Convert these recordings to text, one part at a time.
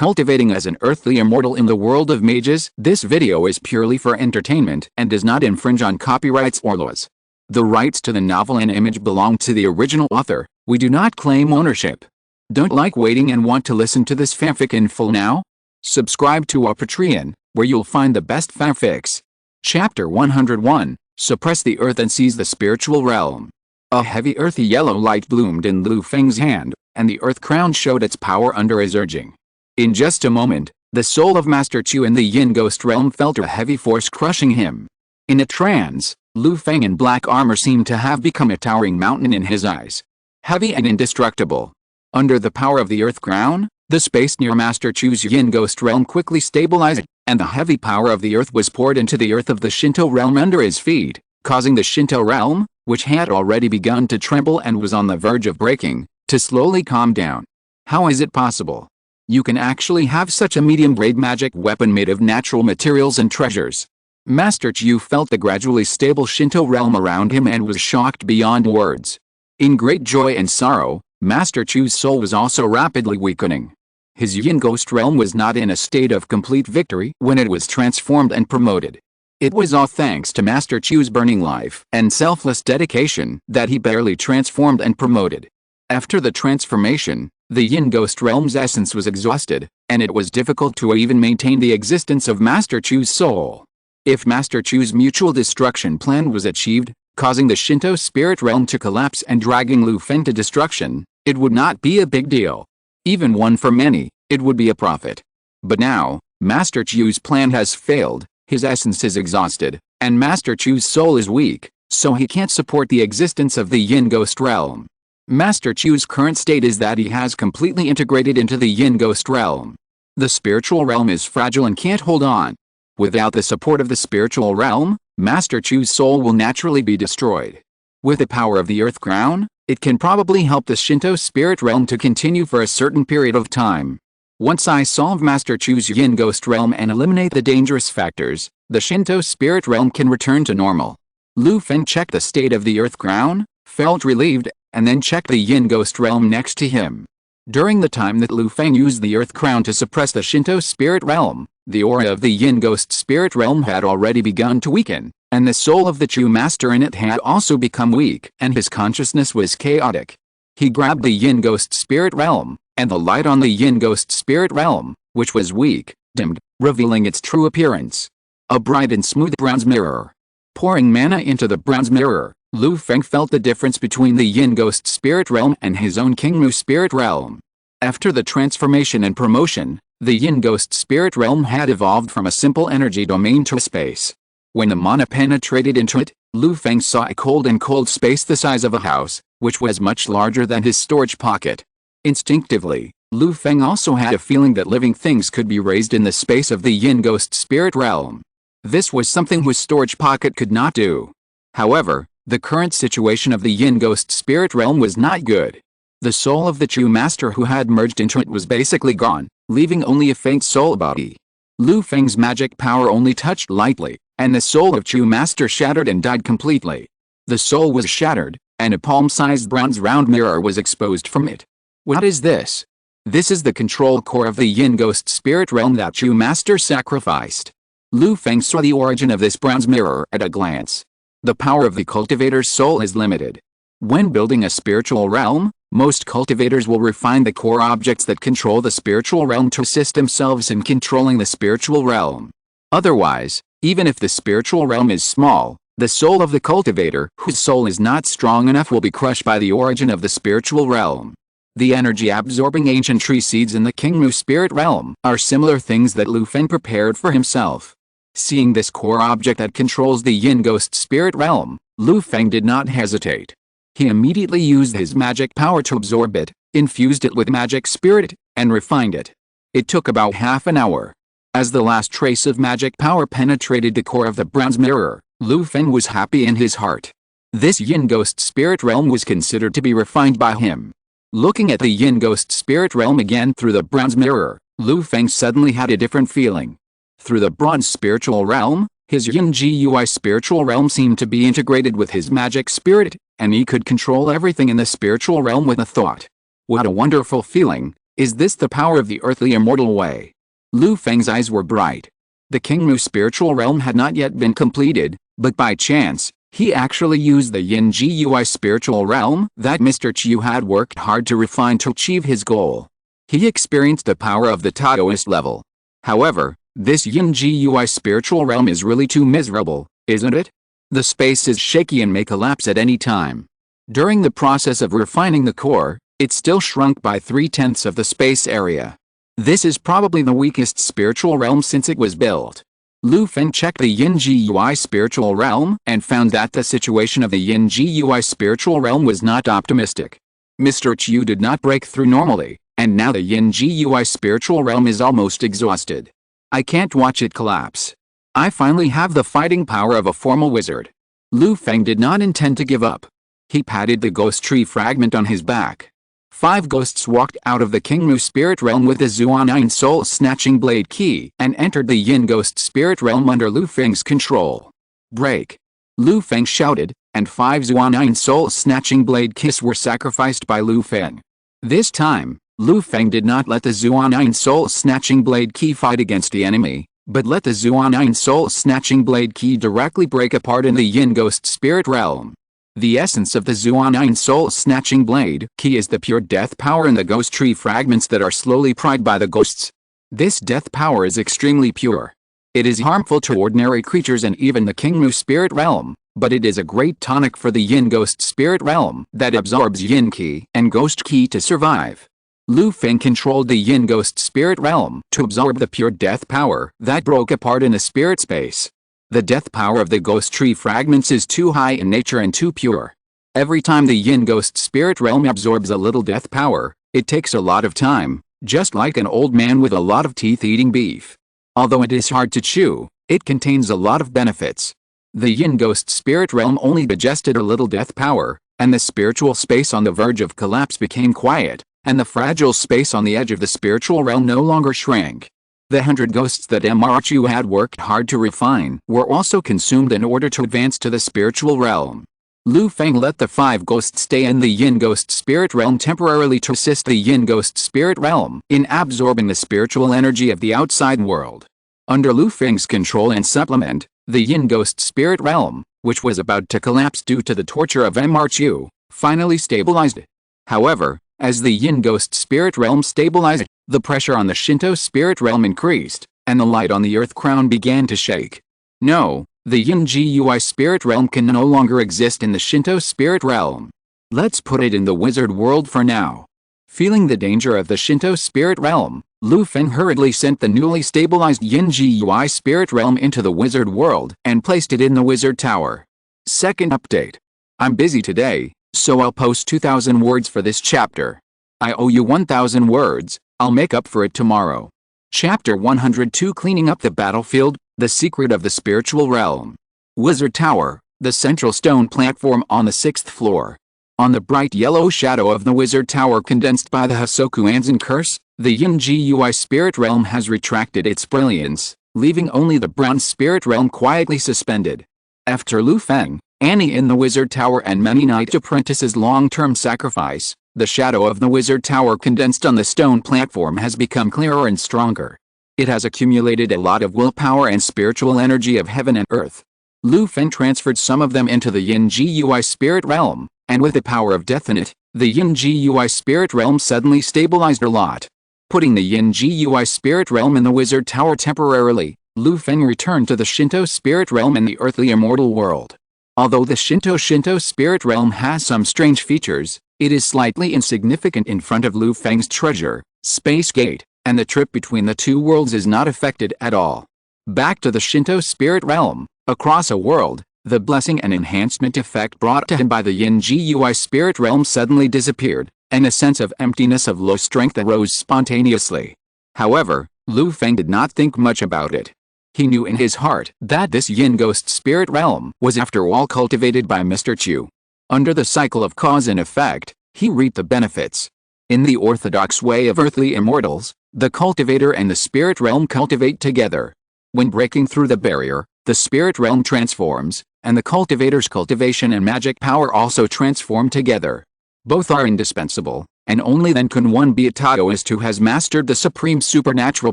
Cultivating as an earthly immortal in the world of mages. This video is purely for entertainment and does not infringe on copyrights or laws. The rights to the novel and image belong to the original author. We do not claim ownership. Don't like waiting and want to listen to this fanfic in full now? Subscribe to our Patreon, where you'll find the best fanfics. Chapter 101, Suppress the Earth and Seize the Spiritual Realm. A heavy earthy yellow light bloomed in Lu Feng's hand, and the earth crown showed its power under his urging. In just a moment, the soul of Master Chu in the Yin Ghost realm felt a heavy force crushing him. In a trance, Lu Feng in black armor seemed to have become a towering mountain in his eyes. Heavy and indestructible. Under the power of the earth crown, the space near Master Chu's Yin Ghost realm quickly stabilized, and the heavy power of the earth was poured into the earth of the Shinto realm under his feet, causing the Shinto realm, which had already begun to tremble and was on the verge of breaking, to slowly calm down. How is it possible? You can actually have such a medium-grade magic weapon made of natural materials and treasures. Master Chu felt the gradually stable Shinto realm around him and was shocked beyond words. In great joy and sorrow, Master Chu's soul was also rapidly weakening. His Yin Ghost realm was not in a state of complete victory when it was transformed and promoted. It was all thanks to Master Chu's burning life and selfless dedication that he barely transformed and promoted. After the transformation, the Yin Ghost realm's essence was exhausted, and it was difficult to even maintain the existence of Master Chu's soul. If Master Chu's mutual destruction plan was achieved, causing the Shinto spirit realm to collapse and dragging Lu Feng to destruction, it would not be a big deal. Even one for many, it would be a profit. But now, Master Chu's plan has failed, his essence is exhausted, and Master Chu's soul is weak, so he can't support the existence of the Yin Ghost realm. Master Chu's current state is that he has completely integrated into the Yin Ghost realm. The spiritual realm is fragile and can't hold on. Without the support of the spiritual realm, Master Chu's soul will naturally be destroyed. With the power of the earth crown, it can probably help the Shinto spirit realm to continue for a certain period of time. Once I solve Master Chu's Yin Ghost realm and eliminate the dangerous factors, the Shinto spirit realm can return to normal. Lu Feng checked the state of the earth crown, felt relieved, and then checked the Yin Ghost realm next to him. During the time that Lu Feng used the earth crown to suppress the Shinto spirit realm, the aura of the Yin Ghost spirit realm had already begun to weaken, and the soul of the Chu master in it had also become weak, and his consciousness was chaotic. He grabbed the Yin Ghost spirit realm, and the light on the Yin Ghost spirit realm, which was weak, dimmed, revealing its true appearance. A bright and smooth bronze mirror. Pouring mana into the bronze mirror, Lu Feng felt the difference between the Yin Ghost spirit realm and his own Qingmu spirit realm. After the transformation and promotion, the Yin Ghost spirit realm had evolved from a simple energy domain to a space. When the mana penetrated into it, Lu Feng saw a cold space the size of a house, which was much larger than his storage pocket. Instinctively, Lu Feng also had a feeling that living things could be raised in the space of the Yin Ghost spirit realm. This was something his storage pocket could not do. However, the current situation of the Yin Ghost spirit realm was not good. The soul of the Chu master who had merged into it was basically gone, leaving only a faint soul body. Lu Feng's magic power only touched lightly, and the soul of Chu master shattered and died completely. The soul was shattered, and a palm-sized bronze round mirror was exposed from it. What is this? This is the control core of the Yin Ghost spirit realm that Chu master sacrificed. Lu Feng saw the origin of this bronze mirror at a glance. The power of the cultivator's soul is limited. When building a spiritual realm, most cultivators will refine the core objects that control the spiritual realm to assist themselves in controlling the spiritual realm. Otherwise, even if the spiritual realm is small, the soul of the cultivator whose soul is not strong enough will be crushed by the origin of the spiritual realm. The energy-absorbing ancient tree seeds in the Qingmu spirit realm are similar things that Lu Feng prepared for himself. Seeing this core object that controls the Yin Ghost spirit realm, Lu Feng did not hesitate. He immediately used his magic power to absorb it, infused it with magic spirit, and refined it. It took about half an hour. As the last trace of magic power penetrated the core of the bronze mirror, Lu Feng was happy in his heart. This Yin Ghost spirit realm was considered to be refined by him. Looking at the Yin Ghost spirit realm again through the bronze mirror, Lu Feng suddenly had a different feeling. Through the bronze spiritual realm, his Yin Gui spiritual realm seemed to be integrated with his magic spirit, and he could control everything in the spiritual realm with a thought. What a wonderful feeling! Is this the power of the earthly immortal way? Lu Feng's eyes were bright. The Kingmu spiritual realm had not yet been completed, but by chance, he actually used the Yin Gui spiritual realm that Mr. Chu had worked hard to refine to achieve his goal. He experienced the power of the Taoist level. However, this Yin Gui spiritual realm is really too miserable, isn't it? The space is shaky and may collapse at any time. During the process of refining the core, it still shrunk by 3/10 of the space area. This is probably the weakest spiritual realm since it was built. Lu Feng checked the Yin Gui spiritual realm and found that the situation of the Yin Gui spiritual realm was not optimistic. Mr. Chu did not break through normally, and now the Yin Gui spiritual realm is almost exhausted. I can't watch it collapse. I finally have the fighting power of a formal wizard. Lu Feng did not intend to give up. He patted the ghost tree fragment on his back. 5 ghosts walked out of the Kingmu spirit realm with the Zuan soul-snatching blade key and entered the Yin ghost spirit realm under Lu Feng's control. Break! Lu Feng shouted, and 5 Zuan soul-snatching blade keys were sacrificed by Lu Feng. This time, Lu Feng did not let the Zuan soul-snatching blade key fight against the enemy, but let the Zuan soul-snatching blade key directly break apart in the Yin ghost spirit realm. The essence of the Zuan soul-snatching blade key is the pure death power in the ghost tree fragments that are slowly pried by the ghosts. This death power is extremely pure. It is harmful to ordinary creatures and even the Kingmu spirit realm, but it is a great tonic for the Yin ghost spirit realm that absorbs Yin Qi and ghost Qi to survive. Lu Feng controlled the Yin ghost spirit realm to absorb the pure death power that broke apart in the spirit space. The death power of the ghost tree fragments is too high in nature and too pure. Every time the Yin ghost spirit realm absorbs a little death power, it takes a lot of time, just like an old man with a lot of teeth eating beef. Although it is hard to chew, it contains a lot of benefits. The Yin ghost spirit realm only digested a little death power, and the spiritual space on the verge of collapse became quiet, and the fragile space on the edge of the spiritual realm no longer shrank. The 100 ghosts that Mr. had worked hard to refine were also consumed in order to advance to the spiritual realm. Lu Feng let the 5 ghosts stay in the Yin ghost spirit realm temporarily to assist the Yin ghost spirit realm in absorbing the spiritual energy of the outside world. Under Lu Feng's control and supplement, the Yin ghost spirit realm, which was about to collapse due to the torture of Mr. finally stabilized. However, as the Yin ghost spirit realm stabilized, the pressure on the Shinto spirit realm increased, and the light on the earth crown began to shake. No, the Yin Gui spirit realm can no longer exist in the Shinto spirit realm. Let's put it in the wizard world for now. Feeling the danger of the Shinto spirit realm, Lu Feng hurriedly sent the newly stabilized Yin Gui spirit realm into the wizard world and placed it in the wizard tower. Second update. I'm busy today, so I'll post 2,000 words for this chapter. I owe you 1,000 words. I'll make up for it tomorrow. Chapter 102 Cleaning Up the Battlefield, The Secret of the Spiritual Realm. Wizard Tower, the central stone platform on the 6th floor. On the bright yellow shadow of the wizard tower condensed by the Hosoku Anzen curse, the Yin Gui spirit realm has retracted its brilliance, leaving only the bronze spirit realm quietly suspended. After Lu Feng, Annie in the wizard tower and many knight apprentices' long-term sacrifice, the shadow of the wizard tower condensed on the stone platform has become clearer and stronger. It has accumulated a lot of willpower and spiritual energy of heaven and earth. Lu Feng transferred some of them into the Yin Gui spirit realm, and with the power of death in it, the Yin Gui spirit realm suddenly stabilized a lot. Putting the Yin Gui spirit realm in the wizard tower temporarily, Lu Feng returned to the Shinto spirit realm and the earthly immortal world. Although the Shinto spirit realm has some strange features, it is slightly insignificant in front of Lu Feng's treasure, Space Gate, and the trip between the two worlds is not affected at all. Back to the Shinto spirit realm, across a world, the blessing and enhancement effect brought to him by the Yin Gui spirit realm suddenly disappeared, and a sense of emptiness of low strength arose spontaneously. However, Lu Feng did not think much about it. He knew in his heart that this Yin ghost spirit realm was after all cultivated by Mr. Chu. Under the cycle of cause and effect, he reaped the benefits. In the orthodox way of earthly immortals, the cultivator and the spirit realm cultivate together. When breaking through the barrier, the spirit realm transforms, and the cultivator's cultivation and magic power also transform together. Both are indispensable, and only then can one be a Taoist who has mastered the supreme supernatural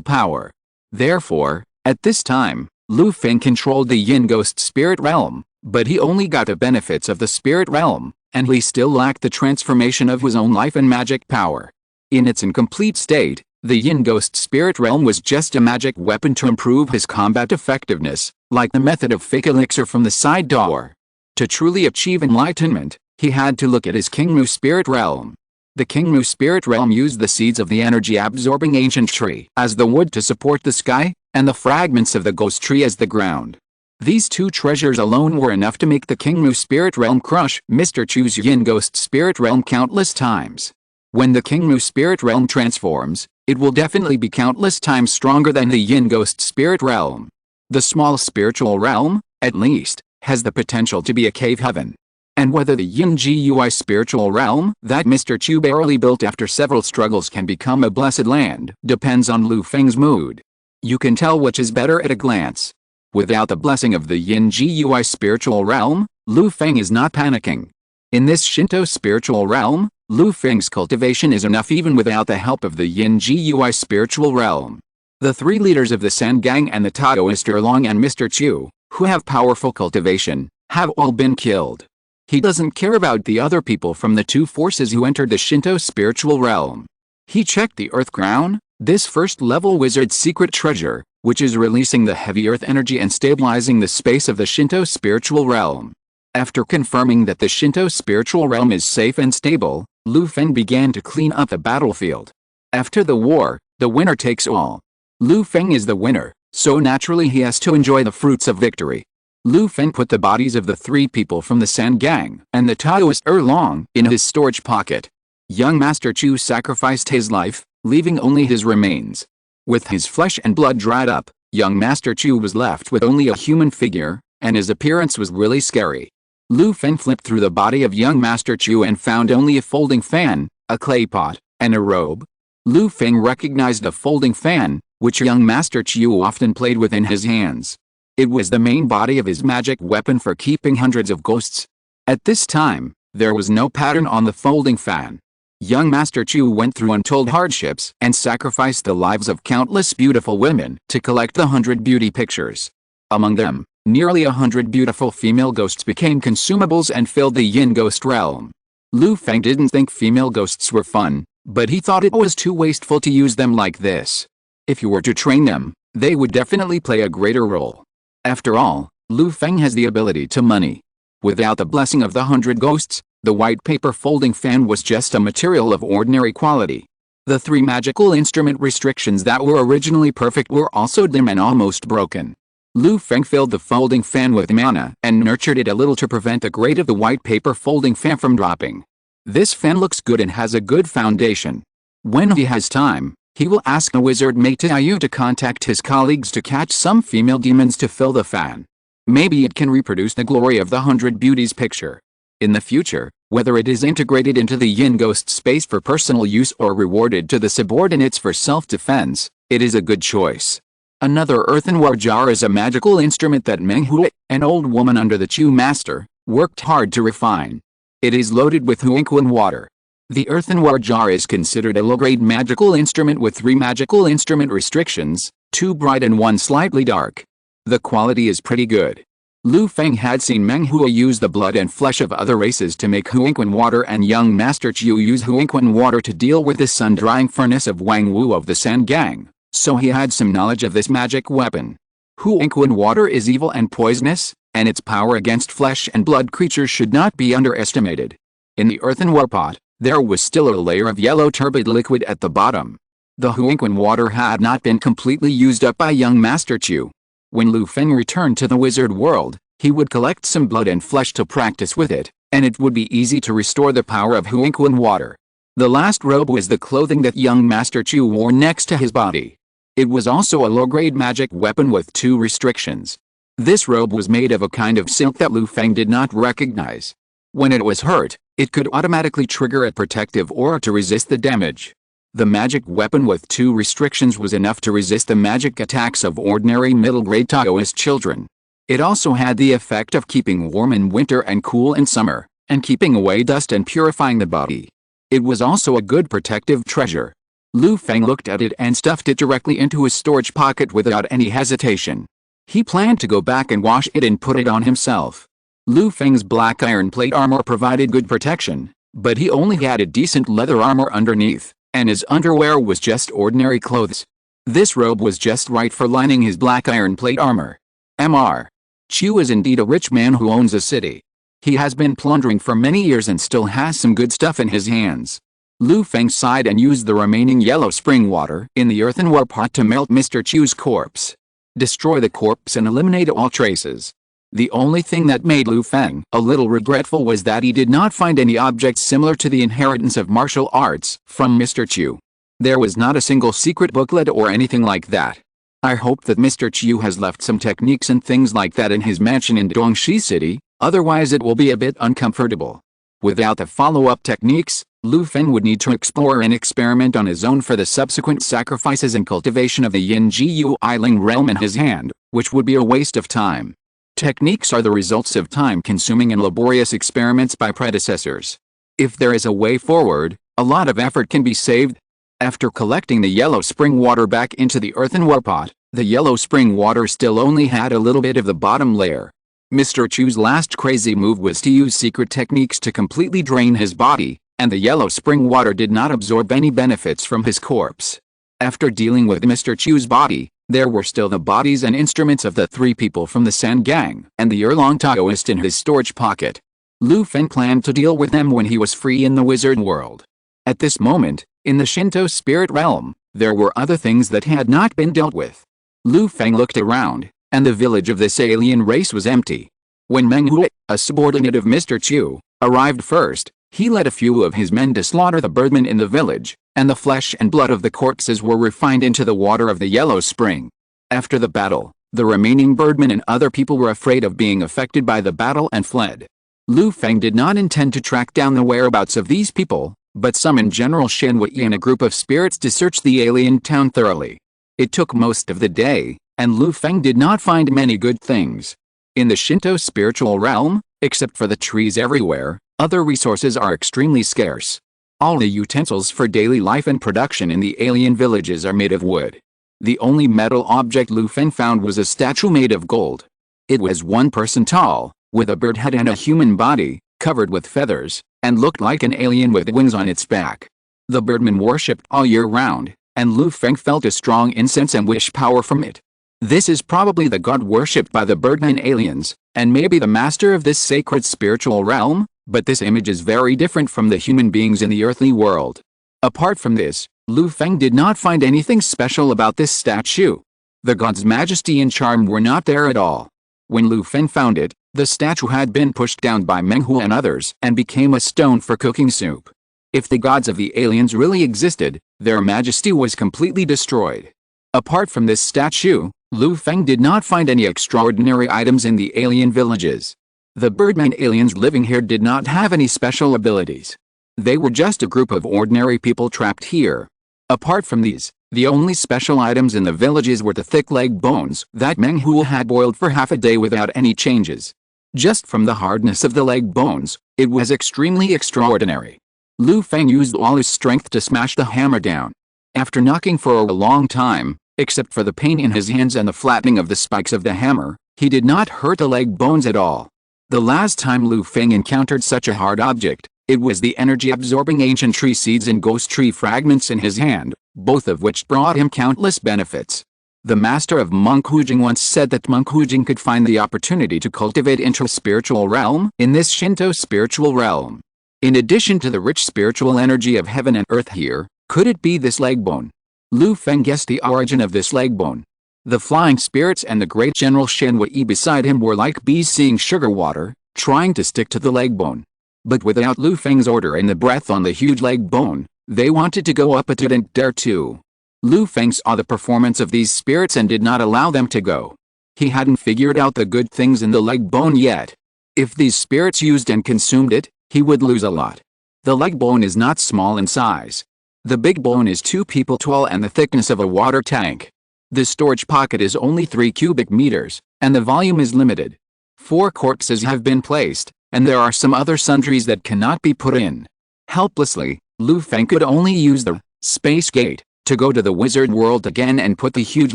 power. Therefore, at this time, Lu Feng controlled the yin ghost spirit realm, but he only got the benefits of the spirit realm, and he still lacked the transformation of his own life and magic power. In its incomplete state, the yin ghost spirit realm was just a magic weapon to improve his combat effectiveness, like the method of fake elixir from the side door. To truly achieve enlightenment, he had to look at his Kingmu spirit realm. The Kingmu spirit realm used the seeds of the energy-absorbing ancient tree as the wood to support the sky, and the fragments of the ghost tree as the ground. These two treasures alone were enough to make the Kingmu spirit realm crush Mr. Chu's yin ghost spirit realm countless times. When the Kingmu spirit realm transforms, it will definitely be countless times stronger than the yin ghost spirit realm. The small spiritual realm, at least, has the potential to be a cave heaven. And whether the yin gui spiritual realm that Mr. Chu barely built after several struggles can become a blessed land depends on Lu Feng's mood. You can tell which is better at a glance. Without the blessing of the yin gui spiritual realm, Lu Feng is not panicking. In this Shinto spiritual realm, Lu Feng's cultivation is enough even without the help of the yin gui spiritual realm. The three leaders of the Sangang and the Taoist Erlong and Mr. Chu, who have powerful cultivation, have all been killed. He doesn't care about the other people from the two forces who entered the Shinto spiritual realm. He checked the Earth Crown, this first-level wizard's secret treasure, which is releasing the heavy earth energy and stabilizing the space of the Shinto spiritual realm. After confirming that the Shinto spiritual realm is safe and stable, Lu Feng began to clean up the battlefield. After the war, the winner takes all. Lu Feng is the winner, so naturally he has to enjoy the fruits of victory. Lu Feng put the bodies of the three people from the Sangang and the Taoist Erlong in his storage pocket. Young Master Chu sacrificed his life, leaving only his remains. With his flesh and blood dried up, young Master Chu was left with only a human figure, and his appearance was really scary. Lu Feng flipped through the body of young Master Chu and found only a folding fan, a clay pot, and a robe. Lu Feng recognized the folding fan, which young Master Chu often played with in his hands. It was the main body of his magic weapon for keeping hundreds of ghosts. At this time, there was no pattern on the folding fan. Young Master Chu went through untold hardships and sacrificed the lives of countless beautiful women to collect the 100 beauty pictures. Among them, nearly 100 beautiful female ghosts became consumables and filled the yin ghost realm. Lu Feng didn't think female ghosts were fun, but he thought it was too wasteful to use them like this. If you were to train them, they would definitely play a greater role. After all, Lu Feng has the ability to money. Without the blessing of the 100 ghosts, the white paper folding fan was just a material of ordinary quality. The three magical instrument restrictions that were originally perfect were also dim and almost broken. Lu Feng filled the folding fan with mana and nurtured it a little to prevent the grade of the white paper folding fan from dropping. This fan looks good and has a good foundation. When he has time, he will ask a wizard mate Tayu to contact his colleagues to catch some female demons to fill the fan. Maybe it can reproduce the glory of the 100 beauties picture. In the future, whether it is integrated into the yin ghost space for personal use or rewarded to the subordinates for self-defense, it is a good choice. Another earthenware jar is a magical instrument that Meng Hui, an old woman under the Chu master, worked hard to refine. It is loaded with Huangquan water. The earthenware jar is considered a low-grade magical instrument with 3 magical instrument restrictions, 2 bright and 1 slightly dark. The quality is pretty good. Lu Feng had seen Meng Hui use the blood and flesh of other races to make Huangquan water, and young Master Chu use Huangquan water to deal with the sun-drying furnace of Wang Wu of the Sangang, so he had some knowledge of this magic weapon. Huangquan water is evil and poisonous, and its power against flesh and blood creatures should not be underestimated. In the earthenware pot, there was still a layer of yellow turbid liquid at the bottom. The Huangquan water had not been completely used up by young Master Chu. When Lu Feng returned to the wizard world, he would collect some blood and flesh to practice with it, and it would be easy to restore the power of Huangquan water. The last robe was the clothing that young Master Chu wore next to his body. It was also a low-grade magic weapon with 2 restrictions. This robe was made of a kind of silk that Lu Feng did not recognize. When it was hurt, it could automatically trigger a protective aura to resist the damage. The magic weapon with 2 restrictions was enough to resist the magic attacks of ordinary middle-grade Taoist children. It also had the effect of keeping warm in winter and cool in summer, and keeping away dust and purifying the body. It was also a good protective treasure. Lu Feng looked at it and stuffed it directly into his storage pocket without any hesitation. He planned to go back and wash it and put it on himself. Lu Feng's black iron plate armor provided good protection, but he only had a decent leather armor underneath, and his underwear was just ordinary clothes. This robe was just right for lining his black iron plate armor. Mr. Chu is indeed a rich man who owns a city. He has been plundering for many years and still has some good stuff in his hands. Lu Feng sighed and used the remaining yellow spring water in the earthenware pot to melt Mr. Chu's corpse. Destroy the corpse and eliminate all traces. The only thing that made Lu Feng a little regretful was that he did not find any objects similar to the inheritance of martial arts from Mr. Chu. There was not a single secret booklet or anything like that. I hope that Mr. Chu has left some techniques and things like that in his mansion in Dongxi City, otherwise it will be a bit uncomfortable. Without the follow-up techniques, Lu Feng would need to explore and experiment on his own for the subsequent sacrifices and cultivation of the Yin Jiu Eiling realm in his hand, which would be a waste of time. Techniques are the results of time-consuming and laborious experiments by predecessors. If there is a way forward, a lot of effort can be saved. After collecting the yellow spring water back into the earthenware pot, the yellow spring water still only had a little bit of the bottom layer. Mr. Chu's last crazy move was to use secret techniques to completely drain his body, and the yellow spring water did not absorb any benefits from his corpse. After dealing with Mr. Chu's body, there were still the bodies and instruments of the 3 people from the San Gang and the Erlong Taoist in his storage pocket. Lu Feng planned to deal with them when he was free in the wizard world. At this moment, in the Shinto spirit realm, there were other things that had not been dealt with. Lu Feng looked around, and the village of this alien race was empty. When Meng Hui, a subordinate of Mr. Chu, arrived first, he led a few of his men to slaughter the birdmen in the village, and the flesh and blood of the corpses were refined into the water of the yellow spring. After the battle, the remaining birdmen and other people were afraid of being affected by the battle and fled. Lu Feng did not intend to track down the whereabouts of these people, but summoned General Shen Wei and a group of spirits to search the alien town thoroughly. It took most of the day, and Lu Feng did not find many good things. In the Shinto spiritual realm, except for the trees everywhere, other resources are extremely scarce. All the utensils for daily life and production in the alien villages are made of wood. The only metal object Lu Feng found was a statue made of gold. It was 1 person tall, with a bird head and a human body, covered with feathers, and looked like an alien with wings on its back. The birdmen worshipped all year round, and Lu Feng felt a strong incense and wish power from it. This is probably the god worshipped by the birdmen aliens, and maybe the master of this sacred spiritual realm, but this image is very different from the human beings in the earthly world. Apart from this, Lu Feng did not find anything special about this statue. The god's majesty and charm were not there at all. When Lu Feng found it, the statue had been pushed down by Meng Hu and others and became a stone for cooking soup. If the gods of the aliens really existed, their majesty was completely destroyed. Apart from this statue, Lu Feng did not find any extraordinary items in the alien villages. The birdmen aliens living here did not have any special abilities. They were just a group of ordinary people trapped here. Apart from these, the only special items in the villages were the thick leg bones that Meng Hu had boiled for half a day without any changes. Just from the hardness of the leg bones, it was extremely extraordinary. Lu Feng used all his strength to smash the hammer down. After knocking for a long time, except for the pain in his hands and the flattening of the spikes of the hammer, he did not hurt the leg bones at all. The last time Lu Feng encountered such a hard object, it was the energy-absorbing ancient tree seeds and ghost tree fragments in his hand, both of which brought him countless benefits. The master of Monk Hujing once said that Monk Hujing could find the opportunity to cultivate intra-spiritual realm in this Shinto spiritual realm. In addition to the rich spiritual energy of heaven and earth here, could it be this leg bone? Lu Feng guessed the origin of this leg bone. The flying spirits and the great General Shen Wei beside him were like bees seeing sugar water, trying to stick to the leg bone. But without Lu Feng's order and the breath on the huge leg bone, they wanted to go up it didn't dare to. Lu Feng saw the performance of these spirits and did not allow them to go. He hadn't figured out the good things in the leg bone yet. If these spirits used and consumed it, he would lose a lot. The leg bone is not small in size. The big bone is 2 people tall and the thickness of a water tank. The storage pocket is only 3 cubic meters, and the volume is limited. 4 corpses have been placed, and there are some other sundries that cannot be put in. Helplessly, Lu Feng could only use the space gate to go to the wizard world again and put the huge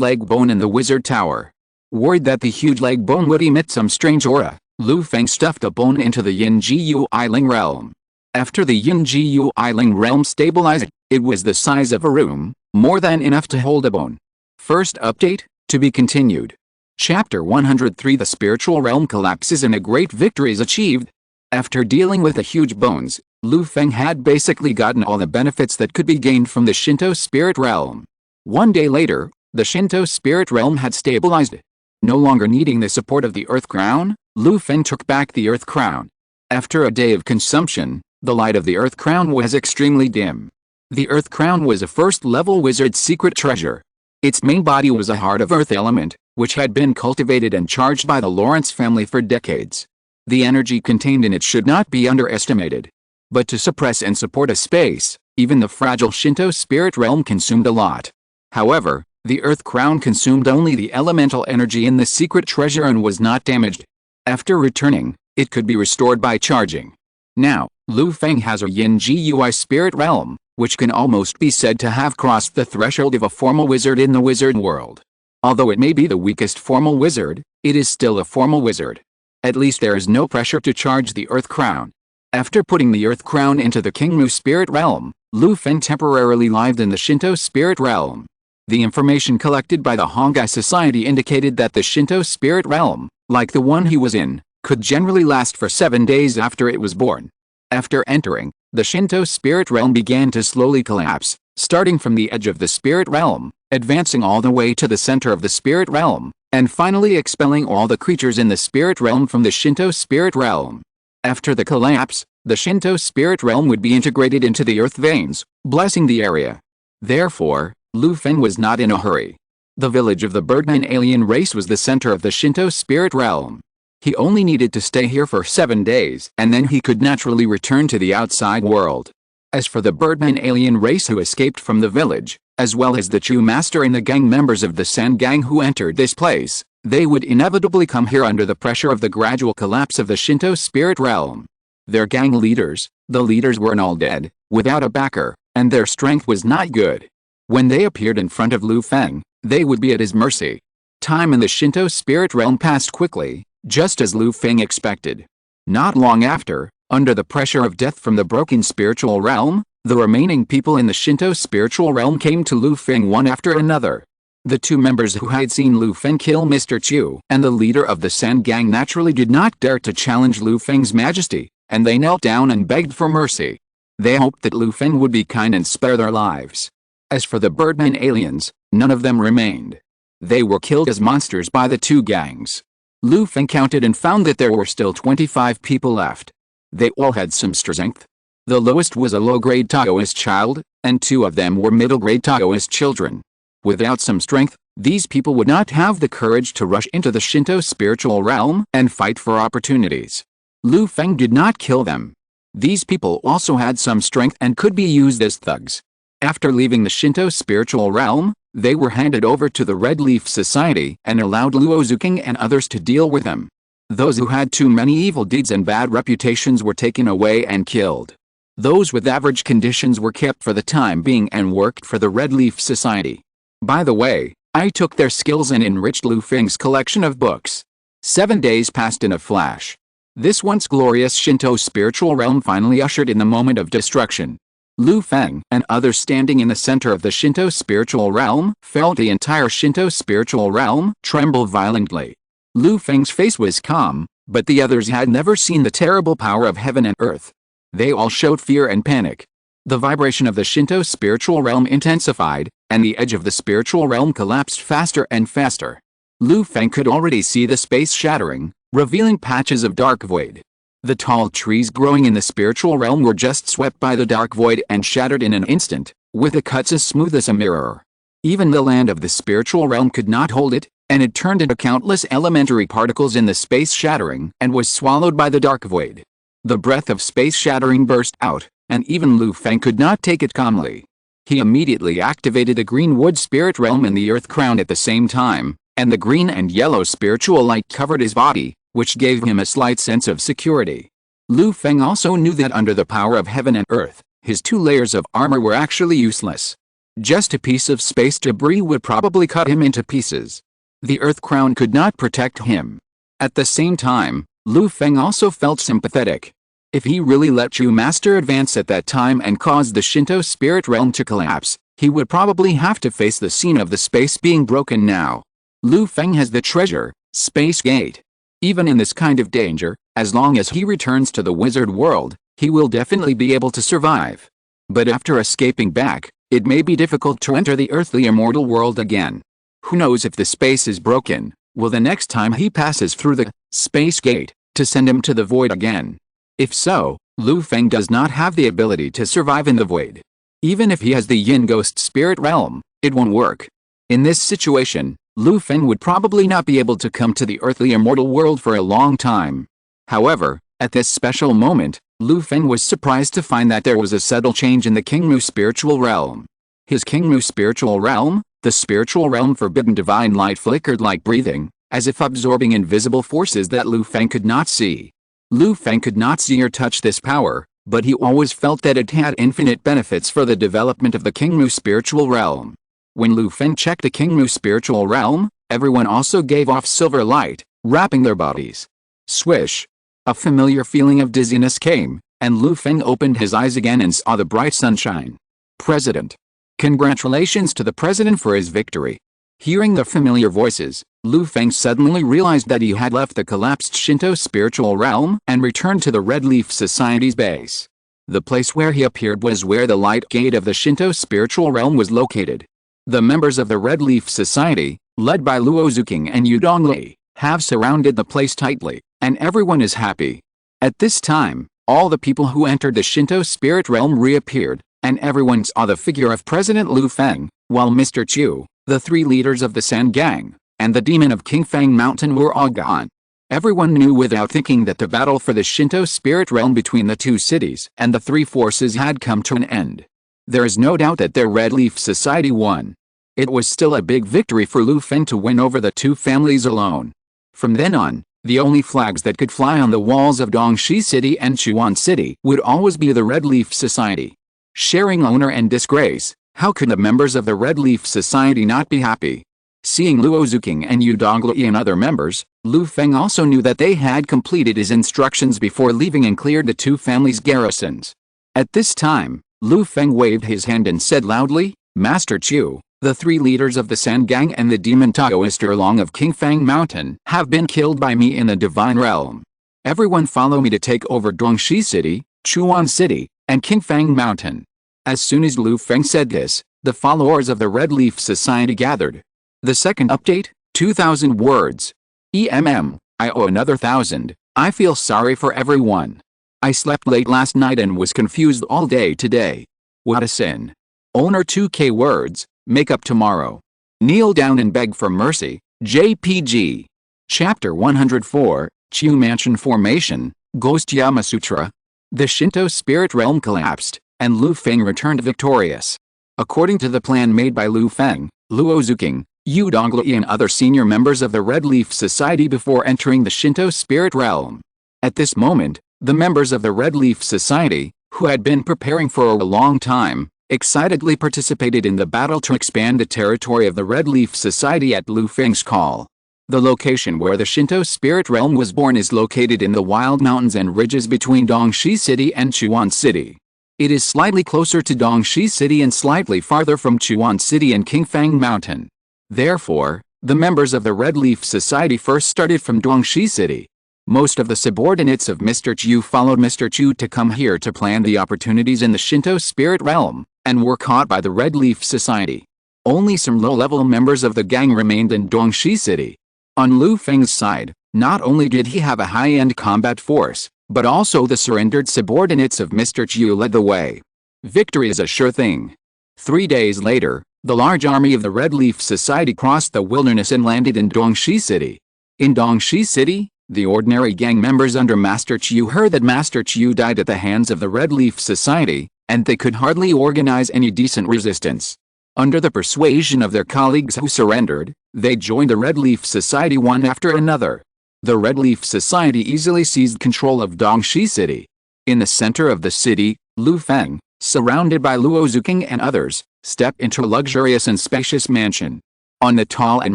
leg bone in the wizard tower. Worried that the huge leg bone would emit some strange aura, Lu Feng stuffed a bone into the Yin-Ji-Yu Eiling realm. After the Yin-Ji-Yu Eiling realm stabilized, it was the size of a room, more than enough to hold a bone. First update, to be continued. Chapter 103 The spiritual realm collapses and a great victory is achieved. After dealing with the huge bones, Lu Feng had basically gotten all the benefits that could be gained from the Shinto spirit realm. One day later, the Shinto spirit realm had stabilized. No longer needing the support of the Earth Crown, Lu Feng took back the Earth Crown. After a day of consumption, the light of the Earth Crown was extremely dim. The Earth Crown was a first-level wizard's secret treasure. Its main body was a heart of Earth element, which had been cultivated and charged by the Lawrence family for decades. The energy contained in it should not be underestimated. But to suppress and support a space, even the fragile Shinto spirit realm consumed a lot. However, the Earth Crown consumed only the elemental energy in the secret treasure and was not damaged. After returning, it could be restored by charging. Now, Lu Feng has a Yin-Ji-Ui spirit realm, which can almost be said to have crossed the threshold of a formal wizard in the wizard world. Although it may be the weakest formal wizard, it is still a formal wizard. At least there is no pressure to charge the Earth Crown. After putting the Earth Crown into the Kingmu spirit realm, Lu Feng temporarily lived in the Shinto spirit realm. The information collected by the Hongye Society indicated that the Shinto spirit realm, like the one he was in, could generally last for 7 days after it was born. After entering, the Shinto spirit realm began to slowly collapse, starting from the edge of the spirit realm, advancing all the way to the center of the spirit realm, and finally expelling all the creatures in the spirit realm from the Shinto spirit realm. After the collapse, the Shinto spirit realm would be integrated into the earth veins, blessing the area. Therefore, Lu Feng was not in a hurry. The village of the Birdman alien race was the center of the Shinto spirit realm. He only needed to stay here for 7 days, and then he could naturally return to the outside world. As for the Birdman alien race who escaped from the village, as well as the Chu master and the gang members of the San gang who entered this place, they would inevitably come here under the pressure of the gradual collapse of the Shinto spirit realm. Their gang leaders, the leaders were all dead, without a backer, and their strength was not good. When they appeared in front of Lu Feng, they would be at his mercy. Time in the Shinto spirit realm passed quickly, just as Lu Feng expected. Not long after, under the pressure of death from the broken spiritual realm, the remaining people in the Shinto spiritual realm came to Lu Feng one after another. The 2 members who had seen Lu Feng kill Mr. Chu and the leader of the San gang naturally did not dare to challenge Lu Feng's majesty, and they knelt down and begged for mercy. They hoped that Lu Feng would be kind and spare their lives. As for the Birdman aliens, none of them remained. They were killed as monsters by the 2 gangs. Lu Feng counted and found that there were still 25 people left. They all had some strength. The lowest was a low-grade Taoist child, and 2 of them were middle-grade Taoist children. Without some strength, these people would not have the courage to rush into the Shinto spiritual realm and fight for opportunities. Lu Feng did not kill them. These people also had some strength and could be used as thugs. After leaving the Shinto spiritual realm, they were handed over to the Red Leaf Society and allowed Luo Zuking and others to deal with them. Those who had too many evil deeds and bad reputations were taken away and killed. Those with average conditions were kept for the time being and worked for the Red Leaf Society. By the way, I took their skills and enriched Lu Feng's collection of books. 7 days passed in a flash. This once glorious Shinto spiritual realm finally ushered in the moment of destruction. Lu Feng and others standing in the center of the Shinto spiritual realm felt the entire Shinto spiritual realm tremble violently. Lu Feng's face was calm, but the others had never seen the terrible power of heaven and earth. They all showed fear and panic. The vibration of the Shinto spiritual realm intensified, and the edge of the spiritual realm collapsed faster and faster. Lu Feng could already see the space shattering, revealing patches of dark void. The tall trees growing in the spiritual realm were just swept by the dark void and shattered in an instant, with the cuts as smooth as a mirror. Even the land of the spiritual realm could not hold it, and it turned into countless elementary particles in the space shattering and was swallowed by the dark void. The breath of space shattering burst out, and even Lu Feng could not take it calmly. He immediately activated the green wood spirit realm and the earth crown at the same time, and the green and yellow spiritual light covered his body, which gave him a slight sense of security. Lu Feng also knew that under the power of heaven and earth, His 2 layers of armor were actually useless. Just a piece of space debris would probably cut him into pieces. The Earth Crown could not protect him. At the same time, Lu Feng also felt sympathetic. If he really let Chu Master advance at that time and cause the Shinto spirit realm to collapse, he would probably have to face the scene of the space being broken now. Lu Feng has the treasure, Space Gate. Even in this kind of danger, as long as he returns to the wizard world, he will definitely be able to survive. But after escaping back, it may be difficult to enter the earthly immortal world again. Who knows if the space is broken, will the next time he passes through the Space Gate, to send him to the void again? If so, Lu Feng does not have the ability to survive in the void. Even if he has the Yin Ghost Spirit Realm, it won't work. In this situation, Lu Feng would probably not be able to come to the earthly immortal world for a long time. However, at this special moment, Lu Feng was surprised to find that there was a subtle change in the Qingmu spiritual realm. His Qingmu spiritual realm, the spiritual realm forbidden divine light, flickered like breathing, as if absorbing invisible forces that Lu Feng could not see. Lu Feng could not see or touch this power, but he always felt that it had infinite benefits for the development of the Qingmu spiritual realm. When Lu Feng checked the Qingmu spiritual realm, everyone also gave off silver light, wrapping their bodies. Swish! A familiar feeling of dizziness came, and Lu Feng opened his eyes again and saw the bright sunshine. President! Congratulations to the President for his victory. Hearing the familiar voices, Lu Feng suddenly realized that he had left the collapsed Shinto spiritual realm and returned to the Red Leaf Society's base. The place where he appeared was where the light gate of the Shinto spiritual realm was located. The members of the Red Leaf Society, led by Luo Zuking and Yu Dongli, have surrounded the place tightly, and everyone is happy. At this time, all the people who entered the Shinto spirit realm reappeared, and everyone saw the figure of President Lu Feng, while Mr. Chu, the 3 leaders of the San Gang, and the demon of Qingfang Mountain were all gone. Everyone knew without thinking that the battle for the Shinto spirit realm between the 2 cities and the 3 forces had come to an end. There is no doubt that their Red Leaf Society won. It was still a big victory for Lu Feng to win over the 2 families alone. From then on, the only flags that could fly on the walls of Dongxi City and Chuan City would always be the Red Leaf Society. Sharing honor and disgrace, how could the members of the Red Leaf Society not be happy? Seeing Luo Zuking and Yu Dongli and other members, Lu Feng also knew that they had completed his instructions before leaving and cleared the 2 families' garrisons. At this time, Lu Feng waved his hand and said loudly, Master Chu, the 3 leaders of the San Gang and the demon Taoist Erlong of Qingfang Mountain have been killed by me in the divine realm. Everyone follow me to take over Dongxi City, Chuan City, and Qingfang Mountain. As soon as Lu Feng said this, the followers of the Red Leaf Society gathered. The second update, 2,000 words. I owe another 1,000. I feel sorry for everyone. I slept late last night and was confused all day today. What a sin. Owner 2K words, make up tomorrow. Kneel down and beg for mercy, JPG. Chapter 104, Chu Mansion Formation, Ghost Yama Sutra. The Shinto spirit realm collapsed, and Lu Feng returned victorious. According to the plan made by Lu Feng, Luo Zuking, Yu Dongli and other senior members of the Red Leaf Society before entering the Shinto spirit realm. At this moment, the members of the Red Leaf Society, who had been preparing for a long time, excitedly participated in the battle to expand the territory of the Red Leaf Society at Lu Feng's call. The location where the Shinto spirit realm was born is located in the wild mountains and ridges between Dongxi City and Chuan City. It is slightly closer to Dongxi City and slightly farther from Chuan City and Qingfang Mountain. Therefore, the members of the Red Leaf Society first started from Dongxi City. Most of the subordinates of Mr. Chu followed Mr. Chu to come here to plan the opportunities in the Shinto spirit realm, and were caught by the Red Leaf Society. Only some low-level members of the gang remained in Dongxi City. On Lu Feng's side, not only did he have a high-end combat force, but also the surrendered subordinates of Mr. Chu led the way. Victory is a sure thing. 3 days later, the large army of the Red Leaf Society crossed the wilderness and landed in Dongxi City. In Dongxi City, the ordinary gang members under Master Chu heard that Master Chu died at the hands of the Red Leaf Society, and they could hardly organize any decent resistance. Under the persuasion of their colleagues who surrendered, they joined the Red Leaf Society one after another. The Red Leaf Society easily seized control of Dongxi City. In the center of the city, Lu Feng, surrounded by Luo Zuking and others, stepped into a luxurious and spacious mansion. On the tall and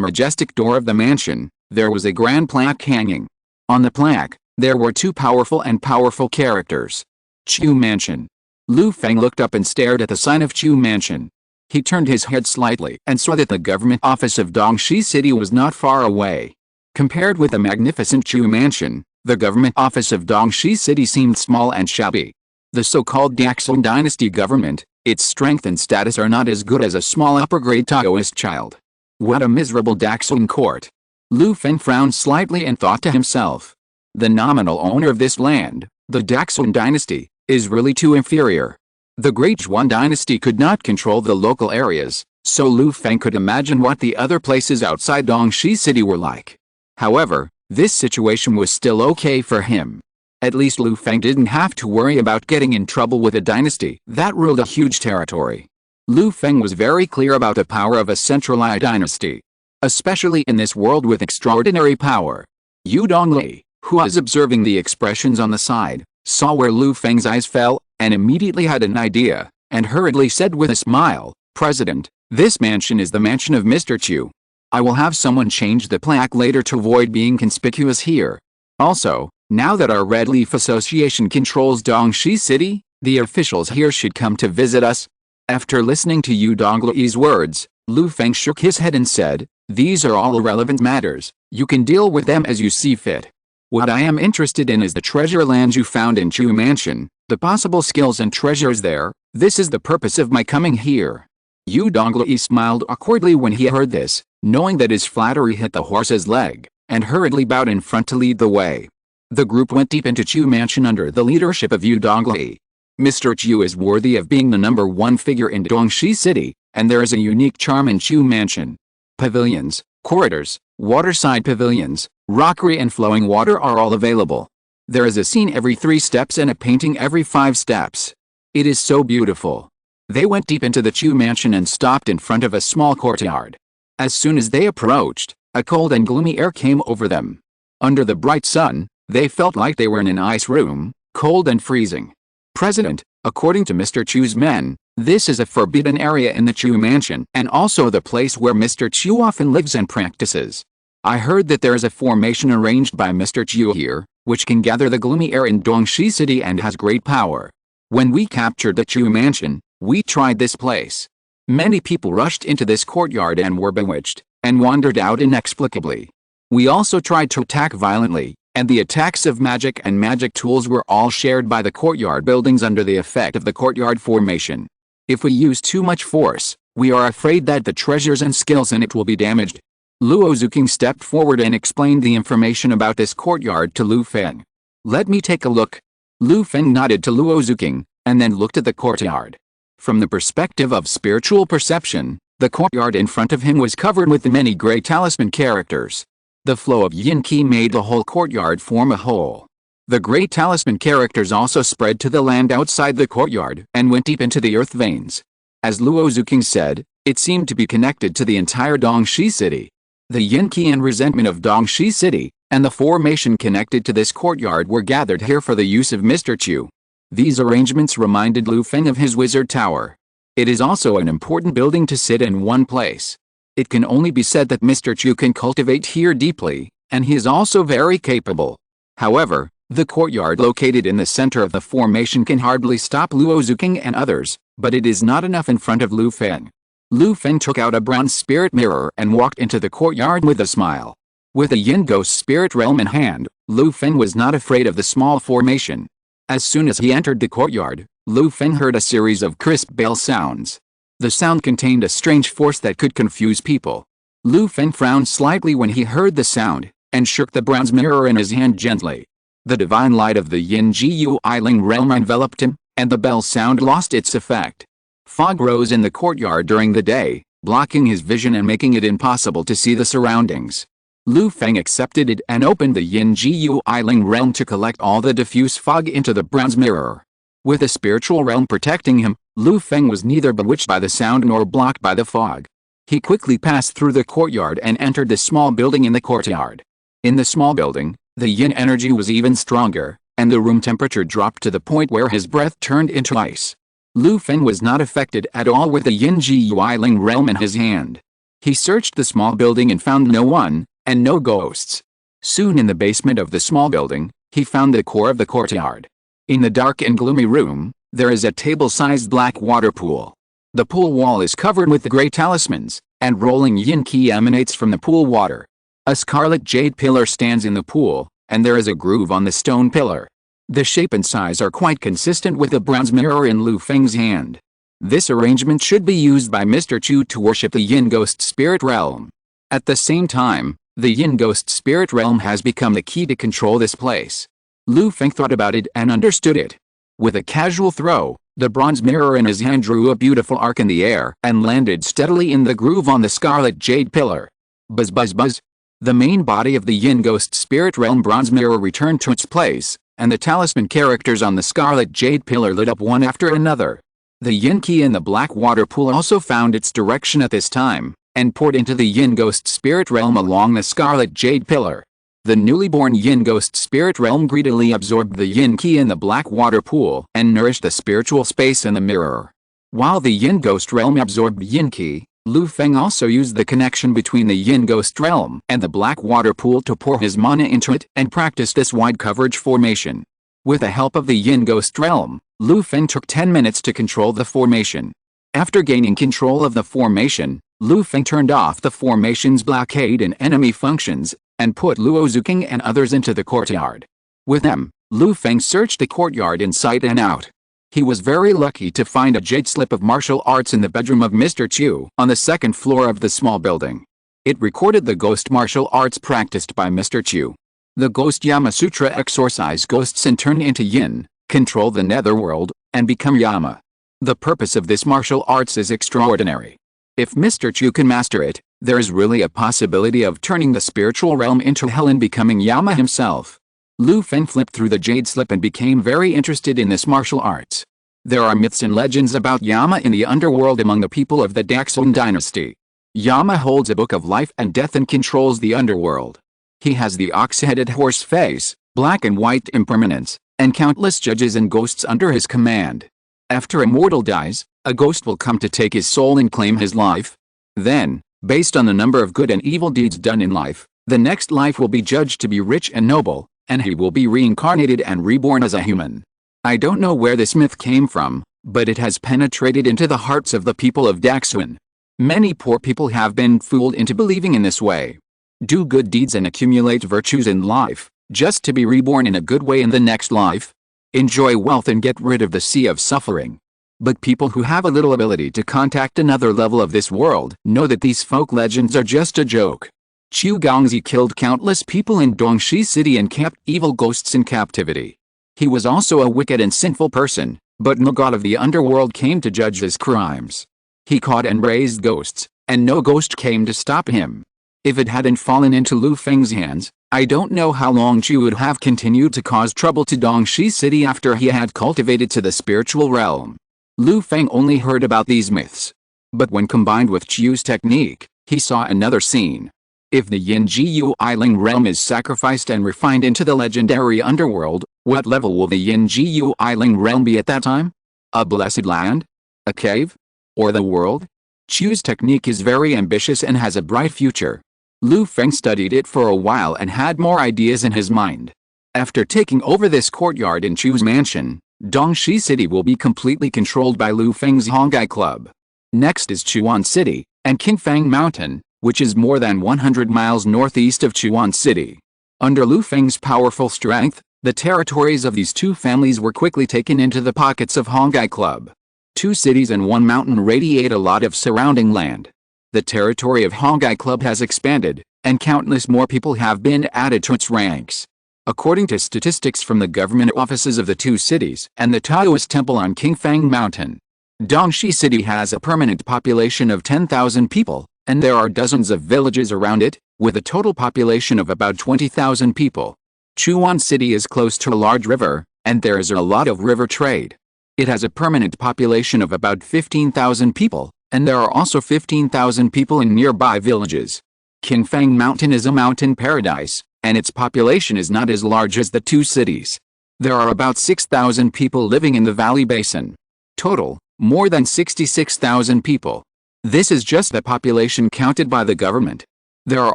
majestic door of the mansion, there was a grand plaque hanging. On the plaque, there were two powerful characters. Chu Mansion. Lu Feng looked up and stared at the sign of Chu Mansion. He turned his head slightly and saw that the government office of Dongxi City was not far away. Compared with the magnificent Chu Mansion, the government office of Dongxi City seemed small and shabby. The so-called Daxun dynasty government, its strength and status are not as good as a small upper-grade Taoist child. What a miserable Daxun court. Lu Feng frowned slightly and thought to himself. The nominal owner of this land, the Daxun dynasty, is really too inferior. The Great Zhuan dynasty could not control the local areas, so Lu Feng could imagine what the other places outside Dongxi City were like. However, this situation was still okay for him. At least Lu Feng didn't have to worry about getting in trouble with a dynasty that ruled a huge territory. Lu Feng was very clear about the power of a centralized dynasty, especially in this world with extraordinary power. Yu Dongli, who was observing the expressions on the side, saw where Lu Feng's eyes fell, and immediately had an idea, and hurriedly said with a smile, "President, this mansion is the mansion of Mr. Chu. I will have someone change the plaque later to avoid being conspicuous here. Also, now that our Red Leaf Association controls Dongxi City, the officials here should come to visit us." After listening to Yu Dongli's words, Lu Feng shook his head and said, "These are all irrelevant matters, you can deal with them as you see fit. What I am interested in is the treasure lands you found in Chu Mansion, the possible skills and treasures there. This is the purpose of my coming here." Yu Dongli smiled awkwardly when he heard this, knowing that his flattery hit the horse's leg, and hurriedly bowed in front to lead the way. The group went deep into Chu Mansion under the leadership of Yu Dongli. Mr. Chu is worthy of being the #1 figure in Dongxi City, and there is a unique charm in Chu Mansion. Pavilions, corridors, waterside pavilions, rockery and flowing water are all available. There is a scene every 3 steps and a painting every 5 steps. It is so beautiful. They went deep into the Chu Mansion and stopped in front of a small courtyard. As soon as they approached, a cold and gloomy air came over them. Under the bright sun, they felt like they were in an ice room, cold and freezing. "President, according to Mr. Chu's men, this is a forbidden area in the Chu Mansion and also the place where Mr. Chu often lives and practices. I heard that there is a formation arranged by Mr. Chu here, which can gather the gloomy air in Dongxi City and has great power. When we captured the Chu Mansion, we tried this place. Many people rushed into this courtyard and were bewitched, and wandered out inexplicably. We also tried to attack violently, and the attacks of magic and magic tools were all shared by the courtyard buildings under the effect of the courtyard formation. If we use too much force, we are afraid that the treasures and skills in it will be damaged." Luo Zuking stepped forward and explained the information about this courtyard to Lu Feng. "Let me take a look." Lu Feng nodded to Luo Zuking, and then looked at the courtyard. From the perspective of spiritual perception, the courtyard in front of him was covered with many gray talisman characters. The flow of yin qi made the whole courtyard form a whole. The great talisman characters also spread to the land outside the courtyard and went deep into the earth veins. As Luo Zuking said, it seemed to be connected to the entire Dongxi City. The yin qi and resentment of Dongxi City, and the formation connected to this courtyard were gathered here for the use of Mr. Chu. These arrangements reminded Lu Feng of his wizard tower. It is also an important building to sit in one place. It can only be said that Mr. Chu can cultivate here deeply, and he is also very capable. However, the courtyard located in the center of the formation can hardly stop Luo Zuking and others, but it is not enough in front of Lu Feng. Lu Feng took out a bronze spirit mirror and walked into the courtyard with a smile. With a yin ghost spirit realm in hand, Lu Feng was not afraid of the small formation. As soon as he entered the courtyard, Lu Feng heard a series of crisp bell sounds. The sound contained a strange force that could confuse people. Lu Feng frowned slightly when he heard the sound, and shook the bronze mirror in his hand gently. The divine light of the Yin Jiu Eiling realm enveloped him, and the bell sound lost its effect. Fog rose in the courtyard during the day, blocking his vision and making it impossible to see the surroundings. Lu Feng accepted it and opened the Yin Jiu Eiling realm to collect all the diffuse fog into the bronze mirror. With the spiritual realm protecting him, Lu Feng was neither bewitched by the sound nor blocked by the fog. He quickly passed through the courtyard and entered the small building in the courtyard. In the small building, the yin energy was even stronger, and the room temperature dropped to the point where his breath turned into ice. Lu Feng was not affected at all with the Yin Ji Yuiling realm in his hand. He searched the small building and found no one, and no ghosts. Soon in the basement of the small building, he found the core of the courtyard. In the dark and gloomy room, there is a table-sized black water pool. The pool wall is covered with gray talismans, and rolling yin qi emanates from the pool water. A scarlet jade pillar stands in the pool, and there is a groove on the stone pillar. The shape and size are quite consistent with the bronze mirror in Lu Feng's hand. This arrangement should be used by Mr. Chu to worship the Yin Ghost Spirit Realm. At the same time, the Yin Ghost Spirit Realm has become the key to control this place. Lu Feng thought about it and understood it. With a casual throw, the bronze mirror in his hand drew a beautiful arc in the air and landed steadily in the groove on the scarlet jade pillar. Buzz buzz buzz. The main body of the Yin Ghost Spirit Realm bronze mirror returned to its place, and the talisman characters on the scarlet jade pillar lit up one after another. The Yin Qi in the black water pool also found its direction at this time, and poured into the Yin Ghost Spirit Realm along the scarlet jade pillar. The newly born Yin Ghost Spirit Realm greedily absorbed the Yin Qi in the black water pool and nourished the spiritual space in the mirror. While the Yin Ghost Realm absorbed Yin Qi, Lu Feng also used the connection between the Yin Ghost Realm and the black water pool to pour his mana into it and practice this wide coverage formation. With the help of the Yin Ghost Realm, Lu Feng took 10 minutes to control the formation. After gaining control of the formation, Lu Feng turned off the formation's blockade and enemy functions, and put Luo Zuking and others into the courtyard. With them, Lu Feng searched the courtyard inside and out. He was very lucky to find a jade slip of martial arts in the bedroom of Mr. Chu on the second floor of the small building. It recorded the ghost martial arts practiced by Mr. Chu. The Ghost Yama Sutra exorcise ghosts and turn into yin, control the netherworld, and become Yama. The purpose of this martial arts is extraordinary. If Mr. Chu can master it, there is really a possibility of turning the spiritual realm into hell and becoming Yama himself. Lu Feng flipped through the jade slip and became very interested in this martial arts. There are myths and legends about Yama in the underworld among the people of the Daxun dynasty. Yama holds a book of life and death and controls the underworld. He has the ox-headed horse face, black and white impermanence, and countless judges and ghosts under his command. After a mortal dies, a ghost will come to take his soul and claim his life. Then, based on the number of good and evil deeds done in life, the next life will be judged to be rich and noble, and he will be reincarnated and reborn as a human. I don't know where this myth came from, but it has penetrated into the hearts of the people of Daxun. Many poor people have been fooled into believing in this way. Do good deeds and accumulate virtues in life, just to be reborn in a good way in the next life. Enjoy wealth and get rid of the sea of suffering. But people who have a little ability to contact another level of this world know that these folk legends are just a joke. Chu Gongzi killed countless people in Dongxi City and kept evil ghosts in captivity. He was also a wicked and sinful person, but no god of the underworld came to judge his crimes. He caught and raised ghosts, and no ghost came to stop him. If it hadn't fallen into Lu Feng's hands, I don't know how long Chu would have continued to cause trouble to Dongxi City after he had cultivated to the spiritual realm. Lu Feng only heard about these myths. But when combined with Chu's technique, he saw another scene. If the Yin Jiu Eiling realm is sacrificed and refined into the legendary underworld, what level will the Yin Jiu Eiling realm be at that time? A blessed land? A cave? Or the world? Chu's technique is very ambitious and has a bright future. Lu Feng studied it for a while and had more ideas in his mind. After taking over this courtyard in Chu's mansion, Dongxi City will be completely controlled by Lu Feng's Hongye Club. Next is Chuan City, and Qingfang Mountain, which is more than 100 miles northeast of Chuan City. Under Lu Feng's powerful strength, the territories of these two families were quickly taken into the pockets of Hongye Club. 2 cities and 1 mountain radiate a lot of surrounding land. The territory of Hongye Club has expanded, and countless more people have been added to its ranks. According to statistics from the government offices of the 2 cities and the Taoist temple on Qingfang Mountain, Dongxi City has a permanent population of 10,000 people, and there are dozens of villages around it, with a total population of about 20,000 people. Chuan City is close to a large river, and there is a lot of river trade. It has a permanent population of about 15,000 people, and there are also 15,000 people in nearby villages. Qingfang Mountain is a mountain paradise, and its population is not as large as the 2 cities. There are about 6,000 people living in the valley basin. Total, more than 66,000 people. This is just the population counted by the government. There are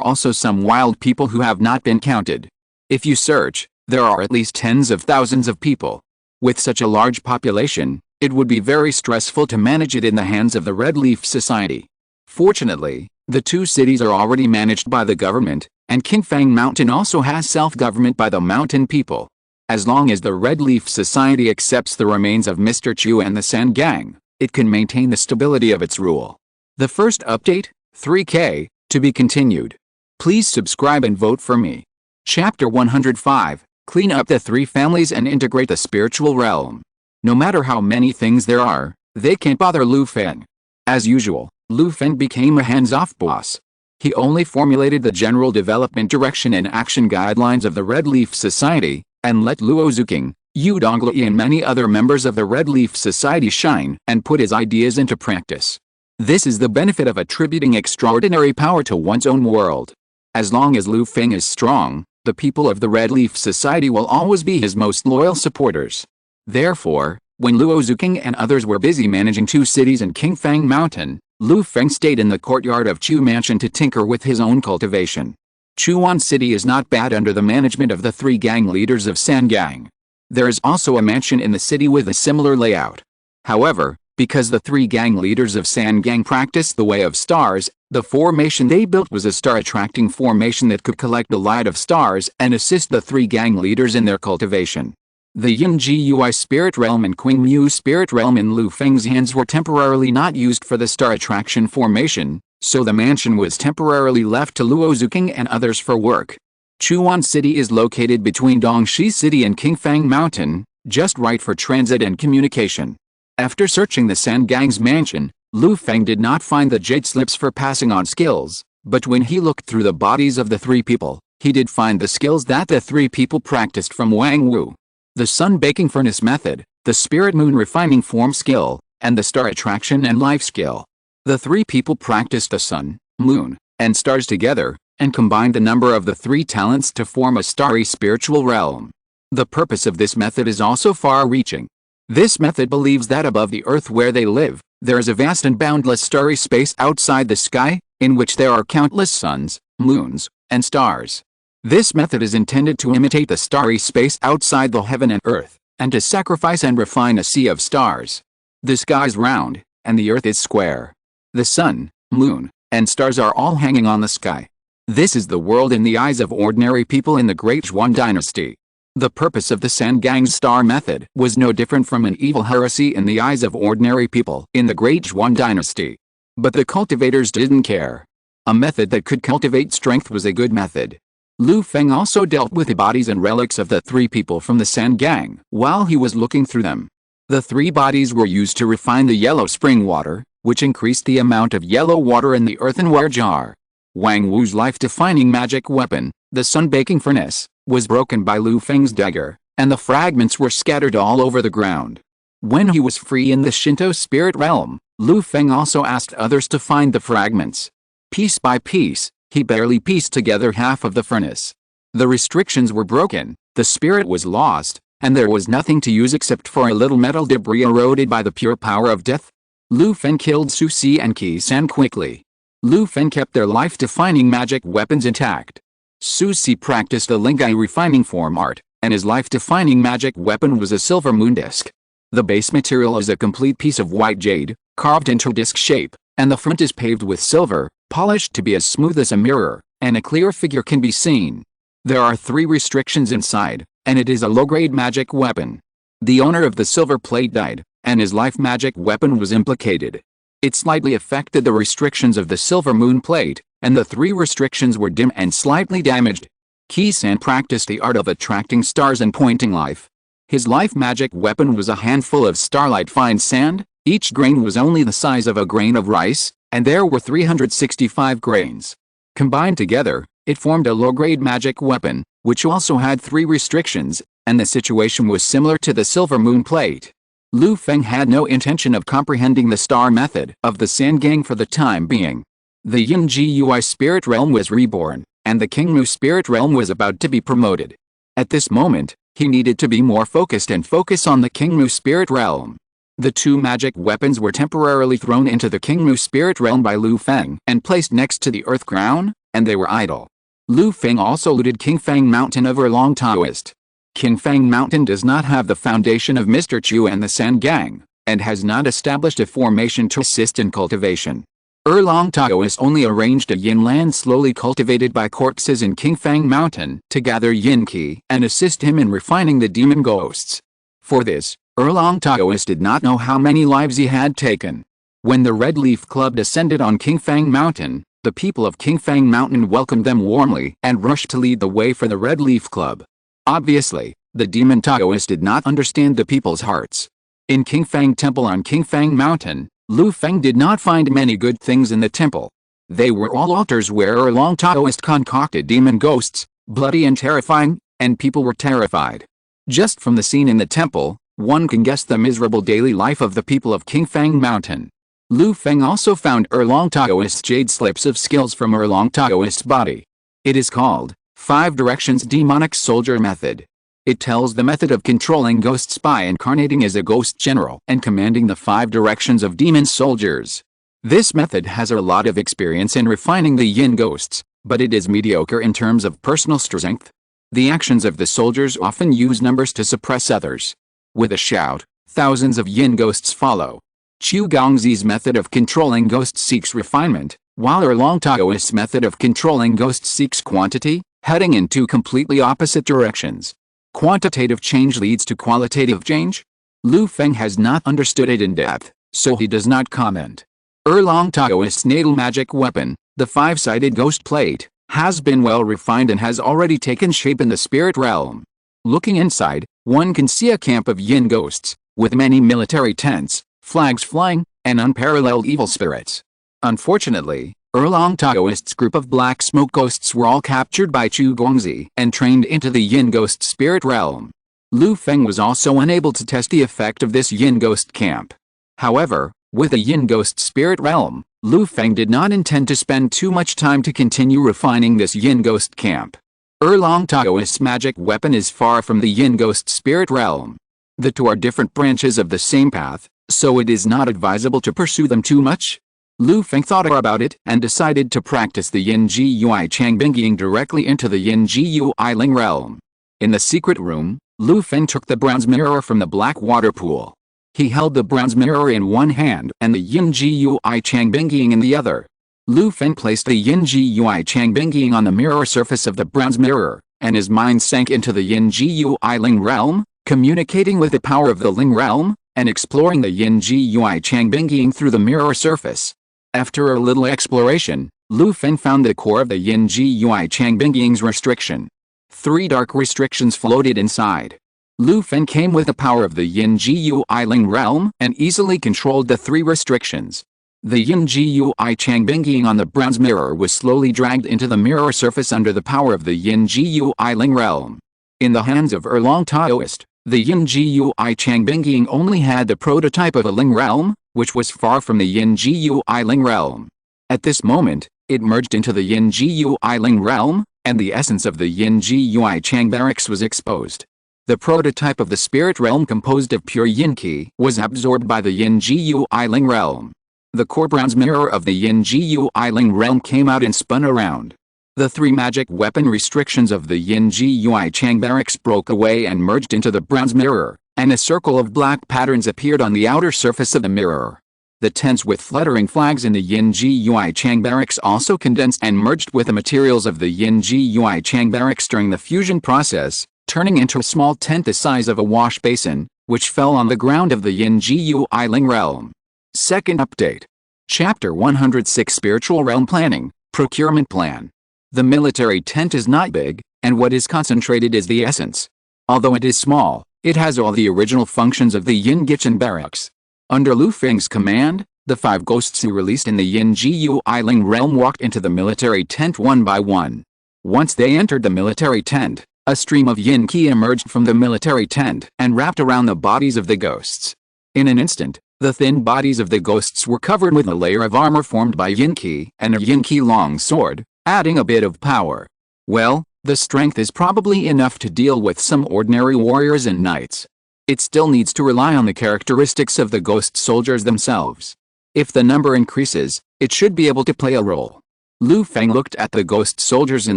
also some wild people who have not been counted. If you search, there are at least tens of thousands of people. With such a large population, it would be very stressful to manage it in the hands of the Red Leaf Society. Fortunately, the two cities are already managed by the government, and Qingfang Mountain also has self-government by the mountain people. As long as the Red Leaf Society accepts the remains of Mr. Chu and the San Gang, it can maintain the stability of its rule. The first update, 3K, to be continued. Please subscribe and vote for me. Chapter 105, Clean up the three families and integrate the spiritual realm. No matter how many things there are, they can't bother Lu Feng. As usual, Lu Feng became a hands-off boss. He only formulated the general development direction and action guidelines of the Red Leaf Society, and let Luo Zuking, Yu Donglai and many other members of the Red Leaf Society shine and put his ideas into practice. This is the benefit of attributing extraordinary power to one's own world. As long as Lu Feng is strong, the people of the Red Leaf Society will always be his most loyal supporters. Therefore, when Luo Zuking and others were busy managing two cities in Qingfang Mountain, Lu Feng stayed in the courtyard of Chu Mansion to tinker with his own cultivation. Chuan City is not bad under the management of the three gang leaders of San Gang. There is also a mansion in the city with a similar layout. However, because the three gang leaders of San Gang practiced the way of stars, the formation they built was a star-attracting formation that could collect the light of stars and assist the three gang leaders in their cultivation. The Yin Gui Spirit Realm and Qing Mu Spirit Realm in Lu Feng's hands were temporarily not used for the star attraction formation, so the mansion was temporarily left to Luo Zuking and others for work. Chuan City is located between Dongxi City and Qingfang Mountain, just right for transit and communication. After searching the San Gang's mansion, Lu Feng did not find the jade slips for passing on skills, but when he looked through the bodies of the three people, he did find the skills that the three people practiced from Wang Wu. The sun baking furnace method, the spirit moon refining form skill, and the star attraction and life skill. The three people practiced the sun, moon, and stars together, and combined the number of the three talents to form a starry spiritual realm. The purpose of this method is also far-reaching. This method believes that above the earth where they live, there is a vast and boundless starry space outside the sky, in which there are countless suns, moons, and stars. This method is intended to imitate the starry space outside the heaven and earth, and to sacrifice and refine a sea of stars. The sky is round, and the earth is square. The sun, moon, and stars are all hanging on the sky. This is the world in the eyes of ordinary people in the Great Zhuan dynasty. The purpose of the San Gang's star method was no different from an evil heresy in the eyes of ordinary people in the Great Zhuan dynasty. But the cultivators didn't care. A method that could cultivate strength was a good method. Lu Feng also dealt with the bodies and relics of the three people from the San Gang while he was looking through them. The three bodies were used to refine the yellow spring water, which increased the amount of yellow water in the earthenware jar. Wang Wu's life-defining magic weapon, the sun-baking furnace, was broken by Lu Feng's dagger, and the fragments were scattered all over the ground. When he was free in the Shinto spirit realm, Lu Feng also asked others to find the fragments. Piece by piece, he barely pieced together half of the furnace. The restrictions were broken, the spirit was lost, and there was nothing to use except for a little metal debris eroded by the pure power of death. Lu Feng killed Su Si and Qi San quickly. Lu Feng kept their life-defining magic weapons intact. Su Si practiced the Lingai refining form art, and his life-defining magic weapon was a silver moon disc. The base material is a complete piece of white jade, carved into disc shape, and the front is paved with silver, polished to be as smooth as a mirror, and a clear figure can be seen. There are 3 restrictions inside, and it is a low-grade magic weapon. The owner of the silver plate died, and his life magic weapon was implicated. It slightly affected the restrictions of the silver moon plate, and the 3 restrictions were dim and slightly damaged. Qi-san practiced the art of attracting stars and pointing life. His life magic weapon was a handful of starlight fine sand, each grain was only the size of a grain of rice, and there were 365 grains. Combined together, it formed a low-grade magic weapon, which also had 3 restrictions, and the situation was similar to the silver moon plate. Lu Feng had no intention of comprehending the star method of the San Gang for the time being. The Yin Gui spirit realm was reborn, and the Qingmu spirit realm was about to be promoted. At this moment, he needed to be more focused and focus on the Qingmu spirit realm. The two magic weapons were temporarily thrown into the Qingmu spirit realm by Lu Feng and placed next to the earth crown, and they were idle. Lu Feng also looted Qingfang Mountain of Erlong Taoist. Qingfang Mountain does not have the foundation of Mr. Chu and the Sangang, and has not established a formation to assist in cultivation. Erlong Taoist only arranged a yin land slowly cultivated by corpses in Qingfang Mountain to gather yin qi and assist him in refining the demon ghosts. For this, Erlong Taoist did not know how many lives he had taken. When the Red Leaf Club descended on Qingfang Mountain, the people of Qingfang Mountain welcomed them warmly and rushed to lead the way for the Red Leaf Club. Obviously, the demon Taoist did not understand the people's hearts. In Qingfang Temple on Qingfang Mountain, Lu Feng did not find many good things in the temple. They were all altars where Erlong Taoist concocted demon ghosts, bloody and terrifying, and people were terrified. Just from the scene in the temple, one can guess the miserable daily life of the people of Qingfang Mountain. Lu Feng also found Erlong Taoist's jade slips of skills from Erlong Taoist's body. It is called 5 Directions Demonic Soldier Method. It tells the method of controlling ghosts by incarnating as a ghost general and commanding the 5 directions of demon soldiers. This method has a lot of experience in refining the yin ghosts, but it is mediocre in terms of personal strength. The actions of the soldiers often use numbers to suppress others. With a shout, thousands of yin ghosts follow. Chu Gongzi's method of controlling ghosts seeks refinement, while Erlong Taoist's method of controlling ghosts seeks quantity, heading in 2 completely opposite directions. Quantitative change leads to qualitative change? Lu Feng has not understood it in depth, so he does not comment. Erlong Taoist's natal magic weapon, the 5-sided ghost plate, has been well refined and has already taken shape in the spirit realm. Looking inside, one can see a camp of yin ghosts, with many military tents, flags flying, and unparalleled evil spirits. Unfortunately, Erlong Taoist's group of black smoke ghosts were all captured by Chu Gongzi and trained into the yin ghost spirit realm. Lu Feng was also unable to test the effect of this yin ghost camp. However, with the yin ghost spirit realm, Lu Feng did not intend to spend too much time to continue refining this yin ghost camp. Erlong Taoist's magic weapon is far from the yin ghost spirit realm. The two are different branches of the same path, so it is not advisable to pursue them too much. Lu Feng thought about it and decided to practice the Yin Ji Yui Changbinging directly into the Yin Ji Yui Ling realm. In the secret room, Lu Feng took the bronze mirror from the black water pool. He held the bronze mirror in one hand and the Yin Ji Yui Changbinging in the other. Lu Feng placed the Yin Ji Yui Changbinging on the mirror surface of the bronze mirror, and his mind sank into the Yin Ji Yui Ling realm, communicating with the power of the Ling realm, and exploring the Yin Ji Yui Changbinging through the mirror surface. After a little exploration, Lu Feng found the core of the Yin Ji Yui Changbinging's restriction. 3 dark restrictions floated inside. Lu Feng came with the power of the Yin Ji Yui Ling realm and easily controlled the 3 restrictions. The Yin Ji Yui Changbinging on the bronze mirror was slowly dragged into the mirror surface under the power of the Yin Ji Yui Ling realm. In the hands of Erlong Taoist, the Yin Ji Yui Changbinging only had the prototype of a Ling realm, which was far from the Yin Ji Yui Ling realm. At this moment, it merged into the Yin Ji Yui Ling realm, and the essence of the Yin Ji Yui Changbarax was exposed. The prototype of the spirit realm composed of pure yin qi was absorbed by the Yin Ji Yui Ling realm. The core bronze mirror of the Yin Ji Yui Ling realm came out and spun around. The 3 magic weapon restrictions of the Yin Ji Yui Changbarax broke away and merged into the bronze mirror, and a circle of black patterns appeared on the outer surface of the mirror. The tents with fluttering flags in the Yin Ji Yui Changbarax also condensed and merged with the materials of the Yin Ji Yui Changbarax during the fusion process, turning into a small tent the size of a wash basin, which fell on the ground of the Yin Ji Yui Ling realm. Second update. Chapter 106 Spiritual Realm Planning, Procurement Plan. The military tent is not big, and what is concentrated is the essence. Although it is small, it has all the original functions of the Yin Gichin barracks. Under Lu Feng's command, the 5 ghosts who released in the Yin Ji Yui Ling realm walked into the military tent one by one. Once they entered the military tent, a stream of yin qi emerged from the military tent and wrapped around the bodies of the ghosts. In an instant, the thin bodies of the ghosts were covered with a layer of armor formed by yin qi and a yin qi long sword, adding a bit of power. Well, the strength is probably enough to deal with some ordinary warriors and knights. It still needs to rely on the characteristics of the ghost soldiers themselves. If the number increases, it should be able to play a role. Lu Feng looked at the ghost soldiers in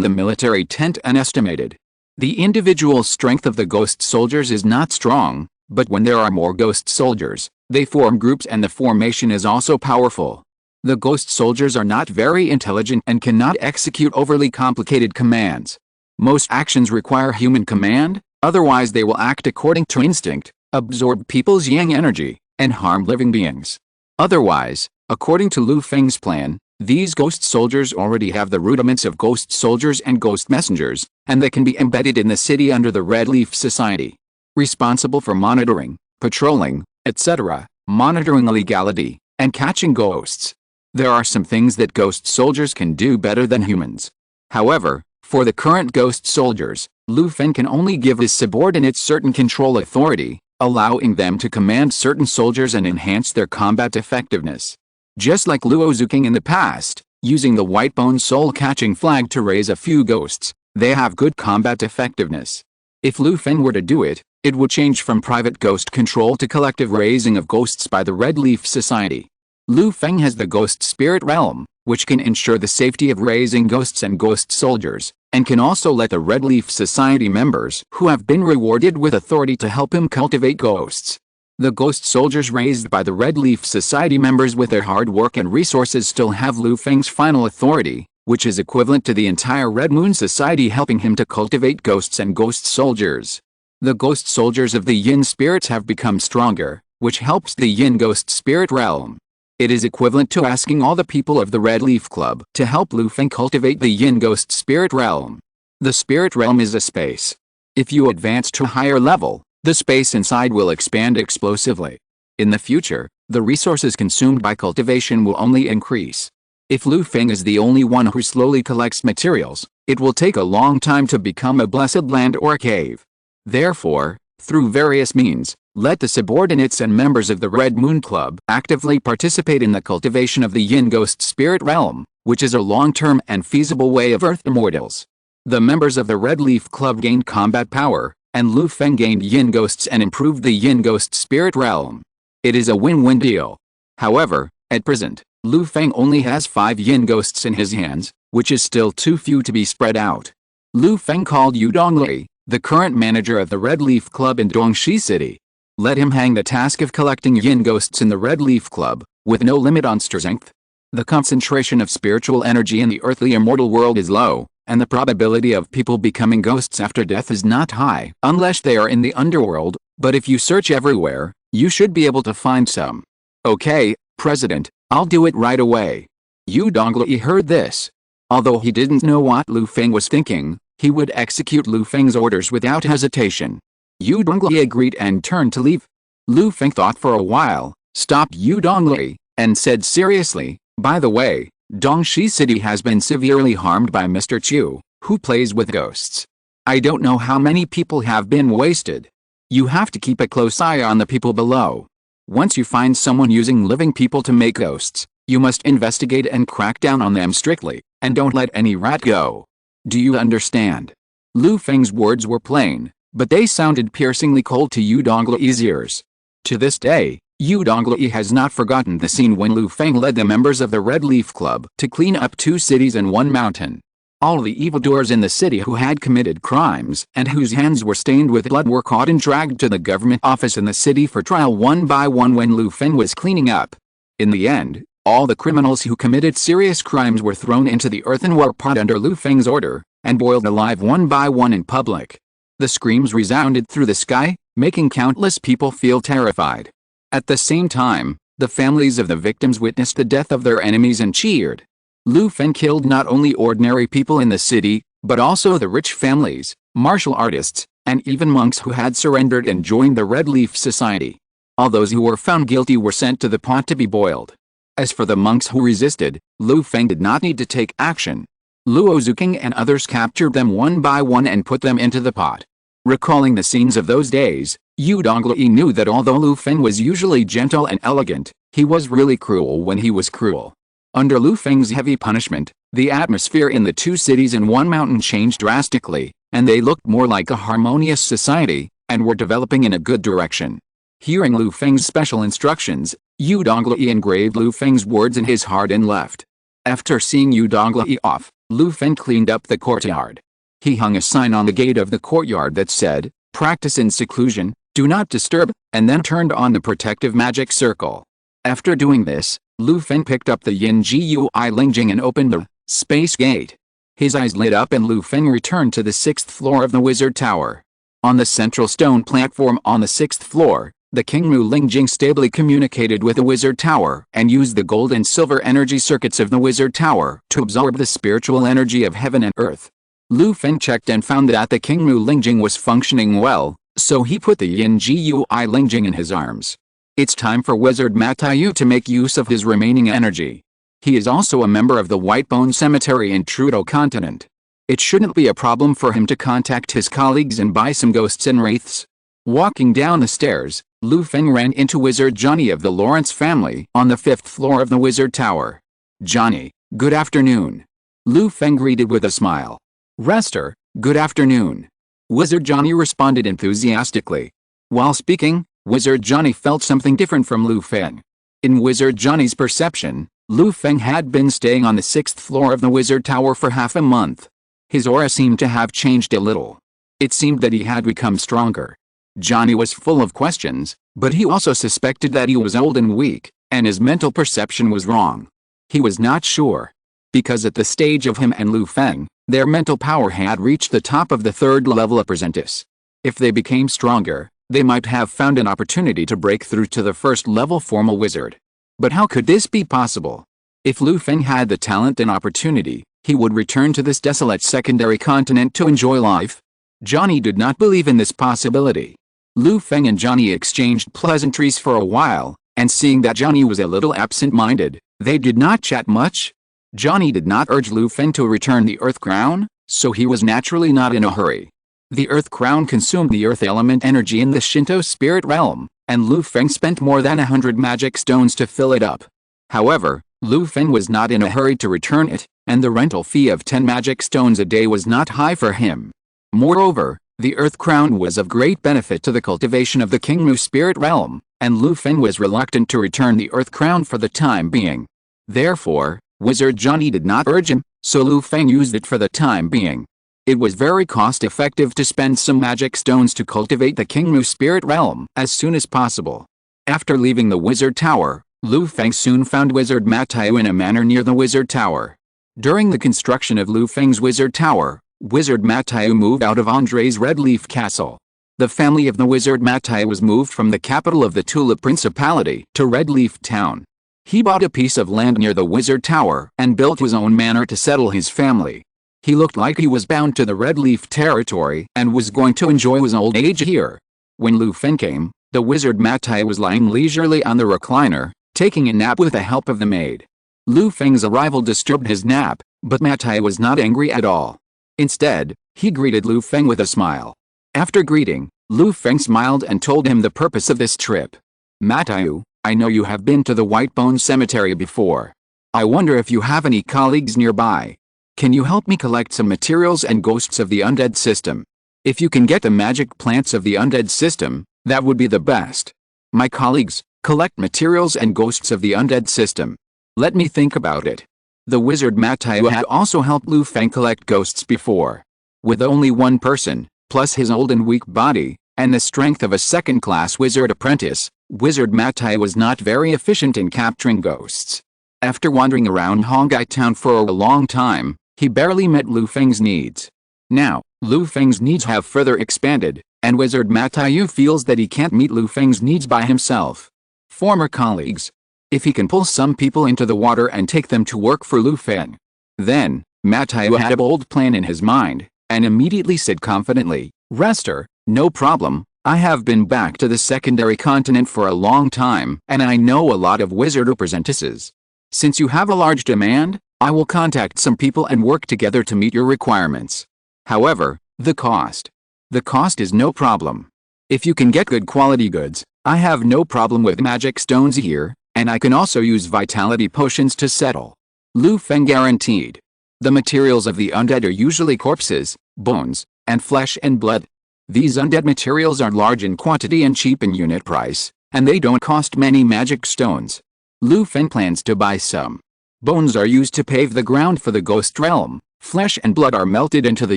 the military tent and estimated. The individual strength of the ghost soldiers is not strong, but when there are more ghost soldiers, they form groups and the formation is also powerful. The ghost soldiers are not very intelligent and cannot execute overly complicated commands. Most actions require human command, otherwise they will act according to instinct, absorb people's yang energy, and harm living beings. Otherwise, according to Lu Feng's plan, these ghost soldiers already have the rudiments of ghost soldiers and ghost messengers, and they can be embedded in the city under the Red Leaf Society. Responsible for monitoring, patrolling, etc., monitoring legality, and catching ghosts. There are some things that ghost soldiers can do better than humans. However, for the current ghost soldiers, Lu Feng can only give his subordinates certain control authority, allowing them to command certain soldiers and enhance their combat effectiveness. Just like Luo Zuking in the past, using the white bone soul catching flag to raise a few ghosts, they have good combat effectiveness. If Lu Feng were to do it, it would change from private ghost control to collective raising of ghosts by the Red Leaf Society. Lu Feng has the ghost spirit realm, which can ensure the safety of raising ghosts and ghost soldiers, and can also let the Red Leaf Society members who have been rewarded with authority to help him cultivate ghosts. The ghost soldiers raised by the Red Leaf Society members with their hard work and resources still have Lu Feng's final authority, which is equivalent to the entire Red Moon Society helping him to cultivate ghosts and ghost soldiers. The ghost soldiers of the Yin spirits have become stronger, which helps the Yin ghost spirit realm. It is equivalent to asking all the people of the Red Leaf Club to help Lu Feng cultivate the Yin ghost spirit realm. The spirit realm is a space. If you advance to a higher level, the space inside will expand explosively. In the future, the resources consumed by cultivation will only increase. If Lu Feng is the only one who slowly collects materials, it will take a long time to become a blessed land or a cave. Therefore, through various means, let the subordinates and members of the Red Moon Club actively participate in the cultivation of the Yin ghost spirit realm, which is a long-term and feasible way of Earth immortals. The members of the Red Leaf Club gained combat power, and Lu Feng gained Yin ghosts and improved the Yin ghost spirit realm. It is a win-win deal. However, at present, Lu Feng only has 5 Yin ghosts in his hands, which is still too few to be spread out. Lu Feng called Yu Donglei, the current manager of the Red Leaf Club in Dongxi City. Let him hang the task of collecting Yin ghosts in the Red Leaf Club, with no limit on strength. The concentration of spiritual energy in the earthly immortal world is low, and the probability of people becoming ghosts after death is not high, unless they are in the underworld, but if you search everywhere, you should be able to find some. Okay, President, I'll do it right away. Yu Donglei heard this. Although he didn't know what Lu Feng was thinking, he would execute Lu Feng's orders without hesitation. Yu Donglei agreed and turned to leave. Lu Feng thought for a while, stopped Yu Donglei, and said seriously, by the way, Dongxi City has been severely harmed by Mr. Chu, who plays with ghosts. I don't know how many people have been wasted. You have to keep a close eye on the people below. Once you find someone using living people to make ghosts, you must investigate and crack down on them strictly, and don't let any rat go. Do you understand? Lu Feng's words were plain, but they sounded piercingly cold to Yu Donglei's ears. To this day, Yu Donglei has not forgotten the scene when Lu Feng led the members of the Red Leaf Club to clean up 2 cities and 1 mountain. All the evildoers in the city who had committed crimes and whose hands were stained with blood were caught and dragged to the government office in the city for trial one by one when Lu Feng was cleaning up. In the end, all the criminals who committed serious crimes were thrown into the earthenware pot under Lu Feng's order, and boiled alive one by one in public. The screams resounded through the sky, making countless people feel terrified. At the same time, the families of the victims witnessed the death of their enemies and cheered. Lu Feng killed not only ordinary people in the city, but also the rich families, martial artists, and even monks who had surrendered and joined the Red Leaf Society. All those who were found guilty were sent to the pot to be boiled. As for the monks who resisted, Lu Feng did not need to take action. Luo Zuking and others captured them one by one and put them into the pot. Recalling the scenes of those days, Yu Donglei knew that although Lu Feng was usually gentle and elegant, he was really cruel when he was cruel. Under Lu Feng's heavy punishment, the atmosphere in the 2 cities and 1 mountain changed drastically, and they looked more like a harmonious society, and were developing in a good direction. Hearing Lu Feng's special instructions, Yu Donglai engraved Lu Feng's words in his heart and left. After seeing Yu Donglai off, Lu Feng cleaned up the courtyard. He hung a sign on the gate of the courtyard that said, "Practice in seclusion, do not disturb," and then turned on the protective magic circle. After doing this, Lu Feng picked up the Yin Gui Lingjing and opened the space gate. His eyes lit up and Lu Feng returned to the 6th floor of the wizard tower. On the central stone platform on the 6th floor, the Qingmu Lingjing stably communicated with the wizard tower and used the gold and silver energy circuits of the wizard tower to absorb the spiritual energy of heaven and earth. Lu Feng checked and found that the Qingmu Lingjing was functioning well, so he put the Yin Gui Lingjing in his arms. It's time for Wizard Matayu to make use of his remaining energy. He is also a member of the Whitebone Cemetery in Trudeau Continent. It shouldn't be a problem for him to contact his colleagues and buy some ghosts and wraiths. Walking down the stairs, Lu Feng ran into Wizard Johnny of the Lawrence family on the 5th floor of the wizard tower. "Johnny, good afternoon." Lu Feng greeted with a smile. "Rester, good afternoon." Wizard Johnny responded enthusiastically. While speaking, Wizard Johnny felt something different from Lu Feng. In Wizard Johnny's perception, Lu Feng had been staying on the 6th floor of the wizard tower for half a month. His aura seemed to have changed a little. It seemed that he had become stronger. Johnny was full of questions, but he also suspected that he was old and weak, and his mental perception was wrong. He was not sure. Because at the stage of him and Lu Feng, their mental power had reached the top of the 3rd level apprentice. If they became stronger, they might have found an opportunity to break through to the 1st level formal wizard. But how could this be possible? If Lu Feng had the talent and opportunity, he would return to this desolate secondary continent to enjoy life. Johnny did not believe in this possibility. Lu Feng and Johnny exchanged pleasantries for a while, and seeing that Johnny was a little absent-minded, they did not chat much. Johnny did not urge Lu Feng to return the Earth Crown, so he was naturally not in a hurry. The Earth Crown consumed the Earth element energy in the Shinto spirit realm, and Lu Feng spent more than 100 magic stones to fill it up. However, Lu Feng was not in a hurry to return it, and the rental fee of 10 magic stones a day was not high for him. Moreover, the Earth Crown was of great benefit to the cultivation of the Qingmu spirit realm, and Lu Feng was reluctant to return the Earth Crown for the time being. Therefore, Wizard Johnny did not urge him, so Lu Feng used it for the time being. It was very cost-effective to spend some magic stones to cultivate the Qingmu spirit realm as soon as possible. After leaving the wizard tower, Lu Feng soon found Wizard Matayu in a manor near the wizard tower. During the construction of Lu Feng's wizard tower, Wizard Matayu moved out of Andre's Red Leaf Castle. The family of the Wizard Matayu was moved from the capital of the Tulip Principality to Red Leaf Town. He bought a piece of land near the wizard tower and built his own manor to settle his family. He looked like he was bound to the Red Leaf territory and was going to enjoy his old age here. When Lu Feng came, the Wizard Matayu was lying leisurely on the recliner, taking a nap with the help of the maid. Lu Feng's arrival disturbed his nap, but Matayu was not angry at all. Instead, he greeted Lu Feng with a smile. After greeting, Lu Feng smiled and told him the purpose of this trip. "Matayu, I know you have been to the Whitebone Cemetery before. I wonder if you have any colleagues nearby. Can you help me collect some materials and ghosts of the undead system? If you can get the magic plants of the undead system, that would be the best." "My colleagues, collect materials and ghosts of the undead system. Let me think about it." The Wizard Matayu had also helped Lu Feng collect ghosts before. With only one person, plus his old and weak body, and the strength of a second-class wizard apprentice, Wizard Matayu was not very efficient in capturing ghosts. After wandering around Hongye town for a long time, he barely met Lu Feng's needs. Now, Lu Feng's needs have further expanded, and Wizard Matayu feels that he can't meet Lu Feng's needs by himself. Former colleagues. If he can pull some people into the water and take them to work for Lu Feng. Then, Matayu had a bold plan in his mind, and immediately said confidently, "Rester, no problem, I have been back to the secondary continent for a long time and I know a lot of wizard apprentices. Since you have a large demand, I will contact some people and work together to meet your requirements. However, the cost. The cost is no problem. If you can get good quality goods, I have no problem with magic stones here, and I can also use vitality potions to settle." Lu Feng guaranteed. The materials of the undead are usually corpses, bones, and flesh and blood. These undead materials are large in quantity and cheap in unit price, and they don't cost many magic stones. Lu Feng plans to buy some. Bones are used to pave the ground for the ghost realm, flesh and blood are melted into the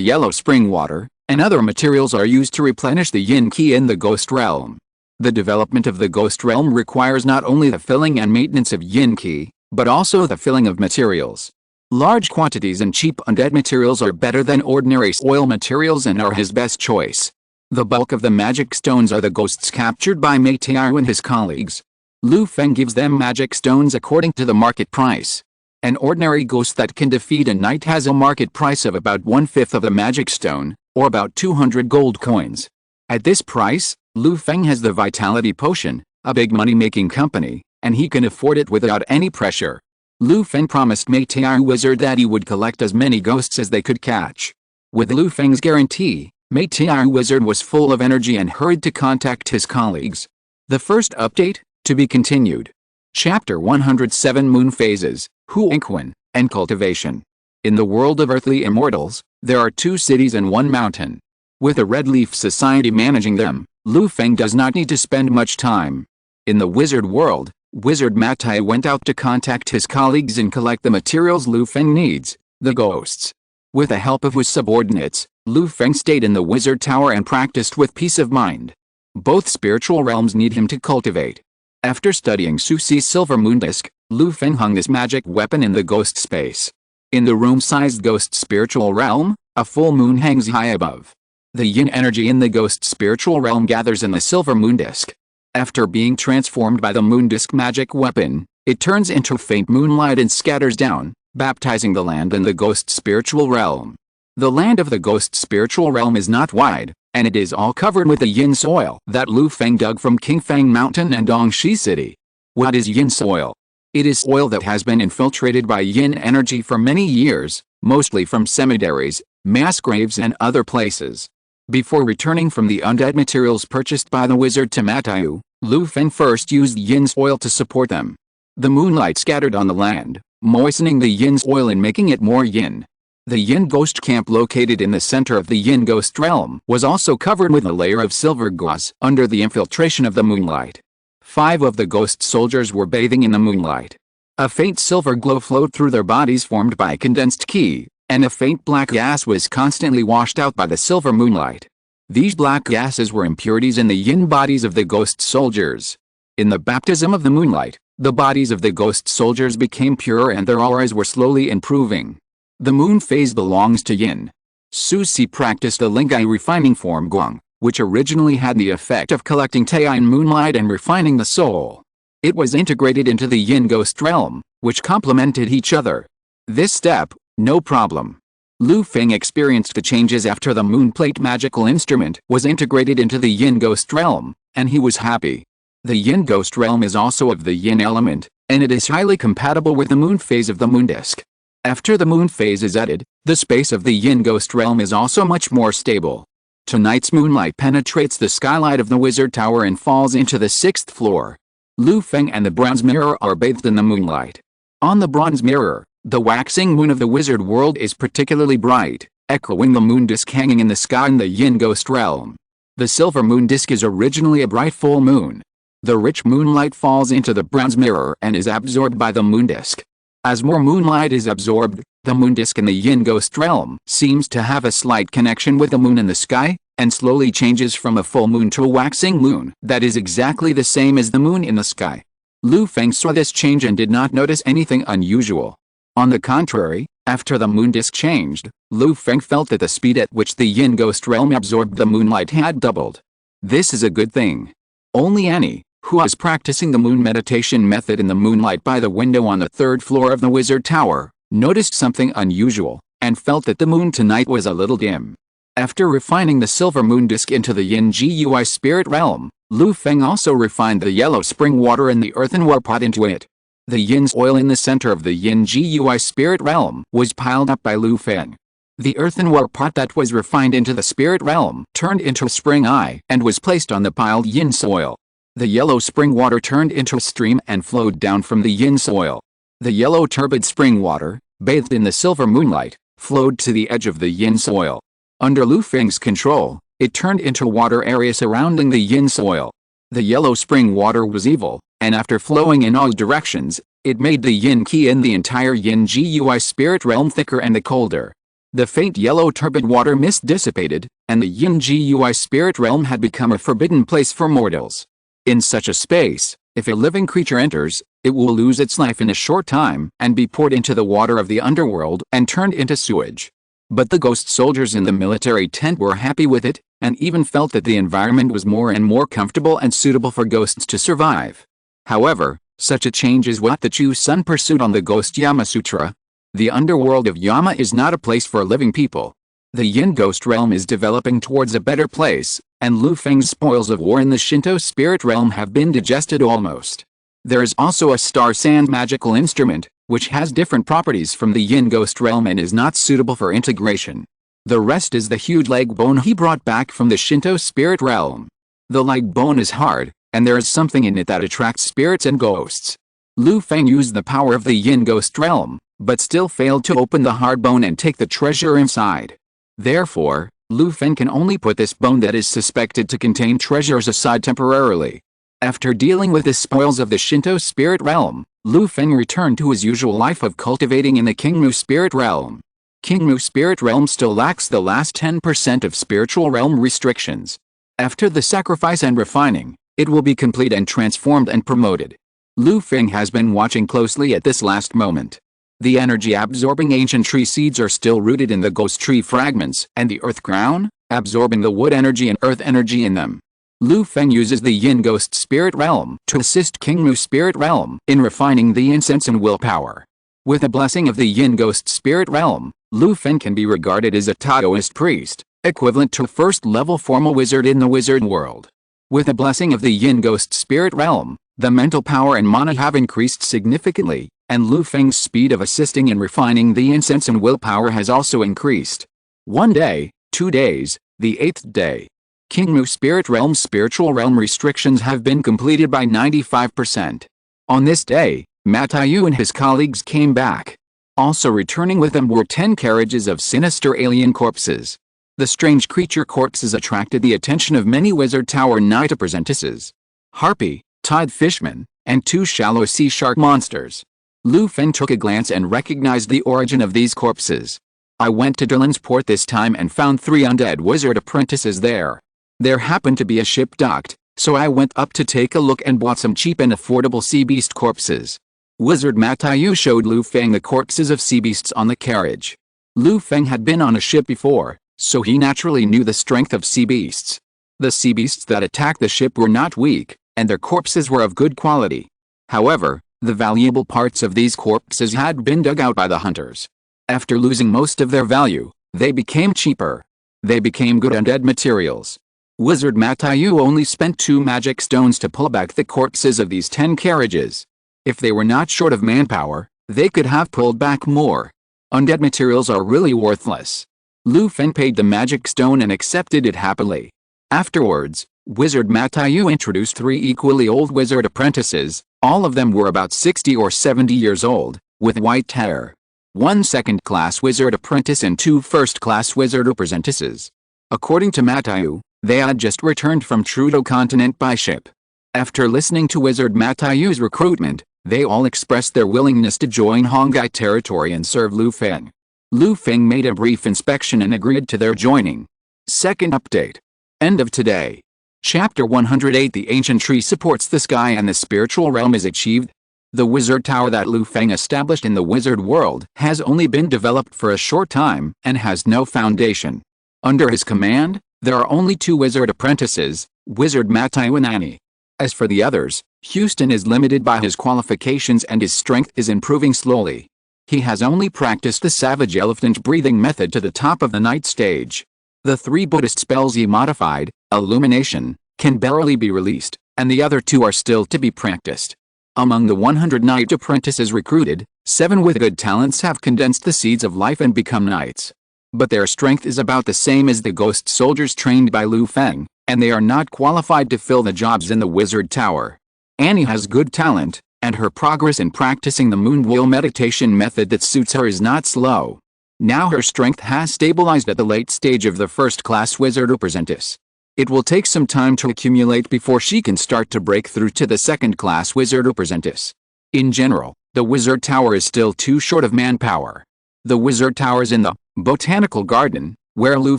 yellow spring water, and other materials are used to replenish the yin qi in the ghost realm. The development of the ghost realm requires not only the filling and maintenance of yin qi, but also the filling of materials. Large quantities and cheap undead materials are better than ordinary soil materials and are his best choice. The bulk of the magic stones are the ghosts captured by Mei Tiao and his colleagues. Lu Feng gives them magic stones according to the market price. An ordinary ghost that can defeat a knight has a market price of about 1/5 of the magic stone, or about 200 gold coins. At this price, Lu Feng has the vitality potion, a big money-making company, and he can afford it without any pressure. Lu Feng promised Mei Tiao Wizard that he would collect as many ghosts as they could catch. With Lu Feng's guarantee, Mei Tiao Wizard was full of energy and hurried to contact his colleagues. The first update, to be continued. Chapter 107 Moon Phases, Hongye, and Cultivation. In the world of earthly immortals, there are 2 cities and 1 mountain. With a Red Leaf Society managing them, Lu Feng does not need to spend much time. In the wizard world, Wizard Matai went out to contact his colleagues and collect the materials Lu Feng needs, the ghosts. With the help of his subordinates, Lu Feng stayed in the wizard tower and practiced with peace of mind. Both spiritual realms need him to cultivate. After studying Susi's silver moon disk, Lu Feng hung this magic weapon in the ghost space. In the room-sized ghost spiritual realm, a full moon hangs high above. The yin energy in the ghost spiritual realm gathers in the silver moon disk. After being transformed by the moon disk magic weapon, it turns into faint moonlight and scatters down, baptizing the land in the ghost spiritual realm. The land of the ghost spiritual realm is not wide, and it is all covered with the yin soil that Lu Feng dug from Qingfang Mountain and Dongxi City. What is yin soil? It is soil that has been infiltrated by yin energy for many years, mostly from cemeteries, mass graves and other places. Before returning from the undead materials purchased by the wizard to Matau, Lu Feng first used yin soil to support them. The moonlight scattered on the land, moistening the yin soil and making it more yin. The yin ghost camp located in the center of the yin ghost realm was also covered with a layer of silver gauze under the infiltration of the moonlight. 5 of the ghost soldiers were bathing in the moonlight. A faint silver glow flowed through their bodies formed by condensed qi, and a faint black gas was constantly washed out by the silver moonlight. These black gases were impurities in the yin bodies of the ghost soldiers. In the baptism of the moonlight, the bodies of the ghost soldiers became pure and their auras were slowly improving. The moon phase belongs to yin. Susi practiced a Lingai refining form guang, which originally had the effect of collecting Taiyin moonlight and refining the soul. It was integrated into the yin ghost realm, which complemented each other. This step, no problem. Lu Feng experienced the changes after the moonplate magical instrument was integrated into the yin ghost realm, and he was happy. The yin ghost realm is also of the yin element, and it is highly compatible with the moon phase of the moon disk. After the moon phase is added, the space of the yin ghost realm is also much more stable. Tonight's moonlight penetrates the skylight of the wizard tower and falls into the 6th floor. Lu Feng and the bronze mirror are bathed in the moonlight. On the bronze mirror, the waxing moon of the wizard world is particularly bright, echoing the moon disk hanging in the sky in the yin ghost realm. The silver moon disk is originally a bright full moon. The rich moonlight falls into the bronze mirror and is absorbed by the moon disk. As more moonlight is absorbed, the moon disk in the yin ghost realm seems to have a slight connection with the moon in the sky, and slowly changes from a full moon to a waxing moon that is exactly the same as the moon in the sky. Lu Feng saw this change and did not notice anything unusual. On the contrary, after the moon disk changed, Lu Feng felt that the speed at which the yin ghost realm absorbed the moonlight had doubled. This is a good thing. Only Annie, who was practicing the moon meditation method in the moonlight by the window on the 3rd floor of the wizard tower, noticed something unusual, and felt that the moon tonight was a little dim. After refining the silver moon disk into the yin gui spirit realm, Lu Feng also refined the yellow spring water in the earthenware pot into it. The yin oil in the center of the yin gui spirit realm was piled up by Lu Feng. The earthenware pot that was refined into the spirit realm turned into a spring eye and was placed on the piled yin soil. The yellow spring water turned into a stream and flowed down from the yin soil. The yellow turbid spring water, bathed in the silver moonlight, flowed to the edge of the yin soil. Under Lu Feng's control, it turned into water area surrounding the yin soil. The yellow spring water was evil, and after flowing in all directions, it made the yin qi in the entire yin gui spirit realm thicker and colder. The faint yellow turbid water mist dissipated, and the yin gui spirit realm had become a forbidden place for mortals. In such a space, if a living creature enters, it will lose its life in a short time and be poured into the water of the underworld and turned into sewage. But the ghost soldiers in the military tent were happy with it, and even felt that the environment was more and more comfortable and suitable for ghosts to survive. However, such a change is what the Chu-sun pursued on the Ghost Yama Sutra. The underworld of Yama is not a place for living people. The yin ghost realm is developing towards a better place, and Lu Feng's spoils of war in the Shinto spirit realm have been digested almost. There is also a star sand magical instrument, which has different properties from the yin ghost realm and is not suitable for integration. The rest is the huge leg bone he brought back from the Shinto spirit realm. The leg bone is hard, and there is something in it that attracts spirits and ghosts. Lu Feng used the power of the yin ghost realm, but still failed to open the hard bone and take the treasure inside. Therefore, Lu Feng can only put this bone that is suspected to contain treasures aside temporarily. After dealing with the spoils of the Shinto spirit realm, Lu Feng returned to his usual life of cultivating in the Qingmu spirit realm. Qingmu spirit realm still lacks the last 10% of spiritual realm restrictions. After the sacrifice and refining, it will be complete and transformed and promoted. Lu Feng has been watching closely at this last moment. The energy-absorbing ancient tree seeds are still rooted in the ghost tree fragments and the earth crown, absorbing the wood energy and earth energy in them. Lu Feng uses the yin ghost spirit realm to assist Qingmu spirit realm in refining the incense and willpower. With the blessing of the yin ghost spirit realm, Lu Feng can be regarded as a Taoist priest, equivalent to a first-level formal wizard in the wizard world. With the blessing of the yin ghost spirit realm, the mental power and mana have increased significantly, and Lu Feng's speed of assisting in refining the incense and willpower has also increased. 1 day, 2 days, the 8th day. Qingmu spirit realm spiritual realm restrictions have been completed by 95%. On this day, Matayu and his colleagues came back. Also returning with them were 10 carriages of sinister alien corpses. The strange creature corpses attracted the attention of many Wizard Tower Knight apprentices. Harpy, tide fishman, and 2 shallow sea shark monsters. Lu Feng took a glance and recognized the origin of these corpses. I went to Dylan's port this time and found 3 undead wizard apprentices there. There happened to be a ship docked, so I went up to take a look and bought some cheap and affordable sea beast corpses. Wizard Matayu showed Lu Feng the corpses of sea beasts on the carriage. Lu Feng had been on a ship before, so he naturally knew the strength of sea beasts. The sea beasts that attacked the ship were not weak, and their corpses were of good quality. However, the valuable parts of these corpses had been dug out by the hunters. After losing most of their value, they became cheaper. They became good undead materials. Wizard Matayu only spent 2 magic stones to pull back the corpses of these 10 carriages. If they were not short of manpower, they could have pulled back more. Undead materials are really worthless. Lu Feng paid the magic stone and accepted it happily. Afterwards, Wizard Matayu introduced 3 equally old wizard apprentices. All of them were about 60 or 70 years old, with white hair. 1 second-class wizard apprentice and 2 first-class wizard apprentices. According to Matayu, they had just returned from Trudeau continent by ship. After listening to Wizard Matayu's recruitment, they all expressed their willingness to join Hongye territory and serve Lu Feng. Lu Feng made a brief inspection and agreed to their joining. Second update. End of today. Chapter 108. The ancient tree supports the sky and the spiritual realm is achieved. The wizard tower that Lu Feng established in the wizard world has only been developed for a short time and has no foundation. Under his command, there are only 2 wizard apprentices, Wizard Matayu and Annie. As for the others, Houston is limited by his qualifications and his strength is improving slowly. He has only practiced the savage elephant breathing method to the top of the night stage. The 3 Buddhist spells he modified, illumination, can barely be released, and the other 2 are still to be practiced. Among the 100 knight apprentices recruited, 7 with good talents have condensed the seeds of life and become knights. But their strength is about the same as the ghost soldiers trained by Lu Feng, and they are not qualified to fill the jobs in the wizard tower. Annie has good talent, and her progress in practicing the moon wheel meditation method that suits her is not slow. Now her strength has stabilized at the late stage of the first-class wizard apprentice. It will take some time to accumulate before she can start to break through to the second-class wizard apprentice. In general, the wizard tower is still too short of manpower. The wizard towers in the botanical garden, where Lu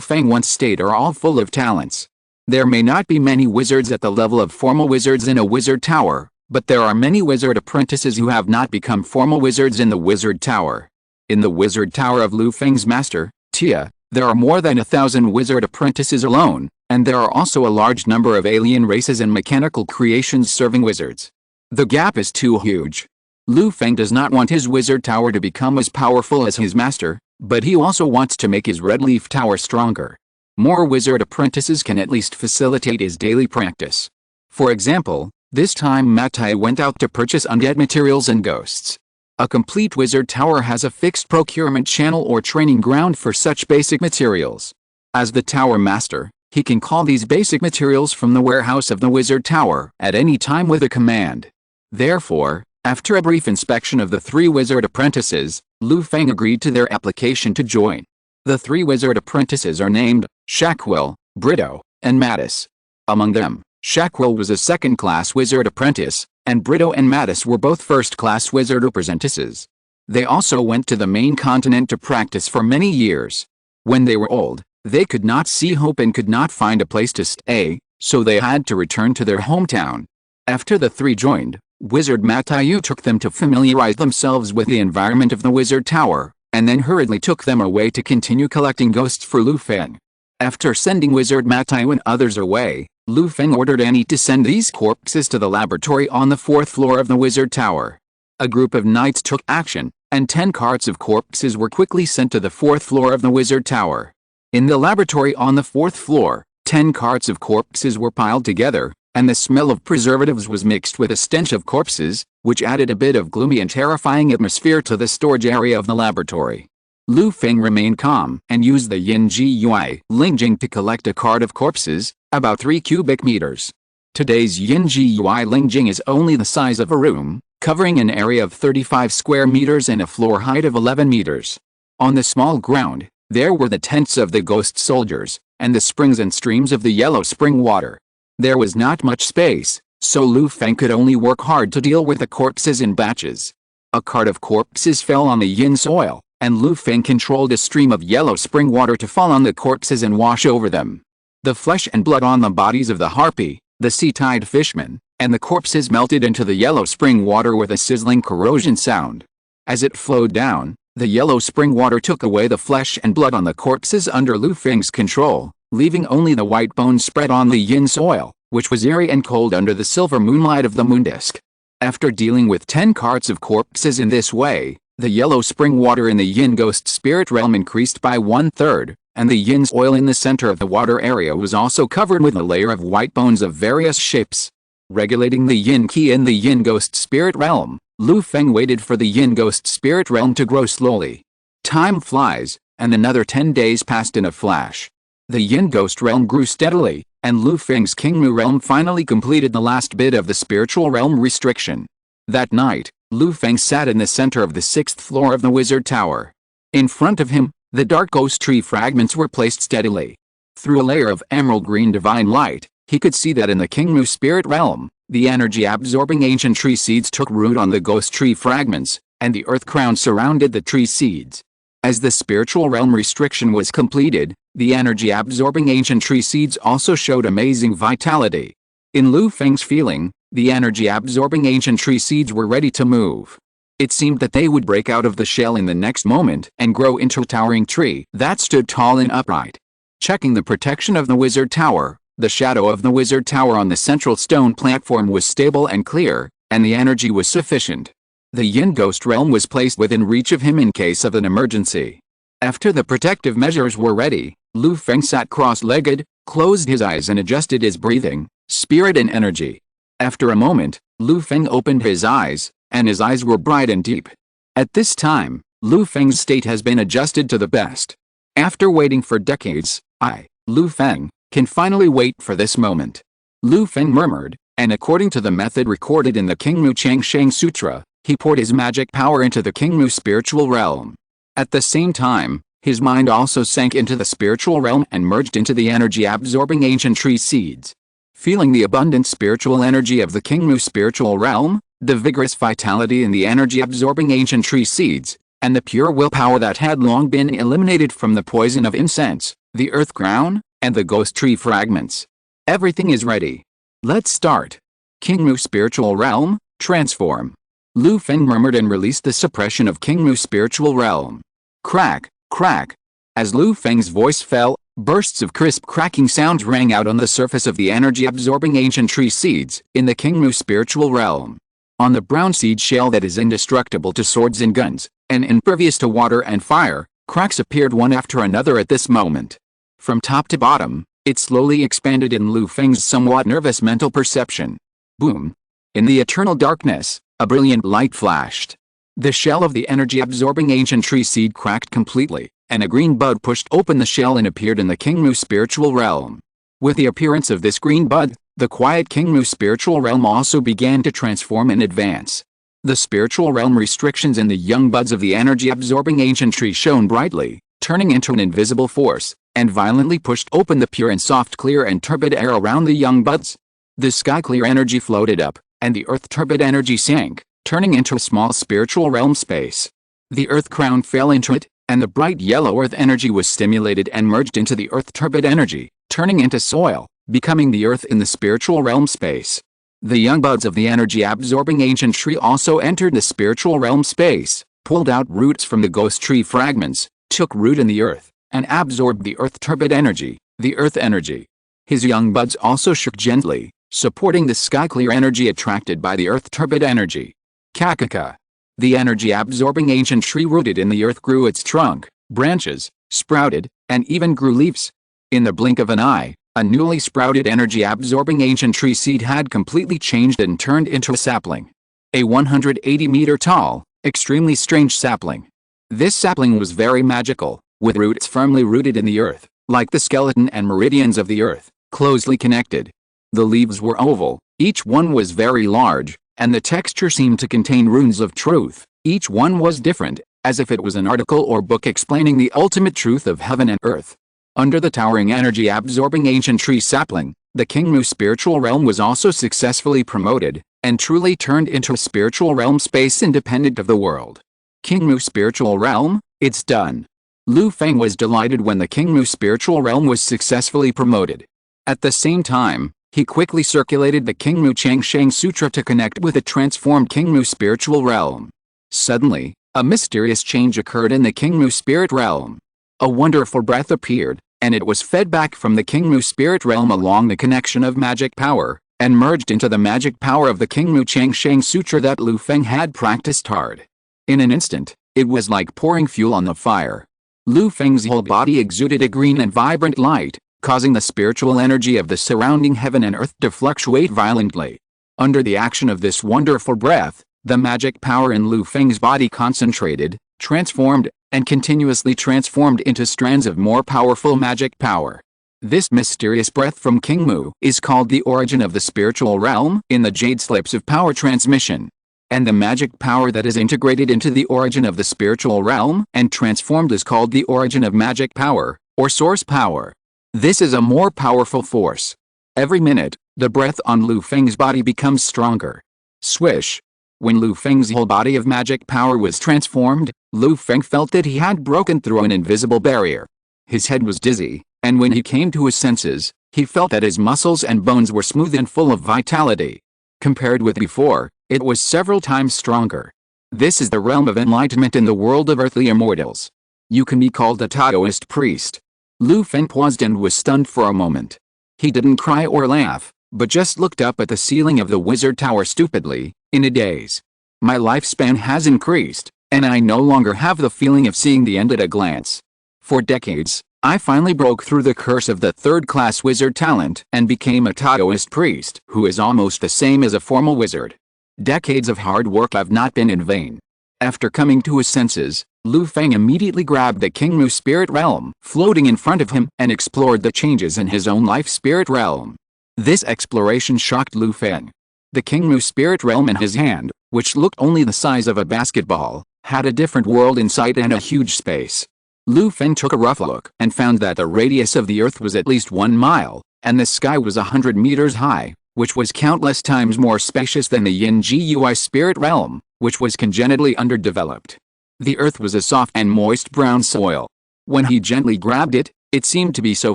Feng once stayed, are all full of talents. There may not be many wizards at the level of formal wizards in a wizard tower, but there are many wizard apprentices who have not become formal wizards in the wizard tower. In the wizard tower of Lu Feng's master, Tia, there are more than 1,000 wizard apprentices alone, and there are also a large number of alien races and mechanical creations serving wizards. The gap is too huge. Lu Feng does not want his wizard tower to become as powerful as his master, but he also wants to make his red leaf tower stronger. More wizard apprentices can at least facilitate his daily practice. For example, this time Matai went out to purchase undead materials and ghosts. A complete wizard tower has a fixed procurement channel or training ground for such basic materials. As the tower master, he can call these basic materials from the warehouse of the wizard tower at any time with a command. Therefore, after a brief inspection of the 3 wizard apprentices, Lu Feng agreed to their application to join. The 3 wizard apprentices are named Shakwell, Brito, and Mattis. Among them, Shakwell was a second-class wizard apprentice, and Brito and Mattis were both first-class wizard apprentices. They also went to the main continent to practice for many years. When they were old, they could not see hope and could not find a place to stay, so they had to return to their hometown. After the 3 joined, Wizard Matayu took them to familiarize themselves with the environment of the wizard tower, and then hurriedly took them away to continue collecting ghosts for Lu Feng. After sending Wizard Matayu and others away, Lu Feng ordered Annie to send these corpses to the laboratory on the 4th floor of the wizard tower. A group of knights took action, and 10 carts of corpses were quickly sent to the 4th floor of the wizard tower. In the laboratory on the 4th floor, 10 carts of corpses were piled together, and the smell of preservatives was mixed with a stench of corpses, which added a bit of gloomy and terrifying atmosphere to the storage area of the laboratory. Lu Feng remained calm and used the Yin Ji Yui Lingjing to collect a cart of corpses, about 3 cubic meters. Today's Yin Ji Yui Lingjing is only the size of a room, covering an area of 35 square meters and a floor height of 11 meters. On the small ground, there were the tents of the ghost soldiers, and the springs and streams of the yellow spring water. There was not much space, so Lu Feng could only work hard to deal with the corpses in batches. A cart of corpses fell on the yin soil, and Lu Feng controlled a stream of yellow spring water to fall on the corpses and wash over them. The flesh and blood on the bodies of the harpy, the sea-tide fishmen, and the corpses melted into the yellow spring water with a sizzling corrosion sound. As it flowed down, the yellow spring water took away the flesh and blood on the corpses under Lu Feng's control, leaving only the white bones spread on the yin soil, which was eerie and cold under the silver moonlight of the moon disk. After dealing with 10 carts of corpses in this way, the yellow spring water in the yin ghost spirit realm increased by 1/3, and the yin's oil in the center of the water area was also covered with a layer of white bones of various shapes. Regulating the yin qi in the yin ghost spirit realm, Lu Feng waited for the yin ghost spirit realm to grow slowly. Time flies, and another 10 days passed in a flash. The yin ghost realm grew steadily, and Lu Feng's Qingmu realm finally completed the last bit of the spiritual realm restriction. That night, Lu Feng sat in the center of the 6th floor of the wizard tower. In front of him, the dark ghost tree fragments were placed steadily. Through a layer of emerald green divine light, he could see that in the Qingmu spirit realm, the energy-absorbing ancient tree seeds took root on the ghost tree fragments, and the earth crown surrounded the tree seeds. As the spiritual realm restriction was completed, the energy-absorbing ancient tree seeds also showed amazing vitality. In Lu Feng's feeling, the energy-absorbing ancient tree seeds were ready to move. It seemed that they would break out of the shell in the next moment and grow into a towering tree that stood tall and upright. Checking the protection of the wizard tower, the shadow of the wizard tower on the central stone platform was stable and clear, and the energy was sufficient. The yin ghost realm was placed within reach of him in case of an emergency. After the protective measures were ready, Lu Feng sat cross-legged, closed his eyes and adjusted his breathing, spirit and energy. After a moment, Lu Feng opened his eyes, and his eyes were bright and deep. At this time, Lu Feng's state has been adjusted to the best. After waiting for decades, I, Lu Feng, can finally wait for this moment. Lu Feng murmured, and according to the method recorded in the Qingmu Changsheng Sutra, he poured his magic power into the Qingmu spiritual realm. At the same time, His mind also sank into the spiritual realm and merged into the energy-absorbing ancient tree seeds. Feeling the abundant spiritual energy of the Kingmu spiritual realm, the vigorous vitality in the energy-absorbing ancient tree seeds, and the pure willpower that had long been eliminated from the poison of incense, the earth crown, and the ghost tree fragments. Everything is ready. Let's start. Kingmu spiritual realm, transform. Lu Feng murmured and released the suppression of Kingmu spiritual realm. Crack, crack. As Lu Feng's voice fell, bursts of crisp cracking sounds rang out on the surface of the energy-absorbing ancient tree seeds in the Kingmu spiritual realm. On the brown seed shell that is indestructible to swords and guns, and impervious to water and fire, cracks appeared one after another at this moment. From top to bottom, it slowly expanded in Lu Feng's somewhat nervous mental perception. Boom! In the eternal darkness, a brilliant light flashed. The shell of the energy-absorbing ancient tree seed cracked completely, and a green bud pushed open the shell and appeared in the Kingmu spiritual realm. With the appearance of this green bud, the quiet Kingmu spiritual realm also began to transform and advance. The spiritual realm restrictions in the young buds of the energy-absorbing ancient tree shone brightly, turning into an invisible force, and violently pushed open the pure and soft clear and turbid air around the young buds. The sky-clear energy floated up, and the earth turbid energy sank, turning into a small spiritual realm space. The earth crown fell into it, and the bright yellow earth energy was stimulated and merged into the earth turbid energy, turning into soil, becoming the earth in the spiritual realm space. The young buds of the energy-absorbing ancient tree also entered the spiritual realm space, pulled out roots from the ghost tree fragments, took root in the earth, and absorbed the earth turbid energy, the earth energy. His young buds also shook gently, supporting the sky-clear energy attracted by the earth turbid energy. Kakaka. The energy-absorbing ancient tree rooted in the earth grew its trunk, branches, sprouted, and even grew leaves. In the blink of an eye, a newly sprouted energy-absorbing ancient tree seed had completely changed and turned into a sapling. A 180-meter-tall, extremely strange sapling. This sapling was very magical, with roots firmly rooted in the earth, like the skeleton and meridians of the earth, closely connected. The leaves were oval, each one was very large, and the texture seemed to contain runes of truth. Each one was different, as if it was an article or book explaining the ultimate truth of heaven and earth. Under the towering energy-absorbing ancient tree sapling, the Kingmu spiritual realm was also successfully promoted, and truly turned into a spiritual realm space independent of the world. Kingmu spiritual realm, it's done. Lu Feng was delighted when the Kingmu spiritual realm was successfully promoted. At the same time, he quickly circulated the Kingmu Changsheng Sutra to connect with the transformed Kingmu spiritual realm. Suddenly, a mysterious change occurred in the Kingmu spirit realm. A wonderful breath appeared, and it was fed back from the Kingmu spirit realm along the connection of magic power, and merged into the magic power of the Kingmu Changsheng Sutra that Lu Feng had practiced hard. In an instant, it was like pouring fuel on the fire. Lu Feng's whole body exuded a green and vibrant light, causing the spiritual energy of the surrounding heaven and earth to fluctuate violently. Under the action of this wonderful breath, the magic power in Lu Feng's body concentrated, transformed, and continuously transformed into strands of more powerful magic power. This mysterious breath from Kingmu is called the origin of the spiritual realm in the jade slips of power transmission. And the magic power that is integrated into the origin of the spiritual realm and transformed is called the origin of magic power, or source power. This is a more powerful force. Every minute, the breath on Lu Feng's body becomes stronger. Swish. When Lu Feng's whole body of magic power was transformed, Lu Feng felt that he had broken through an invisible barrier. His head was dizzy, and when he came to his senses, he felt that his muscles and bones were smooth and full of vitality. Compared with before, it was several times stronger. This is the realm of enlightenment in the world of earthly immortals. You can be called a Taoist priest. Lu Feng paused and was stunned for a moment. He didn't cry or laugh, but just looked up at the ceiling of the wizard tower stupidly. In a daze. My lifespan has increased, and I no longer have the feeling of seeing the end at a glance. For decades, I finally broke through the curse of the third-class wizard talent and became a Taoist priest who is almost the same as a formal wizard. Decades of hard work have not been in vain. After coming to his senses, Lu Feng immediately grabbed the Kingmu spirit realm floating in front of him and explored the changes in his own life spirit realm. This exploration shocked Lu Feng. The Kingmu spirit realm in his hand, which looked only the size of a basketball, had a different world inside and a huge space. Lu Feng took a rough look and found that the radius of the earth was at least 1 mile, and the sky was 100 meters high, which was countless times more spacious than the Yin Gui spirit realm, which was congenitally underdeveloped. The earth was a soft and moist brown soil. When he gently grabbed it, it seemed to be so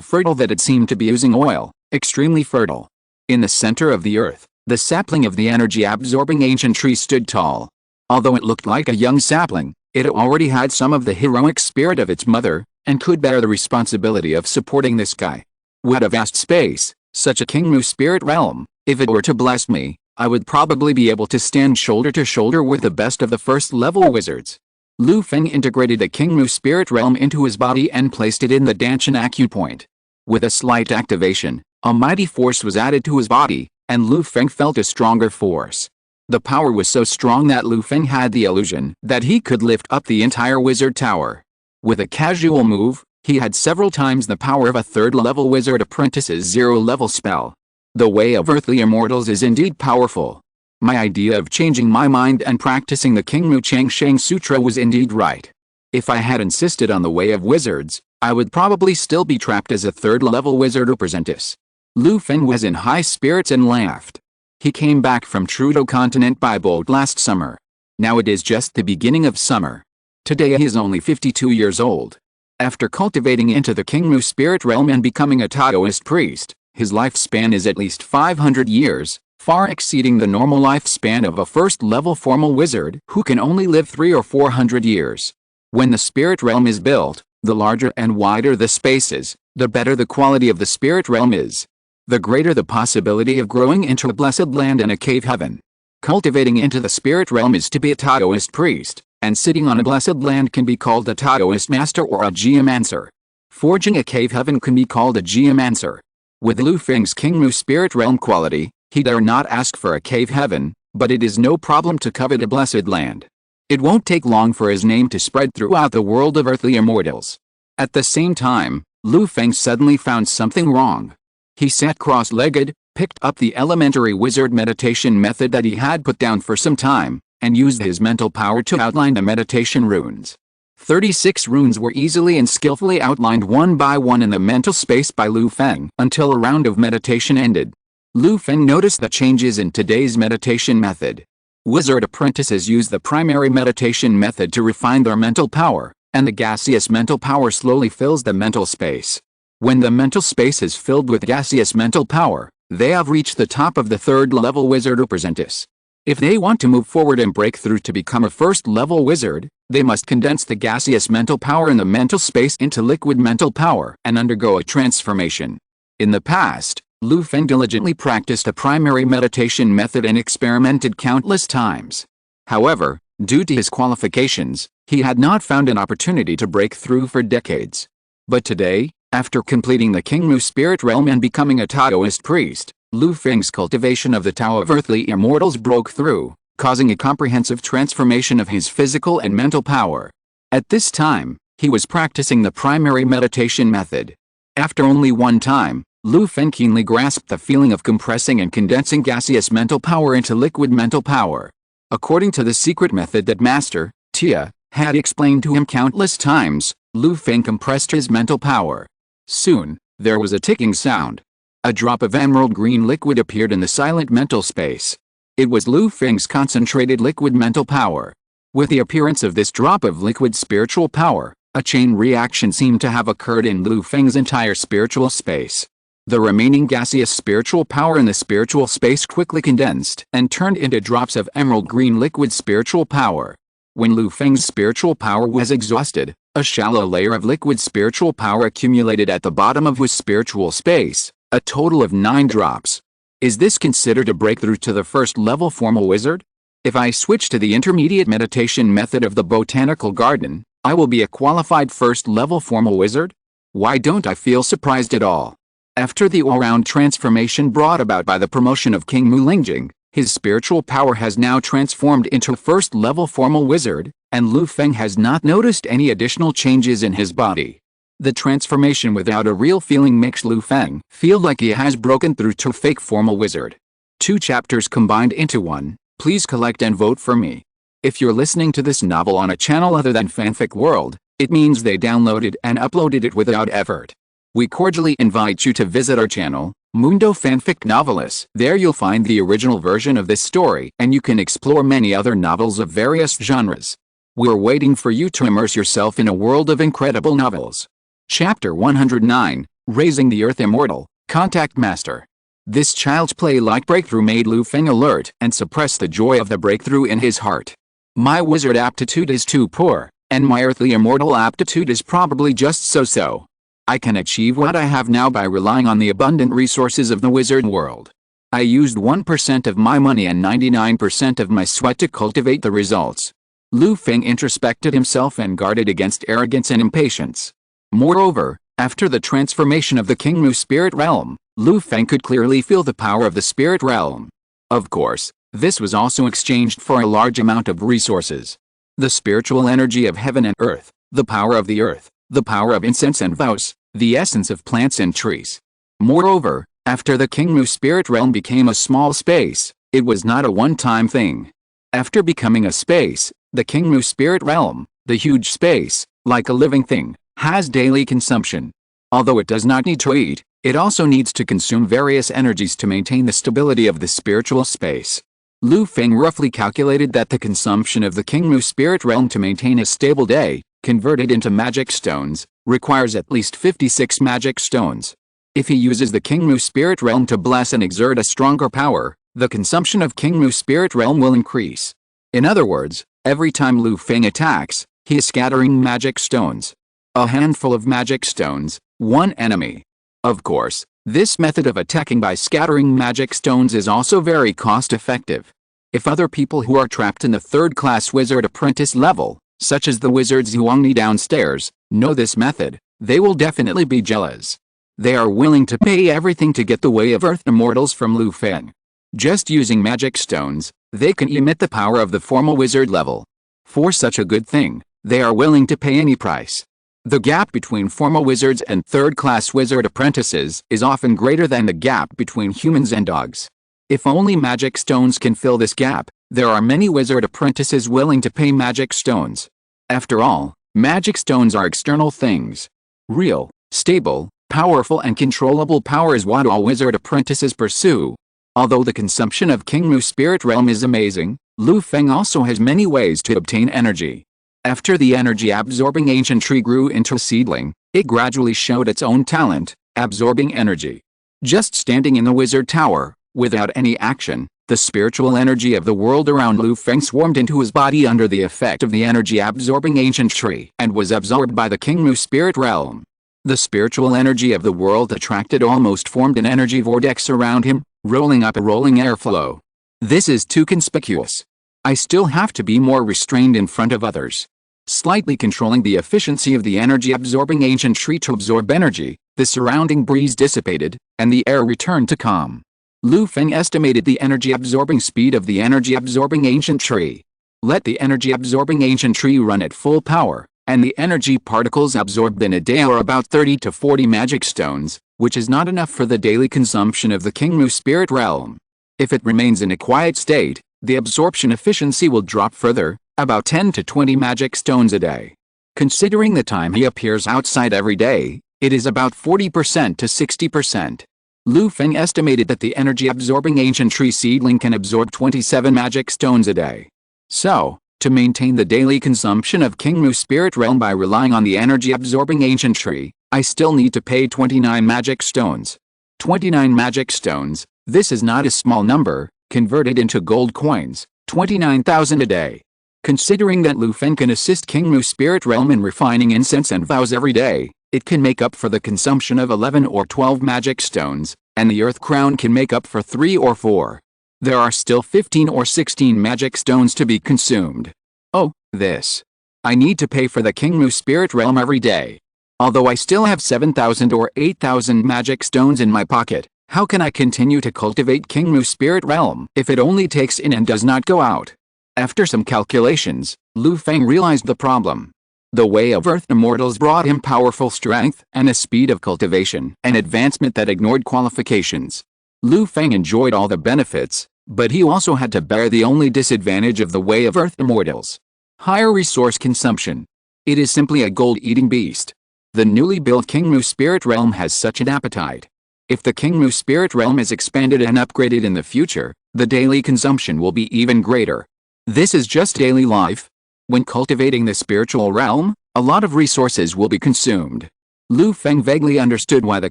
fertile that it seemed to be oozing oil, extremely fertile. In the center of the earth, the sapling of the energy-absorbing ancient tree stood tall. Although it looked like a young sapling, it already had some of the heroic spirit of its mother, and could bear the responsibility of supporting the sky. What a vast space, such a Kingmu spirit realm. If it were to bless me, I would probably be able to stand shoulder to shoulder with the best of the first-level wizards. Lu Feng integrated the Kingmu spirit realm into his body and placed it in the Danshan acupoint. With a slight activation, a mighty force was added to his body, and Lu Feng felt a stronger force. The power was so strong that Lu Feng had the illusion that he could lift up the entire wizard tower. With a casual move, he had several times the power of a third-level wizard apprentice's 0-level spell. The way of earthly immortals is indeed powerful. My idea of changing my mind and practicing the Kingmu Changsheng Sutra was indeed right. If I had insisted on the way of wizards, I would probably still be trapped as a third-level wizard apprentice. Lu Feng was in high spirits and laughed. He came back from Trudeau continent by boat last summer. Now it is just the beginning of summer. Today he is only 52 years old. After cultivating into the Kingmu spirit realm and becoming a Taoist priest, his lifespan is at least 500 years, far exceeding the normal lifespan of a first-level formal wizard who can only live 300 or 400 years. When the spirit realm is built, the larger and wider the spaces, the better the quality of the spirit realm is. The greater the possibility of growing into a blessed land and a cave heaven. Cultivating into the spirit realm is to be a Taoist priest, and sitting on a blessed land can be called a Taoist master or a geomancer. Forging a cave heaven can be called a geomancer. With Lu Feng's Kingmu spirit realm quality, he dare not ask for a cave heaven, but it is no problem to covet a blessed land. It won't take long for his name to spread throughout the world of earthly immortals. At the same time, Lu Feng suddenly found something wrong. He sat cross-legged, picked up the elementary wizard meditation method that he had put down for some time, and used his mental power to outline the meditation runes. 36 runes were easily and skillfully outlined one by one in the mental space by Lu Feng until a round of meditation ended. Lu Feng noticed the changes in today's meditation method. Wizard apprentices use the primary meditation method to refine their mental power, and the gaseous mental power slowly fills the mental space. When the mental space is filled with gaseous mental power, they have reached the top of the third-level wizard apprentice. If they want to move forward and break through to become a first-level wizard, they must condense the gaseous mental power in the mental space into liquid mental power and undergo a transformation. In the past, Lu Feng diligently practiced a primary meditation method and experimented countless times. However, due to his qualifications, he had not found an opportunity to break through for decades. But today, after completing the Kingmu spirit realm and becoming a Taoist priest, Lu Feng's cultivation of the Tao of earthly immortals broke through, causing a comprehensive transformation of his physical and mental power. At this time, he was practicing the primary meditation method. After only one time, Lu Feng keenly grasped the feeling of compressing and condensing gaseous mental power into liquid mental power. According to the secret method that Master Tia had explained to him countless times, Lu Feng compressed his mental power. Soon, there was a ticking sound. A drop of emerald green liquid appeared in the silent mental space. It was Lu Feng's concentrated liquid mental power. With the appearance of this drop of liquid spiritual power, a chain reaction seemed to have occurred in Lu Feng's entire spiritual space. The remaining gaseous spiritual power in the spiritual space quickly condensed and turned into drops of emerald green liquid spiritual power. When Lu Feng's spiritual power was exhausted, a shallow layer of liquid spiritual power accumulated at the bottom of his spiritual space, a total of 9 drops. Is this considered a breakthrough to the first-level formal wizard? If I switch to the intermediate meditation method of the botanical garden, I will be a qualified first-level formal wizard? Why don't I feel surprised at all? After the all-round transformation brought about by the promotion of King Mulingjing, his spiritual power has now transformed into a first-level formal wizard, and Lu Feng has not noticed any additional changes in his body. The transformation without a real feeling makes Lu Feng feel like he has broken through to a fake formal wizard. 2 chapters combined into one. Please collect and vote for me. If you're listening to this novel on a channel other than Fanfic World, It means they downloaded and uploaded it without effort. We cordially invite you to visit our channel, Mundo Fanfic Novelist. There you'll find the original version of this story, and you can explore many other novels of various genres. We're waiting for you to immerse yourself in a world of incredible novels. Chapter 109, Raising the Earth Immortal, Contact Master. This child's play-like breakthrough made Lu Feng alert and suppress the joy of the breakthrough in his heart. My wizard aptitude is too poor, and my earthly immortal aptitude is probably just so-so. I can achieve what I have now by relying on the abundant resources of the wizard world. I used 1% of my money and 99% of my sweat to cultivate the results. Lu Feng introspected himself and guarded against arrogance and impatience. Moreover, after the transformation of the Kingmu spirit realm, Lu Feng could clearly feel the power of the spirit realm. Of course, this was also exchanged for a large amount of resources. The spiritual energy of heaven and earth, the power of the earth, the power of incense and vows, the essence of plants and trees. Moreover, after the Kingmu spirit realm became a small space, it was not a one-time thing. After becoming a space, the Kingmu spirit realm, the huge space, like a living thing, has daily consumption. Although it does not need to eat, it also needs to consume various energies to maintain the stability of the spiritual space. Lu Feng roughly calculated that the consumption of the Kingmu spirit realm to maintain a stable day, converted into magic stones, requires at least 56 magic stones. If he uses the Kingmu spirit realm to bless and exert a stronger power, the consumption of Kingmu spirit realm will increase. In other words, every time Lu Feng attacks, he is scattering magic stones. A handful of magic stones, one enemy. Of course, this method of attacking by scattering magic stones is also very cost-effective. If other people who are trapped in the third-class wizard apprentice level, such as the wizard Zhuangni downstairs, know this method, they will definitely be jealous. They are willing to pay everything to get the Way of Earth Immortals from Lu Feng. Just using magic stones, they can emit the power of the formal wizard level. For such a good thing, they are willing to pay any price. The gap between formal wizards and third-class wizard apprentices is often greater than the gap between humans and dogs. If only magic stones can fill this gap, there are many wizard apprentices willing to pay magic stones. After all, magic stones are external things. Real, stable, powerful and controllable power is what all wizard apprentices pursue. Although the consumption of Kingmu spirit realm is amazing, Lu Feng also has many ways to obtain energy. After the energy-absorbing ancient tree grew into a seedling, it gradually showed its own talent, absorbing energy. Just standing in the wizard tower, without any action, the spiritual energy of the world around Lu Feng swarmed into his body under the effect of the energy-absorbing ancient tree and was absorbed by the Kingmu spirit realm. The spiritual energy of the world attracted almost formed an energy vortex around him, rolling up a rolling airflow. This is too conspicuous. I still have to be more restrained in front of others. Slightly controlling the efficiency of the energy-absorbing ancient tree to absorb energy, the surrounding breeze dissipated, and the air returned to calm. Lu Feng estimated the energy-absorbing speed of the energy-absorbing ancient tree. Let the energy-absorbing ancient tree run at full power, and the energy particles absorbed in a day are about 30 to 40 magic stones, which is not enough for the daily consumption of the Kingmu spirit realm. If it remains in a quiet state, the absorption efficiency will drop further, about 10 to 20 magic stones a day. Considering the time he appears outside every day, it is about 40% to 60%. Lu Feng estimated that the energy-absorbing ancient tree seedling can absorb 27 magic stones a day. So, to maintain the daily consumption of Kingmu spirit realm by relying on the energy-absorbing ancient tree, I still need to pay 29 magic stones. 29 magic stones, this is not a small number, converted into gold coins, 29,000 a day. Considering that Lu Feng can assist Kingmu spirit realm in refining incense and vows every day, it can make up for the consumption of 11 or 12 magic stones, and the earth crown can make up for 3 or 4. There are still 15 or 16 magic stones to be consumed. Oh, this. I need to pay for the Kingmu spirit realm every day. Although I still have 7,000 or 8,000 magic stones in my pocket, how can I continue to cultivate Kingmu spirit realm if it only takes in and does not go out? After some calculations, Lu Feng realized the problem. The Way of Earth Immortals brought him powerful strength and a speed of cultivation and advancement that ignored qualifications. Lu Feng enjoyed all the benefits, but he also had to bear the only disadvantage of the Way of Earth Immortals: higher resource consumption. It is simply a gold-eating beast. The newly built King Mu Spirit Realm has such an appetite. If the King Mu Spirit Realm is expanded and upgraded in the future, the daily consumption will be even greater. This is just daily life. When cultivating the spiritual realm, a lot of resources will be consumed. Lu Feng vaguely understood why the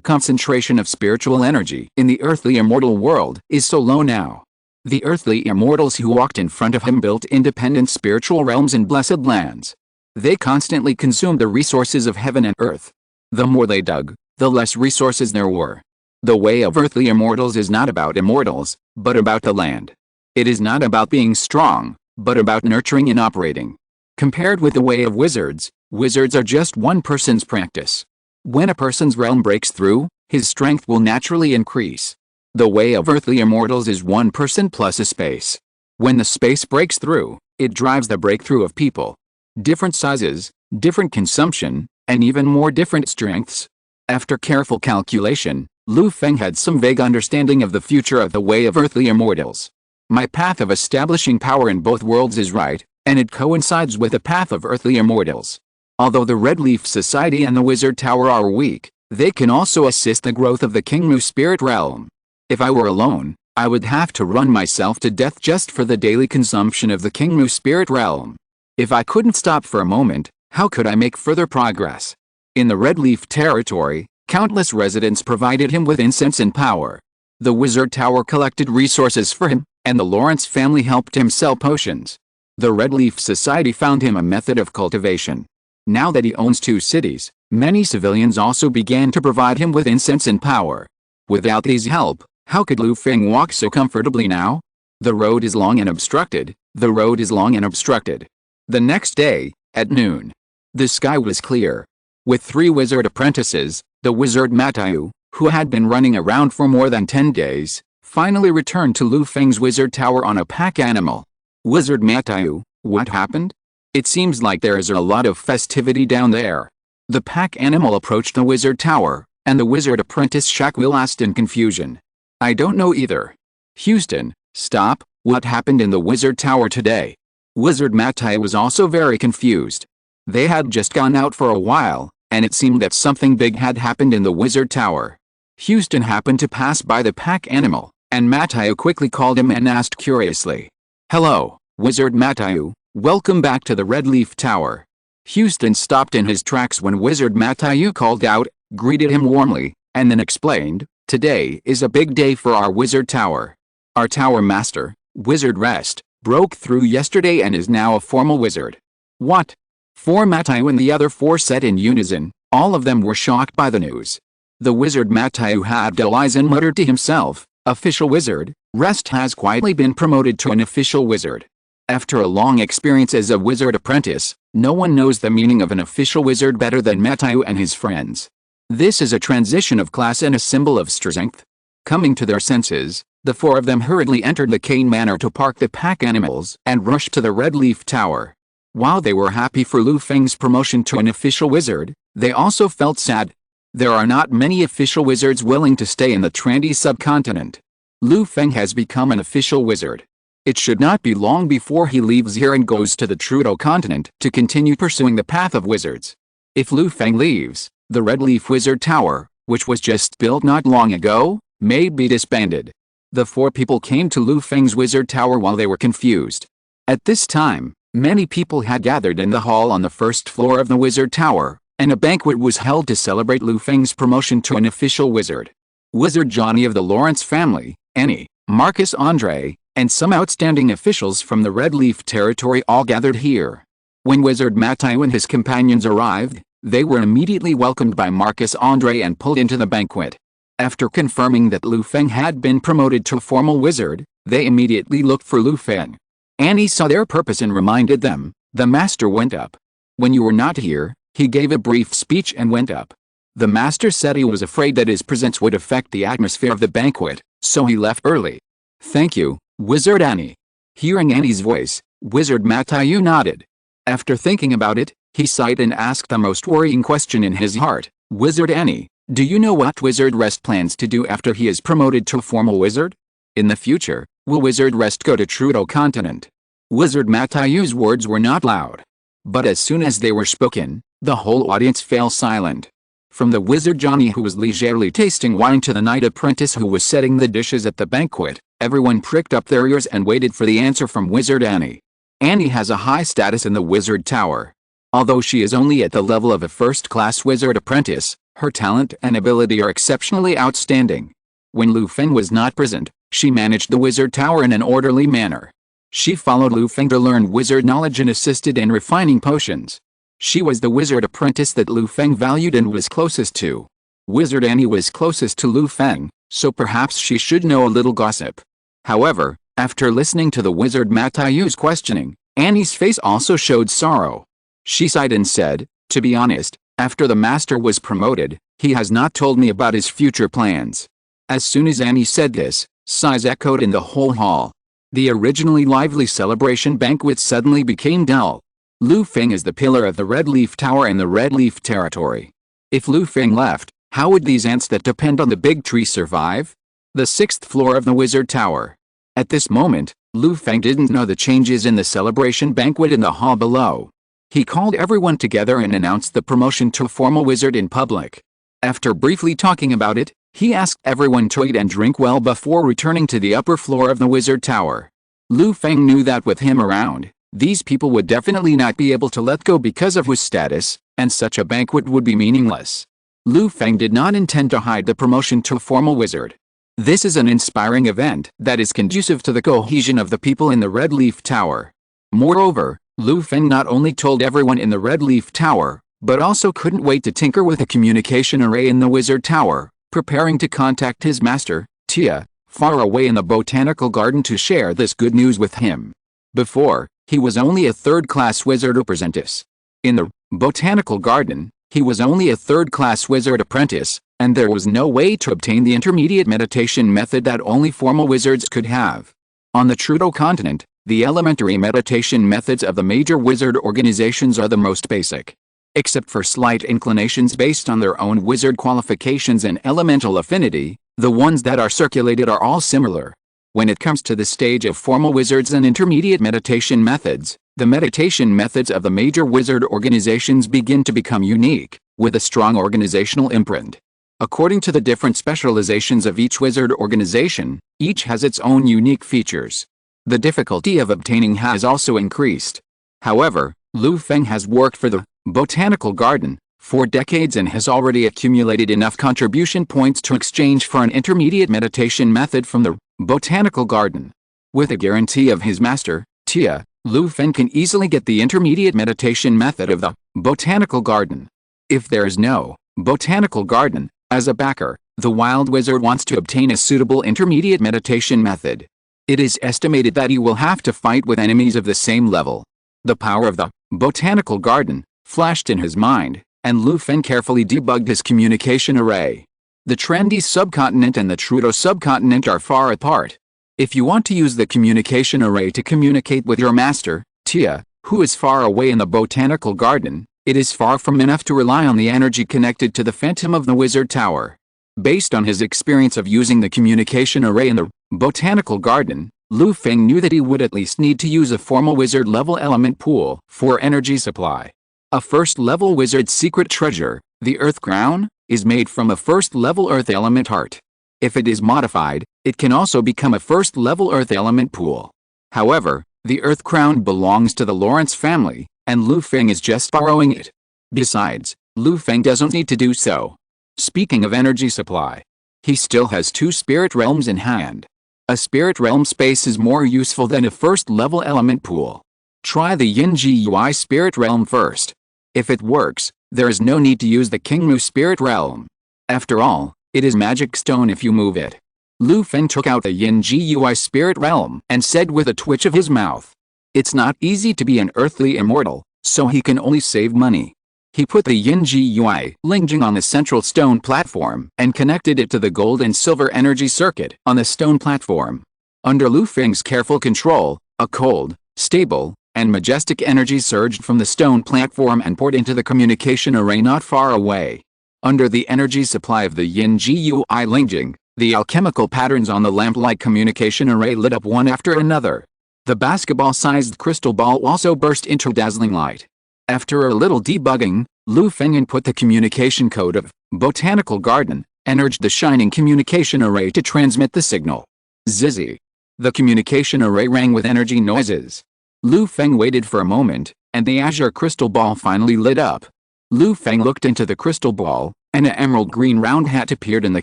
concentration of spiritual energy in the earthly immortal world is so low now. The earthly immortals who walked in front of him built independent spiritual realms in blessed lands. They constantly consumed the resources of heaven and earth. The more they dug, the less resources there were. The way of earthly immortals is not about immortals, but about the land. It is not about being strong, but about nurturing and operating. Compared with the way of wizards, wizards are just one person's practice. When a person's realm breaks through, his strength will naturally increase. The way of earthly immortals is one person plus a space. When the space breaks through, it drives the breakthrough of people. Different sizes, different consumption, and even more different strengths. After careful calculation, Lu Feng had some vague understanding of the future of the way of earthly immortals. My path of establishing power in both worlds is right, and it coincides with the path of earthly immortals. Although the Red Leaf Society and the Wizard Tower are weak, they can also assist the growth of the King Mu Spirit Realm. If I were alone, I would have to run myself to death just for the daily consumption of the King Mu Spirit Realm. If I couldn't stop for a moment, how could I make further progress? In the Red Leaf territory, countless residents provided him with incense and power. The Wizard Tower collected resources for him, and the Lawrence family helped him sell potions. The Red Leaf Society found him a method of cultivation. Now that he owns 2 cities, many civilians also began to provide him with incense and power. Without these help, how could Lu Feng walk so comfortably now? The road is long and obstructed. The road is long and obstructed. The next day, at noon, the sky was clear. With 3 wizard apprentices, the wizard Matthew, who had been running around for more than 10 days, finally returned to Lu Feng's wizard tower on a pack animal. Wizard Matthew, what happened? It seems like there is a lot of festivity down there. The pack animal approached the wizard tower, and the wizard apprentice Shaquille asked in confusion. I don't know either. Houston, stop, what happened in the wizard tower today? Wizard Matthew was also very confused. They had just gone out for a while, and it seemed that something big had happened in the wizard tower. Houston happened to pass by the pack animal, and Matthew quickly called him and asked curiously. Hello, Wizard Matthew, welcome back to the Red Leaf Tower. Houston stopped in his tracks when Wizard Matthew called out, greeted him warmly, and then explained, today is a big day for our wizard tower. Our tower master, Wizard Rest, broke through yesterday and is now a formal wizard. What? 4 Matthew and the other 4 said in unison. All of them were shocked by the news. The wizard Matthew had eyes and muttered to himself, official wizard, Rest has quietly been promoted to an official wizard. After a long experience as a wizard apprentice, no one knows the meaning of an official wizard better than Matthew and his friends. This is a transition of class and a symbol of strength. Coming to their senses, the 4 of them hurriedly entered the cane manor to park the pack animals and rushed to the Red Leaf Tower. While they were happy for Lu Feng's promotion to an official wizard, they also felt sad. There are not many official wizards willing to stay in the trendy subcontinent. Lu Feng has become an official wizard. It should not be long before he leaves here and goes to the Trudeau continent to continue pursuing the path of wizards. If Lu Feng leaves, the Red Leaf Wizard Tower, which was just built not long ago, may be disbanded. The 4 people came to Lu Feng's wizard tower while they were confused. At this time, many people had gathered in the hall on the first floor of the wizard tower, and a banquet was held to celebrate Lu Feng's promotion to an official wizard. Wizard Johnny of the Lawrence family, Annie, Marcus Andre, and some outstanding officials from the Red Leaf territory all gathered here. When Wizard Matthew and his companions arrived, they were immediately welcomed by Marcus Andre and pulled into the banquet. After confirming that Lu Feng had been promoted to a formal wizard, they immediately looked for Lu Feng. Annie saw their purpose and reminded them, the master went up. When you were not here, he gave a brief speech and went up. The master said he was afraid that his presence would affect the atmosphere of the banquet, so he left early. Thank you, Wizard Annie. Hearing Annie's voice, Wizard Matthew nodded. After thinking about it, he sighed and asked the most worrying question in his heart. Wizard Annie, do you know what Wizard Rest plans to do after he is promoted to a formal wizard? In the future, will Wizard Rest go to Trudeau continent? Wizard Matthew's words were not loud. But as soon as they were spoken, the whole audience fell silent. From the wizard Johnny, who was leisurely tasting wine, to the knight apprentice who was setting the dishes at the banquet, everyone pricked up their ears and waited for the answer from Wizard Annie. Annie has a high status in the wizard tower. Although she is only at the level of a first-class wizard apprentice, her talent and ability are exceptionally outstanding. When Lu Feng was not present, she managed the wizard tower in an orderly manner. She followed Lu Feng to learn wizard knowledge and assisted in refining potions. She was the wizard apprentice that Lu Feng valued and was closest to. Wizard Annie was closest to Lu Feng, so perhaps she should know a little gossip. However, after listening to the wizard Matayu's questioning, Annie's face also showed sorrow. She sighed and said, "To be honest, after the master was promoted, he has not told me about his future plans." As soon as Annie said this, sighs echoed in the whole hall. The originally lively celebration banquet suddenly became dull. Lu Feng is the pillar of the Red Leaf Tower in the Red Leaf territory. If Lu Feng left, how would these ants that depend on the big tree survive? The 6th floor of the Wizard Tower. At this moment, Lu Feng didn't know the changes in the celebration banquet in the hall below. He called everyone together and announced the promotion to a formal wizard in public. After briefly talking about it, he asked everyone to eat and drink well before returning to the upper floor of the Wizard Tower. Lu Feng knew that with him around, these people would definitely not be able to let go because of his status, and such a banquet would be meaningless. Lu Feng did not intend to hide the promotion to a formal wizard. This is an inspiring event that is conducive to the cohesion of the people in the Red Leaf Tower. Moreover, Lu Feng not only told everyone in the Red Leaf Tower, but also couldn't wait to tinker with a communication array in the Wizard Tower, preparing to contact his master, Tia, far away in the botanical garden to share this good news with him. Before, he was only a third-class wizard apprentice. In the botanical garden, he was only a third-class wizard apprentice, and there was no way to obtain the intermediate meditation method that only formal wizards could have. On the Trudeau continent, the elementary meditation methods of the major wizard organizations are the most basic. Except for slight inclinations based on their own wizard qualifications and elemental affinity, the ones that are circulated are all similar. When it comes to the stage of formal wizards and intermediate meditation methods, the meditation methods of the major wizard organizations begin to become unique, with a strong organizational imprint. According to the different specializations of each wizard organization, each has its own unique features. The difficulty of obtaining has also increased. However, Lu Feng has worked for the botanical garden for decades and has already accumulated enough contribution points to exchange for an intermediate meditation method from the botanical garden. With a guarantee of his master, Tia, Lu Feng can easily get the intermediate meditation method of the botanical garden. If there is no botanical garden, as a backer, the wild wizard wants to obtain a suitable intermediate meditation method. It is estimated that he will have to fight with enemies of the same level. The power of the botanical garden flashed in his mind, and Lu Feng carefully debugged his communication array. The Trendy subcontinent and the Trudeau subcontinent are far apart. If you want to use the communication array to communicate with your master, Tia, who is far away in the botanical garden, it is far from enough to rely on the energy connected to the phantom of the Wizard Tower. Based on his experience of using the communication array in the botanical garden, Lu Feng knew that he would at least need to use a formal wizard level element pool for energy supply. A first level wizard's secret treasure, the Earth Crown, is made from a first level earth element heart. If it is modified, it can also become a first level earth element pool. However, the Earth Crown belongs to the Lawrence family, and Lu Feng is just borrowing it. Besides, Lu Feng doesn't need to do so. Speaking of energy supply, he still has 2 spirit realms in hand. A spirit realm space is more useful than a first level element pool. Try the Yin Gui spirit realm first. If it works, there is no need to use the Qingmu spirit realm. After all, it is magic stone if you move it. Lu Feng took out the Yin Gui spirit realm and said with a twitch of his mouth, "It's not easy to be an earthly immortal, so he can only save money." He put the Yin Gui Lingjing on the central stone platform and connected it to the gold and silver energy circuit on the stone platform. Under Lu Feng's careful control, a cold, stable, and majestic energy surged from the stone platform and poured into the communication array not far away. Under the energy supply of the Yin Gui Lingjing, the alchemical patterns on the lamp-like communication array lit up one after another. The basketball-sized crystal ball also burst into dazzling light. After a little debugging, Lu Feng input the communication code of botanical garden and urged the shining communication array to transmit the signal. Zizzy. The communication array rang with energy noises. Lu Feng waited for a moment, and the azure crystal ball finally lit up. Lu Feng looked into the crystal ball, and an emerald green round hat appeared in the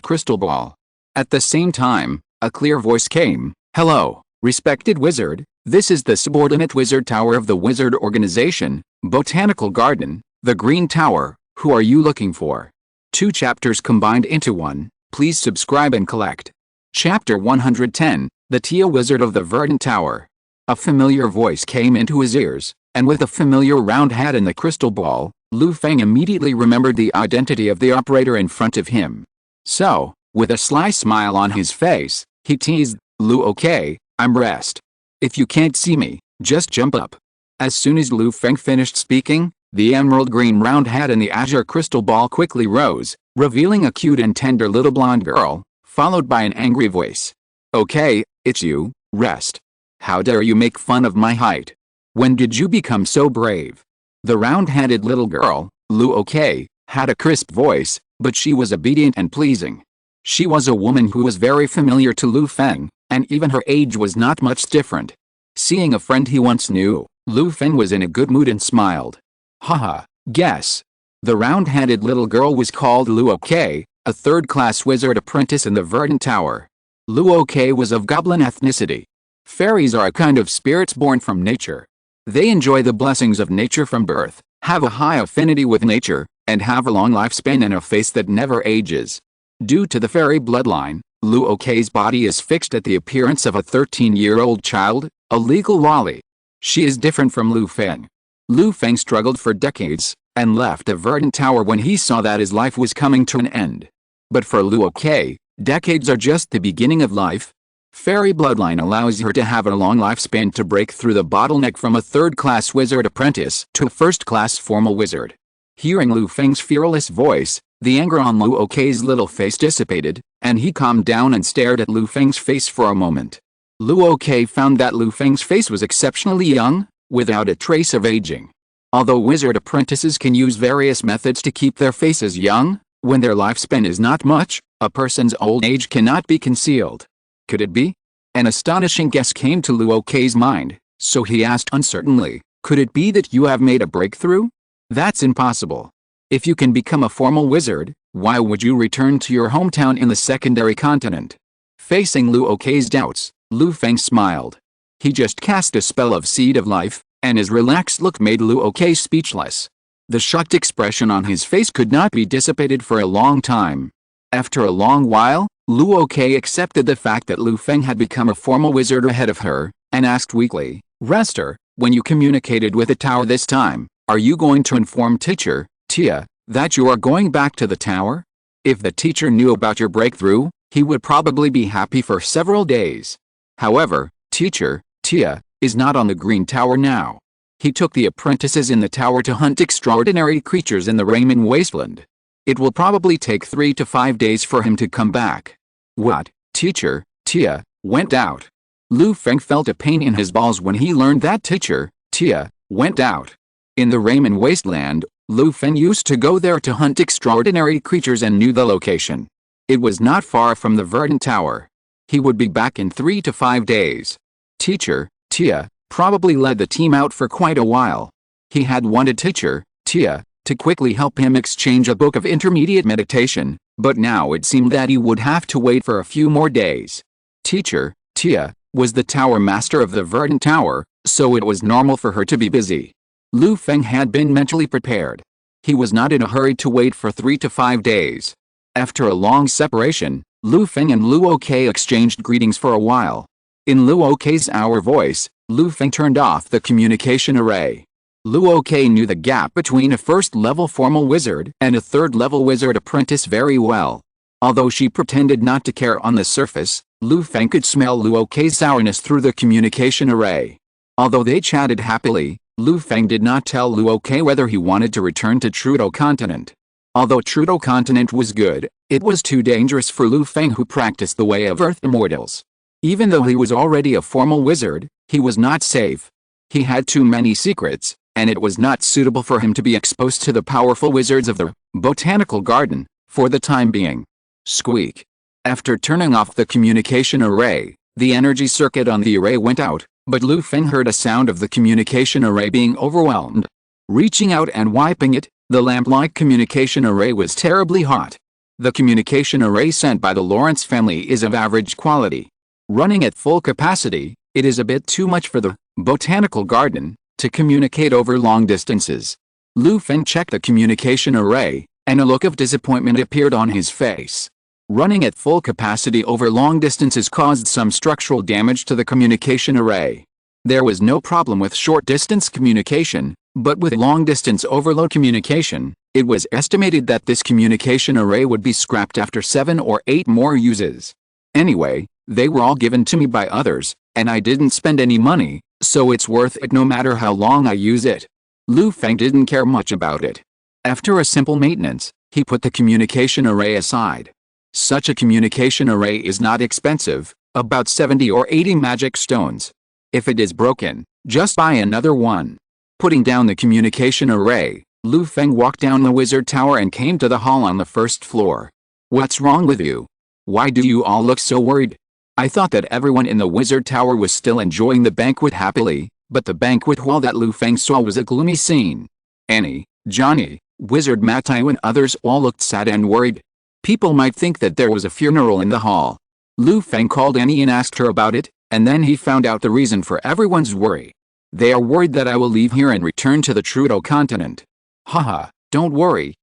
crystal ball. At the same time, a clear voice came. "Hello, respected wizard, this is the subordinate wizard tower of the wizard organization, Botanical Garden, the Green Tower. Who are you looking for?" 2 chapters combined into one. Please subscribe and collect. Chapter 110, The Tia Wizard of the Verdant Tower. A familiar voice came into his ears, and with a familiar round hat in the crystal ball, Lu Feng immediately remembered the identity of the operator in front of him. So, with a sly smile on his face, he teased, "Lu, okay, I'm Rest. If you can't see me, just jump up." As soon as Lu Feng finished speaking, the emerald green round hat and the azure crystal ball quickly rose, revealing a cute and tender little blonde girl, followed by an angry voice. "Okay, it's you, Rest. How dare you make fun of my height? When did you become so brave?" The round-hatted little girl, Lu Okay, had a crisp voice, but she was obedient and pleasing. She was a woman who was very familiar to Lu Feng, and even her age was not much different. Seeing a friend he once knew, Lu Feng was in a good mood and smiled. "Haha, guess." The round-hatted little girl was called Lu Okay, a third-class wizard apprentice in the Verdant Tower. Lu Okay was of goblin ethnicity. Fairies are a kind of spirits born from nature. They enjoy the blessings of nature from birth, have a high affinity with nature, and have a long lifespan and a face that never ages. Due to the fairy bloodline, Lu Okay's body is fixed at the appearance of a 13-year-old child, a legal lolly. She is different from Lu Feng. Lu Feng struggled for decades, and left the Verdant Tower when he saw that his life was coming to an end. But for Lu Okay, decades are just the beginning of life. Fairy bloodline allows her to have a long lifespan to break through the bottleneck from a third-class wizard apprentice to a first-class formal wizard. Hearing Lu Feng's fearless voice, the anger on Lu Okay's little face dissipated, and he calmed down and stared at Lu Feng's face for a moment. Lu Okay found that Lu Feng's face was exceptionally young, without a trace of aging. Although wizard apprentices can use various methods to keep their faces young, when their lifespan is not much, a person's old age cannot be concealed. Could it be? An astonishing guess came to Lu Okay's mind, so he asked uncertainly, "Could it be that you have made a breakthrough?" "That's impossible. If you can become a formal wizard, why would you return to your hometown in the secondary continent?" Facing Lu Okay's doubts, Lu Feng smiled. He just cast a spell of Seed of Life, and his relaxed look made Lu Okay speechless. The shocked expression on his face could not be dissipated for a long time. After a long while, Lu Okay accepted the fact that Lu Feng had become a formal wizard ahead of her, and asked weakly, "Rester, when you communicated with the tower this time, are you going to inform teacher, Tia, that you are going back to the tower?" If the teacher knew about your breakthrough, he would probably be happy for several days. However, teacher, Tia, is not on the Green Tower now. He took the apprentices in the tower to hunt extraordinary creatures in the Raymond Wasteland. It will probably take 3 to 5 days for him to come back. What, teacher, Tia, went out? Lu Feng felt a pain in his balls when he learned that teacher, Tia, went out. In the Raymond Wasteland, Lu Feng used to go there to hunt extraordinary creatures and knew the location. It was not far from the Verdant Tower. He would be back in 3 to 5 days. Teacher, Tia, probably led the team out for quite a while. He had wanted teacher, Tia, to quickly help him exchange a book of intermediate meditation, but now it seemed that he would have to wait for a few more days. Teacher, Tia, was the tower master of the Verdant Tower, so it was normal for her to be busy. Lu Feng had been mentally prepared. He was not in a hurry to wait for 3 to 5 days. After a long separation, Lu Feng and Lu Okay exchanged greetings for a while. In Lu Okay's hour voice, Lu Feng turned off the communication array. Lu Okay knew the gap between a first-level formal wizard and a third-level wizard apprentice very well. Although she pretended not to care on the surface, Lu Feng could smell Lu Okay's sourness through the communication array. Although they chatted happily, Lu Feng did not tell Lu Okay whether he wanted to return to Trudeau Continent. Although Trudeau Continent was good, it was too dangerous for Lu Feng, who practiced the way of Earth Immortals. Even though he was already a formal wizard, he was not safe. He had too many secrets, and it was not suitable for him to be exposed to the powerful wizards of the botanical garden, for the time being. Squeak. After turning off the communication array, the energy circuit on the array went out, but Lu Feng heard a sound of the communication array being overwhelmed. Reaching out and wiping it, the lamp-like communication array was terribly hot. The communication array sent by the Lawrence family is of average quality. Running at full capacity, it is a bit too much for the botanical garden to communicate over long distances. Lu Feng checked the communication array, and a look of disappointment appeared on his face. Running at full capacity over long distances caused some structural damage to the communication array. There was no problem with short-distance communication, but with long-distance overload communication, it was estimated that this communication array would be scrapped after 7 or 8 more uses. Anyway, they were all given to me by others, and I didn't spend any money, so it's worth it no matter how long I use it. Lu Feng didn't care much about it. After a simple maintenance, he put the communication array aside. Such a communication array is not expensive, about 70 or 80 magic stones. If it is broken, just buy another one. Putting down the communication array, Lu Feng walked down the wizard tower and came to the hall on the first floor. What's wrong with you? Why do you all look so worried? I thought that everyone in the wizard tower was still enjoying the banquet happily, but the banquet hall that Lu Feng saw was a gloomy scene. Annie, Johnny, Wizard Matthew and others all looked sad and worried. People might think that there was a funeral in the hall. Lu Feng called Annie and asked her about it, and then he found out the reason for everyone's worry. They are worried that I will leave here and return to the Trudeau continent. Haha, don't worry,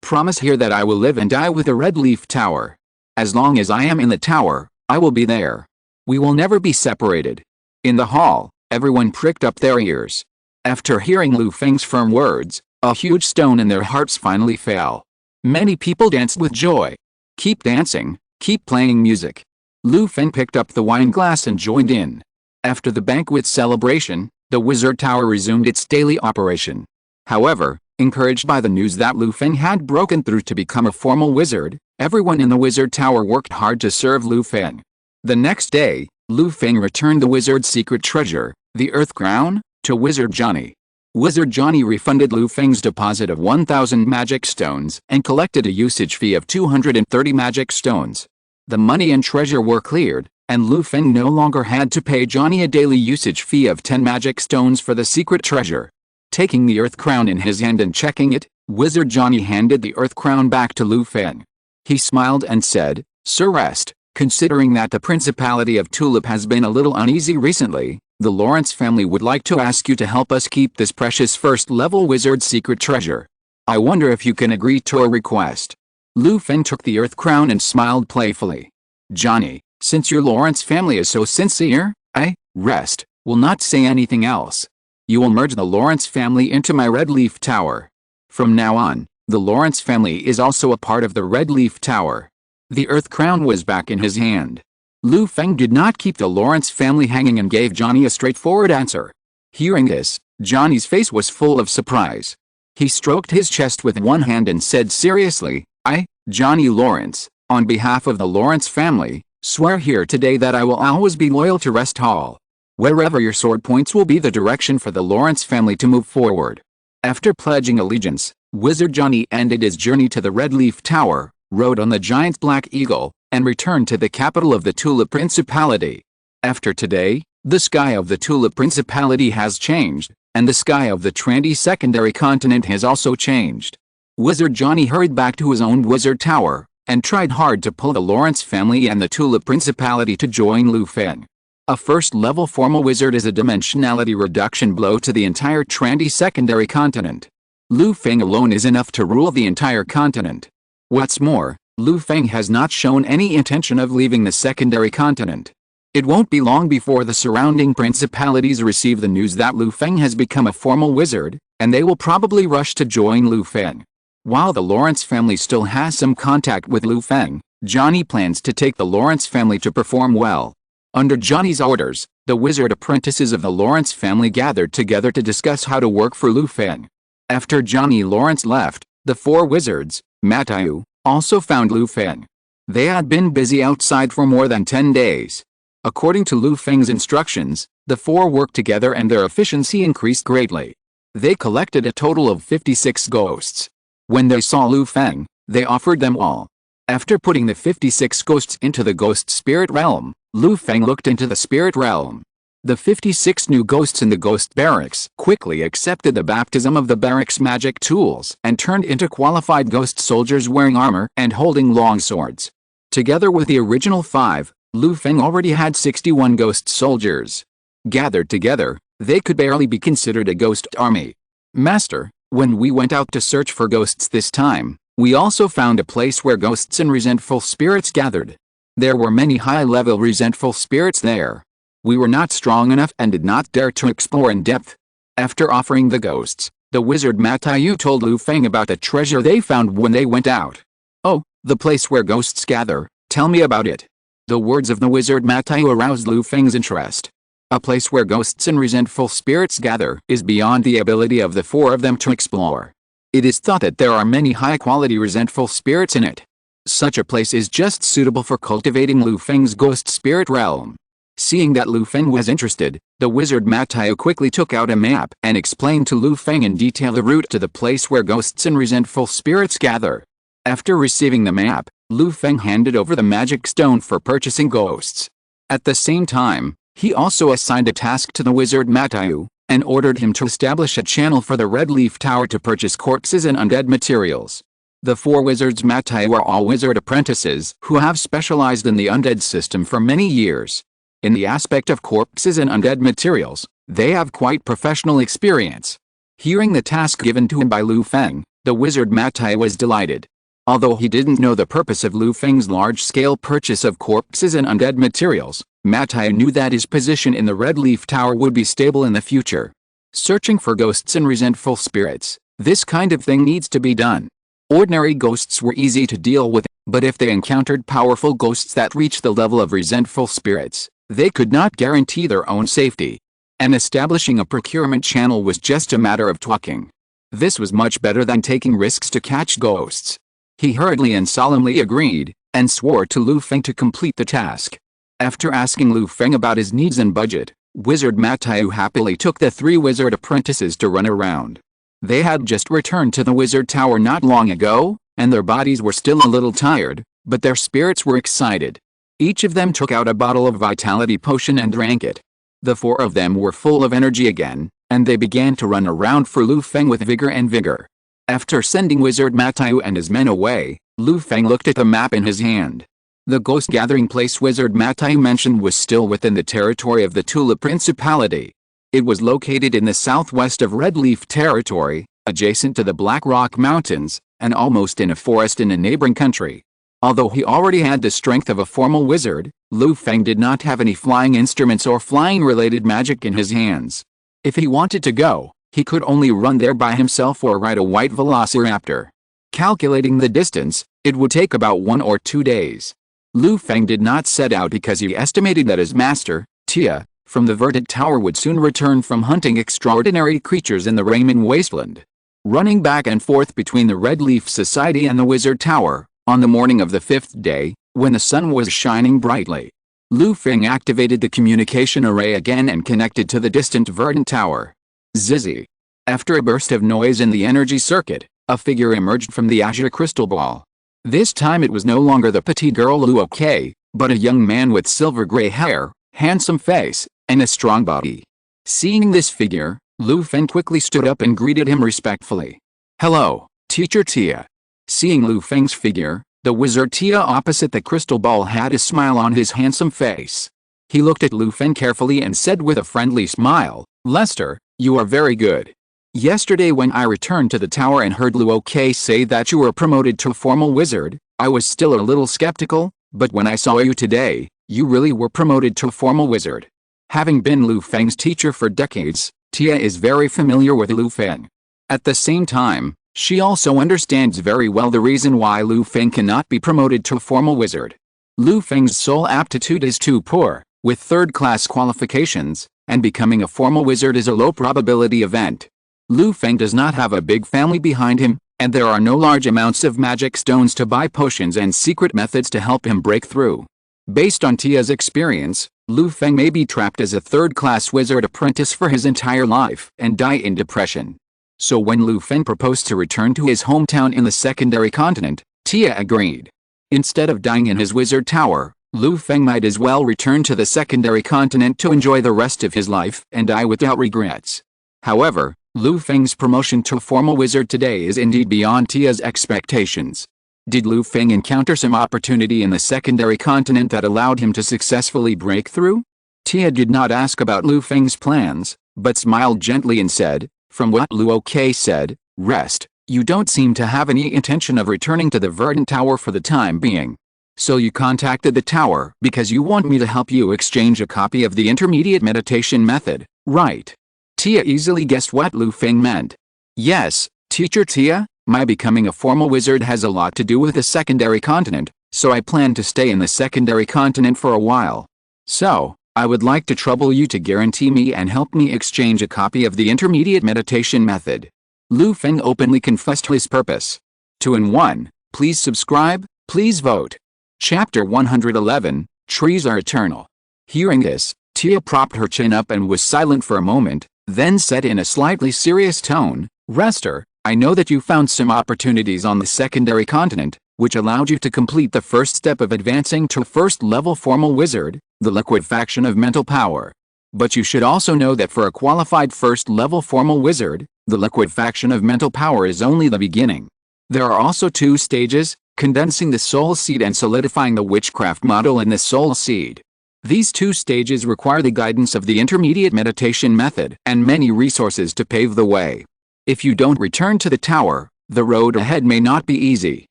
promise here that I will live and die with the Red Leaf Tower. As long as I am in the tower, I will be there. We will never be separated. In the hall, everyone pricked up their ears. After hearing Lu Feng's firm words, a huge stone in their hearts finally fell. Many people danced with joy. Keep dancing, keep playing music. Lu Feng picked up the wine glass and joined in. After the banquet celebration, the wizard tower resumed its daily operation. However, encouraged by the news that Lu Feng had broken through to become a formal wizard, everyone in the wizard tower worked hard to serve Lu Feng. The next day, Lu Feng returned the wizard's secret treasure, the Earth Crown, to Wizard Johnny. Wizard Johnny refunded Lu Feng's deposit of 1,000 magic stones and collected a usage fee of 230 magic stones. The money and treasure were cleared, and Lu Feng no longer had to pay Johnny a daily usage fee of 10 magic stones for the secret treasure. Taking the Earth Crown in his hand and checking it, Wizard Johnny handed the Earth Crown back to Lu Feng. He smiled and said, "Sir Rest, considering that the Principality of Tulip has been a little uneasy recently, the Lawrence family would like to ask you to help us keep this precious first-level wizard secret treasure. I wonder if you can agree to a request." Lu Feng took the Earth Crown and smiled playfully. "Johnny, since your Lawrence family is so sincere, I will not say anything else. You will merge the Lawrence family into my Red Leaf Tower. From now on, the Lawrence family is also a part of the Red Leaf Tower." The Earth Crown was back in his hand. Lu Feng did not keep the Lawrence family hanging and gave Johnny a straightforward answer. Hearing this, Johnny's face was full of surprise. He stroked his chest with one hand and said seriously, "I, Johnny Lawrence, on behalf of the Lawrence family, swear here today that I will always be loyal to Rest Hall. Wherever your sword points will be the direction for the Lawrence family to move forward." After pledging allegiance, Wizard Johnny ended his journey to the Red Leaf Tower, rode on the giant black eagle, and returned to the capital of the Tulip Principality. After today, the sky of the Tulip Principality has changed, and the sky of the trendy secondary continent has also changed. Wizard Johnny hurried back to his own wizard tower, and tried hard to pull the Lawrence family and the Tulip Principality to join Lu Feng. A first-level formal wizard is a dimensionality reduction blow to the entire trendy secondary continent. Lu Feng alone is enough to rule the entire continent. What's more, Lu Feng has not shown any intention of leaving the secondary continent. It won't be long before the surrounding principalities receive the news that Lu Feng has become a formal wizard, and they will probably rush to join Lu Feng. While the Lawrence family still has some contact with Lu Feng, Johnny plans to take the Lawrence family to perform well. Under Johnny's orders, the wizard apprentices of the Lawrence family gathered together to discuss how to work for Lu Feng. After Johnny Lawrence left, the 4 wizards, Matthew, also found Lu Feng. They had been busy outside for more than 10 days. According to Lu Feng's instructions, The four worked together and their efficiency increased greatly. They collected a total of 56 ghosts. When they saw Lu Feng, they offered them all. After putting the 56 ghosts into the ghost spirit realm, Lu Feng looked into the spirit realm. The 56 new ghosts in the ghost barracks quickly accepted the baptism of the barracks magic tools and turned into qualified ghost soldiers wearing armor and holding long swords. Together with the original 5, Lu Feng already had 61 ghost soldiers. Gathered together, they could barely be considered a ghost army. Master, when we went out to search for ghosts this time, we also found a place where ghosts and resentful spirits gathered. There were many high-level resentful spirits there. We were not strong enough and did not dare to explore in depth. After offering the ghosts, the wizard Matayu told Lu Feng about the treasure they found when they went out. "Oh, the place where ghosts gather, tell me about it." The words of the wizard Matayu aroused Lu Feng's interest. A place where ghosts and resentful spirits gather is beyond the ability of the four of them to explore. It is thought that there are many high-quality resentful spirits in it. Such a place is just suitable for cultivating Lu Feng's ghost spirit realm. Seeing that Lu Feng was interested, the wizard Matayu quickly took out a map and explained to Lu Feng in detail the route to the place where ghosts and resentful spirits gather. After receiving the map, Lu Feng handed over the magic stone for purchasing ghosts. At the same time, he also assigned a task to the wizard Matayu, and ordered him to establish a channel for the Red Leaf Tower to purchase corpses and undead materials. The four wizards Matayu are all wizard apprentices who have specialized in the undead system for many years. In the aspect of corpses and undead materials, they have quite professional experience. Hearing the task given to him by Lu Feng, the wizard Matayu was delighted. Although he didn't know the purpose of Lu Feng's large-scale purchase of corpses and undead materials, Matayu knew that his position in the Red Leaf Tower would be stable in the future. Searching for ghosts and resentful spirits, this kind of thing needs to be done. Ordinary ghosts were easy to deal with, but if they encountered powerful ghosts that reached the level of resentful spirits, they could not guarantee their own safety. And establishing a procurement channel was just a matter of talking. This was much better than taking risks to catch ghosts. He hurriedly and solemnly agreed, and swore to Lu Feng to complete the task. After asking Lu Feng about his needs and budget, wizard Matayu happily took the 3 wizard apprentices to run around. They had just returned to the wizard tower not long ago, and their bodies were still a little tired, but their spirits were excited. Each of them took out a bottle of vitality potion and drank it. The 4 of them were full of energy again, and they began to run around for Lu Feng with vigor and vigor. After sending wizard Matayu and his men away, Lu Feng looked at the map in his hand. The ghost gathering place wizard Matayu mentioned was still within the territory of the Tula Principality. It was located in the southwest of Red Leaf territory, adjacent to the Black Rock Mountains, and almost in a forest in a neighboring country. Although he already had the strength of a formal wizard, Lu Feng did not have any flying instruments or flying-related magic in his hands. If he wanted to go, he could only run there by himself or ride a white velociraptor. Calculating the distance, it would take about 1 or 2 days. Lu Feng did not set out because he estimated that his master, Tia, from the Verdant Tower would soon return from hunting extraordinary creatures in the Raymond Wasteland. Running back and forth between the Red Leaf Society and the Wizard Tower, on the morning of the 5th day, when the sun was shining brightly, Lu Feng activated the communication array again and connected to the distant Verdant Tower. Zizzy. After a burst of noise in the energy circuit, a figure emerged from the azure crystal ball. This time it was no longer the petite girl Luo Ke, but a young man with silver gray hair, handsome face, and a strong body. Seeing this figure, Lu Feng quickly stood up and greeted him respectfully. "Hello, Teacher Tia." Seeing Lu Feng's figure, the wizard Tia opposite the crystal ball had a smile on his handsome face. He looked at Lu Feng carefully and said with a friendly smile, "Lester, you are very good. Yesterday when I returned to the tower and heard Luo Ke say that you were promoted to a formal wizard, I was still a little skeptical, but when I saw you today, you really were promoted to a formal wizard." Having been Lu Feng's teacher for decades, Tia is very familiar with Lu Feng. At the same time, she also understands very well the reason why Lu Feng cannot be promoted to a formal wizard. Lu Feng's sole aptitude is too poor, with third-class qualifications, and becoming a formal wizard is a low-probability event. Lu Feng does not have a big family behind him, and there are no large amounts of magic stones to buy potions and secret methods to help him break through. Based on Tia's experience, Lu Feng may be trapped as a third-class wizard apprentice for his entire life and die in depression. So when Lu Feng proposed to return to his hometown in the secondary continent, Tia agreed. Instead of dying in his wizard tower, Lu Feng might as well return to the secondary continent to enjoy the rest of his life and die without regrets. However, Lu Feng's promotion to formal wizard today is indeed beyond Tia's expectations. Did Lu Feng encounter some opportunity in the secondary continent that allowed him to successfully break through? Tia did not ask about Lu Feng's plans, but smiled gently and said, "From what Lu OK said, rest, you don't seem to have any intention of returning to the Verdant Tower for the time being. So you contacted the tower because you want me to help you exchange a copy of the intermediate meditation method, right?" Tia easily guessed what Lu Feng meant. "Yes, Teacher Tia. My becoming a formal wizard has a lot to do with the secondary continent, so I plan to stay in the secondary continent for a while. So, I would like to trouble you to guarantee me and help me exchange a copy of the intermediate meditation method." Lu Feng openly confessed his purpose. 2-in-1, please subscribe, please vote. Chapter 111, Trees Are Eternal. Hearing this, Tia propped her chin up and was silent for a moment, then said in a slightly serious tone, "Rester, I know that you found some opportunities on the secondary continent, which allowed you to complete the first step of advancing to first-level formal wizard, the liquefaction of mental power. But you should also know that for a qualified first-level formal wizard, the liquefaction of mental power is only the beginning. There are also 2 stages, condensing the soul seed and solidifying the witchcraft model in the soul seed. These 2 stages require the guidance of the intermediate meditation method and many resources to pave the way. If you don't return to the tower, the road ahead may not be easy."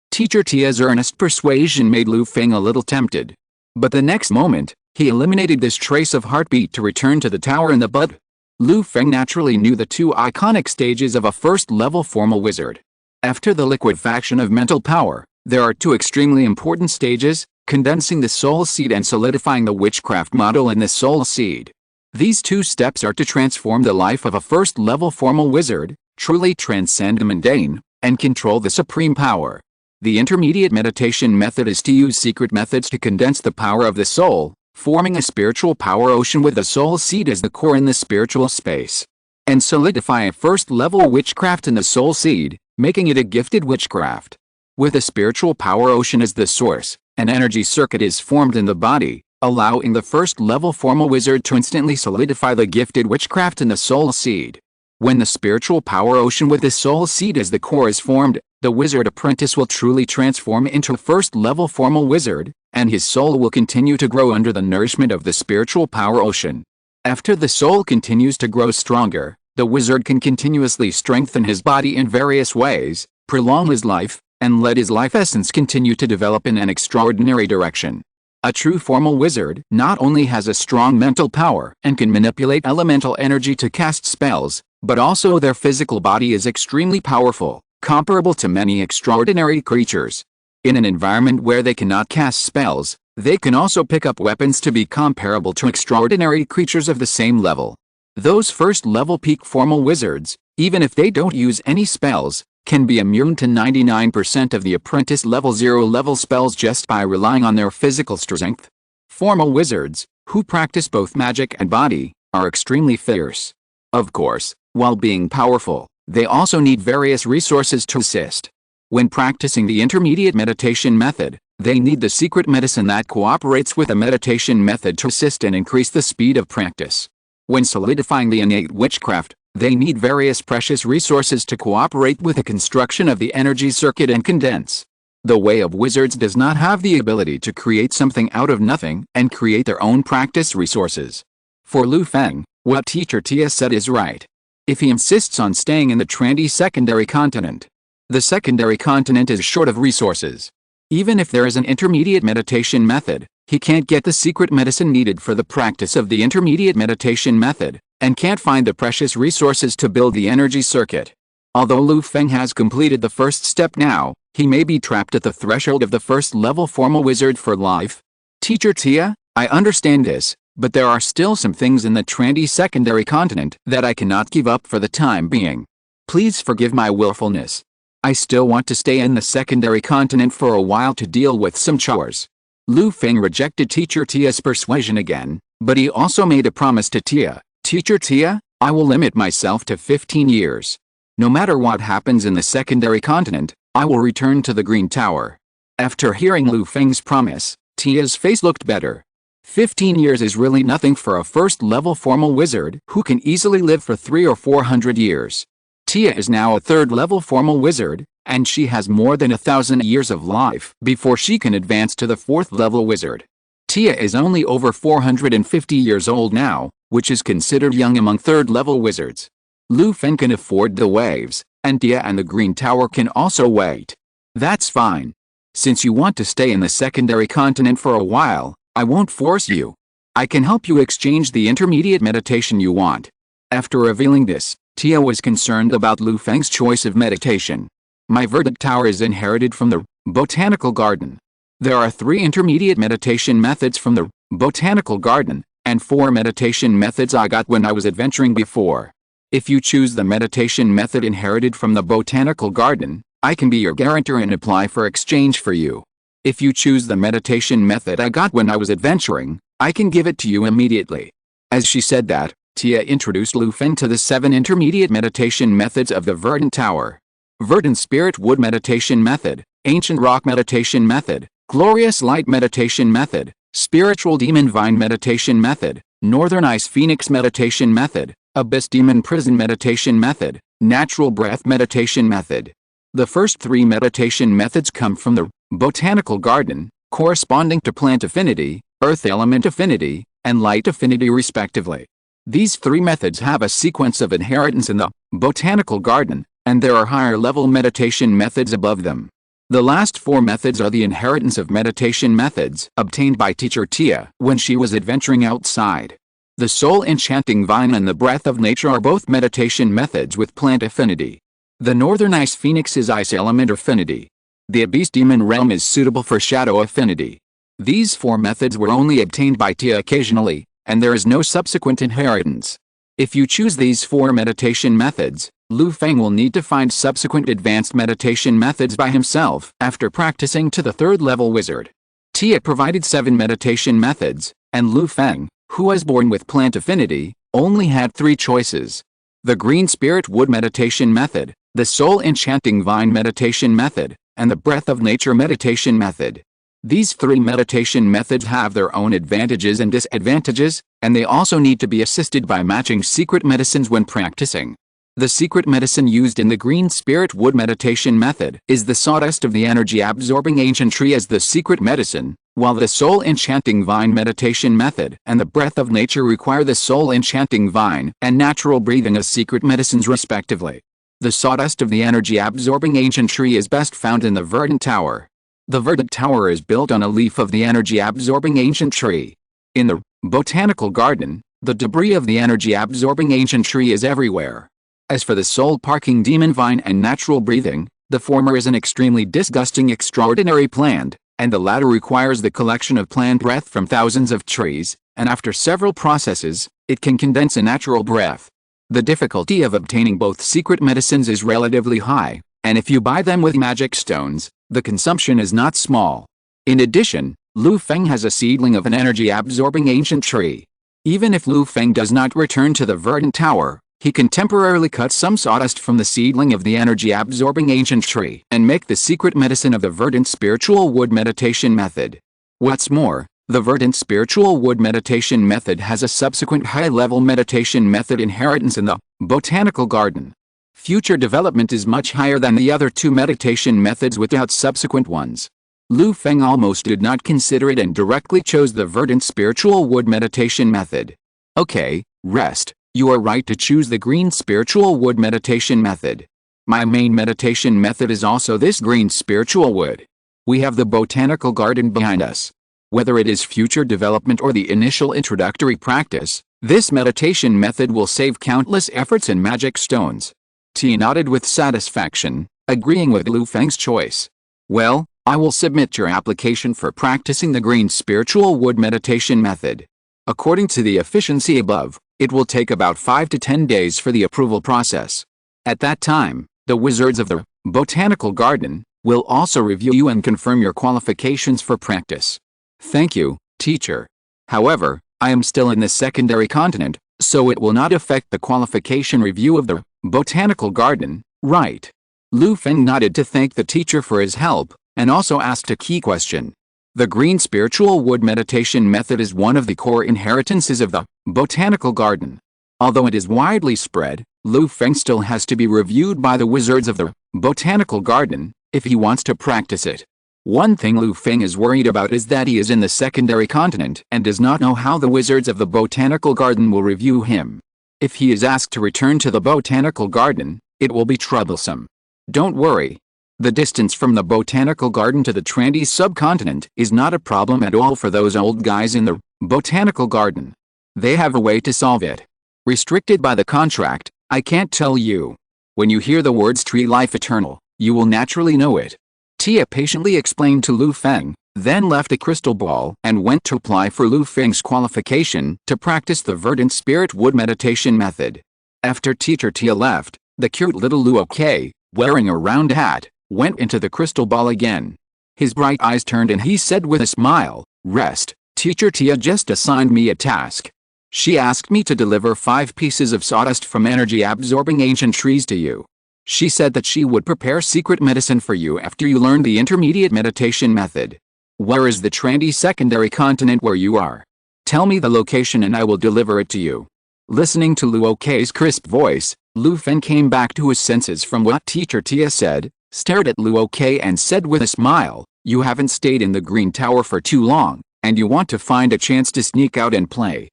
Teacher Tia's earnest persuasion made Lu Feng a little tempted. But the next moment, he eliminated this trace of heartbeat to return to the tower in the bud. Lu Feng naturally knew the 2 iconic stages of a first-level formal wizard. After the liquefaction of mental power, there are 2 extremely important stages, condensing the soul seed and solidifying the witchcraft model in the soul seed. These 2 steps are to transform the life of a first-level formal wizard, truly transcend the mundane, and control the supreme power. The intermediate meditation method is to use secret methods to condense the power of the soul, forming a spiritual power ocean with the soul seed as the core in the spiritual space. And solidify a first-level witchcraft in the soul seed, making it a gifted witchcraft. With a spiritual power ocean as the source, an energy circuit is formed in the body, allowing the first-level formal wizard to instantly solidify the gifted witchcraft in the soul seed. When the spiritual power ocean with the soul seed as the core is formed, the wizard apprentice will truly transform into a first-level formal wizard, and his soul will continue to grow under the nourishment of the spiritual power ocean. After the soul continues to grow stronger, the wizard can continuously strengthen his body in various ways, prolong his life, and let his life essence continue to develop in an extraordinary direction. A true formal wizard not only has a strong mental power and can manipulate elemental energy to cast spells, but also their physical body is extremely powerful, comparable to many extraordinary creatures. In an environment where they cannot cast spells, they can also pick up weapons to be comparable to extraordinary creatures of the same level. Those first-level peak formal wizards, even if they don't use any spells, can be immune to 99% of the apprentice level 0 level spells just by relying on their physical strength. Formal wizards, who practice both magic and body, are extremely fierce. Of course, while being powerful, they also need various resources to assist. When practicing the intermediate meditation method, they need the secret medicine that cooperates with the meditation method to assist and increase the speed of practice. When solidifying the innate witchcraft, they need various precious resources to cooperate with the construction of the energy circuit and condense. The way of wizards does not have the ability to create something out of nothing and create their own practice resources. For Lu Feng, what Teacher Tia said is right. If he insists on staying in the trendy secondary continent, the secondary continent is short of resources. Even if there is an intermediate meditation method, he can't get the secret medicine needed for the practice of the intermediate meditation method, and can't find the precious resources to build the energy circuit. Although Lu Feng has completed the first step now, he may be trapped at the threshold of the first-level formal wizard for life. Teacher Tia, I understand this, but there are still some things in the trendy secondary continent that I cannot give up for the time being. Please forgive my willfulness. I still want to stay in the secondary continent for a while to deal with some chores. Lu Feng rejected teacher Tia's persuasion again, but he also made a promise to Tia. Teacher Tia, I will limit myself to 15 years. No matter what happens in the secondary continent, I will return to the Green Tower. After hearing Lu Feng's promise, Tia's face looked better. 15 years is really nothing for a first-level formal wizard who can easily live for 300 or 400 years. Tia is now a third-level formal wizard, and she has more than 1,000 years of life before she can advance to the fourth-level wizard. Tia is only over 450 years old now, which is considered young among third-level wizards. Lu Feng can afford the waves, and Tia and the Green Tower can also wait. That's fine. Since you want to stay in the secondary continent for a while, I won't force you. I can help you exchange the intermediate meditation you want. After revealing this, Tia was concerned about Lu Feng's choice of meditation. My verdant tower is inherited from the botanical garden. There are 3 intermediate meditation methods from the botanical garden, and 4 meditation methods I got when I was adventuring before. If you choose the meditation method inherited from the botanical garden, I can be your guarantor and apply for exchange for you. If you choose the meditation method I got when I was adventuring, I can give it to you immediately. As she said that, Tia introduced Lu Feng to the 7 intermediate meditation methods of the Verdant Tower. Verdant Spirit Wood Meditation Method, Ancient Rock Meditation Method, Glorious Light Meditation Method, Spiritual Demon Vine Meditation Method, Northern Ice Phoenix Meditation Method, Abyss Demon Prison Meditation Method, Natural Breath Meditation Method. The first 3 meditation methods come from the botanical garden, corresponding to plant affinity, earth element affinity, and light affinity respectively. These 3 methods have a sequence of inheritance in the botanical garden, and there are higher-level meditation methods above them. The last 4 methods are the inheritance of meditation methods obtained by teacher Tia when she was adventuring outside. The Soul Enchanting Vine and the Breath of Nature are both meditation methods with plant affinity. The Northern Ice Phoenix is ice element affinity. The Abyss Demon Realm is suitable for shadow affinity. These 4 methods were only obtained by Tia occasionally, and there is no subsequent inheritance. If you choose these 4 meditation methods, Lu Feng will need to find subsequent advanced meditation methods by himself after practicing to the 3rd-level wizard. Tia provided 7 meditation methods, and Lu Feng, who was born with plant affinity, only had 3 choices. The Green Spirit Wood Meditation Method, the Soul Enchanting Vine Meditation Method, and the Breath of Nature Meditation Method. These 3 meditation methods have their own advantages and disadvantages, and they also need to be assisted by matching secret medicines when practicing. The secret medicine used in the Green Spirit Wood Meditation Method is the sawdust of the energy-absorbing ancient tree as the secret medicine, while the Soul Enchanting Vine Meditation Method and the Breath of Nature require the Soul Enchanting Vine and natural breathing as secret medicines respectively. The sawdust of the energy-absorbing ancient tree is best found in the Verdant Tower. The Verdant Tower is built on a leaf of the energy-absorbing ancient tree. In the botanical garden, the debris of the energy-absorbing ancient tree is everywhere. As for the soul-parking demon vine and natural breathing, the former is an extremely disgusting extraordinary plant, and the latter requires the collection of plant breath from thousands of trees, and after several processes, it can condense a natural breath. The difficulty of obtaining both secret medicines is relatively high, and if you buy them with magic stones, the consumption is not small. In addition, Lu Feng has a seedling of an energy-absorbing ancient tree. Even if Lu Feng does not return to the Verdant Tower, he can temporarily cut some sawdust from the seedling of the energy-absorbing ancient tree and make the secret medicine of the Verdant Spiritual Wood Meditation Method. What's more, the Verdant Spiritual Wood Meditation Method has a subsequent high-level meditation method inheritance in the botanical garden. Future development is much higher than the other 2 meditation methods without subsequent ones. Lu Feng almost did not consider it and directly chose the Verdant Spiritual Wood Meditation Method. Okay, rest. You are right to choose the Green Spiritual Wood Meditation Method. My main meditation method is also this Green Spiritual Wood. We have the botanical garden behind us. Whether it is future development or the initial introductory practice, this meditation method will save countless efforts and magic stones. Tia nodded with satisfaction, agreeing with Lu Feng's choice. Well, I will submit your application for practicing the Green Spiritual Wood Meditation Method. According to the efficiency above, it will take about 5 to 10 days for the approval process. At that time, the wizards of the botanical garden will also review you and confirm your qualifications for practice. Thank you, teacher. However, I am still in the secondary continent, so it will not affect the qualification review of the botanical garden, right? Lu Feng nodded to thank the teacher for his help, and also asked a key question. The green spiritual wood meditation method is one of the core inheritances of the botanical garden. Although it is widely spread, Lu Feng still has to be reviewed by the wizards of the botanical garden, if he wants to practice it. One thing Lu Feng is worried about is that he is in the secondary continent and does not know how the wizards of the botanical garden will review him. If he is asked to return to the botanical garden, it will be troublesome. Don't worry. The distance from the botanical garden to the Trendy subcontinent is not a problem at all for those old guys in the botanical garden. They have a way to solve it. Restricted by the contract, I can't tell you. When you hear the words tree life eternal, you will naturally know it. Tia patiently explained to Lu Feng, then left a crystal ball and went to apply for Lu Feng's qualification to practice the verdant spirit wood meditation method. After teacher Tia left, the cute little Luo, wearing a round hat, went into the crystal ball again. His bright eyes turned and he said with a smile, "Rest, teacher Tia just assigned me a task. She asked me to deliver 5 pieces of sawdust from energy-absorbing ancient trees to you. She said that she would prepare secret medicine for you after you learn the intermediate meditation method. Where is the Trendy secondary continent where you are? Tell me the location and I will deliver it to you." Listening to Luo's crisp voice, Lu Feng came back to his senses from what teacher Tia said, stared at Luo and said with a smile, "You haven't stayed in the Green Tower for too long, and you want to find a chance to sneak out and play.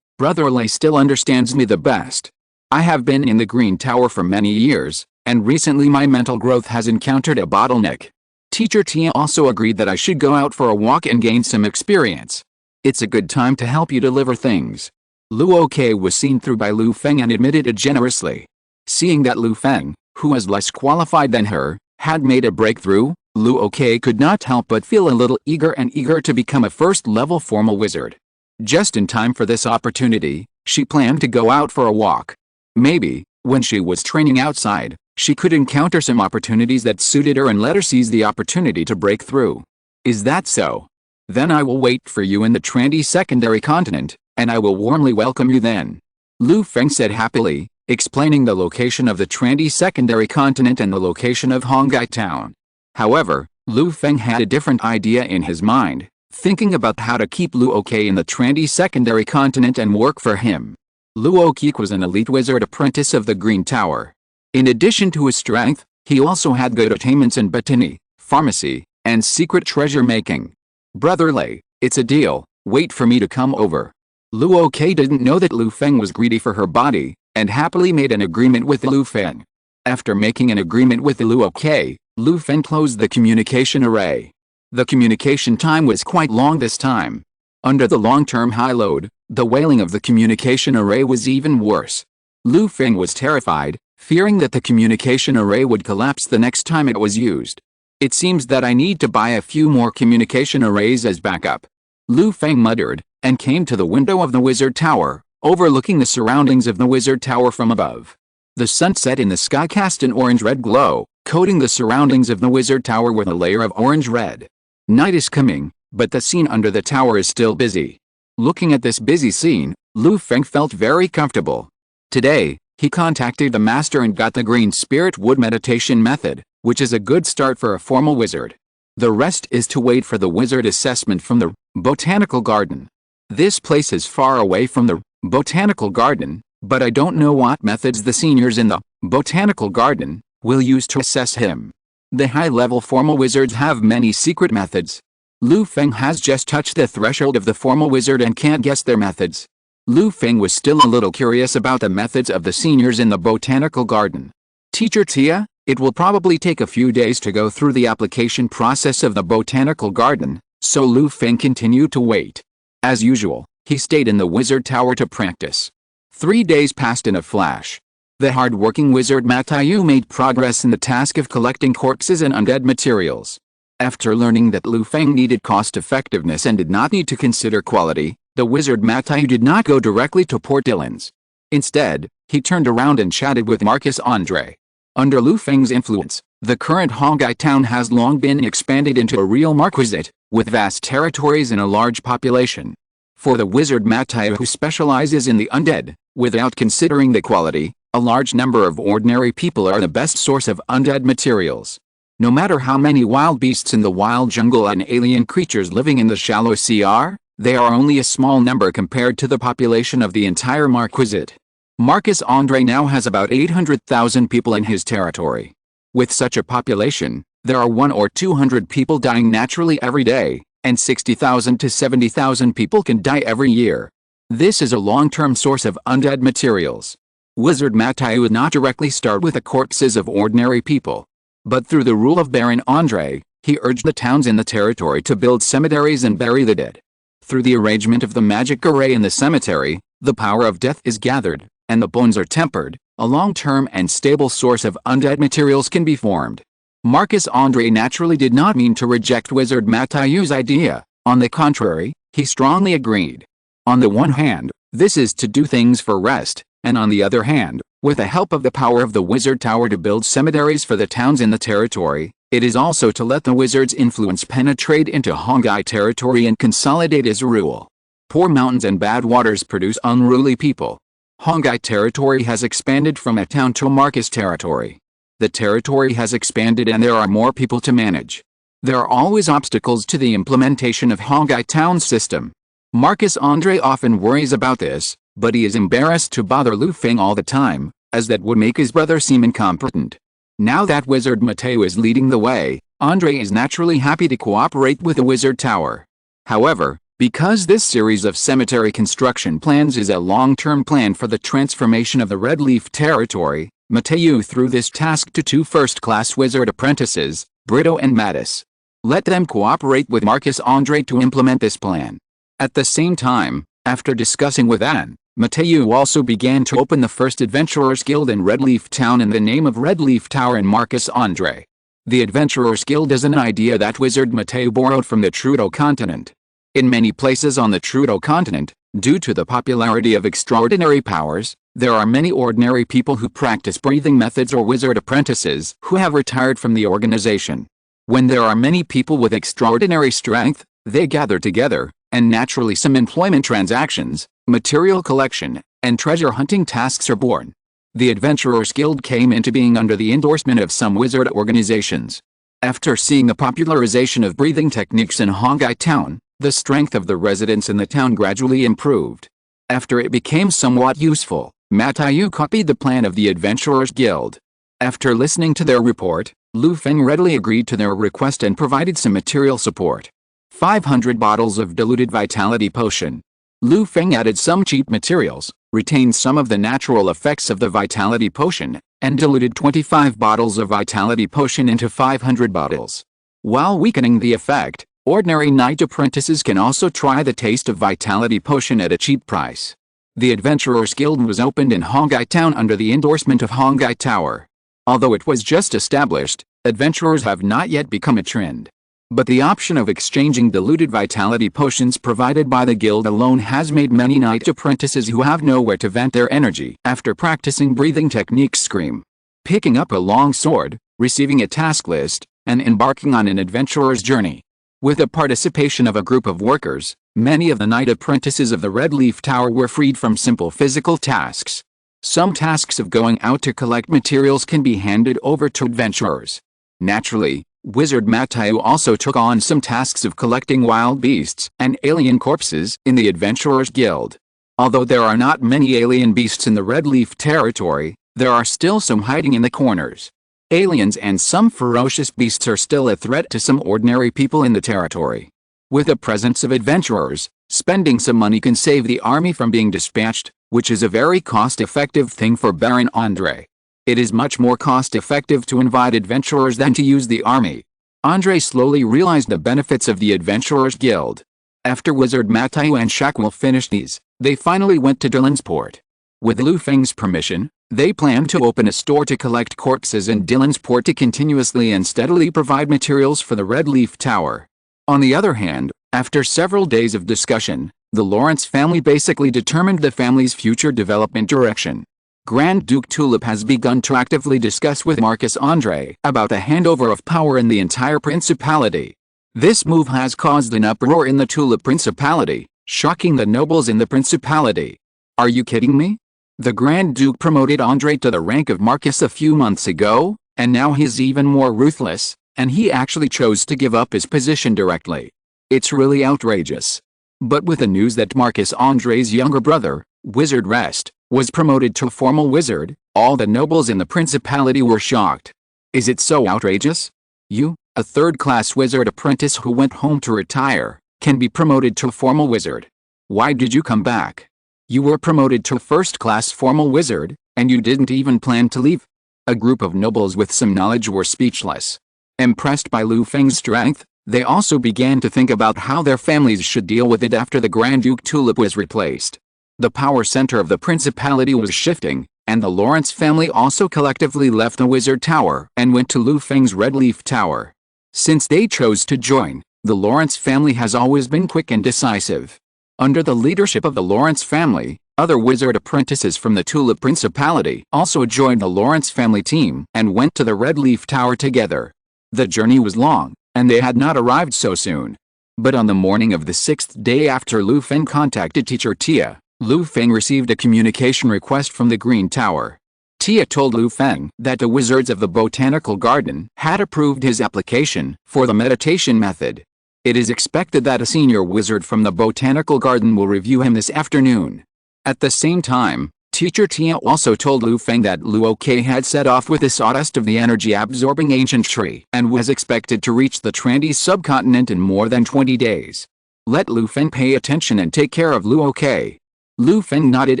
Brother Lei still understands me the best. I have been in the Green Tower for many years, and recently my mental growth has encountered a bottleneck." Teacher Tia also agreed that I should go out for a walk and gain some experience. It's a good time to help you deliver things. Luo was seen through by Lu Feng and admitted it generously. Seeing that Lu Feng, who was less qualified than her, had made a breakthrough, Luo could not help but feel a little eager to become a first-level formal wizard. Just in time for this opportunity, she planned to go out for a walk. Maybe, when she was training outside, she could encounter some opportunities that suited her and let her seize the opportunity to break through. Is that so? Then I will wait for you in the Trendy secondary continent, and I will warmly welcome you then. Lu Feng said happily, explaining the location of the Trendy secondary continent and the location of Hongye town. However, Lu Feng had a different idea in his mind, thinking about how to keep Luo in the Trendy secondary continent and work for him. Luo was an elite wizard apprentice of the Green Tower. In addition to his strength, he also had good attainments in botany, pharmacy, and secret treasure making. Brother Lei, it's a deal, wait for me to come over. Luo didn't know that Lu Feng was greedy for her body, and happily made an agreement with Lu Feng. After making an agreement with Luo, Lu Feng closed the communication array. The communication time was quite long this time. Under the long-term high load, the wailing of the communication array was even worse. Lu Feng was terrified, fearing that the communication array would collapse the next time it was used. It seems that I need to buy a few more communication arrays as backup. Lu Feng muttered, and came to the window of the wizard tower, overlooking the surroundings of the wizard tower from above. The sunset in the sky cast an orange-red glow, coating the surroundings of the wizard tower with a layer of orange-red. Night is coming, but the scene under the tower is still busy. Looking at this busy scene, Lu Feng felt very comfortable. Today, he contacted the master and got the green spirit wood meditation method, which is a good start for a formal wizard. The rest is to wait for the wizard assessment from the botanical garden. This place is far away from the botanical garden, but I don't know what methods the seniors in the botanical garden will use to assess him. The high-level formal wizards have many secret methods. Lu Feng has just touched the threshold of the formal wizard and can't guess their methods. Lu Feng was still a little curious about the methods of the seniors in the botanical garden. Teacher Tia, it will probably take a few days to go through the application process of the botanical garden, so Lu Feng continued to wait. As usual, he stayed in the wizard tower to practice. 3 days passed in a flash. The hard-working wizard Matayu made progress in the task of collecting corpses and undead materials. After learning that Lu Feng needed cost-effectiveness and did not need to consider quality, the wizard Matayu did not go directly to Port Dillon's. Instead, he turned around and chatted with Marcus Andre. Under Lu Feng's influence, The current Hongye town has long been expanded into a real marquisate, with vast territories and a large population. For the wizard Mateo, who specializes in the undead, without considering the quality, a large number of ordinary people are the best source of undead materials. No matter how many wild beasts in the wild jungle and alien creatures living in the shallow sea are, they are only a small number compared to the population of the entire marquisate. Marcus Andre now has about 800,000 people in his territory. With such a population, there are 100 or 200 people dying naturally every day, and 60,000 to 70,000 people can die every year. This is a long-term source of undead materials. Wizard Mateo would not directly start with the corpses of ordinary people. But through the rule of Baron Andre, he urged the towns in the territory to build cemeteries and bury the dead. Through the arrangement of the magic array in the cemetery, the power of death is gathered, and the bones are tempered. A long-term and stable source of undead materials can be formed. Marcus Andre naturally did not mean to reject Wizard Mateo's idea. On the contrary, he strongly agreed. On the one hand, this is to do things for rest, and on the other hand, with the help of the power of the wizard tower to build cemeteries for the towns in the territory, it is also to let the wizard's influence penetrate into Hongye territory and consolidate his rule. Poor mountains and bad waters produce unruly people. Hongye territory has expanded from a town to a Marcus territory. The territory has expanded and there are more people to manage. There are always obstacles to the implementation of Hongye town system. Marcus Andre often worries about this, but he is embarrassed to bother Lu Feng all the time, as that would make his brother seem incompetent. Now that Wizard Mateo is leading the way, Andre is naturally happy to cooperate with the wizard tower. However, because this series of cemetery construction plans is a long-term plan for the transformation of the Red Leaf territory, Mateo threw this task to two first-class wizard apprentices, Brito and Mattis. Let them cooperate with Marcus Andre to implement this plan. At the same time, after discussing with Anne, Mateo also began to open the first Adventurers Guild in Red Leaf Town in the name of Red Leaf Tower and Marcus Andre. The Adventurers Guild is an idea that Wizard Mateo borrowed from the Trudeau continent. In many places on the Trudeau continent, due to the popularity of extraordinary powers, there are many ordinary people who practice breathing methods or wizard apprentices who have retired from the organization. When there are many people with extraordinary strength, they gather together, and naturally some employment transactions, material collection, and treasure hunting tasks are born. The Adventurers Guild came into being under the endorsement of some wizard organizations. After seeing the popularization of breathing techniques in Hongye town, the strength of the residents in the town gradually improved. After it became somewhat useful, Mateo copied the plan of the Adventurers Guild. After listening to their report, Lu Feng readily agreed to their request and provided some material support. 500 bottles of diluted vitality potion. Lu Feng added some cheap materials, retained some of the natural effects of the vitality potion, and diluted 25 bottles of vitality potion into 500 bottles. While weakening the effect, ordinary knight apprentices can also try the taste of vitality potion at a cheap price. The Adventurers Guild was opened in Hongye town under the endorsement of Hongye Tower. Although it was just established, adventurers have not yet become a trend. But the option of exchanging diluted vitality potions provided by the guild alone has made many knight apprentices who have nowhere to vent their energy after practicing breathing techniques scream. Picking up a long sword, receiving a task list, and embarking on an adventurer's journey. With the participation of a group of workers, many of the knight apprentices of the Red Leaf Tower were freed from simple physical tasks. Some tasks of going out to collect materials can be handed over to adventurers. Naturally, Wizard Mateo also took on some tasks of collecting wild beasts and alien corpses in the Adventurers Guild. Although there are not many alien beasts in the Red Leaf territory, there are still some hiding in the corners. Aliens and some ferocious beasts are still a threat to some ordinary people in the territory. With the presence of adventurers, spending some money can save the army from being dispatched, which is a very cost-effective thing for Baron Andre. It is much more cost-effective to invite adventurers than to use the army. Andre slowly realized the benefits of the Adventurers Guild. After Wizard Mateo and Shakwell finished these, they finally went to Dylansport. With Lu Feng's permission, they planned to open a store to collect corpses in Dylansport to continuously and steadily provide materials for the Red Leaf Tower. On the other hand, after several days of discussion, the Lawrence family basically determined the family's future development direction. Grand Duke Tulip has begun to actively discuss with Marcus Andre about the handover of power in the entire principality. This move has caused an uproar in the Tulip Principality, shocking the nobles in the principality. Are you kidding me? The Grand Duke promoted Andre to the rank of Marcus a few months ago, and now he's even more ruthless, and he actually chose to give up his position directly. It's really outrageous. But with the news that Marcus Andre's younger brother, Wizard Rest, was promoted to formal wizard, all the nobles in the principality were shocked. Is it so outrageous? You, a third-class wizard apprentice who went home to retire, can be promoted to formal wizard. Why did you come back? You were promoted to first-class formal wizard, and you didn't even plan to leave? A group of nobles with some knowledge were speechless. Impressed by Lu Feng's strength, they also began to think about how their families should deal with it after the Grand Duke Tulip was replaced. The power center of the principality was shifting, and the Lawrence family also collectively left the Wizard Tower and went to Lu Feng's Red Leaf Tower. Since they chose to join, the Lawrence family has always been quick and decisive. Under the leadership of the Lawrence family, other wizard apprentices from the Tulip Principality also joined the Lawrence family team and went to the Red Leaf Tower together. The journey was long, and they had not arrived so soon. But on the morning of the 6th day after Lu Feng contacted teacher Tia, Lu Feng received a communication request from the Green Tower. Tia told Lu Feng that the wizards of the Botanical Garden had approved his application for the meditation method. It is expected that a senior wizard from the Botanical Garden will review him this afternoon. At the same time, teacher Tia also told Lu Feng that Luoke had set off with the sawdust of the energy-absorbing ancient tree and was expected to reach the Trandy subcontinent in more than 20 days. Let Lu Feng pay attention and take care of Luoke. Lu Feng nodded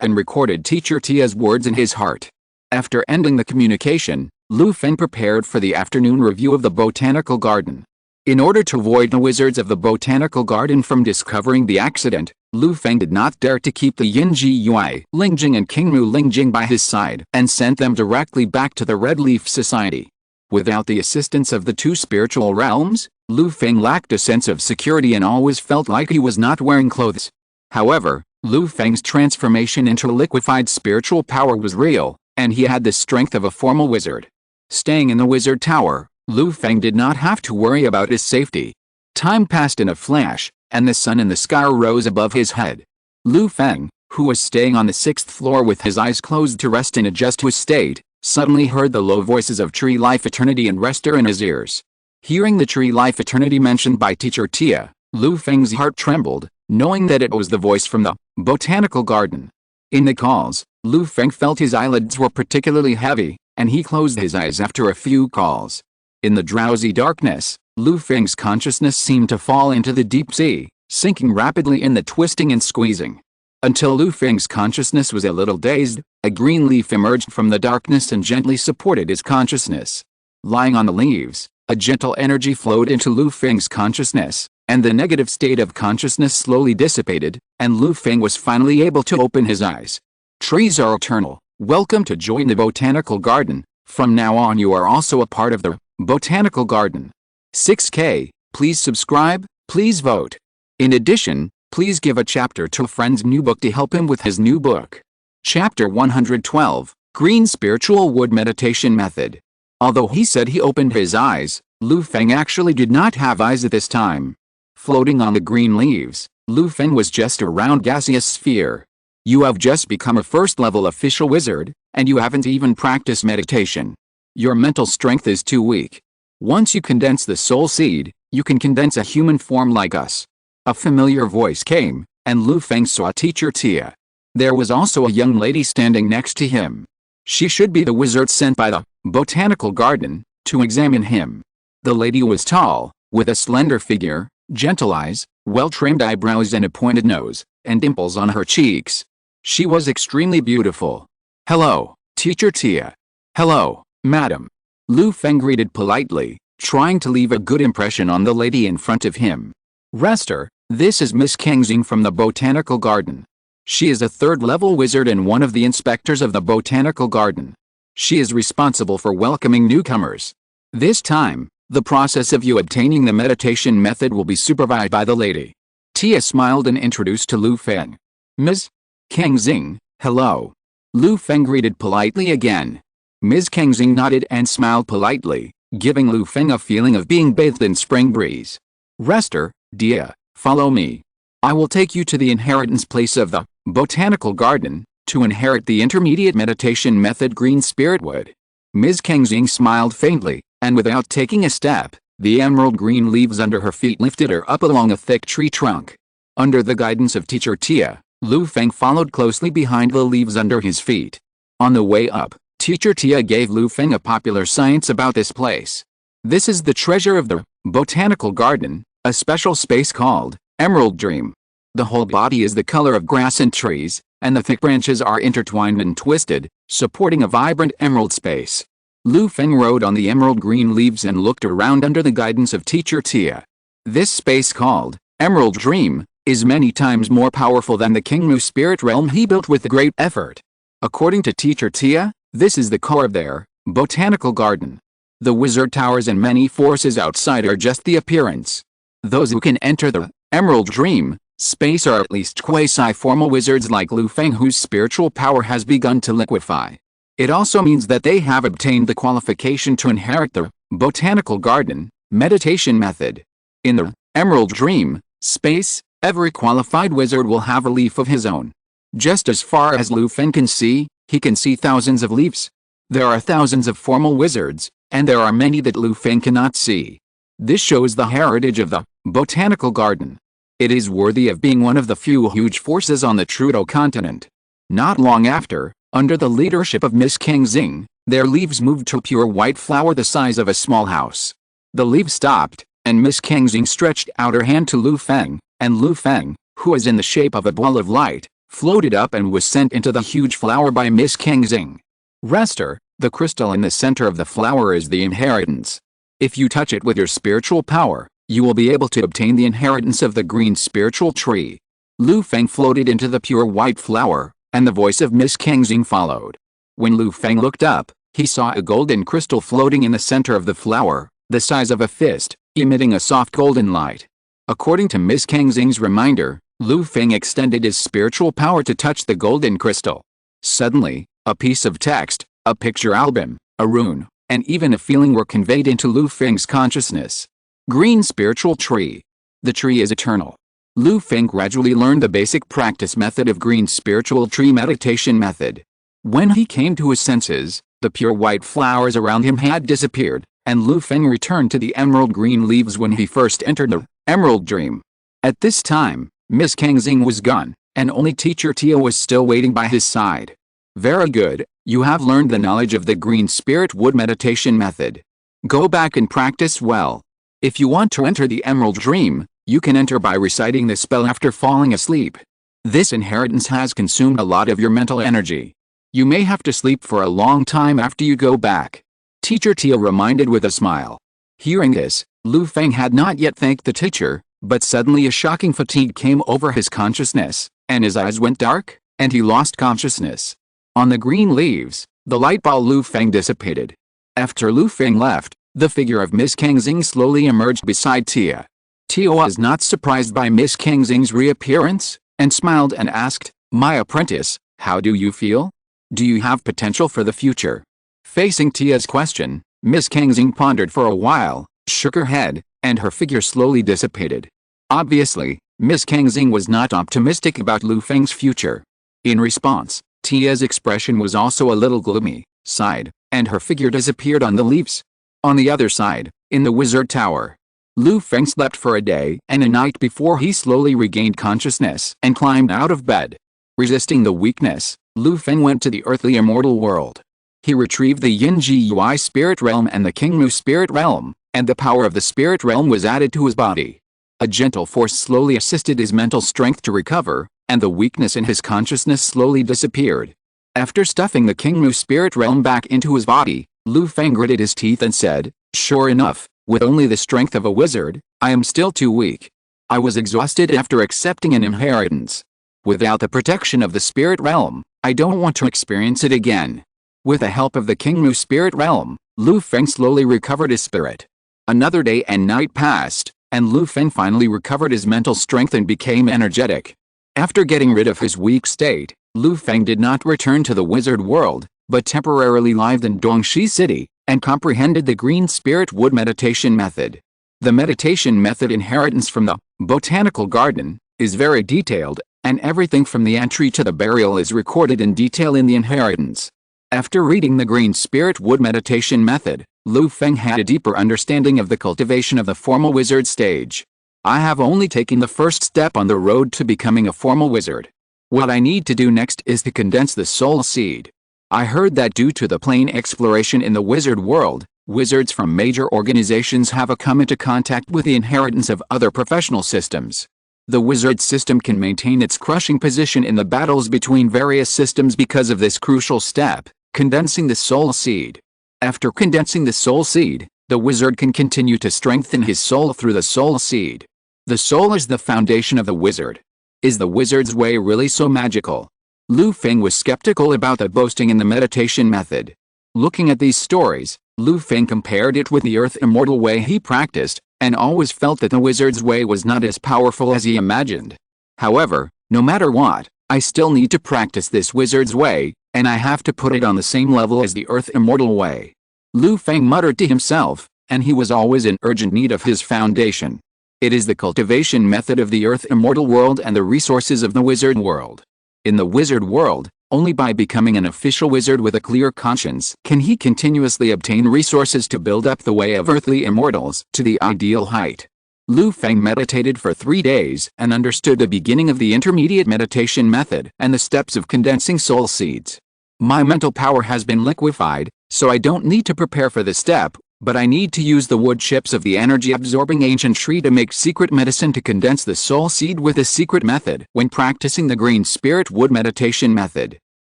and recorded teacher Tia's words in his heart. After ending the communication, Lu Feng prepared for the afternoon review of the Botanical Garden. In order to avoid the wizards of the Botanical Garden from discovering the accident, Lu Feng did not dare to keep the Yinji Yui, Lingjing and Kingmu Lingjing by his side and sent them directly back to the Red Leaf Society. Without the assistance of the two spiritual realms, Lu Feng lacked a sense of security and always felt like he was not wearing clothes. However, Lu Feng's transformation into liquefied spiritual power was real, and he had the strength of a formal wizard. Staying in the Wizard Tower, Lu Feng did not have to worry about his safety. Time passed in a flash, and the sun in the sky rose above his head. Lu Feng, who was staying on the 6th floor with his eyes closed to rest and adjust to his state, suddenly heard the low voices of Tree Life Eternity and Rester in his ears. Hearing the Tree Life Eternity mentioned by teacher Tia, Lu Feng's heart trembled, knowing that it was the voice from the Botanical Garden. In the calls, Lu Feng felt his eyelids were particularly heavy, and he closed his eyes after a few calls. In the drowsy darkness, Lu Feng's consciousness seemed to fall into the deep sea, sinking rapidly in the twisting and squeezing. Until Lu Feng's consciousness was a little dazed, a green leaf emerged from the darkness and gently supported his consciousness. Lying on the leaves, a gentle energy flowed into Lu Feng's consciousness, and the negative state of consciousness slowly dissipated, and Lu Feng was finally able to open his eyes. Trees are eternal. Welcome to join the Botanical Garden. From now on you are also a part of the Botanical Garden. 6K, please subscribe, please vote. In addition, please give a chapter to a friend's new book to help him with his new book. Chapter 112, Green Spiritual Wood Meditation Method. Although he said he opened his eyes, Lu Feng actually did not have eyes at this time. Floating on the green leaves, Lu Feng was just a round gaseous sphere. You have just become a first-level official wizard, and you haven't even practiced meditation. Your mental strength is too weak. Once you condense the soul seed, you can condense a human form like us. A familiar voice came, and Lu Feng saw teacher Tia. There was also a young lady standing next to him. She should be the wizard sent by the Botanical Garden to examine him. The lady was tall, with a slender figure, gentle eyes, well-trimmed eyebrows and a pointed nose, and dimples on her cheeks. She was extremely beautiful. Hello, teacher Tia. Hello, madam. Lu Feng greeted politely, trying to leave a good impression on the lady in front of him. Rester, this is Miss Kengxing from the Botanical Garden. She is a third-level wizard and one of the inspectors of the Botanical Garden. She is responsible for welcoming newcomers. This time, the process of you obtaining the meditation method will be supervised by the lady. Tia smiled and introduced to Lu Feng. Ms. Kengxing, hello. Lu Feng greeted politely again. Ms. Kengxing nodded and smiled politely, giving Lu Feng a feeling of being bathed in spring breeze. Rester, Dia, follow me. I will take you to the inheritance place of the botanical garden, to inherit the intermediate meditation method green spirit wood. Ms. Kengxing smiled faintly, and without taking a step, the emerald green leaves under her feet lifted her up along a thick tree trunk. Under the guidance of teacher Tia, Lu Feng followed closely behind the leaves under his feet. On the way up, teacher Tia gave Lu Feng a popular science about this place. This is the treasure of the botanical garden, a special space called Emerald Dream. The whole body is the color of grass and trees, and the thick branches are intertwined and twisted, supporting a vibrant emerald space. Lu Feng rode on the emerald green leaves and looked around under the guidance of teacher Tia. This space called Emerald Dream is many times more powerful than the Kingmu spirit realm he built with great effort. According to teacher Tia, this is the core of their botanical garden. The wizard towers and many forces outside are just the appearance. Those who can enter the Emerald Dream space are at least quasi-formal wizards like Lu Feng whose spiritual power has begun to liquefy. It also means that they have obtained the qualification to inherit the botanical garden meditation method. In the Emerald Dream space, every qualified wizard will have a leaf of his own. Just as far as Lu Feng can see, he can see thousands of leaves. There are thousands of formal wizards, and there are many that Lu Feng cannot see. This shows the heritage of the botanical garden. It is worthy of being one of the few huge forces on the Trudeau continent. Not long after, under the leadership of Miss Kengxing, their leaves moved to a pure white flower the size of a small house. The leaves stopped, and Miss Kengxing stretched out her hand to Lu Feng, and Lu Feng, who was in the shape of a ball of light, floated up and was sent into the huge flower by Miss Kengxing. Rester, the crystal in the center of the flower is the inheritance. If you touch it with your spiritual power, you will be able to obtain the inheritance of the green spiritual tree. Lu Feng floated into the pure white flower, and the voice of Miss Kengxing followed. When Lu Feng looked up, he saw a golden crystal floating in the center of the flower, the size of a fist, emitting a soft golden light. According to Miss Kengxing's reminder, Lu Feng extended his spiritual power to touch the golden crystal. Suddenly, a piece of text, a picture album, a rune, and even a feeling were conveyed into Lu Feng's consciousness. Green spiritual tree. The tree is eternal. Lu Feng gradually learned the basic practice method of green spiritual tree meditation method. When he came to his senses, the pure white flowers around him had disappeared, and Lu Feng returned to the emerald green leaves when he first entered the Emerald Dream. At this time, Miss Kengxing was gone, and only teacher Tia was still waiting by his side. Very good, you have learned the knowledge of the green spirit wood meditation method. Go back and practice well. If you want to enter the Emerald Dream, you can enter by reciting the spell after falling asleep. This inheritance has consumed a lot of your mental energy. You may have to sleep for a long time after you go back. Teacher Tia reminded with a smile. Hearing this, Lu Feng had not yet thanked the teacher, but suddenly a shocking fatigue came over his consciousness, and his eyes went dark, and he lost consciousness. On the green leaves, the light ball Lu Feng dissipated. After Lu Feng left, the figure of Miss Kengxing slowly emerged beside Tia. Tia was not surprised by Miss Kengxing's reappearance, and smiled and asked, "My apprentice, how do you feel? Do you have potential for the future?" Facing Tia's question, Miss Kengxing pondered for a while, shook her head, and her figure slowly dissipated. Obviously, Miss Kengxing was not optimistic about Lu Feng's future. In response, Tia's expression was also a little gloomy, sighed, and her figure disappeared on the leaves. On the other side, in the wizard tower, Lu Feng slept for a day and a night before he slowly regained consciousness and climbed out of bed. Resisting the weakness, Lu Feng went to the earthly immortal world. He retrieved the Yin Gui spirit realm and the Kingmu spirit realm, and the power of the spirit realm was added to his body. A gentle force slowly assisted his mental strength to recover, and the weakness in his consciousness slowly disappeared. After stuffing the Kingmu spirit realm back into his body, Lu Feng gritted his teeth and said, "Sure enough, with only the strength of a wizard, I am still too weak. I was exhausted after accepting an inheritance. Without the protection of the spirit realm, I don't want to experience it again." With the help of the Kingmu spirit realm, Lu Feng slowly recovered his spirit. Another day and night passed, and Lu Feng finally recovered his mental strength and became energetic. After getting rid of his weak state, Lu Feng did not return to the wizard world, but temporarily lived in Dongxi City, and comprehended the green spirit wood meditation method. The meditation method inheritance from the botanical garden is very detailed, and everything from the entry to the burial is recorded in detail in the inheritance. After reading the green spirit wood meditation method, Lu Feng had a deeper understanding of the cultivation of the formal wizard stage. I have only taken the first step on the road to becoming a formal wizard. What I need to do next is to condense the soul seed. I heard that due to the plain exploration in the wizard world, wizards from major organizations have come into contact with the inheritance of other professional systems. The wizard system can maintain its crushing position in the battles between various systems because of this crucial step, condensing the soul seed. After condensing the soul seed, the wizard can continue to strengthen his soul through the soul seed. The soul is the foundation of the wizard. Is the wizard's way really so magical? Lu Feng was skeptical about the boasting in the meditation method. Looking at these stories, Lu Feng compared it with the earth immortal way he practiced, and always felt that the wizard's way was not as powerful as he imagined. However, no matter what, I still need to practice this wizard's way, and I have to put it on the same level as the earth immortal way. Lu Feng muttered to himself, and he was always in urgent need of his foundation. It is the cultivation method of the earth immortal world and the resources of the wizard world. In the wizard world, only by becoming an official wizard with a clear conscience can he continuously obtain resources to build up the way of earthly immortals to the ideal height. Lu Feng meditated for 3 days and understood the beginning of the intermediate meditation method and the steps of condensing soul seeds. My mental power has been liquefied, so I don't need to prepare for the step, but I need to use the wood chips of the energy-absorbing ancient tree to make secret medicine to condense the soul seed with the secret method when practicing the green spirit wood meditation method.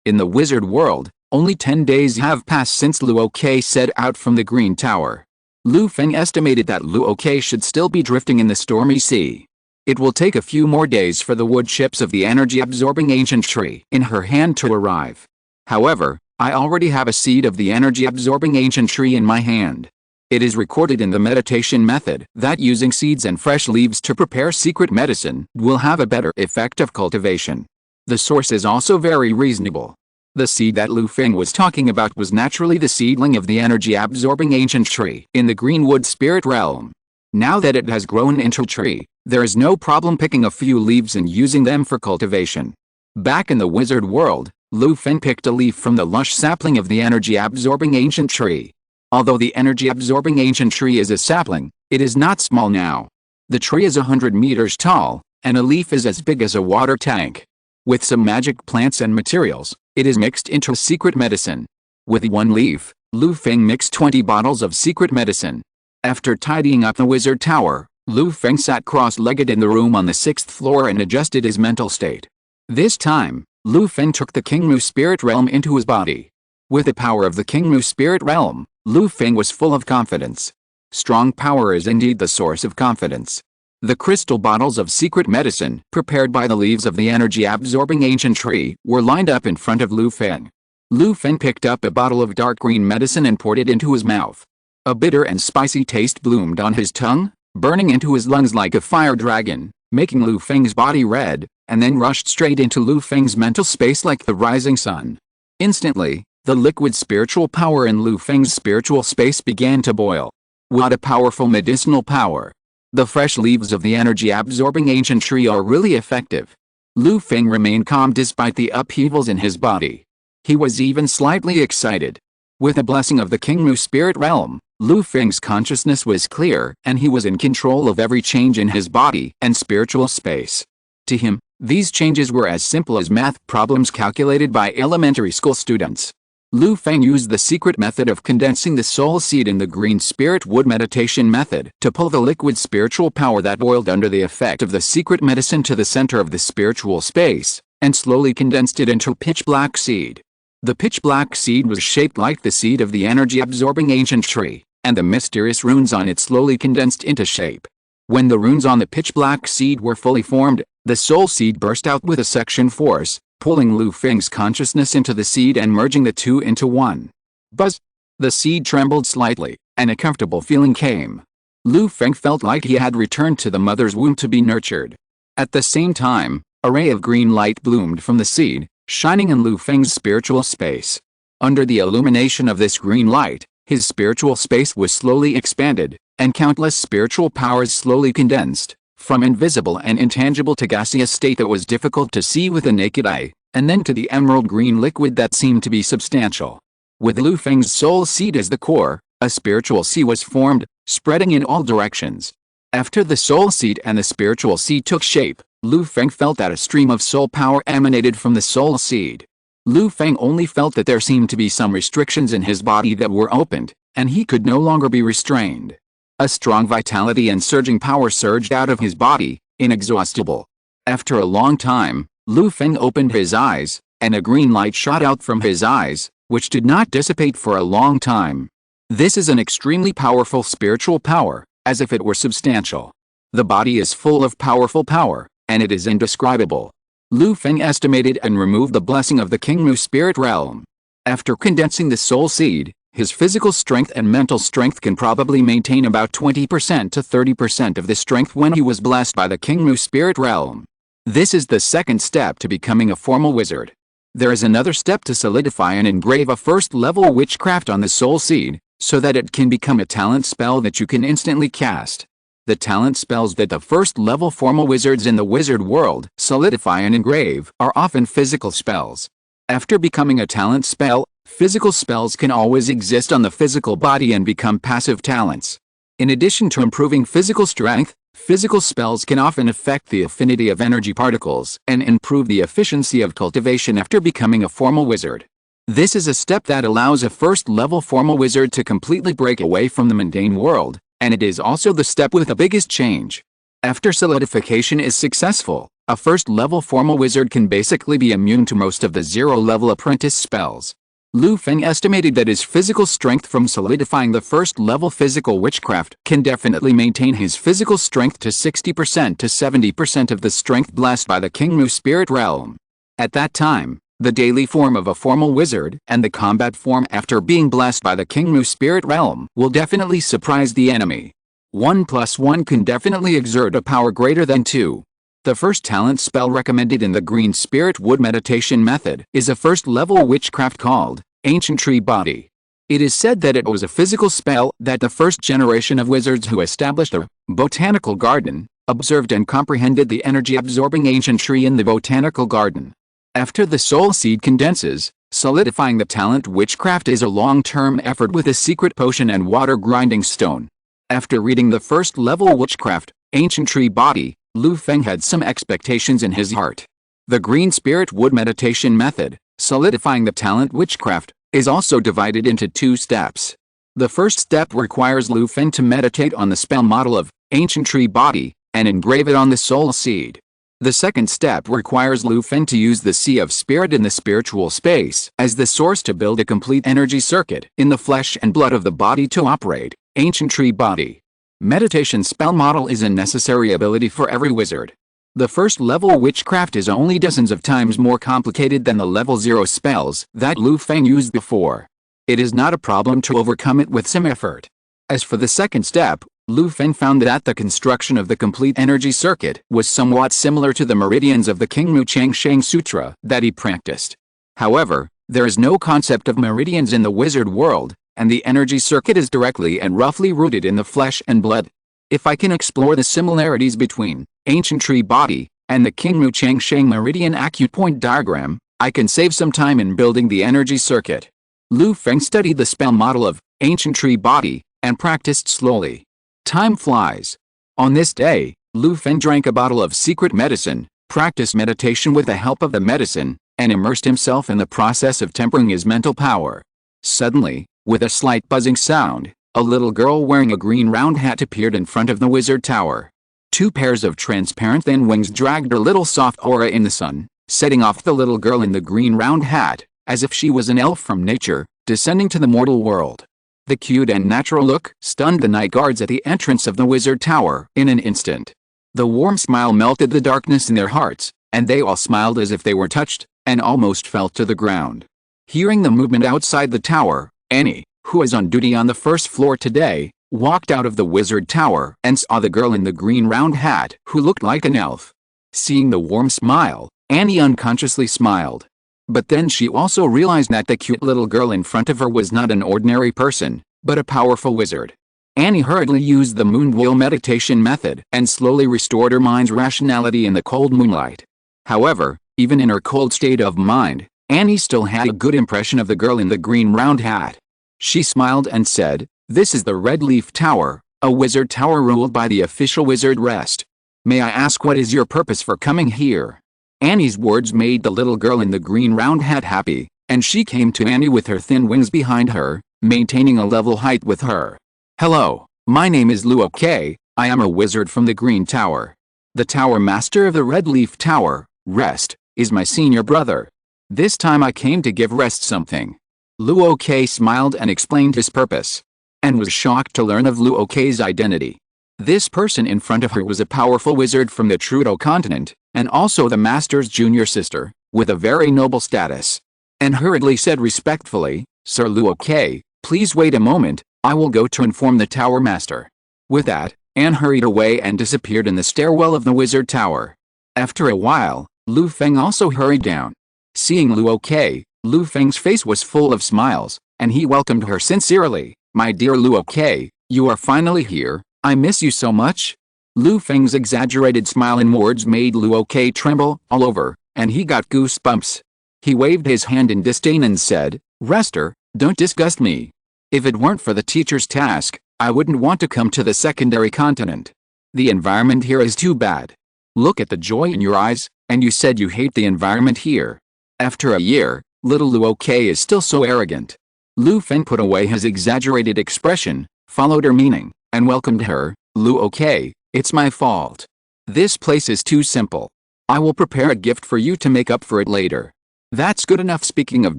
In the wizard world, only 10 days have passed since Luo set out from the Green Tower. Lu Feng estimated that Luo should still be drifting in the stormy sea. It will take a few more days for the wood chips of the energy-absorbing ancient tree in her hand to arrive. However, I already have a seed of the energy-absorbing ancient tree in my hand. It is recorded in the meditation method that using seeds and fresh leaves to prepare secret medicine will have a better effect of cultivation. The source is also very reasonable. The seed that Lu Feng was talking about was naturally the seedling of the energy-absorbing ancient tree in the greenwood spirit realm. Now that it has grown into a tree, there is no problem picking a few leaves and using them for cultivation. Back in the wizard world, Lu Feng picked a leaf from the lush sapling of the energy-absorbing ancient tree. Although the energy-absorbing ancient tree is a sapling, it is not small now. The tree is 100 meters tall, and a leaf is as big as a water tank. With some magic plants and materials, it is mixed into a secret medicine. With one leaf, Lu Feng mixed 20 bottles of secret medicine. After tidying up the wizard tower, Lu Feng sat cross-legged in the room on the 6th floor and adjusted his mental state. This time, Lu Feng took the Qingmu spirit realm into his body. With the power of the Qingmu spirit realm, Lu Feng was full of confidence. Strong power is indeed the source of confidence. The crystal bottles of secret medicine, prepared by the leaves of the energy-absorbing ancient tree, were lined up in front of Lu Feng. Lu Feng picked up a bottle of dark green medicine and poured it into his mouth. A bitter and spicy taste bloomed on his tongue, burning into his lungs like a fire dragon, making Lu Feng's body red, and then rushed straight into Lu Feng's mental space like the rising sun. Instantly, the liquid spiritual power in Lu Feng's spiritual space began to boil. What a powerful medicinal power! The fresh leaves of the energy-absorbing ancient tree are really effective. Lu Feng remained calm despite the upheavals in his body. He was even slightly excited. With the blessing of the Qingmu spirit realm, Lu Feng's consciousness was clear and he was in control of every change in his body and spiritual space. To him, these changes were as simple as math problems calculated by elementary school students. Lu Feng used the secret method of condensing the soul seed in the green spirit wood meditation method to pull the liquid spiritual power that boiled under the effect of the secret medicine to the center of the spiritual space, and slowly condensed it into a pitch-black seed. The pitch-black seed was shaped like the seed of the energy-absorbing ancient tree, and the mysterious runes on it slowly condensed into shape. When the runes on the pitch-black seed were fully formed, the soul seed burst out with a suction force, pulling Lu Feng's consciousness into the seed and merging the two into one. Buzz! The seed trembled slightly, and a comfortable feeling came. Lu Feng felt like he had returned to the mother's womb to be nurtured. At the same time, a ray of green light bloomed from the seed, shining in Lu Feng's spiritual space. Under the illumination of this green light, his spiritual space was slowly expanded, and countless spiritual powers slowly condensed, from invisible and intangible to gaseous state that was difficult to see with the naked eye, and then to the emerald green liquid that seemed to be substantial. With Lu Feng's soul seed as the core, a spiritual sea was formed, spreading in all directions. After the soul seed and the spiritual sea took shape, Lu Feng felt that a stream of soul power emanated from the soul seed. Lu Feng only felt that there seemed to be some restrictions in his body that were opened, and he could no longer be restrained. A strong vitality and surging power surged out of his body, inexhaustible. After a long time, Lu Feng opened his eyes, and a green light shot out from his eyes, which did not dissipate for a long time. This is an extremely powerful spiritual power, as if it were substantial. The body is full of powerful power, and it is indescribable. Lu Feng estimated and removed the blessing of the Kingmu spirit realm. After condensing the soul seed, his physical strength and mental strength can probably maintain about 20% to 30% of the strength when he was blessed by the Kingmu spirit realm. This is the second step to becoming a formal wizard. There is another step to solidify and engrave a first-level witchcraft on the soul seed, so that it can become a talent spell that you can instantly cast. The talent spells that the first-level formal wizards in the wizard world solidify and engrave are often physical spells. After becoming a talent spell, physical spells can always exist on the physical body and become passive talents. In addition to improving physical strength, physical spells can often affect the affinity of energy particles and improve the efficiency of cultivation after becoming a formal wizard. This is a step that allows a first-level formal wizard to completely break away from the mundane world, and it is also the step with the biggest change. After solidification is successful, a first-level formal wizard can basically be immune to most of the zero-level apprentice spells. Lu Feng estimated that his physical strength from solidifying the first-level physical witchcraft can definitely maintain his physical strength to 60% to 70% of the strength blessed by the Kingmu spirit realm. At that time, the daily form of a formal wizard and the combat form after being blessed by the Kingmu spirit realm will definitely surprise the enemy. 1 plus 1 can definitely exert a power greater than 2. The first talent spell recommended in the Green Spirit Wood meditation method is a first-level witchcraft called Ancient Tree Body. It is said that it was a physical spell that the first generation of wizards who established a botanical garden observed and comprehended the energy-absorbing ancient tree in the botanical garden. After the soul seed condenses, solidifying the talent witchcraft is a long-term effort with a secret potion and water grinding stone. After reading the first-level witchcraft, Ancient Tree Body, Lu Feng had some expectations in his heart. The Green Spirit Wood meditation method, solidifying the talent witchcraft, is also divided into 2 steps. The first step requires Lu Feng to meditate on the spell model of Ancient Tree Body and engrave it on the soul seed. The second step requires Lu Feng to use the Sea of Spirit in the spiritual space as the source to build a complete energy circuit in the flesh and blood of the body to operate Ancient Tree Body. Meditation spell model is a necessary ability for every wizard. The first-level witchcraft is only dozens of times more complicated than the level 0 spells that Lu Feng used before. It is not a problem to overcome it with some effort. As for the second step, Lu Feng found that the construction of the complete energy circuit was somewhat similar to the meridians of the Kingmu Changsheng Sutra that he practiced. However, there is no concept of meridians in the wizard world, and the energy circuit is directly and roughly rooted in the flesh and blood. If I can explore the similarities between Ancient Tree Body and the Kingmu Changsheng Meridian Acupoint diagram, I can save some time in building the energy circuit. Lu Feng studied the spell model of Ancient Tree Body and practiced slowly. Time flies. On this day, Lu Feng drank a bottle of secret medicine, practiced meditation with the help of the medicine, and immersed himself in the process of tempering his mental power. Suddenly, with a slight buzzing sound, a little girl wearing a green round hat appeared in front of the wizard tower. 2 pairs of transparent thin wings dragged her little soft aura in the sun, setting off the little girl in the green round hat, as if she was an elf from nature, descending to the mortal world. The cute and natural look stunned the night guards at the entrance of the wizard tower in an instant. The warm smile melted the darkness in their hearts, and they all smiled as if they were touched, and almost fell to the ground. Hearing the movement outside the tower, Annie, who was on duty on the first floor today, walked out of the wizard tower and saw the girl in the green round hat who looked like an elf. Seeing the warm smile, Annie unconsciously smiled. But then she also realized that the cute little girl in front of her was not an ordinary person, but a powerful wizard. Annie hurriedly used the moon wheel meditation method and slowly restored her mind's rationality in the cold moonlight. However, even in her cold state of mind, Annie still had a good impression of the girl in the green round hat. She smiled and said, "This is the Red Leaf Tower, a wizard tower ruled by the official wizard Rest. May I ask what is your purpose for coming here?" Annie's words made the little girl in the green round hat happy, and she came to Annie with her thin wings behind her, maintaining a level height with her. "Hello, my name is Luoke. I am a wizard from the Green Tower. The Tower Master of the Red Leaf Tower, Rest, is my senior brother. This time I came to give Rest something." Luoke smiled and explained his purpose, and was shocked to learn of Luoke's identity. This person in front of her was a powerful wizard from the Trudeau continent, and also the Master's junior sister, with a very noble status. And hurriedly said respectfully, "Sir Luoke, please wait a moment, I will go to inform the Tower Master." With that, Anne hurried away and disappeared in the stairwell of the wizard tower. After a while, Lu Feng also hurried down. Seeing Luoke, Lu Feng's face was full of smiles, and he welcomed her sincerely. "My dear Luoke, you are finally here. I miss you so much." Lu Feng's exaggerated smile and words made Luoke tremble all over, and he got goosebumps. He waved his hand in disdain and said, "Rester, don't disgust me. If it weren't for the teacher's task, I wouldn't want to come to the secondary continent. The environment here is too bad. Look at the joy in your eyes, and you said you hate the environment here." After a year, little Luoke is still so arrogant. Lu Feng put away his exaggerated expression, followed her meaning, and welcomed her. "Luoke, it's my fault. This place is too simple. I will prepare a gift for you to make up for it later." "That's good enough." Speaking of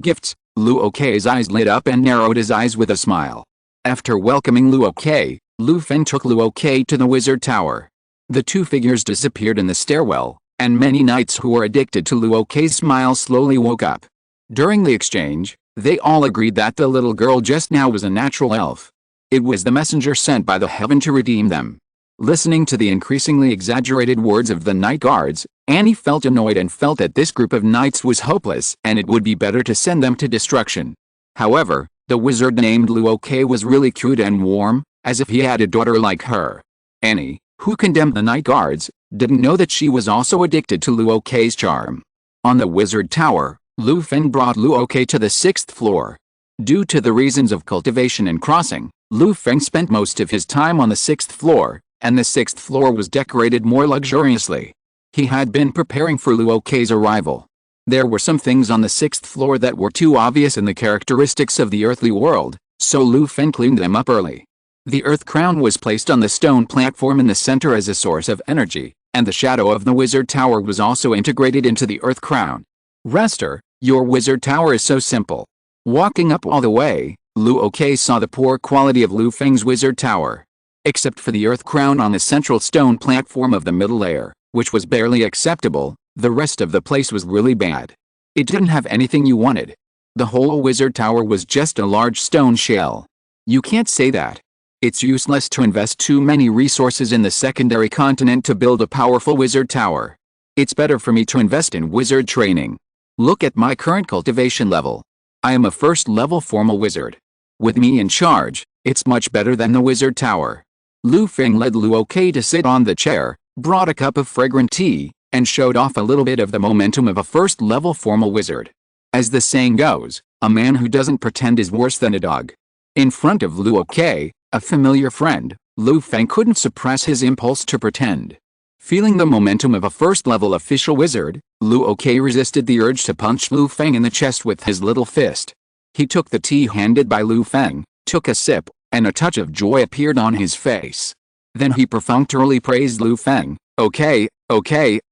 gifts, Luoke's eyes lit up and narrowed his eyes with a smile. After welcoming Luoke, Lu Feng took Luoke to the wizard tower. The two figures disappeared in the stairwell, and many knights who were addicted to Luoke's smile slowly woke up. During the exchange, they all agreed that the little girl just now was a natural elf. It was the messenger sent by the heaven to redeem them. Listening to the increasingly exaggerated words of the night guards, Annie felt annoyed and felt that this group of knights was hopeless and it would be better to send them to destruction. However, the wizard named Luoke was really cute and warm, as if he had a daughter like her. Annie, who condemned the night guards, didn't know that she was also addicted to Luoke's charm. On the wizard tower, Lu Feng brought Luoke to the 6th floor. Due to the reasons of cultivation and crossing, Lu Feng spent most of his time on the 6th floor, and the 6th floor was decorated more luxuriously. He had been preparing for Luoke's arrival. There were some things on the 6th floor that were too obvious in the characteristics of the earthly world, so Lu Feng cleaned them up early. The earth crown was placed on the stone platform in the center as a source of energy, and the shadow of the wizard tower was also integrated into the earth crown. "Rester, your wizard tower is so simple." Walking up all the way, Luoke saw the poor quality of Lu Feng's wizard tower. Except for the earth crown on the central stone platform of the middle layer, which was barely acceptable, the rest of the place was really bad. It didn't have anything you wanted. The whole wizard tower was just a large stone shell. You can't say that. It's useless to invest too many resources in the secondary continent to build a powerful wizard tower. It's better for me to invest in wizard training. Look at my current cultivation level. I am a first-level formal wizard. With me in charge, it's much better than the wizard tower. Lu Feng led Luoke to sit on the chair, brought a cup of fragrant tea, and showed off a little bit of the momentum of a first-level formal wizard. As the saying goes, a man who doesn't pretend is worse than a dog. In front of Luoke, a familiar friend, Lu Feng couldn't suppress his impulse to pretend. Feeling the momentum of a first-level official wizard, Luoke resisted the urge to punch Lu Feng in the chest with his little fist. He took the tea handed by Lu Feng, took a sip, and a touch of joy appeared on his face. Then he perfunctorily praised Lu Feng. Okay,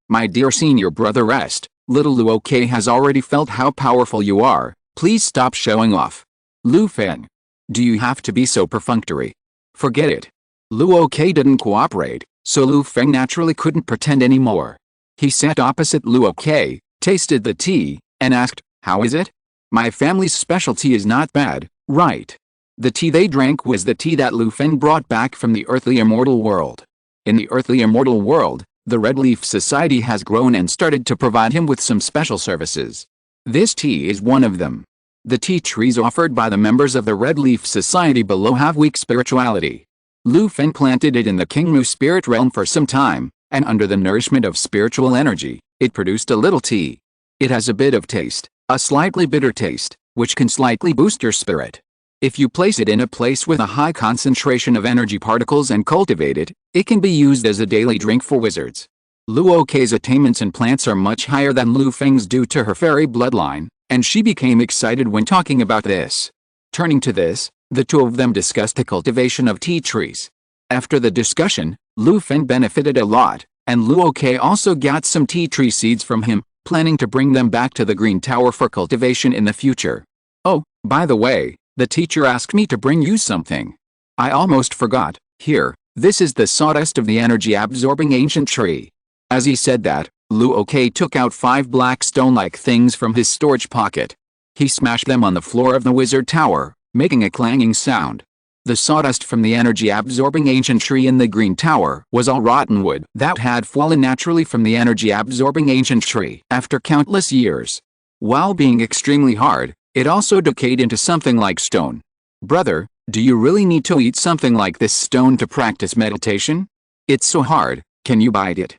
my dear senior brother Rest, little Luoke has already felt how powerful you are, please stop showing off." "Lu Feng, do you have to be so perfunctory?" "Forget it." Luoke didn't cooperate, so Lu Feng naturally couldn't pretend anymore. He sat opposite Luoke, tasted the tea, and asked, "How is it?" "My family's specialty is not bad, right?" The tea they drank was the tea that Lu Feng brought back from the earthly immortal world. In the earthly immortal world, the Red Leaf Society has grown and started to provide him with some special services. This tea is one of them. The tea trees offered by the members of the Red Leaf Society below have weak spirituality. Lu Feng planted it in the Qingmu spirit realm for some time, and under the nourishment of spiritual energy, it produced a little tea. It has a bit of taste, a slightly bitter taste, which can slightly boost your spirit. If you place it in a place with a high concentration of energy particles and cultivate it, it can be used as a daily drink for wizards. Luo Kei's attainments in plants are much higher than Lu Feng's due to her fairy bloodline, and she became excited when talking about this. Turning to this, the two of them discussed the cultivation of tea trees. After the discussion, Lu Feng benefited a lot, and Luo Kei also got some tea tree seeds from him, planning to bring them back to the Green Tower for cultivation in the future. Oh, by the way, the teacher asked me to bring you something. I almost forgot. Here, this is the sawdust of the energy-absorbing ancient tree. As he said that, Luo Kei took out 5 black stone-like things from his storage pocket. He smashed them on the floor of the wizard tower, making a clanging sound. The sawdust from the energy-absorbing ancient tree in the Green Tower was all rotten wood that had fallen naturally from the energy-absorbing ancient tree after countless years. While being extremely hard, it also decayed into something like stone. Brother, do you really need to eat something like this stone to practice meditation? It's so hard, can you bite it?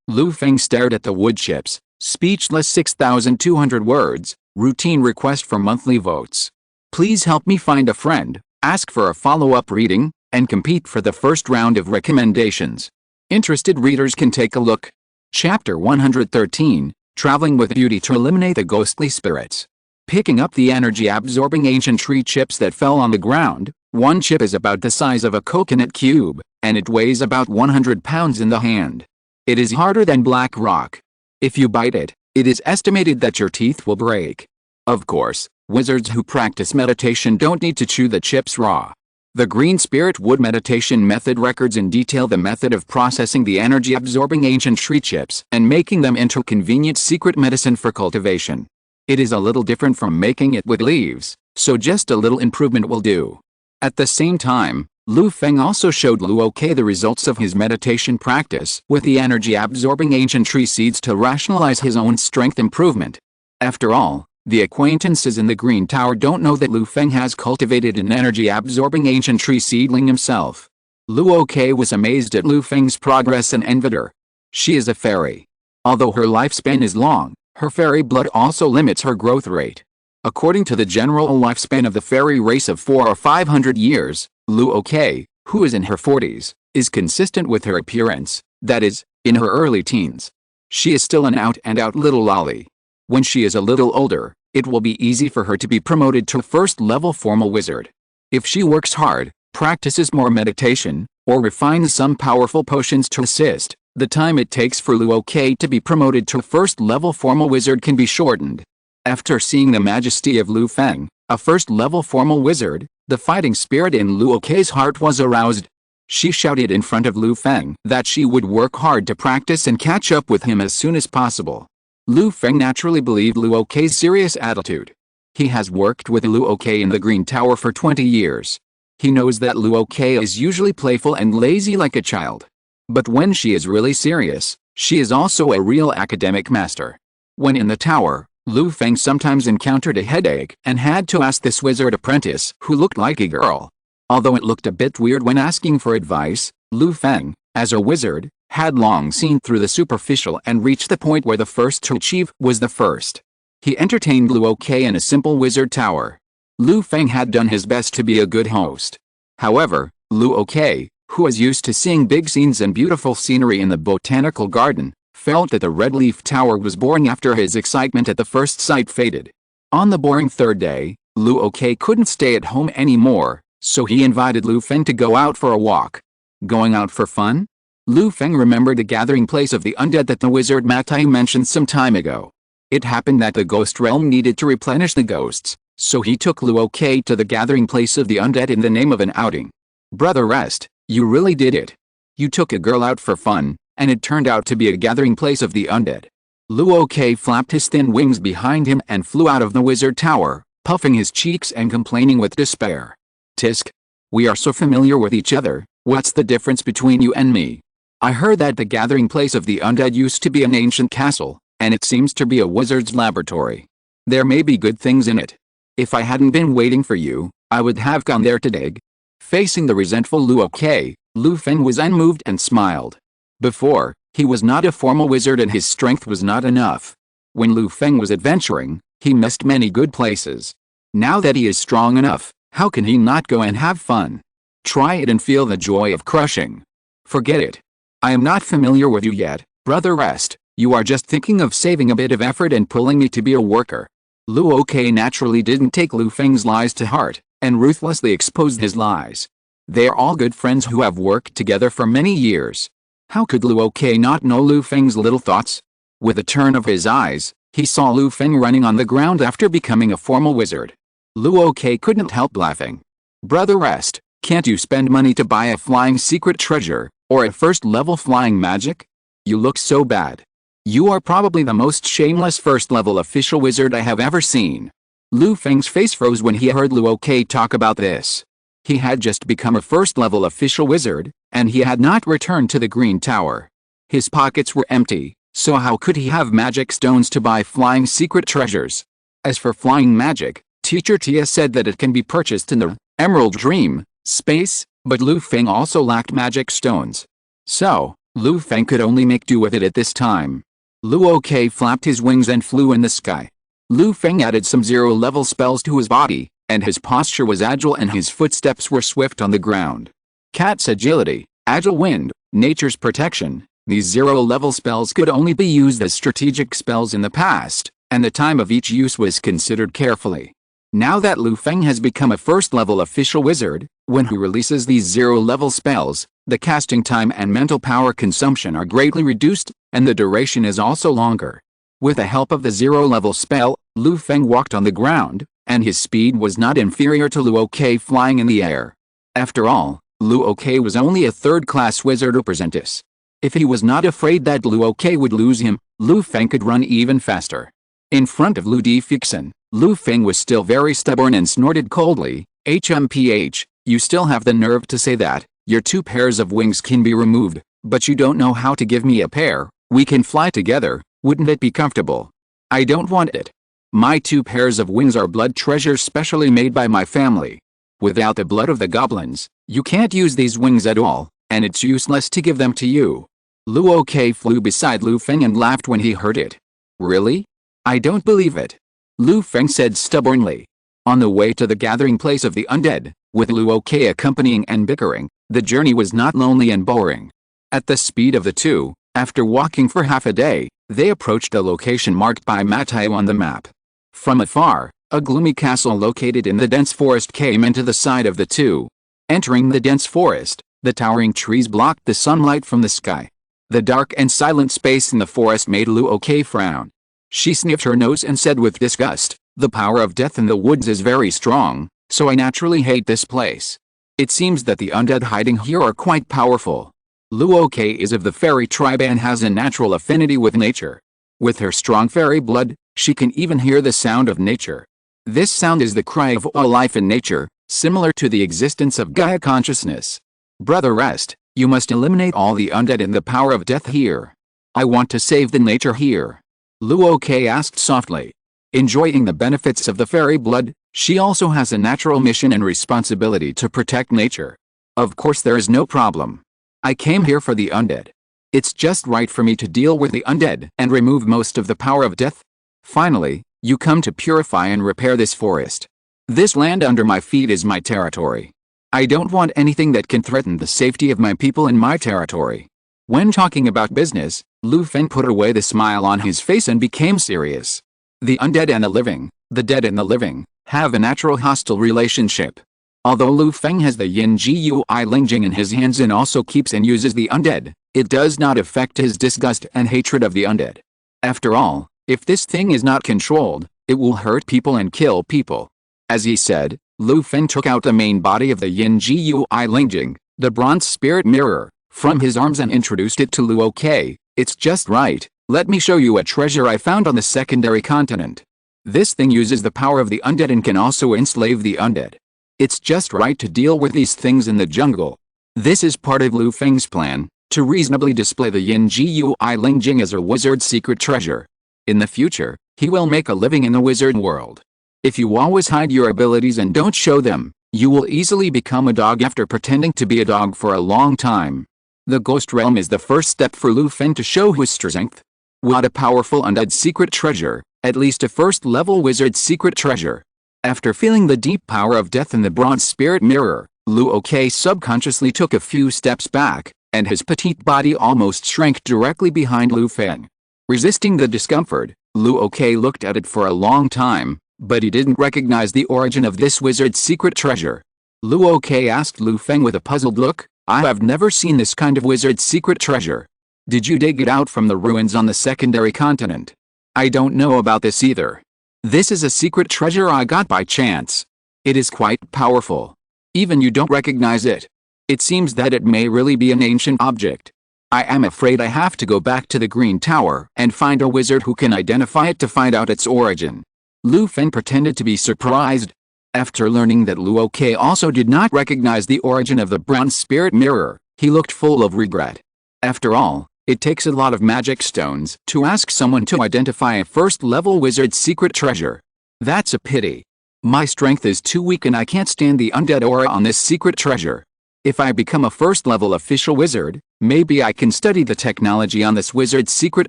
Lu Feng stared at the wood chips, speechless. 6,200 words, routine request for monthly votes. Please help me find a friend, ask for a follow-up reading, and compete for the first round of recommendations. Interested readers can take a look. Chapter 113, Traveling with Beauty to Eliminate the Ghostly Spirits. Picking up the energy-absorbing ancient tree chips that fell on the ground, one chip is about the size of a coconut cube, and it weighs about 100 pounds in the hand. It is harder than black rock. If you bite it, it is estimated that your teeth will break. Of course, wizards who practice meditation don't need to chew the chips raw. The Green Spirit Wood Meditation Method records in detail the method of processing the energy-absorbing ancient tree chips and making them into convenient secret medicine for cultivation. It is a little different from making it with leaves, so just a little improvement will do. At the same time, Lu Feng also showed Luo Kei the results of his meditation practice with the energy-absorbing ancient tree seeds to rationalize his own strength improvement. After all, the acquaintances in the Green Tower don't know that Lu Feng has cultivated an energy-absorbing ancient tree seedling himself. Luo Kei was amazed at Lu Feng's progress and envied her. She is a fairy. Although her lifespan is long, her fairy blood also limits her growth rate. According to the general lifespan of the fairy race of 400 or 500 years, Luo Kei, who is in her 40s, is consistent with her appearance, that is, in her early teens. She is still an out-and-out little lolly. When she is a little older, it will be easy for her to be promoted to first-level formal wizard. If she works hard, practices more meditation, or refines some powerful potions to assist, the time it takes for Luo Kei to be promoted to first-level formal wizard can be shortened. After seeing the majesty of Lu Feng, a first-level formal wizard, the fighting spirit in Luo Kei's heart was aroused. She shouted in front of Lu Feng that she would work hard to practice and catch up with him as soon as possible. Lu Feng naturally believed Luo Kei's serious attitude. He has worked with Luo Kei in the Green Tower for 20 years. He knows that Luo Kei is usually playful and lazy like a child. But when she is really serious, she is also a real academic master. When in the tower, Lu Feng sometimes encountered a headache and had to ask this wizard apprentice, who looked like a girl. Although it looked a bit weird when asking for advice, Lu Feng, as a wizard, had long seen through the superficial and reached the point where the first to achieve was the first. He entertained Luo Kei in a simple wizard tower. Lu Feng had done his best to be a good host. However, Luo Kei, who was used to seeing big scenes and beautiful scenery in the botanical garden, felt that the Red Leaf Tower was boring after his excitement at the first sight faded. On the boring third day, Luo Kei couldn't stay at home anymore, so he invited Lu Feng to go out for a walk. Going out for fun? Lu Feng remembered the gathering place of the undead that the wizard Matai mentioned some time ago. It happened that the ghost realm needed to replenish the ghosts, so he took Luo Kei to the gathering place of the undead in the name of an outing. Brother Rest, you really did it. You took a girl out for fun, and it turned out to be a gathering place of the undead. Luo Kei flapped his thin wings behind him and flew out of the wizard tower, puffing his cheeks and complaining with despair. Tisk. We are so familiar with each other, what's the difference between you and me? I heard that the gathering place of the undead used to be an ancient castle, and it seems to be a wizard's laboratory. There may be good things in it. If I hadn't been waiting for you, I would have gone there to dig." Facing the resentful Luo Ke, Lu Feng was unmoved and smiled. Before, he was not a formal wizard and his strength was not enough. When Lu Feng was adventuring, he missed many good places. Now that he is strong enough, how can he not go and have fun? Try it and feel the joy of crushing. Forget it. I am not familiar with you yet, brother Rest. You are just thinking of saving a bit of effort and pulling me to be a worker. Luo Ke naturally didn't take Lu Feng's lies to heart, and ruthlessly exposed his lies. They are all good friends who have worked together for many years. How could Luo Ke not know Lu Feng's little thoughts? With a turn of his eyes, he saw Lu Feng running on the ground after becoming a formal wizard. Luo Ke couldn't help laughing. Brother Rest, can't you spend money to buy a flying secret treasure, or a first-level flying magic? You look so bad. You are probably the most shameless first-level official wizard I have ever seen. Lu Feng's face froze when he heard Luo Ke talk about this. He had just become a first-level official wizard, and he had not returned to the Green Tower. His pockets were empty, so how could he have magic stones to buy flying secret treasures? As for flying magic, Teacher Tia said that it can be purchased in the Emerald Dream space, but Lu Feng also lacked magic stones. So, Lu Feng could only make do with it at this time. Luo Ke flapped his wings and flew in the sky. Lu Feng added some zero-level spells to his body, and his posture was agile and his footsteps were swift on the ground. Cat's agility, agile wind, nature's protection, these zero-level spells could only be used as strategic spells in the past, and the time of each use was considered carefully. Now that Lu Feng has become a first-level official wizard, when he releases these zero-level spells, the casting time and mental power consumption are greatly reduced, and the duration is also longer. With the help of the zero-level spell, Lu Feng walked on the ground, and his speed was not inferior to Luo Ke flying in the air. After all, Luo Ke was only a third-class wizard apprentice. If he was not afraid that Luo Ke would lose him, Lu Feng could run even faster. In front of Lu Defixen, Lu Feng was still very stubborn and snorted coldly, "HMPH, you still have the nerve to say that. Your 2 pairs of wings can be removed, but you don't know how to give me a pair. We can fly together, wouldn't it be comfortable? I don't want it. My 2 pairs of wings are blood treasures specially made by my family. Without the blood of the goblins, you can't use these wings at all, and it's useless to give them to you." Luo Ke flew beside Lu Feng and laughed when he heard it. "Really? I don't believe it," Lu Feng said stubbornly. On the way to the gathering place of the undead, with Luo Ke accompanying and bickering, the journey was not lonely and boring. At the speed of the two, after walking for half a day, they approached a location marked by Mateo on the map. From afar, a gloomy castle located in the dense forest came into the sight of the two. Entering the dense forest, the towering trees blocked the sunlight from the sky. The dark and silent space in the forest made Luo Ke frown. She sniffed her nose and said with disgust, "The power of death in the woods is very strong, so I naturally hate this place. It seems that the undead hiding here are quite powerful." Luo Ke is of the fairy tribe and has a natural affinity with nature. With her strong fairy blood, she can even hear the sound of nature. This sound is the cry of all life in nature, similar to the existence of Gaia consciousness. "Brother Rest, you must eliminate all the undead and the power of death here. I want to save the nature here," Luo Ke asked softly. Enjoying the benefits of the fairy blood, she also has a natural mission and responsibility to protect nature. "Of course there is no problem. I came here for the undead. It's just right for me to deal with the undead and remove most of the power of death. Finally, you come to purify and repair this forest. This land under my feet is my territory. I don't want anything that can threaten the safety of my people in my territory." When talking about business, Lu Feng put away the smile on his face and became serious. The undead and the living, the dead and the living, have a natural hostile relationship. Although Lu Feng has the Yin Gui Lingjing in his hands and also keeps and uses the undead, it does not affect his disgust and hatred of the undead. After all, if this thing is not controlled, it will hurt people and kill people. As he said, Lu Feng took out the main body of the Yin Gui Lingjing, the bronze spirit mirror, from his arms and introduced it to Luo Ke. "It's just right. Let me show you a treasure I found on the secondary continent. This thing uses the power of the undead and can also enslave the undead. It's just right to deal with these things in the jungle." This is part of Lu Feng's plan, to reasonably display the Yin Gui Lingjing as a wizard's secret treasure. In the future, he will make a living in the wizard world. If you always hide your abilities and don't show them, you will easily become a dog after pretending to be a dog for a long time. The ghost realm is the first step for Lu Feng to show his strength. What a powerful undead secret treasure, at least a first-level wizard secret treasure. After feeling the deep power of death in the bronze spirit mirror, Luo Ke subconsciously took a few steps back, and his petite body almost shrank directly behind Lu Feng. Resisting the discomfort, Luo Ke looked at it for a long time, but he didn't recognize the origin of this wizard's secret treasure. Luo Ke asked Lu Feng with a puzzled look, "I have never seen this kind of wizard's secret treasure. Did you dig it out from the ruins on the secondary continent?" "I don't know about this either. This is a secret treasure I got by chance. It is quite powerful. Even you don't recognize it. It seems that it may really be an ancient object. I am afraid I have to go back to the Green Tower and find a wizard who can identify it to find out its origin." Lu Feng pretended to be surprised. After learning that Luo Ke also did not recognize the origin of the bronze spirit mirror, he looked full of regret. After all, it takes a lot of magic stones to ask someone to identify a first-level wizard's secret treasure. That's a pity. My strength is too weak and I can't stand the undead aura on this secret treasure. If I become a first-level official wizard, maybe I can study the technology on this wizard's secret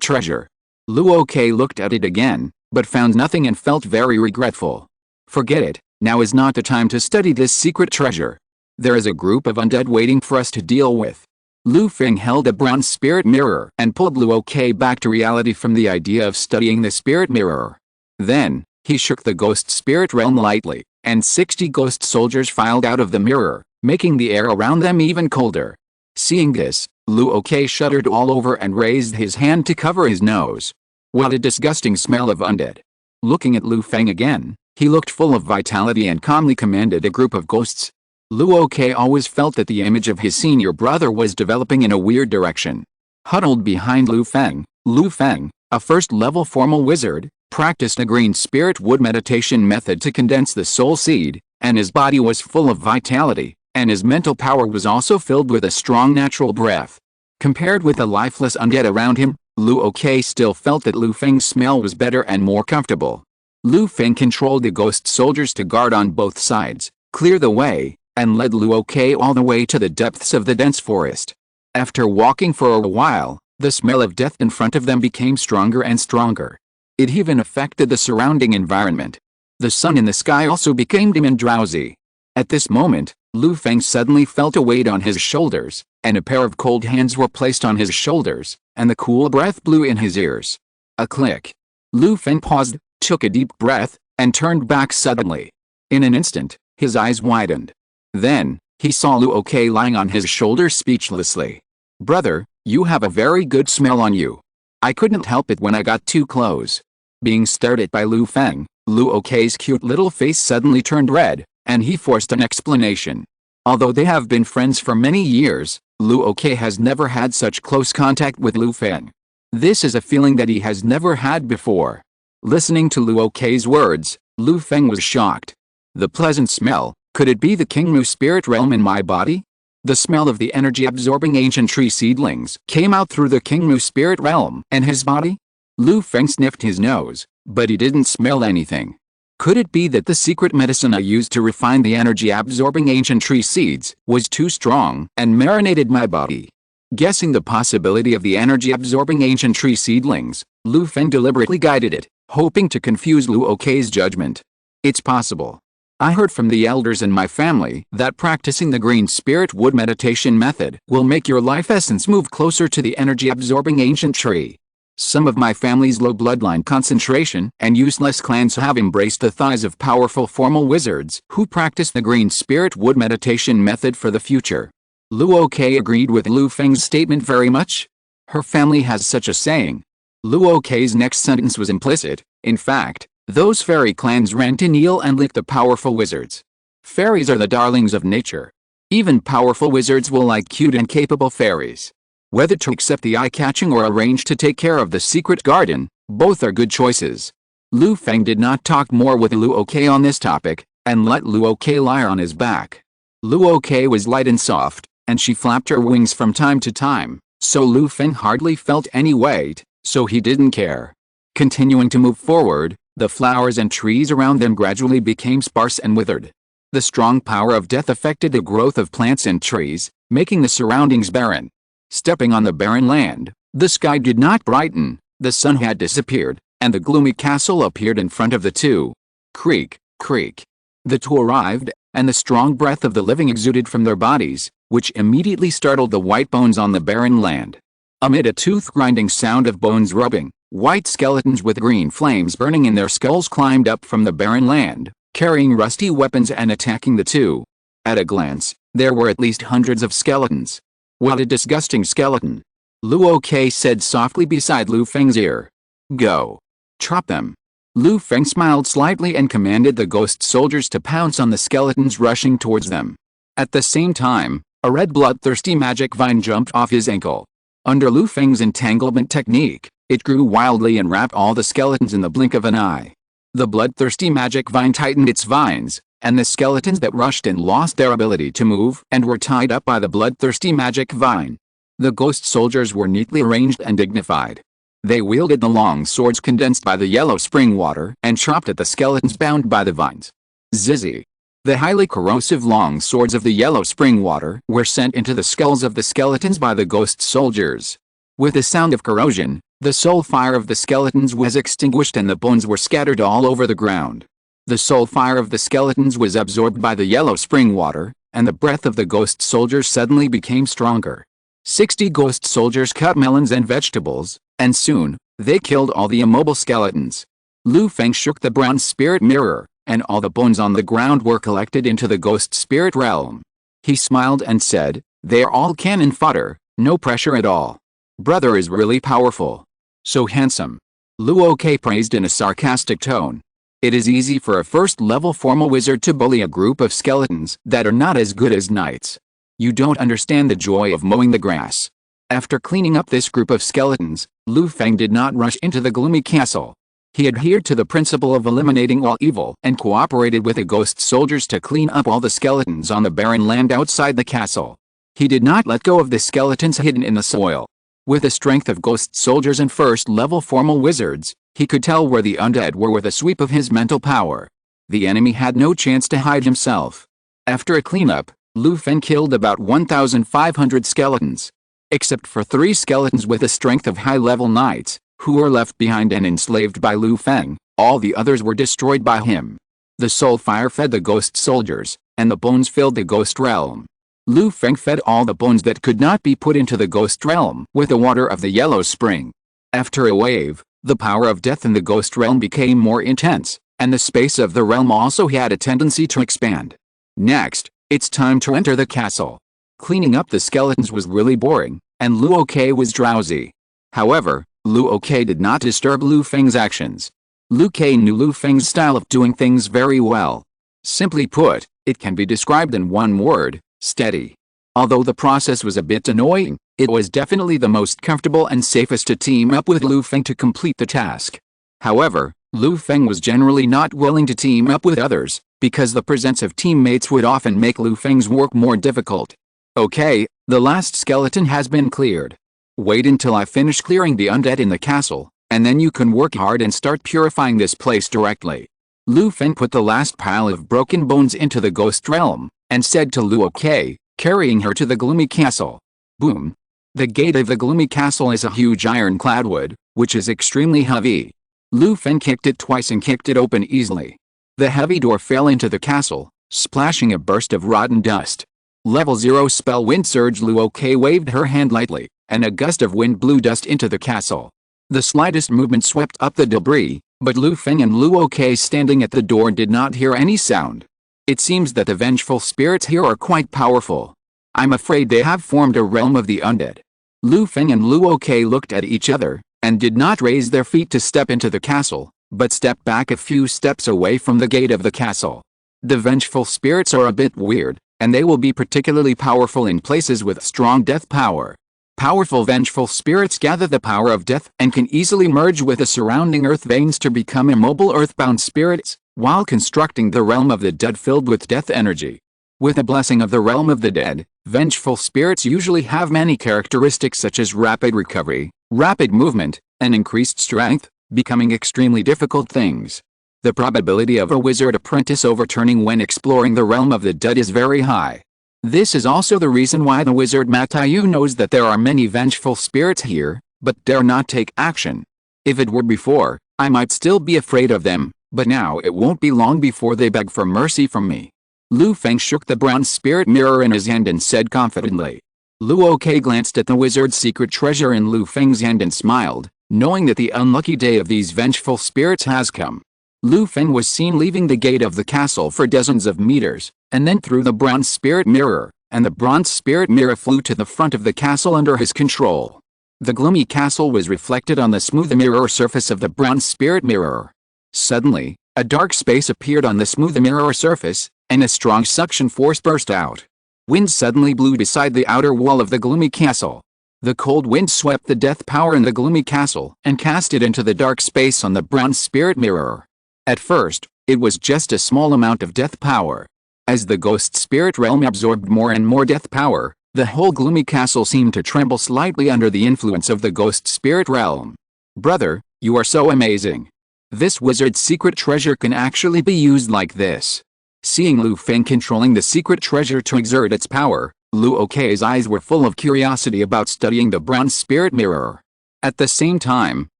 treasure. Luo Ke looked at it again, but found nothing and felt very regretful. Forget it, now is not the time to study this secret treasure. There is a group of undead waiting for us to deal with. Lu Feng held a bronze spirit mirror and pulled Luo Ke back to reality from the idea of studying the spirit mirror. Then, he shook the ghost spirit realm lightly, and 60 ghost soldiers filed out of the mirror, making the air around them even colder. Seeing this, Luo Ke shuddered all over and raised his hand to cover his nose. What a disgusting smell of undead. Looking at Lu Feng again, he looked full of vitality and calmly commanded a group of ghosts. Luo Ke always felt that the image of his senior brother was developing in a weird direction. Huddled behind Lu Feng, a first-level formal wizard, practiced a green spirit wood meditation method to condense the soul seed, and his body was full of vitality, and his mental power was also filled with a strong natural breath. Compared with the lifeless undead around him, Luo Ke still felt that Lu Feng's smell was better and more comfortable. Lu Feng controlled the ghost soldiers to guard on both sides, clear the way, and led Luo Ke all the way to the depths of the dense forest. After walking for a while, the smell of death in front of them became stronger and stronger. It even affected the surrounding environment. The sun in the sky also became dim and drowsy. At this moment, Lu Feng suddenly felt a weight on his shoulders, and a pair of cold hands were placed on his shoulders, and the cool breath blew in his ears. A click. Lu Feng paused, took a deep breath, and turned back suddenly. In an instant, his eyes widened. Then, he saw Luo Ke lying on his shoulder speechlessly. "Brother, you have a very good smell on you. I couldn't help it when I got too close." Being stared at by Lu Feng, Luo Ke's cute little face suddenly turned red, and he forced an explanation. Although they have been friends for many years, Luo Ke has never had such close contact with Lu Feng. This is a feeling that he has never had before. Listening to Luo Ke's words, Lu Feng was shocked. The pleasant smell, could it be the Qingmu spirit realm in my body? The smell of the energy-absorbing ancient tree seedlings came out through the Qingmu spirit realm and his body? Lu Feng sniffed his nose, but he didn't smell anything. Could it be that the secret medicine I used to refine the energy-absorbing ancient tree seeds was too strong and marinated my body? Guessing the possibility of the energy-absorbing ancient tree seedlings, Lu Feng deliberately guided it, hoping to confuse Luo Ke's judgment. It's possible. I heard from the elders in my family that practicing the green spirit wood meditation method will make your life essence move closer to the energy-absorbing ancient tree. Some of my family's low bloodline concentration and useless clans have embraced the thighs of powerful formal wizards who practice the green spirit wood meditation method for the future. Luo Ke agreed with Lu Feng's statement very much. Her family has such a saying. Luo Ke's next sentence was implicit. In fact, those fairy clans ran to kneel and lick the powerful wizards. Fairies are the darlings of nature. Even powerful wizards will like cute and capable fairies. Whether to accept the eye-catching or arrange to take care of the secret garden, both are good choices. Lu Feng did not talk more with Luo Ke on this topic, and let Luo Ke lie on his back. Luo Ke was light and soft, and she flapped her wings from time to time, so Lu Feng hardly felt any weight, so he didn't care. Continuing to move forward, the flowers and trees around them gradually became sparse and withered. The strong power of death affected the growth of plants and trees, making the surroundings barren. Stepping on the barren land, the sky did not brighten, the sun had disappeared, and the gloomy castle appeared in front of the two. Creak, creak. The two arrived, and the strong breath of the living exuded from their bodies, which immediately startled the white bones on the barren land. Amid a tooth-grinding sound of bones rubbing, white skeletons with green flames burning in their skulls climbed up from the barren land, carrying rusty weapons and attacking the two. At a glance, there were at least hundreds of skeletons. "What a disgusting skeleton," Luo Ke said softly beside Lu Feng's ear. "Go. Chop them." Lu Feng smiled slightly and commanded the ghost soldiers to pounce on the skeletons rushing towards them. At the same time, a red bloodthirsty magic vine jumped off his ankle. Under Lu Feng's entanglement technique, it grew wildly and wrapped all the skeletons in the blink of an eye. The bloodthirsty magic vine tightened its vines, and the skeletons that rushed in lost their ability to move and were tied up by the bloodthirsty magic vine. The ghost soldiers were neatly arranged and dignified. They wielded the long swords condensed by the yellow spring water and chopped at the skeletons bound by the vines. Zizzy. The highly corrosive long swords of the yellow spring water were sent into the skulls of the skeletons by the ghost soldiers. With the sound of corrosion, the soul fire of the skeletons was extinguished and the bones were scattered all over the ground. The soul fire of the skeletons was absorbed by the yellow spring water, and the breath of the ghost soldiers suddenly became stronger. 60 ghost soldiers cut melons and vegetables, and soon, they killed all the immobile skeletons. Lu Feng shook the bronze spirit mirror, and all the bones on the ground were collected into the ghost spirit realm. He smiled and said, "They are all cannon fodder, no pressure at all. Brother is really powerful. So handsome." Luo Ke praised in a sarcastic tone. It is easy for a first-level formal wizard to bully a group of skeletons that are not as good as knights. You don't understand the joy of mowing the grass. After cleaning up this group of skeletons, Lu Feng did not rush into the gloomy castle. He adhered to the principle of eliminating all evil and cooperated with the ghost soldiers to clean up all the skeletons on the barren land outside the castle. He did not let go of the skeletons hidden in the soil. With the strength of ghost soldiers and first-level formal wizards, he could tell where the undead were with a sweep of his mental power. The enemy had no chance to hide himself. After a cleanup, Lu Feng killed about 1,500 skeletons. Except for 3 skeletons with the strength of high-level knights, who were left behind and enslaved by Lu Feng, all the others were destroyed by him. The soul fire fed the ghost soldiers, and the bones filled the ghost realm. Lu Feng fed all the bones that could not be put into the ghost realm with the water of the yellow spring. After a wave, the power of death in the ghost realm became more intense, and the space of the realm also had a tendency to expand. Next, it's time to enter the castle. Cleaning up the skeletons was really boring, and Luo Ke was drowsy. However, Luo Ke did not disturb Lu Feng's actions. Lu Ke knew Lu Feng's style of doing things very well. Simply put, it can be described in one word: steady. Although the process was a bit annoying, it was definitely the most comfortable and safest to team up with Lu Feng to complete the task. However, Lu Feng was generally not willing to team up with others, because the presence of teammates would often make Lu Feng's work more difficult. "Okay, the last skeleton has been cleared. Wait until I finish clearing the undead in the castle, and then you can work hard and start purifying this place directly." Lu Feng put the last pile of broken bones into the ghost realm, and said to Luo Ke, carrying her to the gloomy castle. Boom! The gate of the gloomy castle is a huge ironclad wood, which is extremely heavy. Lu Feng kicked it twice and kicked it open easily. The heavy door fell into the castle, splashing a burst of rotten dust. Level 0 spell wind surge. Luo Ke waved her hand lightly, and a gust of wind blew dust into the castle. The slightest movement swept up the debris, but Lu Feng and Luo Ke standing at the door did not hear any sound. It seems that the vengeful spirits here are quite powerful. I'm afraid they have formed a realm of the undead. Lu Feng and Luo Ke looked at each other, and did not raise their feet to step into the castle, but stepped back a few steps away from the gate of the castle. The vengeful spirits are a bit weird, and they will be particularly powerful in places with strong death power. Powerful vengeful spirits gather the power of death and can easily merge with the surrounding earth veins to become immobile earthbound spirits, while constructing the realm of the dead filled with death energy. With the blessing of the realm of the dead, vengeful spirits usually have many characteristics such as rapid recovery, rapid movement, and increased strength, becoming extremely difficult things. The probability of a wizard apprentice overturning when exploring the realm of the dead is very high. This is also the reason why the wizard Matayu knows that there are many vengeful spirits here, but dare not take action. If it were before, I might still be afraid of them, but now it won't be long before they beg for mercy from me. Lu Feng shook the bronze spirit mirror in his hand and said confidently. Luo glanced at the wizard's secret treasure in Lu Feng's hand and smiled, knowing that the unlucky day of these vengeful spirits has come. Lu Feng was seen leaving the gate of the castle for dozens of meters, and then through the bronze spirit mirror, and the bronze spirit mirror flew to the front of the castle under his control. The gloomy castle was reflected on the smooth mirror surface of the bronze spirit mirror. Suddenly, a dark space appeared on the smooth mirror surface, and a strong suction force burst out. Wind suddenly blew beside the outer wall of the gloomy castle. The cold wind swept the death power in the gloomy castle and cast it into the dark space on the bronze spirit mirror. At first, it was just a small amount of death power. As the ghost spirit realm absorbed more and more death power, the whole gloomy castle seemed to tremble slightly under the influence of the ghost spirit realm. Brother, you are so amazing. This wizard's secret treasure can actually be used like this. Seeing Lu Feng controlling the secret treasure to exert its power, Luo's eyes were full of curiosity about studying the bronze spirit mirror. At the same time,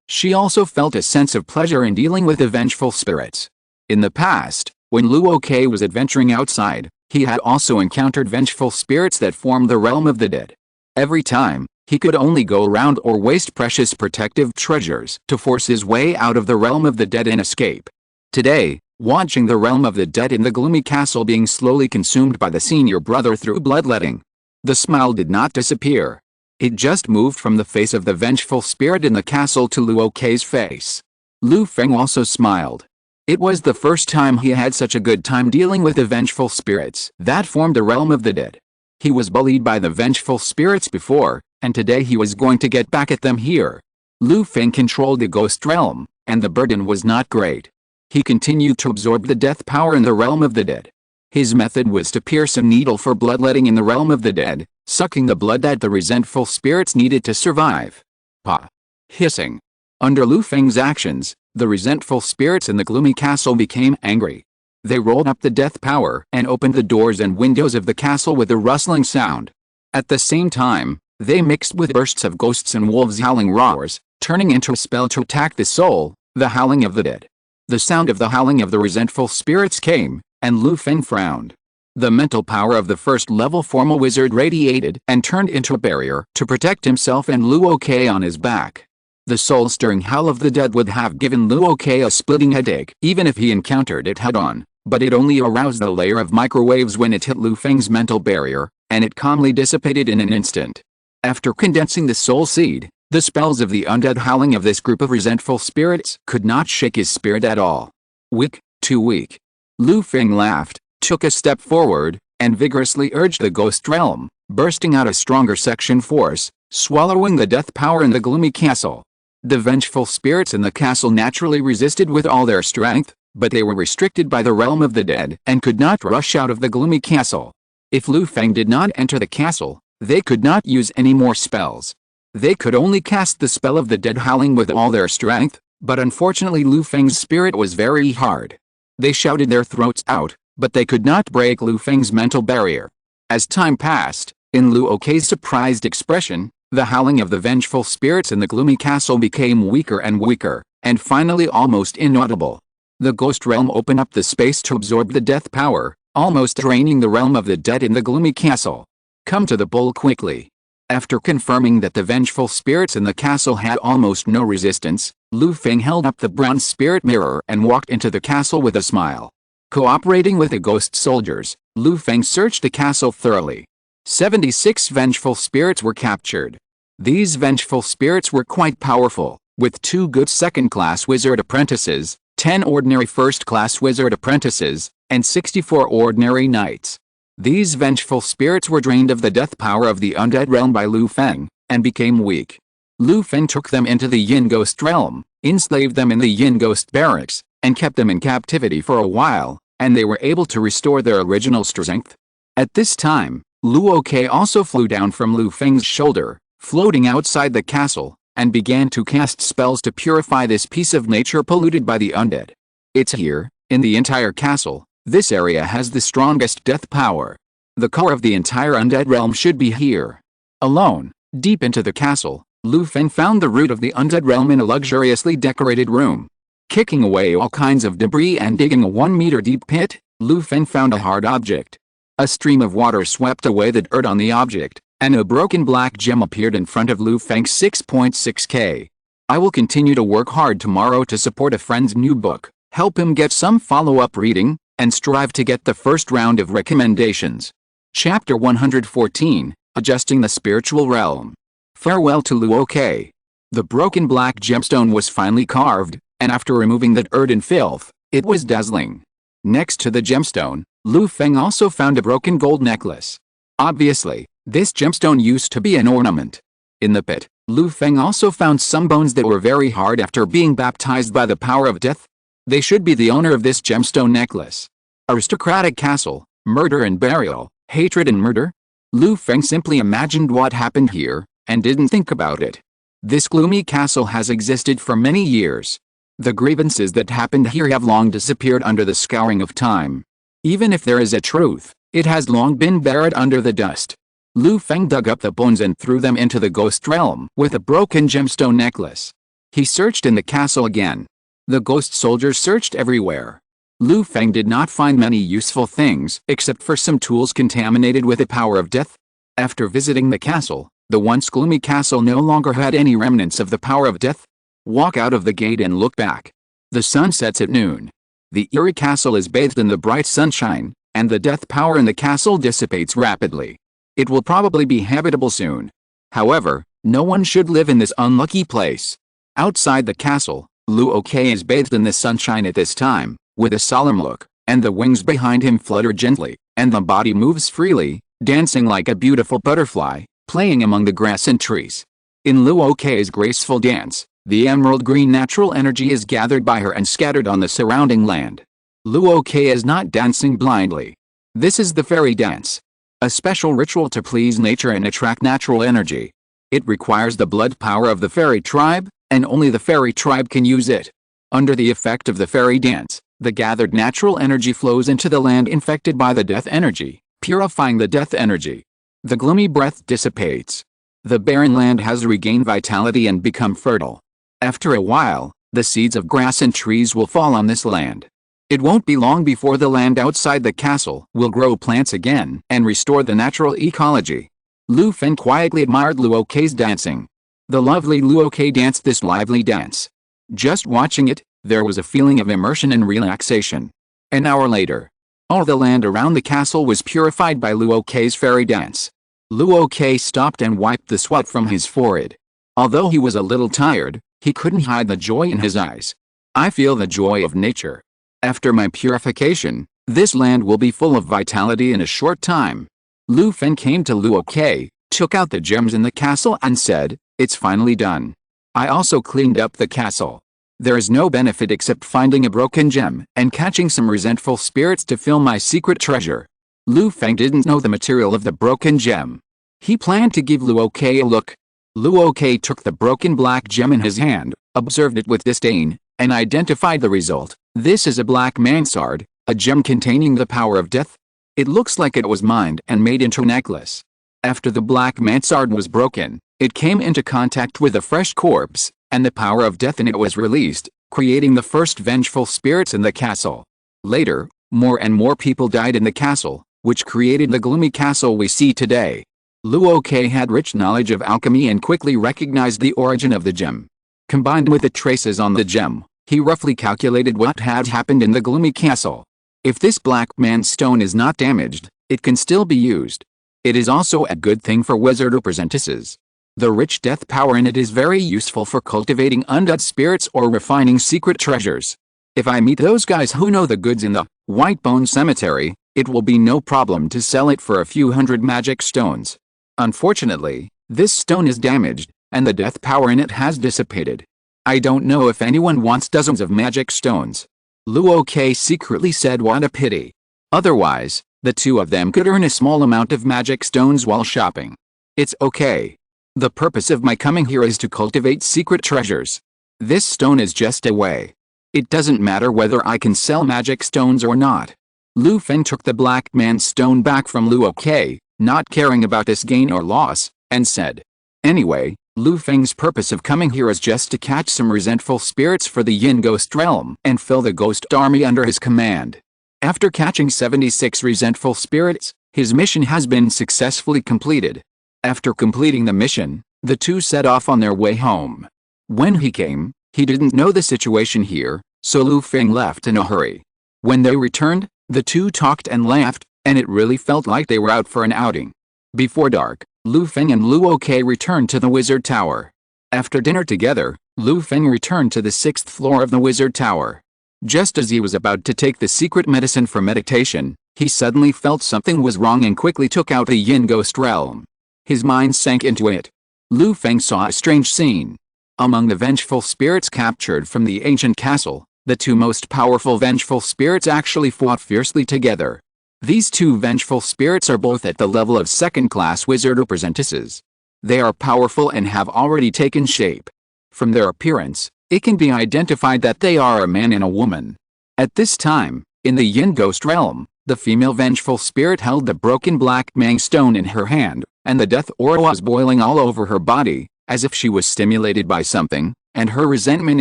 she also felt a sense of pleasure in dealing with the vengeful spirits. In the past, when Luo was adventuring outside, he had also encountered vengeful spirits that formed the realm of the dead. Every time, he could only go around or waste precious protective treasures to force his way out of the realm of the dead and escape. Today, watching the realm of the dead in the gloomy castle being slowly consumed by the senior brother through bloodletting, the smile did not disappear. It just moved from the face of the vengeful spirit in the castle to Luo's face. Lu Feng also smiled. It was the first time he had such a good time dealing with the vengeful spirits that formed the realm of the dead. He was bullied by the vengeful spirits before, and today he was going to get back at them here. Lu Feng controlled the ghost realm, and the burden was not great. He continued to absorb the death power in the realm of the dead. His method was to pierce a needle for bloodletting in the realm of the dead, sucking the blood that the resentful spirits needed to survive. Pa! Hissing. Under Lu Feng's actions, the resentful spirits in the gloomy castle became angry. They rolled up the death power and opened the doors and windows of the castle with a rustling sound. At the same time, they mixed with bursts of ghosts and wolves' howling roars, turning into a spell to attack the soul, the howling of the dead. The sound of the howling of the resentful spirits came, and Lu Feng frowned. The mental power of the first-level formal wizard radiated and turned into a barrier to protect himself and Luo on his back. The soul-stirring howl of the dead would have given Luo a splitting headache even if he encountered it head-on, but it only aroused a layer of microwaves when it hit Lu Feng's mental barrier, and it calmly dissipated in an instant. After condensing the soul seed, the spells of the undead howling of this group of resentful spirits could not shake his spirit at all. Weak, too weak. Lu Feng laughed, took a step forward, and vigorously urged the ghost realm, bursting out a stronger section force, swallowing the death power in the gloomy castle. The vengeful spirits in the castle naturally resisted with all their strength, but they were restricted by the realm of the dead and could not rush out of the gloomy castle. If Lu Feng did not enter the castle, they could not use any more spells. They could only cast the spell of the dead howling with all their strength, but unfortunately Lu Feng's spirit was very hard. They shouted their throats out, but they could not break Lu Feng's mental barrier. As time passed, in Luo's surprised expression, the howling of the vengeful spirits in the gloomy castle became weaker and weaker, and finally almost inaudible. The ghost realm opened up the space to absorb the death power, almost draining the realm of the dead in the gloomy castle. Come to the bull quickly. After confirming that the vengeful spirits in the castle had almost no resistance, Lu Feng held up the bronze spirit mirror and walked into the castle with a smile. Cooperating with the ghost soldiers, Lu Feng searched the castle thoroughly. 76 vengeful spirits were captured. These vengeful spirits were quite powerful, with 2 good second-class wizard apprentices, 10 ordinary first-class wizard apprentices, and 64 ordinary knights. These vengeful spirits were drained of the death power of the undead realm by Lu Feng, and became weak. Lu Feng took them into the Yin Ghost realm, enslaved them in the Yin Ghost barracks, and kept them in captivity for a while, and they were able to restore their original strength. At this time, Luo also flew down from Lu Feng's shoulder, floating outside the castle, and began to cast spells to purify this piece of nature polluted by the undead. It's here, in the entire castle, this area has the strongest death power. The core of the entire undead realm should be here. Alone, deep into the castle, Lu Feng found the root of the undead realm in a luxuriously decorated room. Kicking away all kinds of debris and digging a 1-meter deep pit, Lu Feng found a hard object. A stream of water swept away the dirt on the object, and a broken black gem appeared in front of Lu Feng's 6.6K. I will continue to work hard tomorrow to support a friend's new book, help him get some follow-up reading, and strive to get the first round of recommendations. Chapter 114, Adjusting the Spiritual Realm. Farewell to Luo-K. The broken black gemstone was finally carved, and after removing the dirt and filth, it was dazzling. Next to the gemstone, Lu Feng also found a broken gold necklace. Obviously, this gemstone used to be an ornament. In the pit, Lu Feng also found some bones that were very hard after being baptized by the power of death. They should be the owner of this gemstone necklace. Aristocratic castle, murder and burial, hatred and murder? Lu Feng simply imagined what happened here, and didn't think about it. This gloomy castle has existed for many years. The grievances that happened here have long disappeared under the scouring of time. Even if there is a truth, it has long been buried under the dust. Lu Feng dug up the bones and threw them into the ghost realm with a broken gemstone necklace. He searched in the castle again. The ghost soldiers searched everywhere. Lu Feng did not find many useful things except for some tools contaminated with the power of death. After visiting the castle, the once gloomy castle no longer had any remnants of the power of death. Walk out of the gate and look back. The sun sets at noon. The eerie castle is bathed in the bright sunshine, and the death power in the castle dissipates rapidly. It will probably be habitable soon. However, no one should live in this unlucky place. Outside the castle, Luo-K is bathed in the sunshine at this time, with a solemn look, and the wings behind him flutter gently, and the body moves freely, dancing like a beautiful butterfly, playing among the grass and trees. In Luo-K's graceful dance, the emerald green natural energy is gathered by her and scattered on the surrounding land. Luo-K is not dancing blindly. This is the fairy dance. A special ritual to please nature and attract natural energy. It requires the blood power of the fairy tribe, and only the fairy tribe can use it. Under the effect of the fairy dance, the gathered natural energy flows into the land infected by the death energy, purifying the death energy. The gloomy breath dissipates. The barren land has regained vitality and become fertile. After a while, the seeds of grass and trees will fall on this land. It won't be long before the land outside the castle will grow plants again and restore the natural ecology. Lu Feng quietly admired Luo-K's dancing. The lovely Luo-K danced this lively dance. Just watching it, there was a feeling of immersion and relaxation. An hour later, all the land around the castle was purified by Luo-K's fairy dance. Luo-K stopped and wiped the sweat from his forehead. Although he was a little tired, he couldn't hide the joy in his eyes. I feel the joy of nature. After my purification, this land will be full of vitality in a short time. Lu Feng came to Luo-K, took out the gems in the castle and said, "It's finally done. I also cleaned up the castle. There is no benefit except finding a broken gem and catching some resentful spirits to fill my secret treasure." Lu Feng didn't know the material of the broken gem. He planned to give Luo-K a look. Luo-K took the broken black gem in his hand, observed it with disdain, and identified the result. This is a black mansard, a gem containing the power of death. It looks like it was mined and made into a necklace. After the black mansard was broken, it came into contact with a fresh corpse, and the power of death in it was released, creating the first vengeful spirits in the castle. Later, more and more people died in the castle, which created the gloomy castle we see today. Luo-K had rich knowledge of alchemy and quickly recognized the origin of the gem. Combined with the traces on the gem, he roughly calculated what had happened in the gloomy castle. If this black man's stone is not damaged, it can still be used. It is also a good thing for wizard apprentices. The rich death power in it is very useful for cultivating undead spirits or refining secret treasures. If I meet those guys who know the goods in the White Bone Cemetery, it will be no problem to sell it for a few hundred magic stones. Unfortunately, this stone is damaged, and the death power in it has dissipated. I don't know if anyone wants dozens of magic stones. Luo-K secretly said, "What a pity." Otherwise, the two of them could earn a small amount of magic stones while shopping. It's okay. The purpose of my coming here is to cultivate secret treasures. This stone is just a way. It doesn't matter whether I can sell magic stones or not. Lu Feng took the black man's stone back from Luo Ke, not caring about this gain or loss, and said, "Anyway, Lu Feng's purpose of coming here is just to catch some resentful spirits for the Yin Ghost Realm and fill the ghost army under his command." After catching 76 resentful spirits, his mission has been successfully completed. After completing the mission, the two set off on their way home. When he came, he didn't know the situation here, so Lu Feng left in a hurry. When they returned, the two talked and laughed, and it really felt like they were out for an outing. Before dark, Lu Feng and Luo Ke returned to the Wizard Tower. After dinner together, Lu Feng returned to the 6th floor of the Wizard Tower. Just as he was about to take the secret medicine for meditation, he suddenly felt something was wrong and quickly took out the Yin Ghost Realm. His mind sank into it. Lu Feng saw a strange scene. Among the vengeful spirits captured from the ancient castle, the two most powerful vengeful spirits actually fought fiercely together. These two vengeful spirits are both at the level of second-class wizard apprentices. They are powerful and have already taken shape. From their appearance, it can be identified that they are a man and a woman. At this time, in the Yin Ghost Realm, the female vengeful spirit held the broken black mang stone in her hand, and the death aura was boiling all over her body, as if she was stimulated by something, and her resentment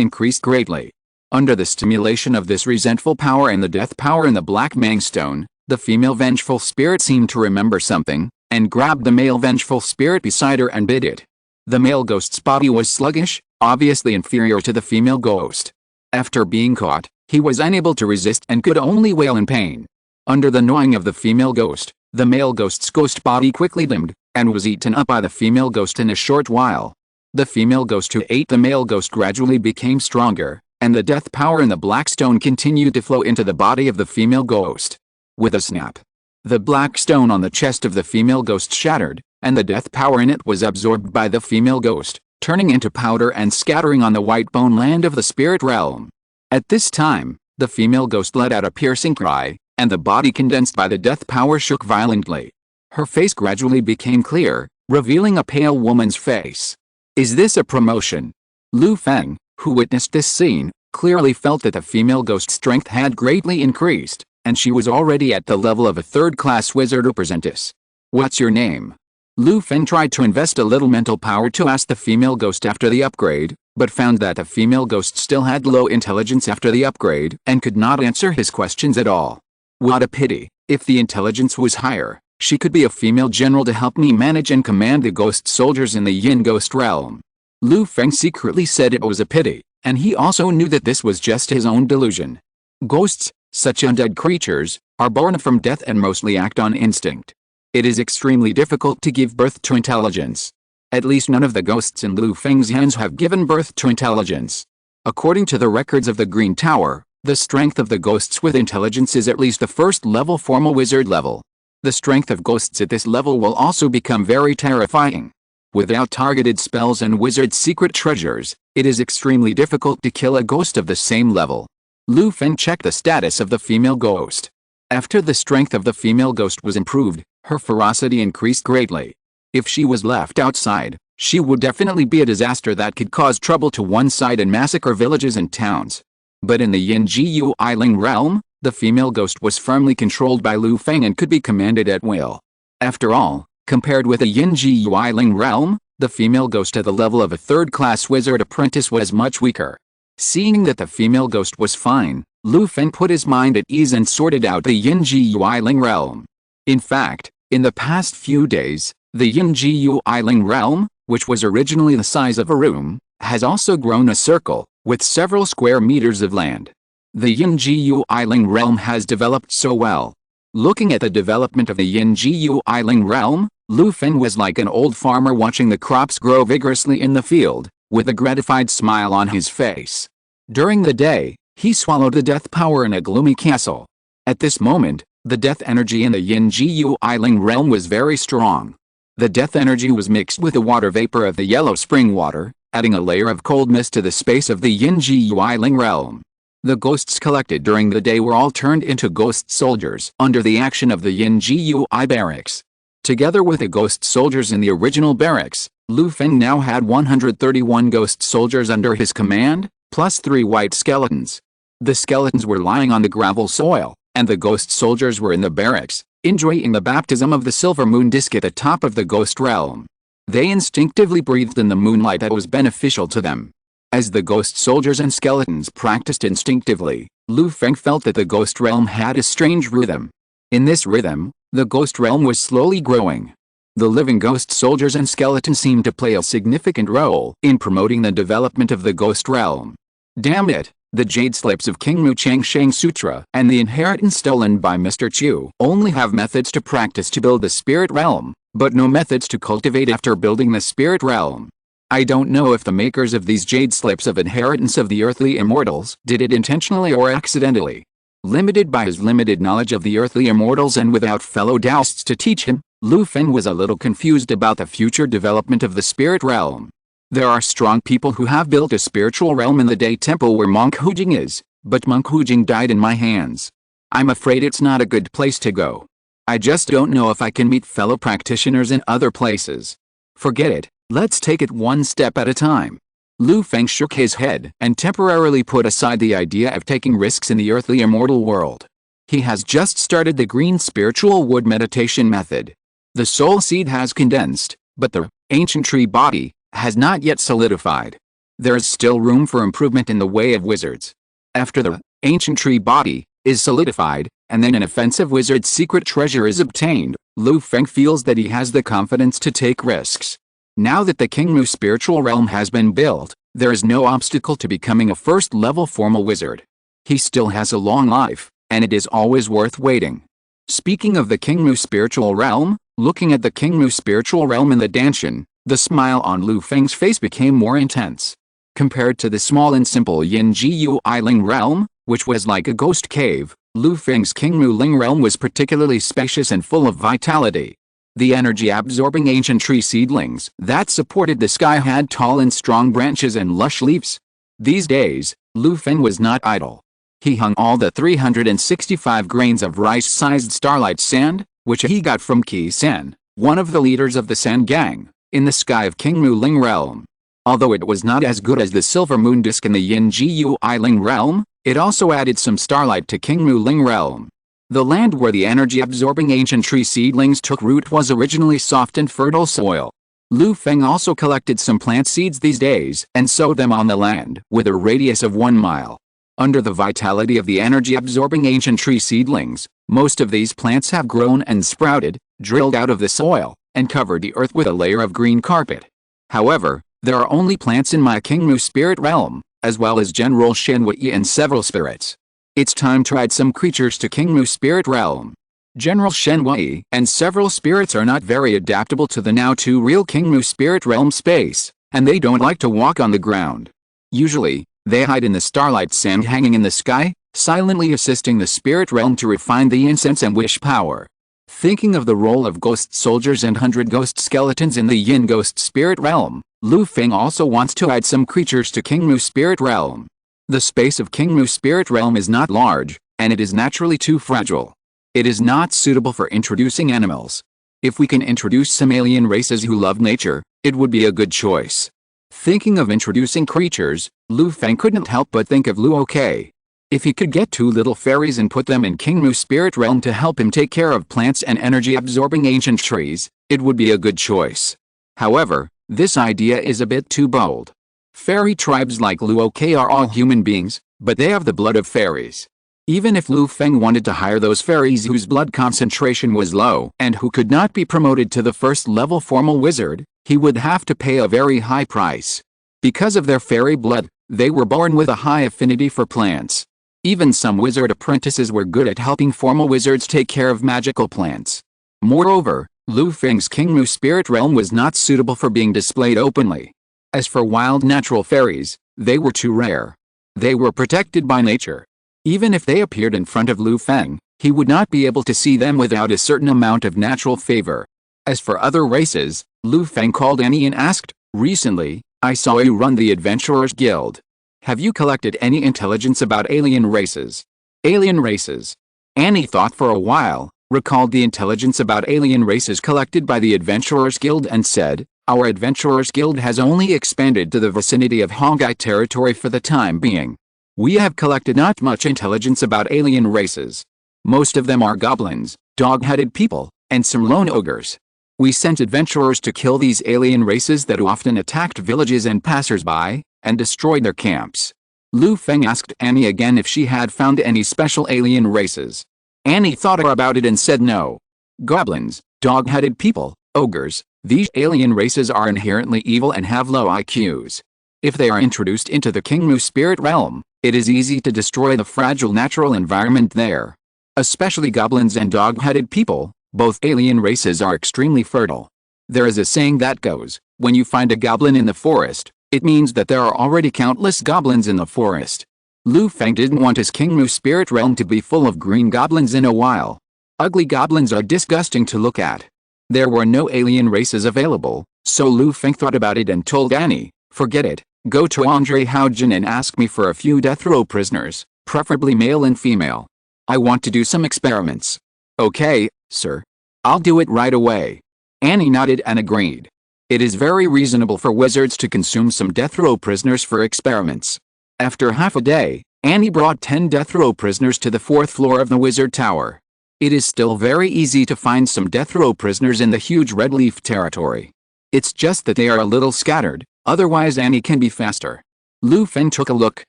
increased greatly. Under the stimulation of this resentful power and the death power in the black mang stone, the female vengeful spirit seemed to remember something, and grabbed the male vengeful spirit beside her and bit it. The male ghost's body was sluggish, obviously inferior to the female ghost. After being caught, he was unable to resist and could only wail in pain. Under the gnawing of the female ghost, the male ghost's ghost body quickly dimmed, and was eaten up by the female ghost in a short while. The female ghost who ate the male ghost gradually became stronger, and the death power in the black stone continued to flow into the body of the female ghost. With a snap, the black stone on the chest of the female ghost shattered, and the death power in it was absorbed by the female ghost, turning into powder and scattering on the white bone land of the spirit realm. At this time, the female ghost let out a piercing cry, and the body condensed by the death power shook violently. Her face gradually became clear, revealing a pale woman's face. Is this a promotion? Lu Feng, who witnessed this scene, clearly felt that the female ghost's strength had greatly increased, and she was already at the level of a third-class wizard apprentice. What's your name? Lu Feng tried to invest a little mental power to ask the female ghost after the upgrade, but found that the female ghost still had low intelligence after the upgrade and could not answer his questions at all. What a pity. If the intelligence was higher, she could be a female general to help me manage and command the ghost soldiers in the Yin Ghost Realm. Lu Feng secretly said it was a pity, and he also knew that this was just his own delusion. Ghosts, such undead creatures, are born from death and mostly act on instinct. It is extremely difficult to give birth to intelligence. At least none of the ghosts in Lu Feng's hands have given birth to intelligence. According to the records of the Green Tower, the strength of the ghosts with intelligence is at least the first level formal wizard level. The strength of ghosts at this level will also become very terrifying. Without targeted spells and wizard secret treasures, it is extremely difficult to kill a ghost of the same level. Lu Feng checked the status of the female ghost. After the strength of the female ghost was improved, her ferocity increased greatly. If she was left outside, she would definitely be a disaster that could cause trouble to one side and massacre villages and towns. But in the Yin Jiu Eiling realm, the female ghost was firmly controlled by Lu Feng and could be commanded at will. After all, compared with the Yin Jiu Eiling realm, the female ghost at the level of a third-class wizard apprentice was much weaker. Seeing that the female ghost was fine, Lu Feng put his mind at ease and sorted out the Yin Jiu Eiling realm. In fact, in the past few days, the Yin Jiu Eiling realm, which was originally the size of a room, has also grown a circle, with several square meters of land. The Yin Jiu Eiling realm has developed so well. Looking at the development of the Yin Jiu Eiling realm, Lu Feng was like an old farmer watching the crops grow vigorously in the field, with a gratified smile on his face. During the day, he swallowed the death power in a gloomy castle. At this moment, the death energy in the Yin Jiu Eiling realm was very strong. The death energy was mixed with the water vapor of the yellow spring water, adding a layer of cold mist to the space of the Yin Jiu Eiling realm. The ghosts collected during the day were all turned into ghost soldiers under the action of the Yin Jiu barracks. Together with the ghost soldiers in the original barracks, Lu Feng now had 131 ghost soldiers under his command, plus 3 white skeletons. The skeletons were lying on the gravel soil, and the ghost soldiers were in the barracks, enjoying the baptism of the silver moon disk at the top of the ghost realm. They instinctively breathed in the moonlight that was beneficial to them. As the ghost soldiers and skeletons practiced instinctively, Lu Feng felt that the ghost realm had a strange rhythm. In this rhythm, the ghost realm was slowly growing. The living ghost soldiers and skeletons seemed to play a significant role in promoting the development of the ghost realm. Damn it, the jade slips of King Mu Chang Shang Sutra and the inheritance stolen by Mr. Chu only have methods to practice to build the spirit realm, but no methods to cultivate after building the spirit realm. I don't know if the makers of these jade slips of inheritance of the earthly immortals did it intentionally or accidentally. Limited by his limited knowledge of the earthly immortals and without fellow Taoists to teach him, Lu Feng was a little confused about the future development of the spirit realm. There are strong people who have built a spiritual realm in the Day Temple where Monk Hujing is, but Monk Hujing died in my hands. I'm afraid it's not a good place to go. I just don't know if I can meet fellow practitioners in other places. Forget it, let's take it one step at a time. Lu Feng shook his head and temporarily put aside the idea of taking risks in the earthly immortal world. He has just started the green spiritual wood meditation method. The soul seed has condensed, but the ancient tree body has not yet solidified. There is still room for improvement in the way of wizards. After the ancient tree body is solidified, and then an offensive wizard's secret treasure is obtained, Lu Feng feels that he has the confidence to take risks. Now that the King Mu spiritual realm has been built, there is no obstacle to becoming a first-level formal wizard. He still has a long life, and it is always worth waiting. Speaking of the King Mu spiritual realm, looking at the King Mu spiritual realm in the Danshan, the smile on Lu Feng's face became more intense. Compared to the small and simple Yin Jiu Ling realm, which was like a ghost cave, Lu Feng's King Mu Ling realm was particularly spacious and full of vitality. The energy-absorbing ancient tree seedlings that supported the sky had tall and strong branches and lush leaves. These days, Lu Feng was not idle. He hung all the 365 grains of rice-sized starlight sand, which he got from Qi San, one of the leaders of the San Gang, in the sky of King Mu Ling realm. Although it was not as good as the silver moon disk in the Yin Jiu Ling realm, it also added some starlight to King Mu Ling realm. The land where the energy-absorbing ancient tree seedlings took root was originally soft and fertile soil. Lu Feng also collected some plant seeds these days and sowed them on the land with a radius of 1 mile. Under the vitality of the energy-absorbing ancient tree seedlings, most of these plants have grown and sprouted, drilled out of the soil, and covered the earth with a layer of green carpet. However, there are only plants in my King Mu spirit realm, as well as General Shen Wei and several spirits. It's time to add some creatures to King Mu spirit realm. General Shen Wei and several spirits are not very adaptable to the now too real King Mu spirit realm space, and they don't like to walk on the ground. Usually, they hide in the starlight sand hanging in the sky, silently assisting the spirit realm to refine the incense and wish power. Thinking of the role of ghost soldiers and 100 ghost skeletons in the Yin ghost spirit realm, Lu Feng also wants to add some creatures to King Mu spirit realm. The space of King Mu spirit realm is not large, and it is naturally too fragile. It is not suitable for introducing animals. If we can introduce some alien races who love nature, it would be a good choice. Thinking of introducing creatures, Lu Feng couldn't help but think of Luoke. If he could get 2 little fairies and put them in King Mu spirit realm to help him take care of plants and energy-absorbing ancient trees, it would be a good choice. However, this idea is a bit too bold. Fairy tribes like Luoke are all human beings, but they have the blood of fairies. Even if Lu Feng wanted to hire those fairies whose blood concentration was low and who could not be promoted to the first-level formal wizard, he would have to pay a very high price. Because of their fairy blood, they were born with a high affinity for plants. Even some wizard apprentices were good at helping formal wizards take care of magical plants. Moreover, Lu Feng's King Mu spirit realm was not suitable for being displayed openly. As for wild natural fairies, they were too rare. They were protected by nature. Even if they appeared in front of Lu Feng, he would not be able to see them without a certain amount of natural favor. As for other races, Lu Feng called Annie and asked, "Recently, I saw you run the Adventurers Guild. Have you collected any intelligence about alien races?" Alien races. Annie thought for a while, recalled the intelligence about alien races collected by the Adventurers Guild and said, Our Adventurers Guild has only expanded to the vicinity of Hongye territory for the time being. We have collected not much intelligence about alien races. Most of them are goblins, dog-headed people, and some lone ogres. We sent adventurers to kill these alien races that often attacked villages and passers-by, and destroyed their camps. Lu Feng asked Annie again if she had found any special alien races. Annie thought about it and said no. Goblins, dog-headed people, ogres, these alien races are inherently evil and have low IQs. If they are introduced into the Kingmu spirit realm, it is easy to destroy the fragile natural environment there. Especially goblins and dog-headed people, both alien races are extremely fertile. There is a saying that goes, when you find a goblin in the forest, it means that there are already countless goblins in the forest. Lu Feng didn't want his Kingmu spirit realm to be full of green goblins in a while. Ugly goblins are disgusting to look at. There were no alien races available, so Lu Feng thought about it and told Annie, forget it, go to Andre Haujin and ask me for a few death row prisoners, preferably male and female. I want to do some experiments. Okay, sir. I'll do it right away. Annie nodded and agreed. It is very reasonable for wizards to consume some death row prisoners for experiments. After half a day, Annie brought 10 death row prisoners to the 4th floor of the wizard tower. It is still very easy to find some death row prisoners in the huge red leaf territory. It's just that they are a little scattered, otherwise Annie can be faster. Lu Feng took a look.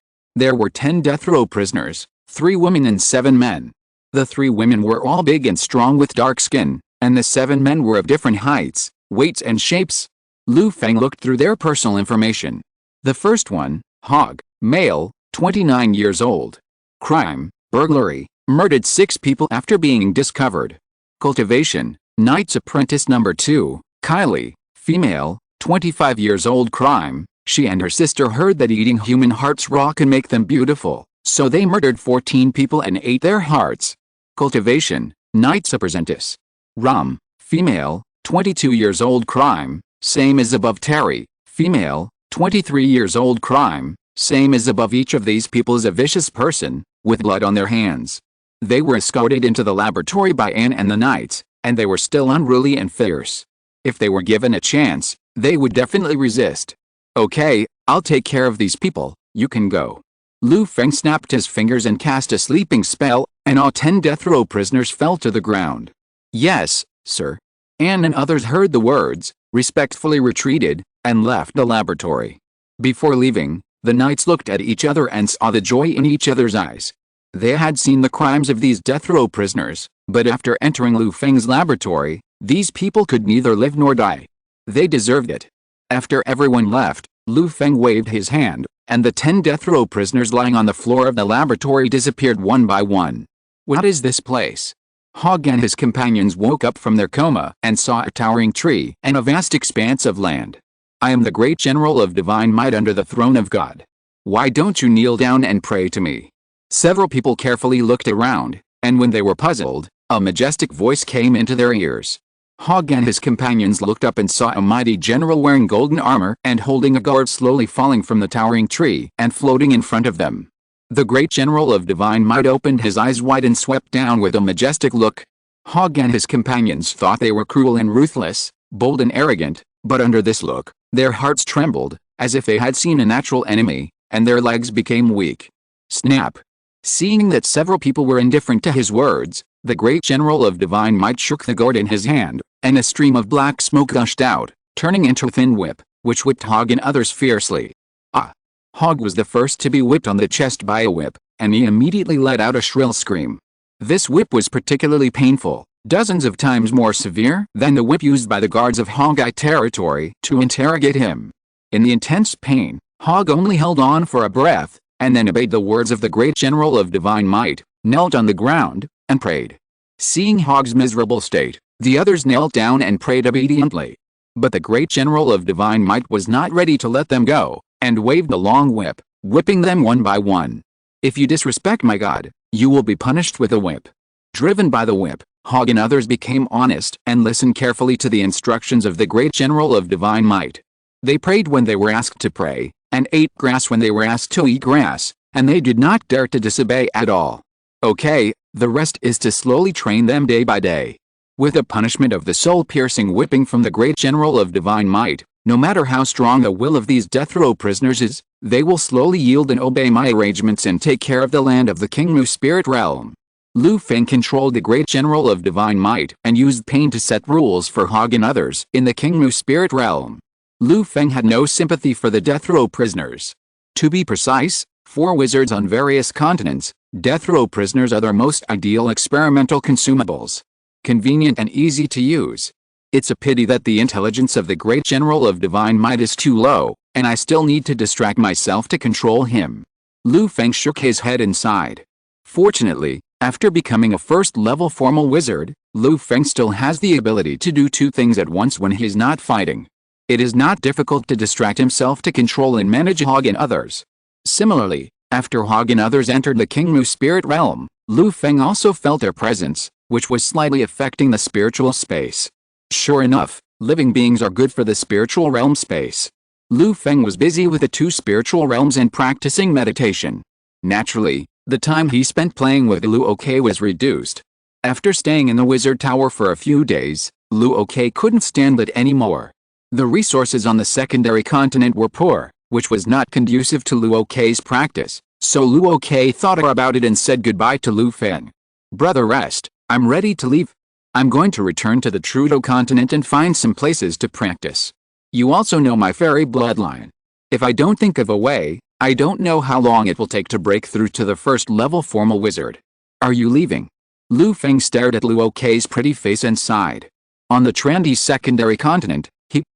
There were 10 death row prisoners, 3 women and 7 men. The 3 women were all big and strong with dark skin, and the 7 men were of different heights, weights and shapes. Lu Feng looked through their personal information. The first one, Hog, male, 29 years old. Crime, burglary, murdered 6 people after being discovered. Cultivation, Knight's Apprentice number 2, Kylie, female, 25 years old. Crime, she and her sister heard that eating human hearts raw can make them beautiful, so they murdered 14 people and ate their hearts. Cultivation, Knight's Apprentice. Rum, female, 22 years old. Crime, same as above. Terry, female, 23 years old. Crime, same as above. Each of these people is a vicious person, with blood on their hands. They were escorted into the laboratory by Anne and the Knights, and they were still unruly and fierce. If they were given a chance, they would definitely resist. Okay, I'll take care of these people, you can go. Lu Feng snapped his fingers and cast a sleeping spell, and all 10 death row prisoners fell to the ground. Yes, sir. Anne and others heard the words, respectfully retreated, and left the laboratory. Before leaving, the knights looked at each other and saw the joy in each other's eyes. They had seen the crimes of these death row prisoners, but after entering Lu Feng's laboratory, these people could neither live nor die. They deserved it. After everyone left, Lu Feng waved his hand, and the 10 death row prisoners lying on the floor of the laboratory disappeared one by one. What is this place? Hog and his companions woke up from their coma and saw a towering tree and a vast expanse of land. I am the great general of divine might under the throne of God. Why don't you kneel down and pray to me? Several people carefully looked around, and when they were puzzled, a majestic voice came into their ears. Hog and his companions looked up and saw a mighty general wearing golden armor and holding a gourd slowly falling from the towering tree and floating in front of them. The great general of divine might opened his eyes wide and swept down with a majestic look. Hog and his companions thought they were cruel and ruthless, bold and arrogant, but under this look, their hearts trembled, as if they had seen a natural enemy, and their legs became weak. Snap! Seeing that several people were indifferent to his words, the great general of divine might shook the gourd in his hand, and a stream of black smoke gushed out, turning into a thin whip, which whipped Hog and others fiercely. Ah! Hog was the first to be whipped on the chest by a whip, and he immediately let out a shrill scream. This whip was particularly painful, dozens of times more severe than the whip used by the guards of Hongye territory to interrogate him. In the intense pain, Hog only held on for a breath, and then obeyed the words of the great general of divine might, knelt on the ground, and prayed. Seeing Hog's miserable state, the others knelt down and prayed obediently. But the great general of divine might was not ready to let them go, and waved a long whip, whipping them one by one. If you disrespect my God, you will be punished with a whip. Driven by the whip, Hog and others became honest and listened carefully to the instructions of the great general of divine might. They prayed when they were asked to pray, and ate grass when they were asked to eat grass, and they did not dare to disobey at all. Okay, the rest is to slowly train them day by day. with the punishment of the soul-piercing whipping from the great general of divine might. No matter how strong the will of these death row prisoners is, they will slowly yield and obey my arrangements and take care of the land of the King Mu spirit realm. Lu Feng controlled the great general of divine might and used pain to set rules for Hongye and others in the King Mu spirit realm. Lu Feng had no sympathy for the death row prisoners. To be precise, for wizards on various continents, death row prisoners are their most ideal experimental consumables. Convenient and easy to use. It's a pity that the intelligence of the great general of divine might is too low, and I still need to distract myself to control him. Lu Feng shook his head and sighed. Fortunately, after becoming a first-level formal wizard, Lu Feng still has the ability to do two things at once when he is not fighting. It is not difficult to distract himself to control and manage Hongye and others. Similarly, after Hongye and others entered the King Mu spirit realm, Lu Feng also felt their presence, which was slightly affecting the spiritual space. Sure enough, living beings are good for the spiritual realm space. Lu Feng was busy with the two spiritual realms and practicing meditation. Naturally, the time he spent playing with Luo was reduced. After staying in the wizard tower for a few days, Luo couldn't stand it anymore. The resources on the secondary continent were poor, which was not conducive to Luo's practice, so Luo thought about it and said goodbye to Lu Feng. Brother, rest, I'm ready to leave. I'm going to return to the Trudeau continent and find some places to practice. You also know my fairy bloodline. If I don't think of a way, I don't know how long it will take to break through to the first-level formal wizard. Are you leaving? Lu Feng stared at Luo's pretty face and sighed. On the trendy secondary continent,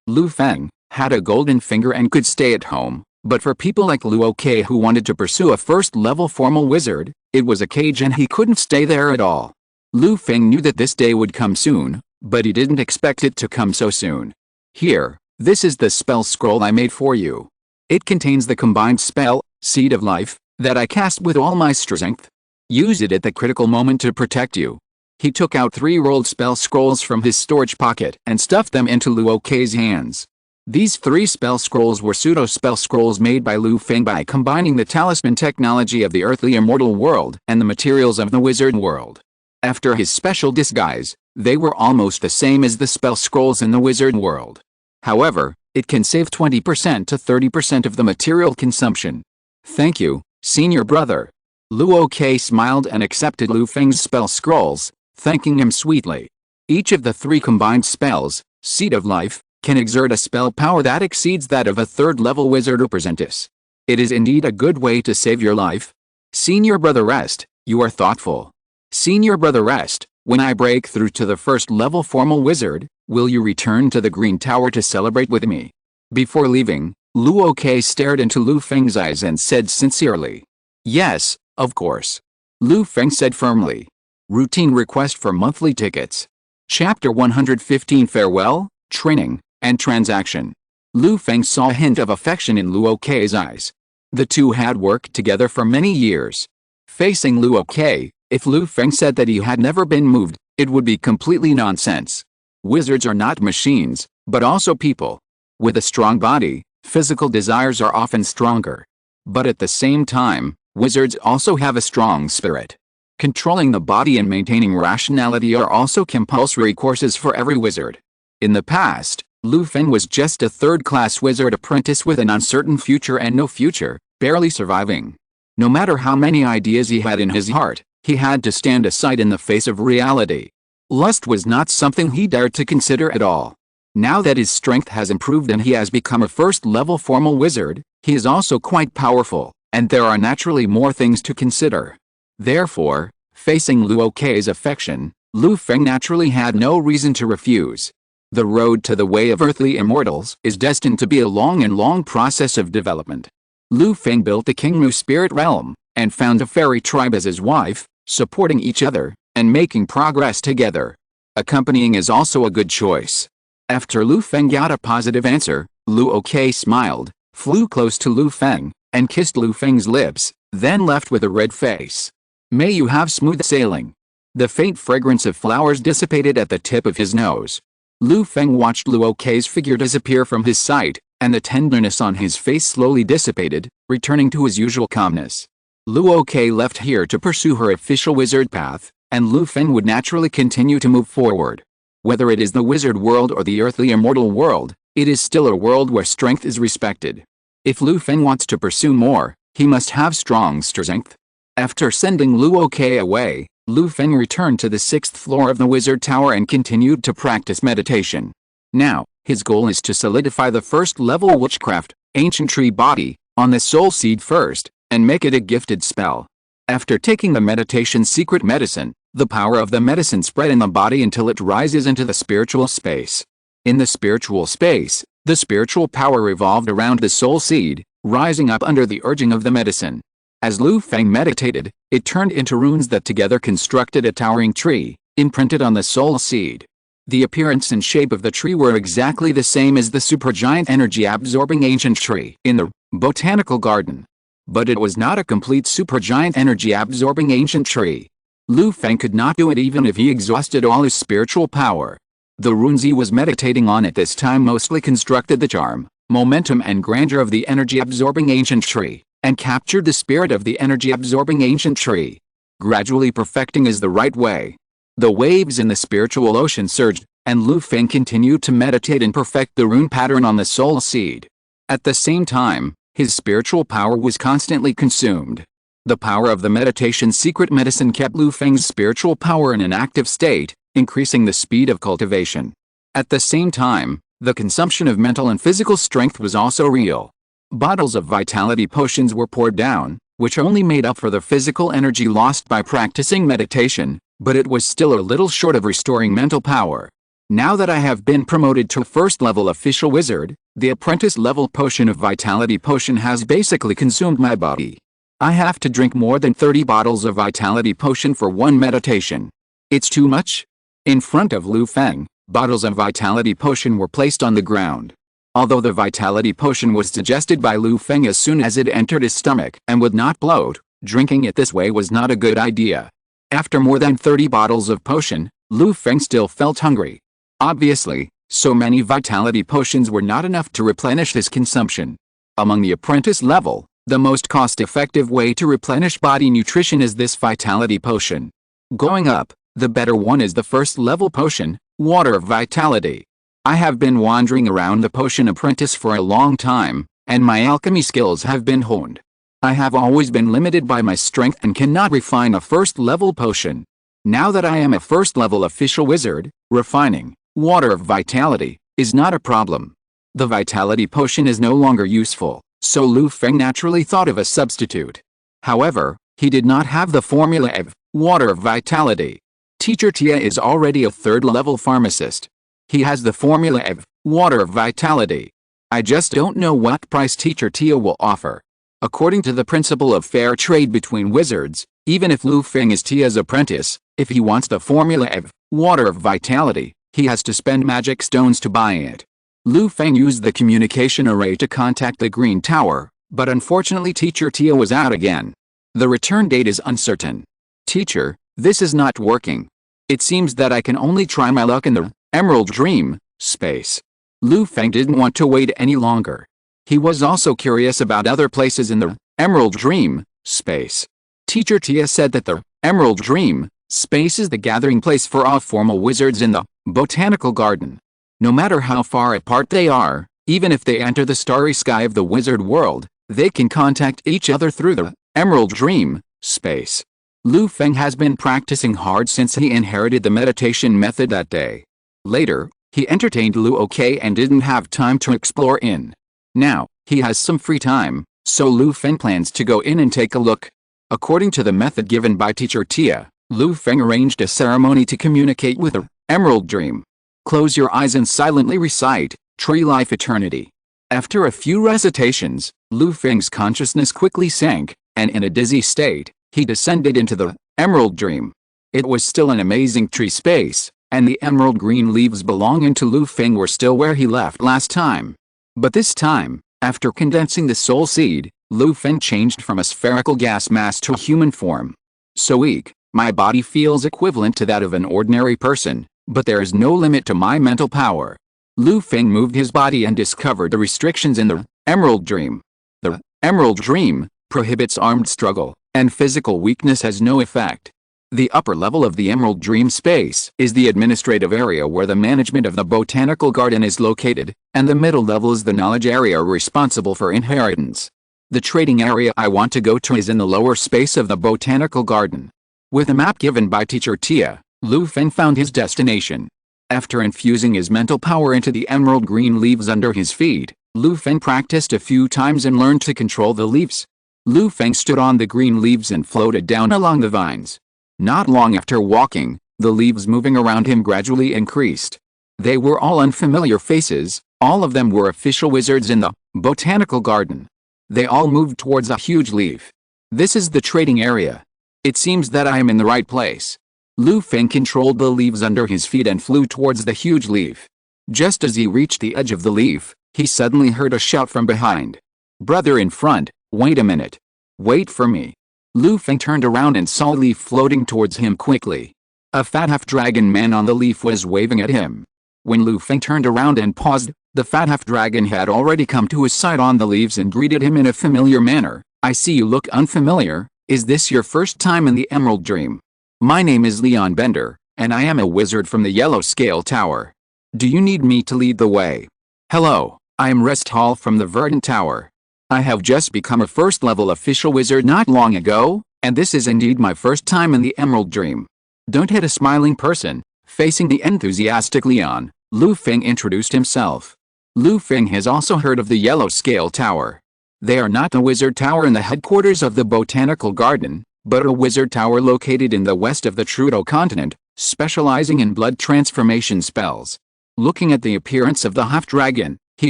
Lu Feng, had a golden finger and could stay at home, but for people like Luo who wanted to pursue a first-level formal wizard, it was a cage and he couldn't stay there at all. Lu Feng knew that this day would come soon, but he didn't expect it to come so soon. Here, this is the spell scroll I made for you. It contains the combined spell, Seed of Life, that I cast with all my strength. Use it at the critical moment to protect you. He took out 3 rolled spell scrolls from his storage pocket and stuffed them into Luo's hands. These 3 spell scrolls were pseudo-spell scrolls made by Lu Feng by combining the talisman technology of the earthly immortal world and the materials of the wizard world. After his special disguise, they were almost the same as the spell scrolls in the wizard world. However, it can save 20% to 30% of the material consumption. Thank you, senior brother. Luo smiled and accepted Lu Feng's spell scrolls, thanking him sweetly. Each of the 3 combined spells, Seed of Life, can exert a spell power that exceeds that of a third-level wizard or apprentice. It is indeed a good way to save your life. Senior brother, rest, you are thoughtful. Senior brother, rest, when I break through to the first-level formal wizard, will you return to the Green Tower to celebrate with me? Before leaving, Luo stared into Lu Feng's eyes and said sincerely. Yes, of course. Lu Feng said firmly. Routine request for monthly tickets. Chapter 115 Farewell, Training, and Transaction. Lu Feng saw a hint of affection in Luo's eyes. The two had worked together for many years. Facing Luo, if Lu Feng said that he had never been moved, it would be completely nonsense. Wizards are not machines, but also people. With a strong body, physical desires are often stronger. But at the same time, wizards also have a strong spirit. Controlling the body and maintaining rationality are also compulsory courses for every wizard. In the past, Lu Feng was just a third-class wizard apprentice with an uncertain future and no future, barely surviving. No matter how many ideas he had in his heart, he had to stand aside in the face of reality. Lust was not something he dared to consider at all. Now that his strength has improved and he has become a first-level formal wizard, he is also quite powerful, and there are naturally more things to consider. Therefore, facing Luo's affection, Lu Feng naturally had no reason to refuse. The road to the way of earthly immortals is destined to be a long process of development. Lu Feng built the King Mu spirit realm, and found a fairy tribe as his wife, supporting each other, and making progress together. Accompanying is also a good choice. After Lu Feng got a positive answer, Luo smiled, flew close to Lu Feng, and kissed Lu Feng's lips, then left with a red face. May you have smooth sailing. The faint fragrance of flowers dissipated at the tip of his nose. Lu Feng watched Luo's figure disappear from his sight, and the tenderness on his face slowly dissipated, returning to his usual calmness. Luo left here to pursue her official wizard path, and Lu Feng would naturally continue to move forward. Whether it is the wizard world or the earthly immortal world, it is still a world where strength is respected. If Lu Feng wants to pursue more, he must have strong strength. After sending Lu Ok away, Lu Feng returned to the 6th floor of the wizard tower and continued to practice meditation. Now, his goal is to solidify the first level witchcraft, ancient tree body, on the soul seed first, and make it a gifted spell. After taking the meditation secret medicine, the power of the medicine spread in the body until it rises into the spiritual space. In the spiritual space, the spiritual power revolved around the soul seed, rising up under the urging of the medicine. As Lu Feng meditated, it turned into runes that together constructed a towering tree, imprinted on the soul seed. The appearance and shape of the tree were exactly the same as the supergiant energy-absorbing ancient tree in the botanical garden. But it was not a complete supergiant energy-absorbing ancient tree. Lu Feng could not do it even if he exhausted all his spiritual power. The runes he was meditating on at this time mostly constructed the charm, momentum and grandeur of the energy-absorbing ancient tree, and captured the spirit of the energy-absorbing ancient tree. Gradually perfecting is the right way. The waves in the spiritual ocean surged, and Lu Feng continued to meditate and perfect the rune pattern on the soul seed. At the same time, his spiritual power was constantly consumed. The power of the meditation secret medicine kept Lu Feng's spiritual power in an active state, increasing the speed of cultivation. At the same time, the consumption of mental and physical strength was also real. Bottles of vitality potions were poured down, which only made up for the physical energy lost by practicing meditation, but it was still a little short of restoring mental power. Now that I have been promoted to first level official wizard, the apprentice level potion of vitality potion has basically consumed my body. I have to drink more than 30 bottles of vitality potion for one meditation. It's too much? In front of Lu Feng, bottles of vitality potion were placed on the ground. Although the vitality potion was digested by Lu Feng as soon as it entered his stomach and would not bloat, drinking it this way was not a good idea. After more than 30 bottles of potion, Lu Feng still felt hungry. Obviously, so many vitality potions were not enough to replenish his consumption. Among the apprentice level, the most cost-effective way to replenish body nutrition is this vitality potion. Going up, the better one is the first level potion, water of vitality. I have been wandering around the potion apprentice for a long time, and my alchemy skills have been honed. I have always been limited by my strength and cannot refine a first level potion. Now that I am a first level official wizard, refining water of vitality is not a problem. The vitality potion is no longer useful, so Lu Feng naturally thought of a substitute. However, he did not have the formula of water of vitality. Teacher Tia is already a third-level pharmacist. He has the formula of water of vitality. I just don't know what price Teacher Tia will offer. According to the principle of fair trade between wizards, even if Lu Feng is Tia's apprentice, if he wants the formula of water of vitality, he has to spend magic stones to buy it. Lu Feng used the communication array to contact the Green Tower, but unfortunately Teacher Tia was out again. The return date is uncertain. Teacher, this is not working. It seems that I can only try my luck in the Emerald Dream space. Lu Feng didn't want to wait any longer. He was also curious about other places in the Emerald Dream space. Teacher Tia said that the Emerald Dream space is the gathering place for all formal wizards in the botanical garden. No matter how far apart they are, even if they enter the starry sky of the wizard world, they can contact each other through the Emerald Dream space. Lu Feng has been practicing hard since he inherited the meditation method that day. Later, he entertained Lu Ok and didn't have time to explore in. Now, he has some free time, so Lu Feng plans to go in and take a look. According to the method given by Teacher Tia, Lu Feng arranged a ceremony to communicate with the Emerald Dream. Close your eyes and silently recite, Tree Life Eternity. After a few recitations, Lu Feng's consciousness quickly sank, and in a dizzy state, he descended into the Emerald Dream. It was still an amazing tree space, and the emerald green leaves belonging to Lu Feng were still where he left last time. But this time, after condensing the soul seed, Lu Feng changed from a spherical gas mass to human form. So weak, my body feels equivalent to that of an ordinary person, but there is no limit to my mental power. Lu Feng moved his body and discovered the restrictions in the Emerald Dream. The Emerald Dream prohibits armed struggle, and physical weakness has no effect. The upper level of the Emerald Dream space is the administrative area where the management of the botanical garden is located, and the middle level is the knowledge area responsible for inheritance. The trading area I want to go to is in the lower space of the botanical garden. With a map given by teacher Tia, Lu Feng found his destination. After infusing his mental power into the emerald green leaves under his feet, Lu Feng practiced a few times and learned to control the leaves. Lu Feng stood on the green leaves and floated down along the vines. Not long after walking, the leaves moving around him gradually increased. They were all unfamiliar faces, all of them were official wizards in the botanical garden. They all moved towards a huge leaf. This is the trading area. It seems that I am in the right place. Lu Feng controlled the leaves under his feet and flew towards the huge leaf. Just as he reached the edge of the leaf, he suddenly heard a shout from behind. "Brother in front, wait a minute. Wait for me." Lu Feng turned around and saw a leaf floating towards him quickly. A fat half-dragon man on the leaf was waving at him. When Lu Feng turned around and paused, the fat half-dragon had already come to his side on the leaves and greeted him in a familiar manner. "I see you look unfamiliar. Is this your first time in the Emerald Dream? My name is Leon Bender, and I am a wizard from the Yellow Scale Tower. Do you need me to lead the way?" "Hello, I am Rest Hall from the Verdant Tower. I have just become a first-level official wizard not long ago, and this is indeed my first time in the Emerald Dream." Don't hit a smiling person, facing the enthusiastic Leon, Lu Feng introduced himself. Lu Feng has also heard of the Yellow Scale Tower. They are not a wizard tower in the headquarters of the Botanical Garden, but a wizard tower located in the west of the Trudeau continent, specializing in blood transformation spells. Looking at the appearance of the half-dragon, he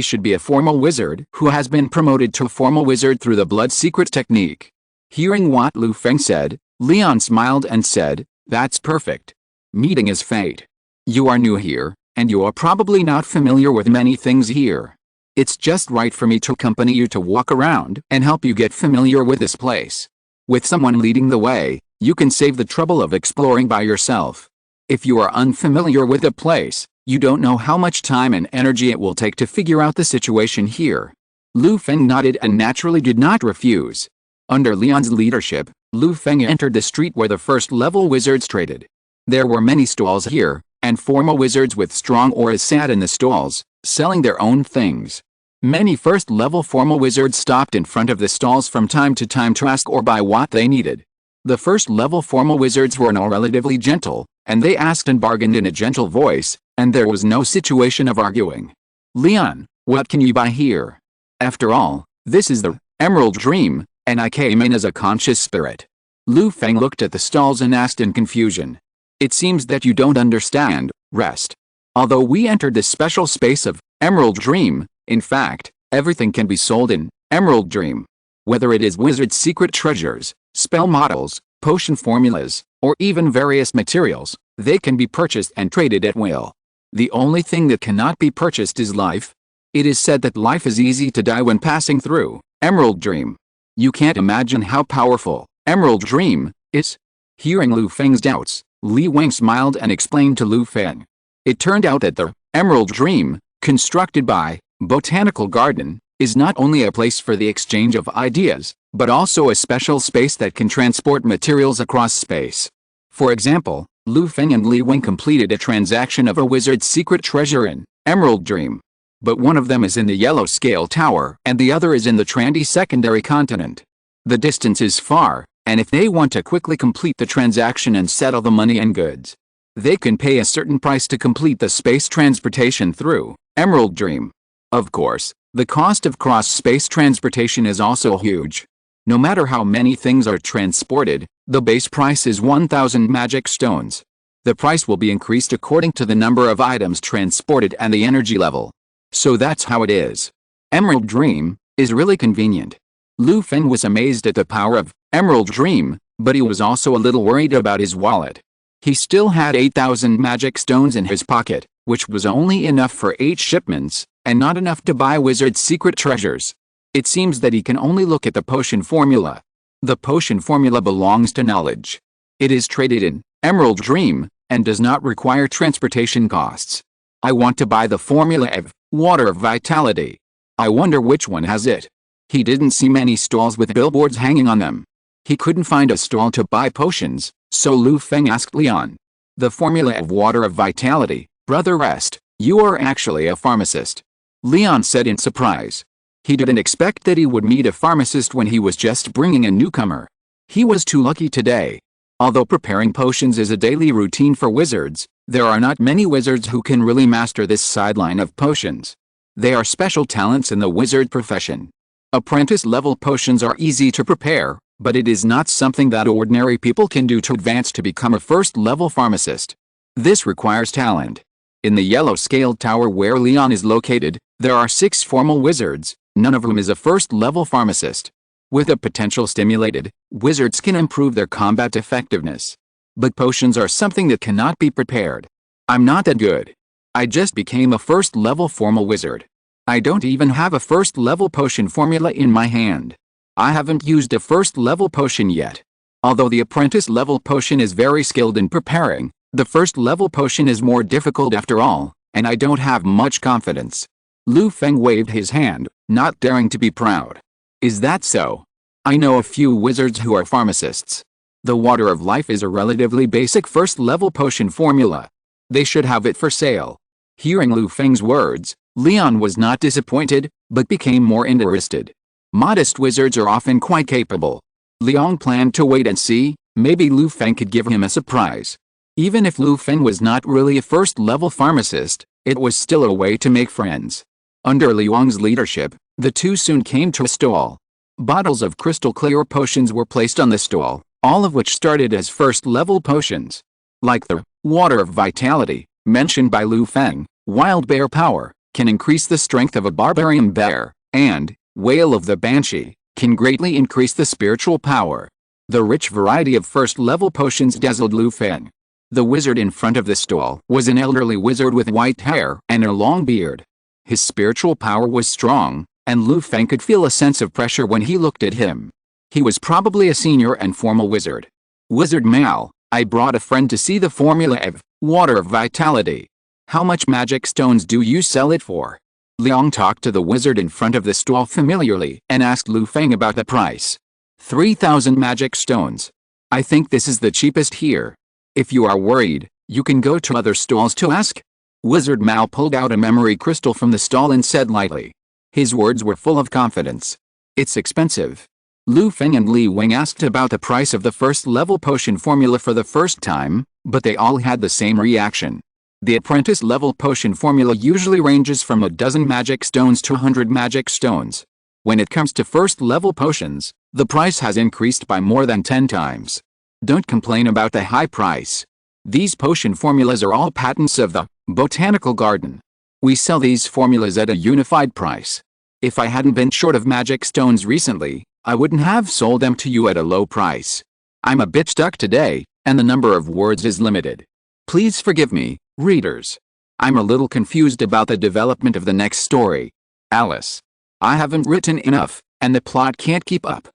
should be a formal wizard who has been promoted to a formal wizard through the blood secret technique. Hearing what Lu Feng said, Leon smiled and said, "That's perfect. Meeting is fate. You are new here, and you are probably not familiar with many things here. It's just right for me to accompany you to walk around and help you get familiar with this place. With someone leading the way, you can save the trouble of exploring by yourself. If you are unfamiliar with a place, you don't know how much time and energy it will take to figure out the situation here." Lu Feng nodded and naturally did not refuse. Under Leon's leadership, Lu Feng entered the street where the first-level wizards traded. There were many stalls here, and formal wizards with strong auras sat in the stalls, selling their own things. Many first-level formal wizards stopped in front of the stalls from time to time to ask or buy what they needed. The first-level formal wizards were now relatively gentle, and they asked and bargained in a gentle voice, and there was no situation of arguing. "Leon, what can you buy here? After all, this is the Emerald Dream, and I came in as a conscious spirit." Lu Feng looked at the stalls and asked in confusion. "It seems that you don't understand, Rest. Although we entered the special space of Emerald Dream, in fact, everything can be sold in Emerald Dream. Whether it is wizard secret treasures, spell models, potion formulas, or even various materials, they can be purchased and traded at will. The only thing that cannot be purchased is life. It is said that life is easy to die when passing through Emerald Dream. You can't imagine how powerful Emerald Dream is." Hearing Lu Feng's doubts, Li Wang smiled and explained to Lu Feng. It turned out that the Emerald Dream, constructed by Botanical Garden, is not only a place for the exchange of ideas, but also a special space that can transport materials across space. For example, Lu Feng and Li Wang completed a transaction of a wizard's secret treasure in Emerald Dream. But one of them is in the Yellow Scale Tower and the other is in the Trandy secondary continent. The distance is far, and if they want to quickly complete the transaction and settle the money and goods, they can pay a certain price to complete the space transportation through Emerald Dream. Of course, the cost of cross-space transportation is also huge. No matter how many things are transported, the base price is 1,000 magic stones. The price will be increased according to the number of items transported and the energy level. So that's how it is. Emerald Dream is really convenient. Lu Feng was amazed at the power of Emerald Dream, but he was also a little worried about his wallet. He still had 8,000 magic stones in his pocket, which was only enough for 8 shipments, and not enough to buy wizard's secret treasures. It seems that he can only look at the potion formula. The potion formula belongs to knowledge. It is traded in Emerald Dream, and does not require transportation costs. I want to buy the formula of Water of Vitality. I wonder which one has it. He didn't see many stalls with billboards hanging on them. He couldn't find a stall to buy potions, so Lu Feng asked Leon. The formula of water of vitality, Brother Rest, you are actually a pharmacist. Leon said in surprise. He didn't expect that he would meet a pharmacist when he was just bringing a newcomer. He was too lucky today. Although preparing potions is a daily routine for wizards, there are not many wizards who can really master this sideline of potions. They are special talents in the wizard profession. Apprentice-level potions are easy to prepare, but it is not something that ordinary people can do to advance to become a first-level pharmacist. This requires talent. In the yellow-scaled tower where Leon is located, there are 6 formal wizards, none of whom is a first-level pharmacist. With a potential stimulated, wizards can improve their combat effectiveness. But potions are something that cannot be prepared. I'm not that good. I just became a first-level formal wizard. I don't even have a first-level potion formula in my hand. I haven't used a first-level potion yet. Although the apprentice-level potion is very skilled in preparing, the first-level potion is more difficult after all, and I don't have much confidence. Lu Feng waved his hand, not daring to be proud. Is that so? I know a few wizards who are pharmacists. The water of life is a relatively basic first-level potion formula. They should have it for sale. Hearing Lu Feng's words, Leon was not disappointed, but became more interested. Modest wizards are often quite capable. Leon planned to wait and see, maybe Lu Feng could give him a surprise. Even if Lu Feng was not really a first-level pharmacist, it was still a way to make friends. Under Liuang's leadership, the two soon came to a stall. Bottles of crystal-clear potions were placed on the stall, all of which started as first-level potions. Like the water of vitality, mentioned by Lu Feng, wild bear power, can increase the strength of a barbarian bear, and wail of the banshee, can greatly increase the spiritual power. The rich variety of first-level potions dazzled Lu Feng. The wizard in front of the stall was an elderly wizard with white hair and a long beard. His spiritual power was strong, and Lu Feng could feel a sense of pressure when he looked at him. He was probably a senior and formal wizard. Wizard Mal, I brought a friend to see the formula of water of vitality. How much magic stones do you sell it for? Liang talked to the wizard in front of the stall familiarly and asked Lu Feng about the price. 3,000 magic stones. I think this is the cheapest here. If you are worried, you can go to other stalls to ask. Wizard Mao pulled out a memory crystal from the stall and said lightly. His words were full of confidence. It's expensive. Lu Feng and Li Wing asked about the price of the first-level potion formula for the first time, but they all had the same reaction. The apprentice-level potion formula usually ranges from a dozen magic stones to 100 magic stones. When it comes to first-level potions, the price has increased by more than 10 times. Don't complain about the high price. These potion formulas are all patents of the botanical garden. We sell these formulas at a unified price. If I hadn't been short of magic stones recently, I wouldn't have sold them to you at a low price. I'm a bit stuck today, and the number of words is limited. Please forgive me, readers. I'm a little confused about the development of the next story. Alice. I haven't written enough, and the plot can't keep up.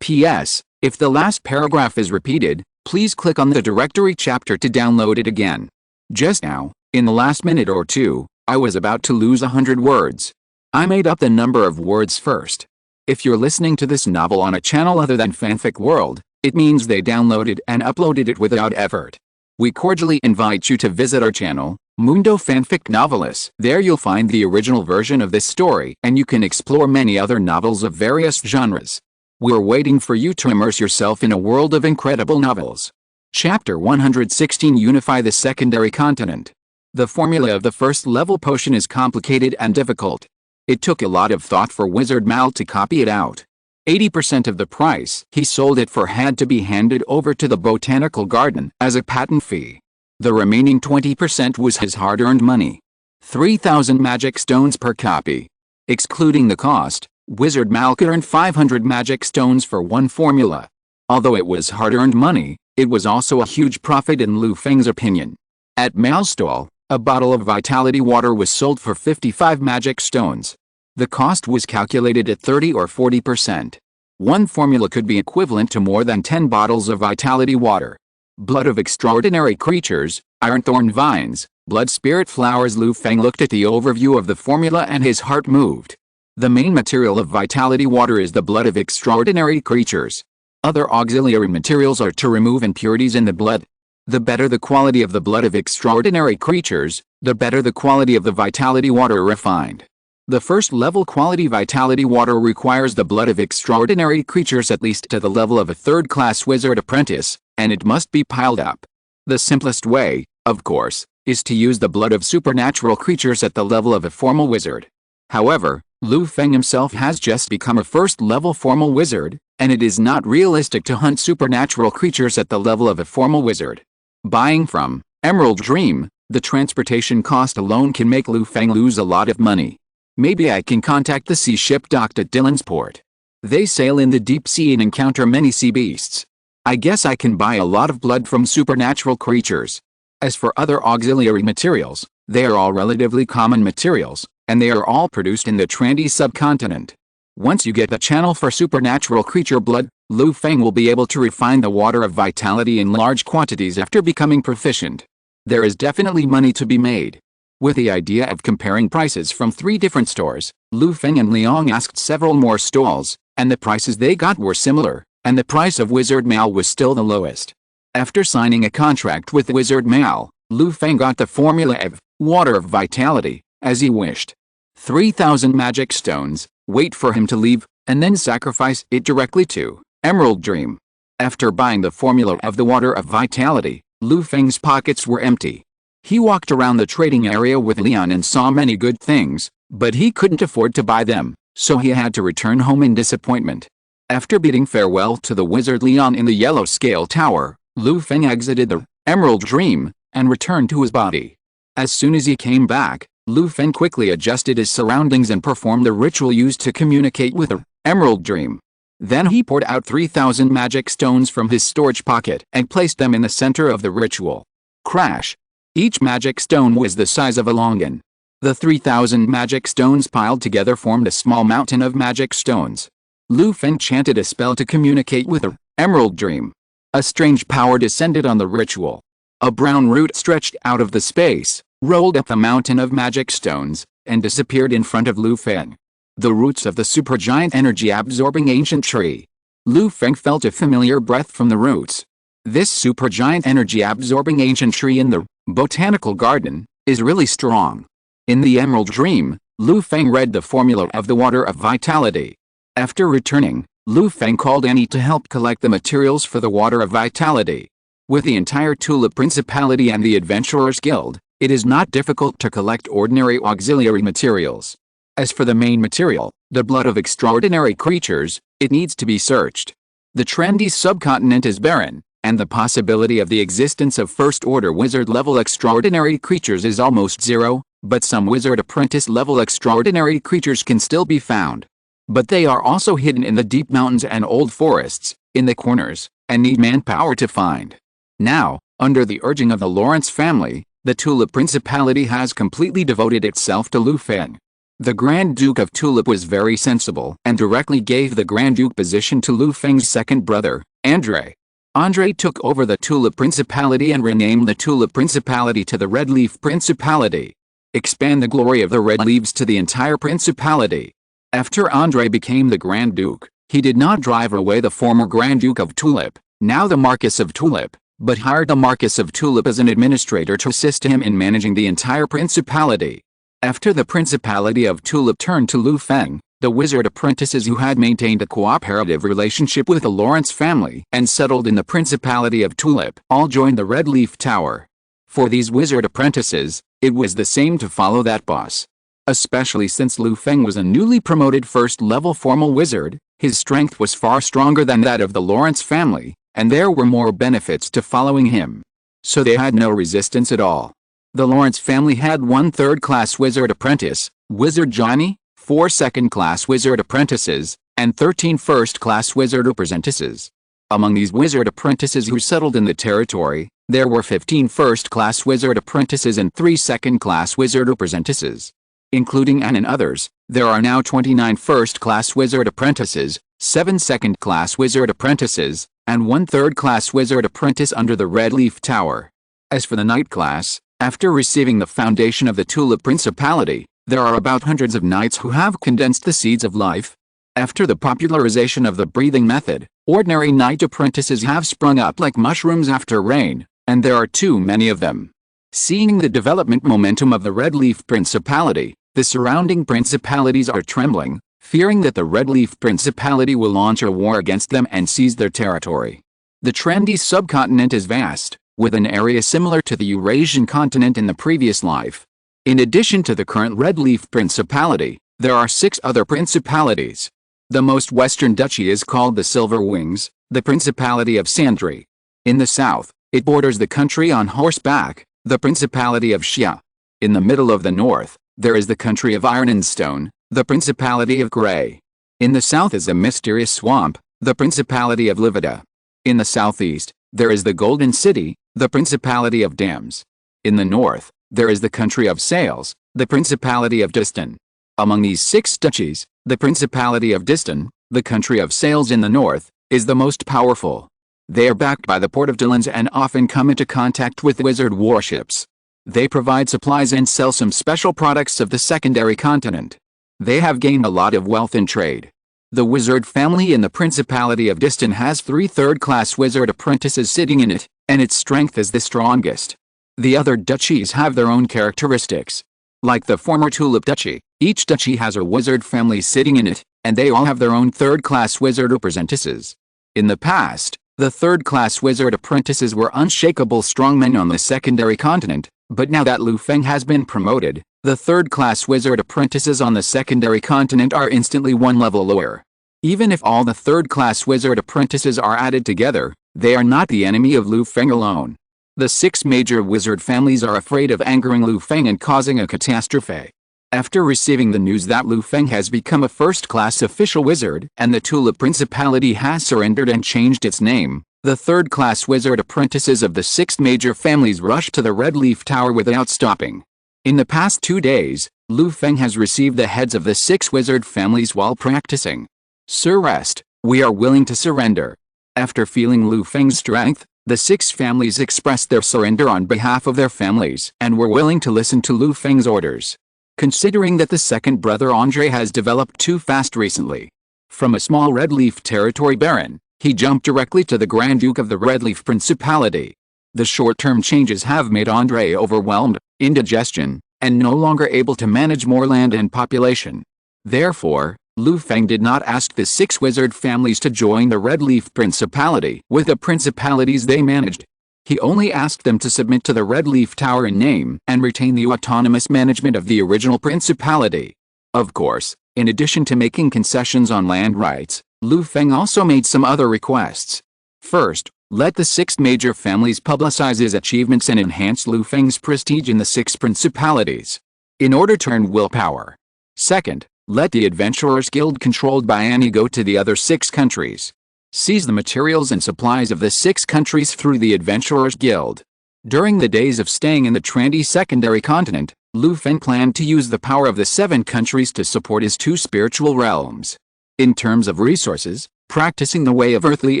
P.S. If the last paragraph is repeated, please click on the directory chapter to download it again. Just now, in the last minute or two, I was about to lose 100 words. I made up the number of words first. If you're listening to this novel on a channel other than Fanfic World, it means they downloaded and uploaded it without effort. We cordially invite you to visit our channel, Mundo Fanfic Novelis. There you'll find the original version of this story, and you can explore many other novels of various genres. We're waiting for you to immerse yourself in a world of incredible novels. Chapter 116 Unify the Secondary Continent. The formula of the first-level potion is complicated and difficult. It took a lot of thought for Wizard Mal to copy it out. 80% of the price he sold it for had to be handed over to the botanical garden as a patent fee. The remaining 20% was his hard-earned money. 3,000 magic stones per copy. Excluding the cost, Wizard Mal could earn 500 magic stones for one formula. Although it was hard-earned money, it was also a huge profit in Lu Feng's opinion. At Mal's stall, a bottle of vitality water was sold for 55 magic stones. The cost was calculated at 30 or 40%. One formula could be equivalent to more than 10 bottles of vitality water. Blood of extraordinary creatures, ironthorn vines, blood spirit flowers. Lu Feng looked at the overview of the formula and his heart moved. The main material of vitality water is the blood of extraordinary creatures. Other auxiliary materials are to remove impurities in the blood. The better the quality of the blood of extraordinary creatures, the better the quality of the vitality water refined. The first level quality vitality water requires the blood of extraordinary creatures at least to the level of a third-class wizard apprentice, and it must be piled up. The simplest way, of course, is to use the blood of supernatural creatures at the level of a formal wizard. However, Lu Feng himself has just become a first-level formal wizard, and it is not realistic to hunt supernatural creatures at the level of a formal wizard. Buying from Emerald Dream, the transportation cost alone can make Lu Feng lose a lot of money. Maybe I can contact the sea ship docked at Dylan's port. They sail in the deep sea and encounter many sea beasts. I guess I can buy a lot of blood from supernatural creatures. As for other auxiliary materials, they are all relatively common materials, and they are all produced in the Trendy subcontinent. Once you get the channel for supernatural creature blood, Lu Feng will be able to refine the water of vitality in large quantities after becoming proficient. There is definitely money to be made. With the idea of comparing prices from 3 different stores, Lu Feng and Liang asked several more stalls, and the prices they got were similar, and the price of Wizard Mal was still the lowest. After signing a contract with Wizard Mal, Lu Feng got the formula of water of vitality, as he wished. 3,000 magic stones, wait for him to leave, and then sacrifice it directly to Emerald Dream. After buying the formula of the water of vitality, Lu Feng's pockets were empty. He walked around the trading area with Leon and saw many good things, but he couldn't afford to buy them, so he had to return home in disappointment. After bidding farewell to the wizard Leon in the Yellow Scale Tower, Lu Feng exited the Emerald Dream and returned to his body. As soon as he came back, Lu Feng quickly adjusted his surroundings and performed the ritual used to communicate with the Emerald Dream. Then he poured out 3,000 magic stones from his storage pocket and placed them in the center of the ritual. Crash! Each magic stone was the size of a longan. The 3,000 magic stones piled together formed a small mountain of magic stones. Lu Feng chanted a spell to communicate with the Emerald Dream. A strange power descended on the ritual. A brown root stretched out of the space, rolled up the mountain of magic stones, and disappeared in front of Lu Feng. The roots of the supergiant energy-absorbing ancient tree. Lu Feng felt a familiar breath from the roots. This supergiant energy-absorbing ancient tree in the botanical garden is really strong. In the Emerald Dream, Lu Feng read the formula of the water of vitality. After returning, Lu Feng called Annie to help collect the materials for the water of vitality. With the entire Tulip Principality and the Adventurers Guild, it is not difficult to collect ordinary auxiliary materials. As for the main material, the blood of extraordinary creatures, it needs to be searched. The Trendy subcontinent is barren, and the possibility of the existence of first-order wizard-level extraordinary creatures is almost zero, but some wizard apprentice-level extraordinary creatures can still be found. But they are also hidden in the deep mountains and old forests, in the corners, and need manpower to find. Now, under the urging of the Lawrence family, the Tulip Principality has completely devoted itself to Lu Feng. The Grand Duke of Tulip was very sensible and directly gave the Grand Duke position to Lu Feng's second brother, Andre. Andre took over the Tulip Principality and renamed the Tulip Principality to the Red Leaf Principality. Expand the glory of the Red Leaves to the entire Principality. After Andre became the Grand Duke, he did not drive away the former Grand Duke of Tulip, now the Marquis of Tulip, but hired the Marquis of Tulip as an administrator to assist him in managing the entire Principality. After the Principality of Tulip turned to Lu Feng, the wizard apprentices who had maintained a cooperative relationship with the Lawrence family and settled in the Principality of Tulip all joined the Red Leaf Tower. For these wizard apprentices, it was the same to follow that boss. Especially since Lu Feng was a newly promoted first-level formal wizard, his strength was far stronger than that of the Lawrence family, and there were more benefits to following him. So they had no resistance at all. The Lawrence family had 1 third-class wizard apprentice, Wizard Johnny, 4 second-class wizard apprentices, and 13 first-class wizard apprentices. Among these wizard apprentices who settled in the territory, there were 15 first-class wizard apprentices and 3 second-class wizard apprentices. Including Anne and others, there are now 29 first-class wizard apprentices, 7 second-class wizard apprentices, and 1 third-class wizard apprentice under the Red Leaf Tower. As for the Knight class, after receiving the foundation of the Tulip Principality, there are about hundreds of knights who have condensed the seeds of life. After the popularization of the breathing method, Ordinary knight apprentices have sprung up like mushrooms after rain, and there are too many of them. Seeing the development momentum of the Red Leaf Principality, the surrounding principalities are trembling, fearing that the Red Leaf Principality will launch a war against them and seize their territory. The trendy subcontinent is vast, with an area similar to the Eurasian continent in the previous life. In addition to the current Red Leaf Principality, there are 6 other principalities. The most western duchy is called the Silver Wings, the Principality of Sandry. In the south, it borders the country on horseback, the Principality of Xia. In the middle of the north, there is the country of Iron and Stone, the Principality of Grey. In the south is the mysterious swamp, the Principality of Livida. In the southeast, there is the Golden City, the Principality of Dams. In the north, there is the country of Sails, the Principality of Distan. Among these 6 duchies, the Principality of Distan, the country of Sails in the north, is the most powerful. They are backed by the port of Dillons and often come into contact with wizard warships. They provide supplies and sell some special products of the secondary continent. They have gained a lot of wealth in trade. The wizard family in the Principality of Distan has 3 third-class wizard apprentices sitting in it, and its strength is the strongest. The other duchies have their own characteristics. Like the former Tulip Duchy, each duchy has a wizard family sitting in it, and they all have their own third-class wizard apprentices. In the past, the third-class wizard apprentices were unshakable strongmen on the secondary continent, but now that Lu Feng has been promoted, the third-class wizard apprentices on the secondary continent are instantly 1 level lower. Even if all the third-class wizard apprentices are added together, they are not the enemy of Lu Feng alone. The 6 major wizard families are afraid of angering Lu Feng and causing a catastrophe. After receiving the news that Lu Feng has become a first-class official wizard and the Tulip Principality has surrendered and changed its name, the third-class wizard apprentices of the 6 major families rush to the Red Leaf Tower without stopping. In the past 2 days, Lu Feng has received the heads of the 6 wizard families while practicing. Sir, rest, we are willing to surrender. After feeling Lu Feng's strength, the 6 families expressed their surrender on behalf of their families and were willing to listen to Lu Feng's orders. Considering that the second brother Hongye has developed too fast recently. From a small Red Leaf territory baron, he jumped directly to the Grand Duke of the Red Leaf Principality. The short-term changes have made Hongye overwhelmed, indigestion, and no longer able to manage more land and population. Therefore, Lu Feng did not ask the 6 wizard families to join the Red Leaf Principality with the principalities they managed. He only asked them to submit to the Red Leaf Tower in name and retain the autonomous management of the original principality. Of course, in addition to making concessions on land rights, Lu Feng also made some other requests. First, let the 6 major families publicize his achievements and enhance Lu Feng's prestige in the 6 principalities, in order to earn willpower. Second, let the Adventurers Guild controlled by Annie go to the other 6 countries. Seize the materials and supplies of the 6 countries through the Adventurers Guild. During the days of staying in the trendy secondary continent, Lu Feng planned to use the power of the 7 countries to support his 2 spiritual realms. In terms of resources, practicing the way of earthly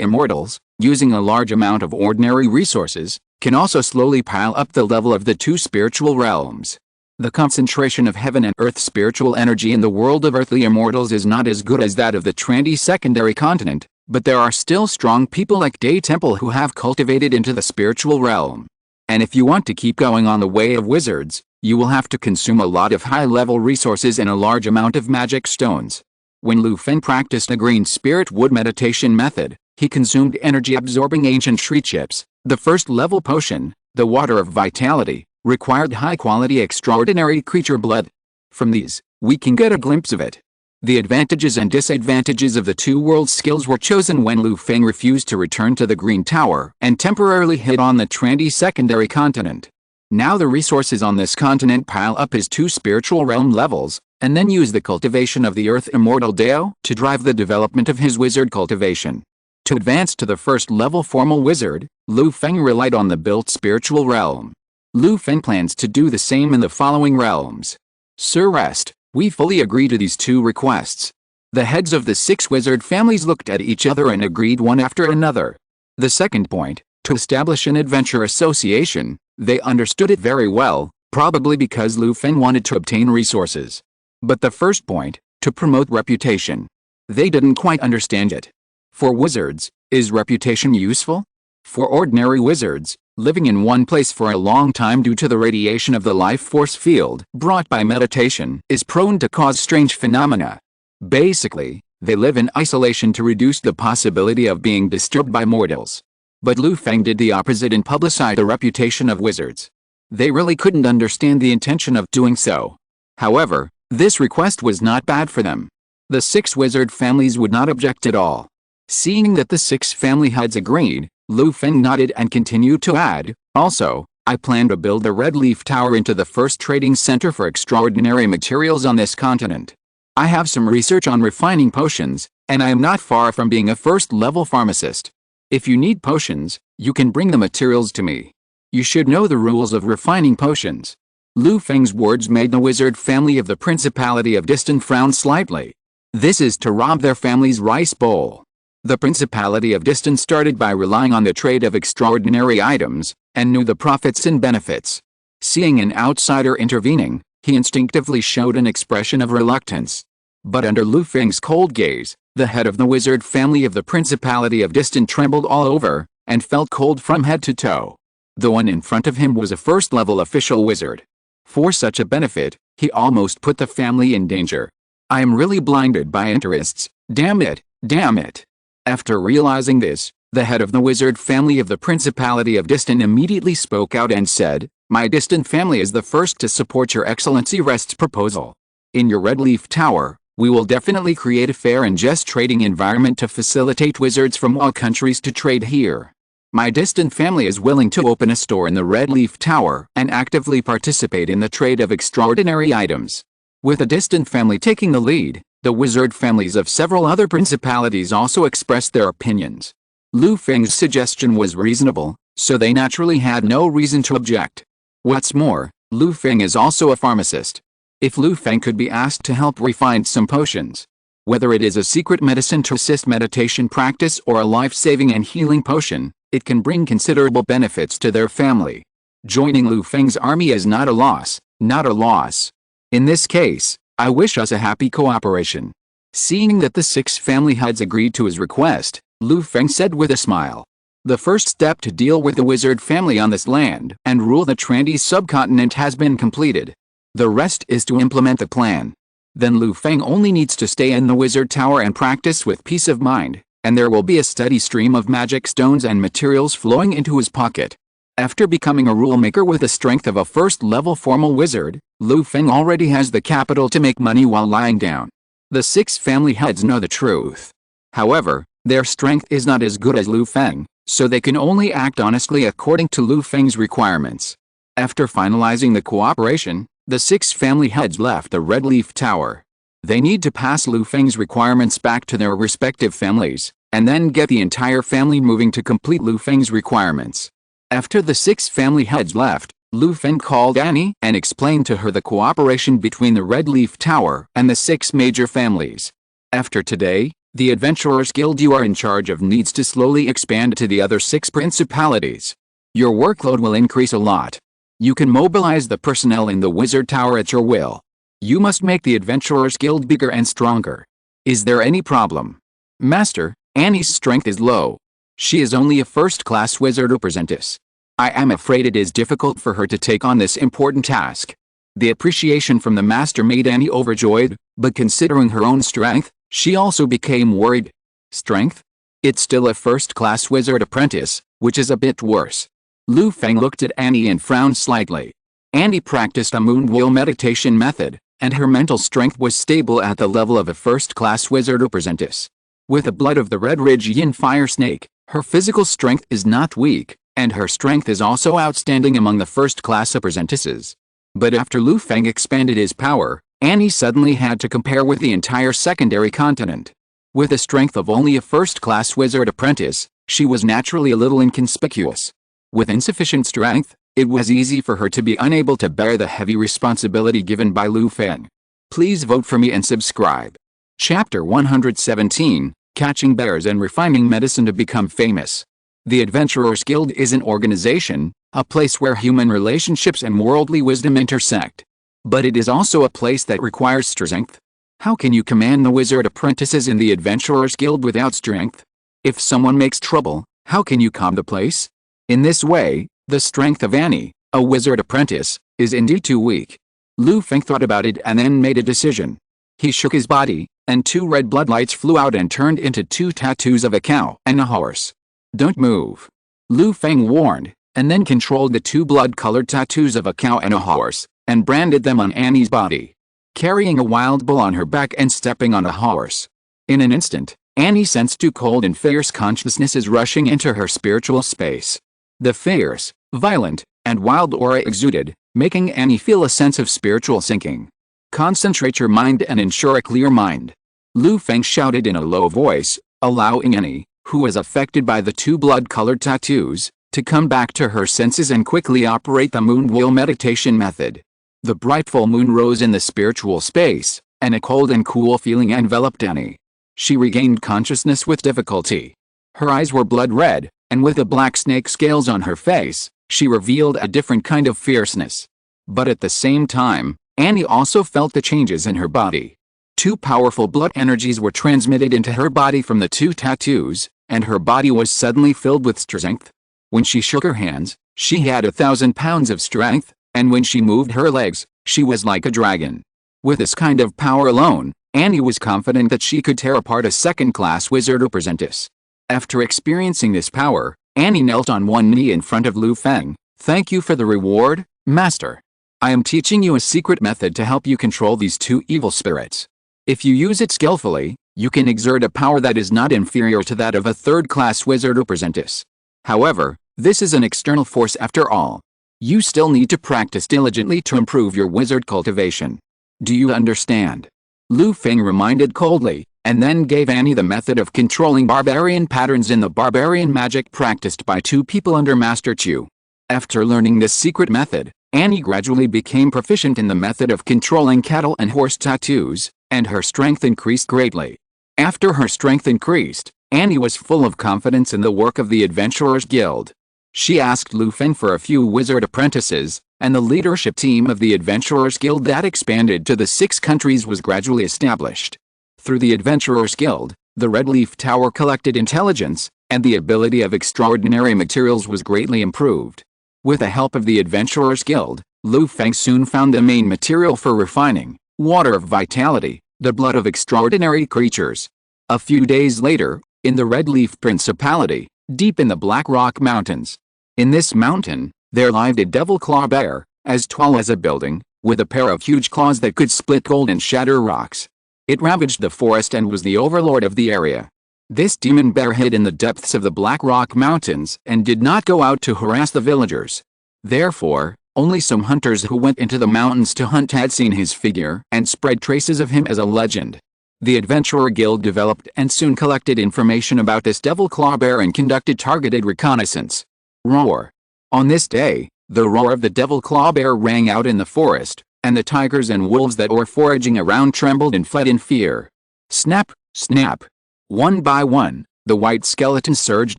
immortals, using a large amount of ordinary resources, can also slowly pile up the level of the 2 spiritual realms. The concentration of heaven and earth spiritual energy in the world of earthly immortals is not as good as that of the trendy secondary continent, but there are still strong people like Day Temple who have cultivated into the spiritual realm. And if you want to keep going on the way of wizards, you will have to consume a lot of high-level resources and a large amount of magic stones. When Lu Feng practiced a green spirit wood meditation method, he consumed energy-absorbing ancient tree chips. The first-level potion, the Water of Vitality, required high-quality extraordinary creature blood. From these, we can get a glimpse of it. The advantages and disadvantages of the 2 world skills were chosen when Lu Feng refused to return to the Green Tower and temporarily hid on the trendy secondary continent. Now the resources on this continent pile up his 2 spiritual realm levels, and then use the cultivation of the Earth Immortal Dao to drive the development of his wizard cultivation. To advance to the first level formal wizard, Lu Feng relied on the built spiritual realm. Lu Feng plans to do the same in the following realms. Sir, rest, we fully agree to these 2 requests. The heads of the 6 wizard families looked at each other and agreed one after another. The second point, to establish an adventure association, they understood it very well, probably because Lu Feng wanted to obtain resources. But the first point, to promote reputation, they didn't quite understand it. For wizards, Is reputation useful? For ordinary wizards, living in one place for a long time due to the radiation of the life force field brought by meditation is prone to cause strange phenomena. Basically, they live in isolation to reduce the possibility of being disturbed by mortals. But Lu Feng did the opposite and publicized the reputation of wizards. They really couldn't understand the intention of doing so. However, this request was not bad for them. The 6 wizard families would not object at all. Seeing that the 6 family heads agreed, Lu Feng nodded and continued to add, "Also, I plan to build the Red Leaf Tower into the first trading center for extraordinary materials on this continent. I have some research on refining potions, and I am not far from being a first-level pharmacist. If you need potions, you can bring the materials to me. You should know the rules of refining potions." Lu Feng's words made the wizard family of the Principality of Distant frown slightly. This is to rob their family's rice bowl. The Principality of Distant started by relying on the trade of extraordinary items, and knew the profits and benefits. Seeing an outsider intervening, he instinctively showed an expression of reluctance. But under Lu Feng's cold gaze, the head of the wizard family of the Principality of Distant trembled all over, and felt cold from head to toe. The one in front of him was a first-level official wizard. For such a benefit, he almost put the family in danger. "I am really blinded by interests, damn it, damn it." After realizing this, the head of the wizard family of the Principality of Distant immediately spoke out and said, "My distant family is the first to support your Excellency Rest's proposal. In your Red Leaf Tower, we will definitely create a fair and just trading environment to facilitate wizards from all countries to trade here. My distant family is willing to open a store in the Red Leaf Tower and actively participate in the trade of extraordinary items." With a distant family taking the lead, the wizard families of several other principalities also expressed their opinions. Lu Feng's suggestion was reasonable, so they naturally had no reason to object. What's more, Lu Feng is also a pharmacist. If Lu Feng could be asked to help refine some potions, whether it is a secret medicine to assist meditation practice or a life-saving and healing potion, it can bring considerable benefits to their family. Joining Lu Feng's army is not a loss, not a loss. In this case, I wish us a happy cooperation. Seeing that the 6 family heads agreed to his request, Lu Feng said with a smile, "The first step to deal with the wizard family on this land and rule the Trandy subcontinent has been completed. The rest is to implement the plan. Then Lu Feng only needs to stay in the wizard tower and practice with peace of mind, and there will be a steady stream of magic stones and materials flowing into his pocket." After becoming a rule-maker with the strength of a first-level formal wizard, Lu Feng already has the capital to make money while lying down. The 6 family heads know the truth. However, their strength is not as good as Lu Feng, so they can only act honestly according to Lu Feng's requirements. After finalizing the cooperation, the 6 family heads left the Red Leaf Tower. They need to pass Lu Feng's requirements back to their respective families, and then get the entire family moving to complete Lu Feng's requirements. After the 6 family heads left, Lu Feng called Annie and explained to her the cooperation between the Red Leaf Tower and the 6 major families. After today, the Adventurers Guild you are in charge of needs to slowly expand to the other 6 principalities. Your workload will increase a lot. You can mobilize the personnel in the Wizard Tower at your will. You must make the Adventurers Guild bigger and stronger. Is there any problem? Master, Annie's strength is low. She is only a first-class wizard apprentice. I am afraid it is difficult for her to take on this important task. The appreciation from the master made Annie overjoyed, but considering her own strength, she also became worried. Strength? It's still a first-class wizard apprentice, which is a bit worse. Lu Feng looked at Annie and frowned slightly. Annie practiced a moon wheel meditation method, and her mental strength was stable at the level of a first-class wizard apprentice. With the blood of the Red Ridge Yin Fire Snake, her physical strength is not weak, and her strength is also outstanding among the first-class apprentices. But after Lu Feng expanded his power, Annie suddenly had to compare with the entire secondary continent. With the strength of only a first-class wizard apprentice, she was naturally a little inconspicuous. With insufficient strength, it was easy for her to be unable to bear the heavy responsibility given by Lu Feng. Please vote for me and subscribe. Chapter 117, Catching Bears and Refining Medicine to Become Famous. The Adventurers Guild is an organization, a place where human relationships and worldly wisdom intersect. But it is also a place that requires strength. How can you command the wizard apprentices in the Adventurers Guild without strength? If someone makes trouble, how can you calm the place? In this way, the strength of Annie, a wizard apprentice, is indeed too weak. Lu Feng thought about it and then made a decision. He shook his body, and 2 red bloodlights flew out and turned into 2 tattoos of a cow and a horse. Don't move, Lu Feng warned, and then controlled the 2 blood-colored tattoos of a cow and a horse, and branded them on Annie's body. Carrying a wild bull on her back and stepping on a horse. In an instant, Annie sensed 2 cold and fierce consciousnesses rushing into her spiritual space. The fierce, violent, and wild aura exuded, making Annie feel a sense of spiritual sinking. Concentrate your mind and ensure a clear mind, Lu Feng shouted in a low voice, allowing Annie, who was affected by the 2 blood-colored tattoos, to come back to her senses and quickly operate the moon wheel meditation method. The bright full moon rose in the spiritual space, and a cold and cool feeling enveloped Annie. She regained consciousness with difficulty. Her eyes were blood red, and with the black snake scales on her face, she revealed a different kind of fierceness. But at the same time, Annie also felt the changes in her body. 2 powerful blood energies were transmitted into her body from the 2 tattoos, and her body was suddenly filled with strength. When she shook her hands, she had 1,000 pounds of strength, and when she moved her legs, she was like a dragon. With this kind of power alone, Annie was confident that she could tear apart a second-class wizard apprentice. After experiencing this power, Annie knelt on one knee in front of Lu Feng. Thank you for the reward, Master. I am teaching you a secret method to help you control these 2 evil spirits. If you use it skillfully, you can exert a power that is not inferior to that of a third-class wizard apprentice. However, this is an external force after all. You still need to practice diligently to improve your wizard cultivation. Do you understand? Lu Feng reminded coldly, and then gave Annie the method of controlling barbarian patterns in the barbarian magic practiced by 2 people under Master Chu. After learning this secret method, Annie gradually became proficient in the method of controlling cattle and horse tattoos, and her strength increased greatly. After her strength increased, Annie was full of confidence in the work of the Adventurers Guild. She asked Lu Feng for a few wizard apprentices, and the leadership team of the Adventurers Guild that expanded to the 6 countries was gradually established. Through the Adventurers Guild, the Red Leaf Tower collected intelligence, and the ability of extraordinary materials was greatly improved. With the help of the Adventurers Guild, Lu Feng soon found the main material for refining, water of vitality, the blood of extraordinary creatures. A few days later, in the Red Leaf Principality, deep in the Black Rock Mountains. In this mountain, there lived a devil claw bear, as tall as a building, with a pair of huge claws that could split gold and shatter rocks. It ravaged the forest and was the overlord of the area. This demon bear hid in the depths of the Black Rock Mountains and did not go out to harass the villagers. Therefore, only some hunters who went into the mountains to hunt had seen his figure and spread traces of him as a legend. The Adventurer Guild developed and soon collected information about this devil claw bear and conducted targeted reconnaissance. Roar. On this day, the roar of the devil claw bear rang out in the forest, and the tigers and wolves that were foraging around trembled and fled in fear. Snap, snap. One by one, the white skeletons surged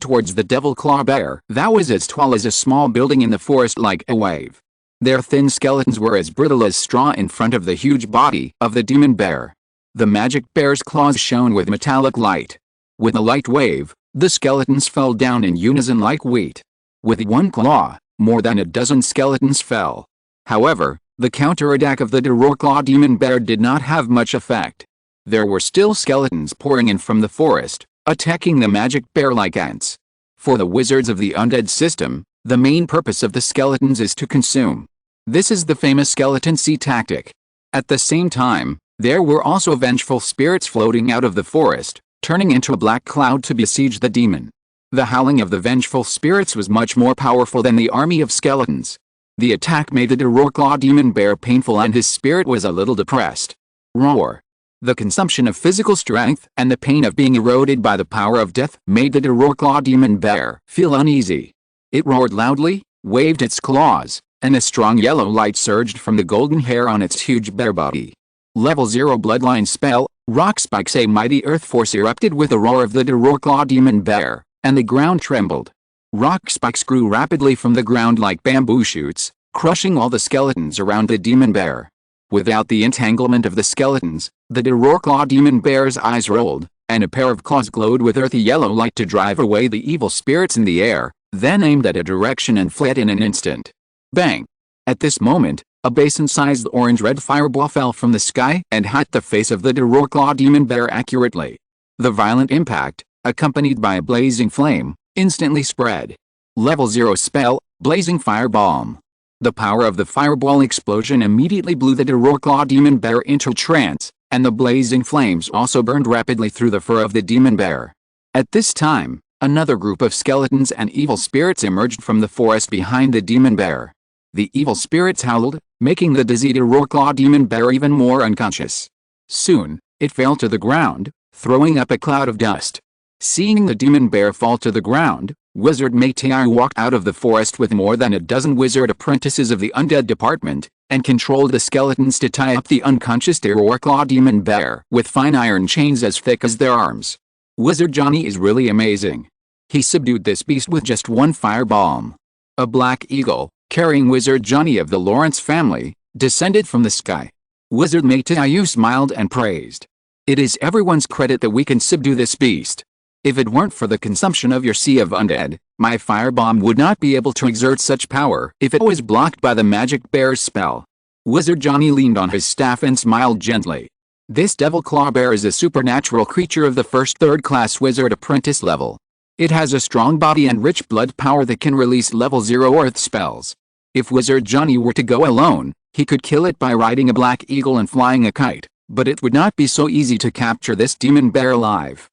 towards the devil claw bear that was as tall as a small building in the forest like a wave. Their thin skeletons were as brittle as straw in front of the huge body of the demon bear. The magic bear's claws shone with metallic light. With a light wave, the skeletons fell down in unison like wheat. With one claw, more than a dozen skeletons fell. However, the counterattack of the Claw demon bear did not have much effect. There were still skeletons pouring in from the forest, attacking the magic bear like ants. For the wizards of the undead system, the main purpose of the skeletons is to consume. This is the famous skeleton sea tactic. At the same time, there were also vengeful spirits floating out of the forest, turning into a black cloud to besiege the demon. The howling of the vengeful spirits was much more powerful than the army of skeletons. The attack made the Claw demon bear painful and his spirit was a little depressed. Roar. The consumption of physical strength and the pain of being eroded by the power of death made the Claw demon bear feel uneasy. It roared loudly, waved its claws, and a strong yellow light surged from the golden hair on its huge bear body. Level 0 Bloodline Spell, Rock Spikes. A mighty earth force erupted with the roar of the Claw demon bear, and the ground trembled. Rock spikes grew rapidly from the ground like bamboo shoots, crushing all the skeletons around the demon bear. Without the entanglement of the skeletons, the Claw demon bear's eyes rolled, and a pair of claws glowed with earthy yellow light to drive away the evil spirits in the air, then aimed at a direction and fled in an instant. Bang! At this moment, a basin-sized orange-red fireball fell from the sky and hit the face of the Dororclaw demon bear accurately. The violent impact, accompanied by a blazing flame, instantly spread. Level 0 spell, Blazing Firebomb. The power of the fireball explosion immediately blew the Dororclaw demon bear into trance, and the blazing flames also burned rapidly through the fur of the demon bear. At this time, another group of skeletons and evil spirits emerged from the forest behind the demon bear. The evil spirits howled, making the dizzy Dororclaw demon bear even more unconscious. Soon, it fell to the ground, throwing up a cloud of dust. Seeing the demon bear fall to the ground, Wizard Matai walked out of the forest with more than a dozen wizard apprentices of the undead department, and controlled the skeletons to tie up the unconscious Dororclaw demon bear with fine iron chains as thick as their arms. Wizard Johnny is really amazing. He subdued this beast with just one firebomb. A black eagle, carrying Wizard Johnny of the Lawrence family, descended from the sky. Wizard Matai smiled and praised. It is everyone's credit that we can subdue this beast. If it weren't for the consumption of your sea of undead, my firebomb would not be able to exert such power if it was blocked by the magic bear's spell. Wizard Johnny leaned on his staff and smiled gently. This devil claw bear is a supernatural creature of the first third-class wizard apprentice level. It has a strong body and rich blood power that can release level 0 earth spells. If Wizard Johnny were to go alone, he could kill it by riding a black eagle and flying a kite, but it would not be so easy to capture this demon bear alive.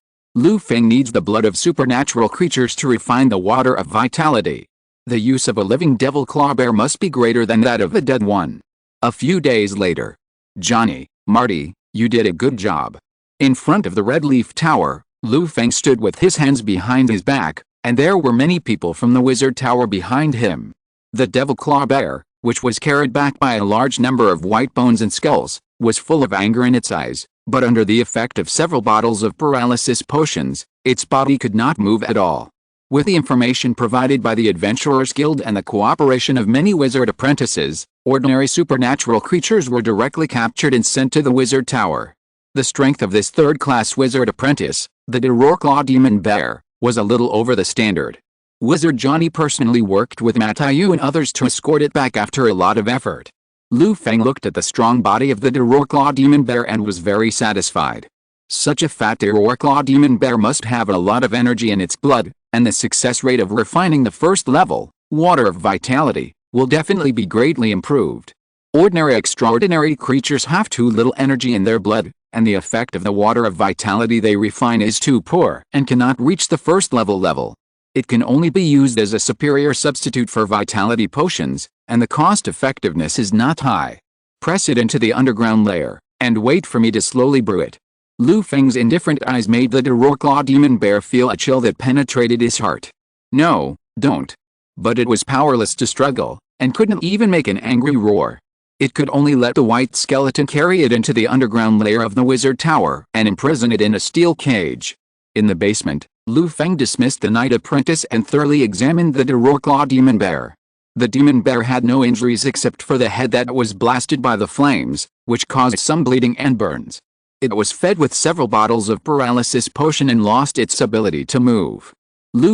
Feng needs the blood of supernatural creatures to refine the water of vitality. The use of a living devil claw bear must be greater than that of a dead one. A few days later. Johnny, Marty, you did a good job. In front of the Red Leaf Tower, Feng stood with his hands behind his back, and there were many people from the Wizard Tower behind him. The devil claw bear, which was carried back by a large number of white bones and skulls, was full of anger in its eyes, but under the effect of several bottles of paralysis potions, its body could not move at all. With the information provided by the Adventurers Guild and the cooperation of many wizard apprentices, ordinary supernatural creatures were directly captured and sent to the Wizard Tower. The strength of this third-class wizard apprentice, the Dororclaw demon bear, was a little over the standard. Wizard Johnny personally worked with Matai and others to escort it back after a lot of effort. Feng looked at the strong body of the Dororclaw demon bear and was very satisfied. Such a fat Dororclaw demon bear must have a lot of energy in its blood, and the success rate of refining the first level, water of vitality, will definitely be greatly improved. Ordinary extraordinary creatures have too little energy in their blood, and the effect of the water of vitality they refine is too poor and cannot reach the first level. It can only be used as a superior substitute for vitality potions, and the cost effectiveness is not high. Press it into the underground layer, and wait for me to slowly brew it. Feng's indifferent eyes made the Dororclaw demon bear feel a chill that penetrated his heart. No, don't. But it was powerless to struggle, and couldn't even make an angry roar. It could only let the white skeleton carry it into the underground layer of the Wizard Tower and imprison it in a steel cage. In the basement, Feng dismissed the Knight Apprentice and thoroughly examined the Dororclaw demon bear. The demon bear had no injuries except for the head that was blasted by the flames, which caused some bleeding and burns. It was fed with several bottles of paralysis potion and lost its ability to move.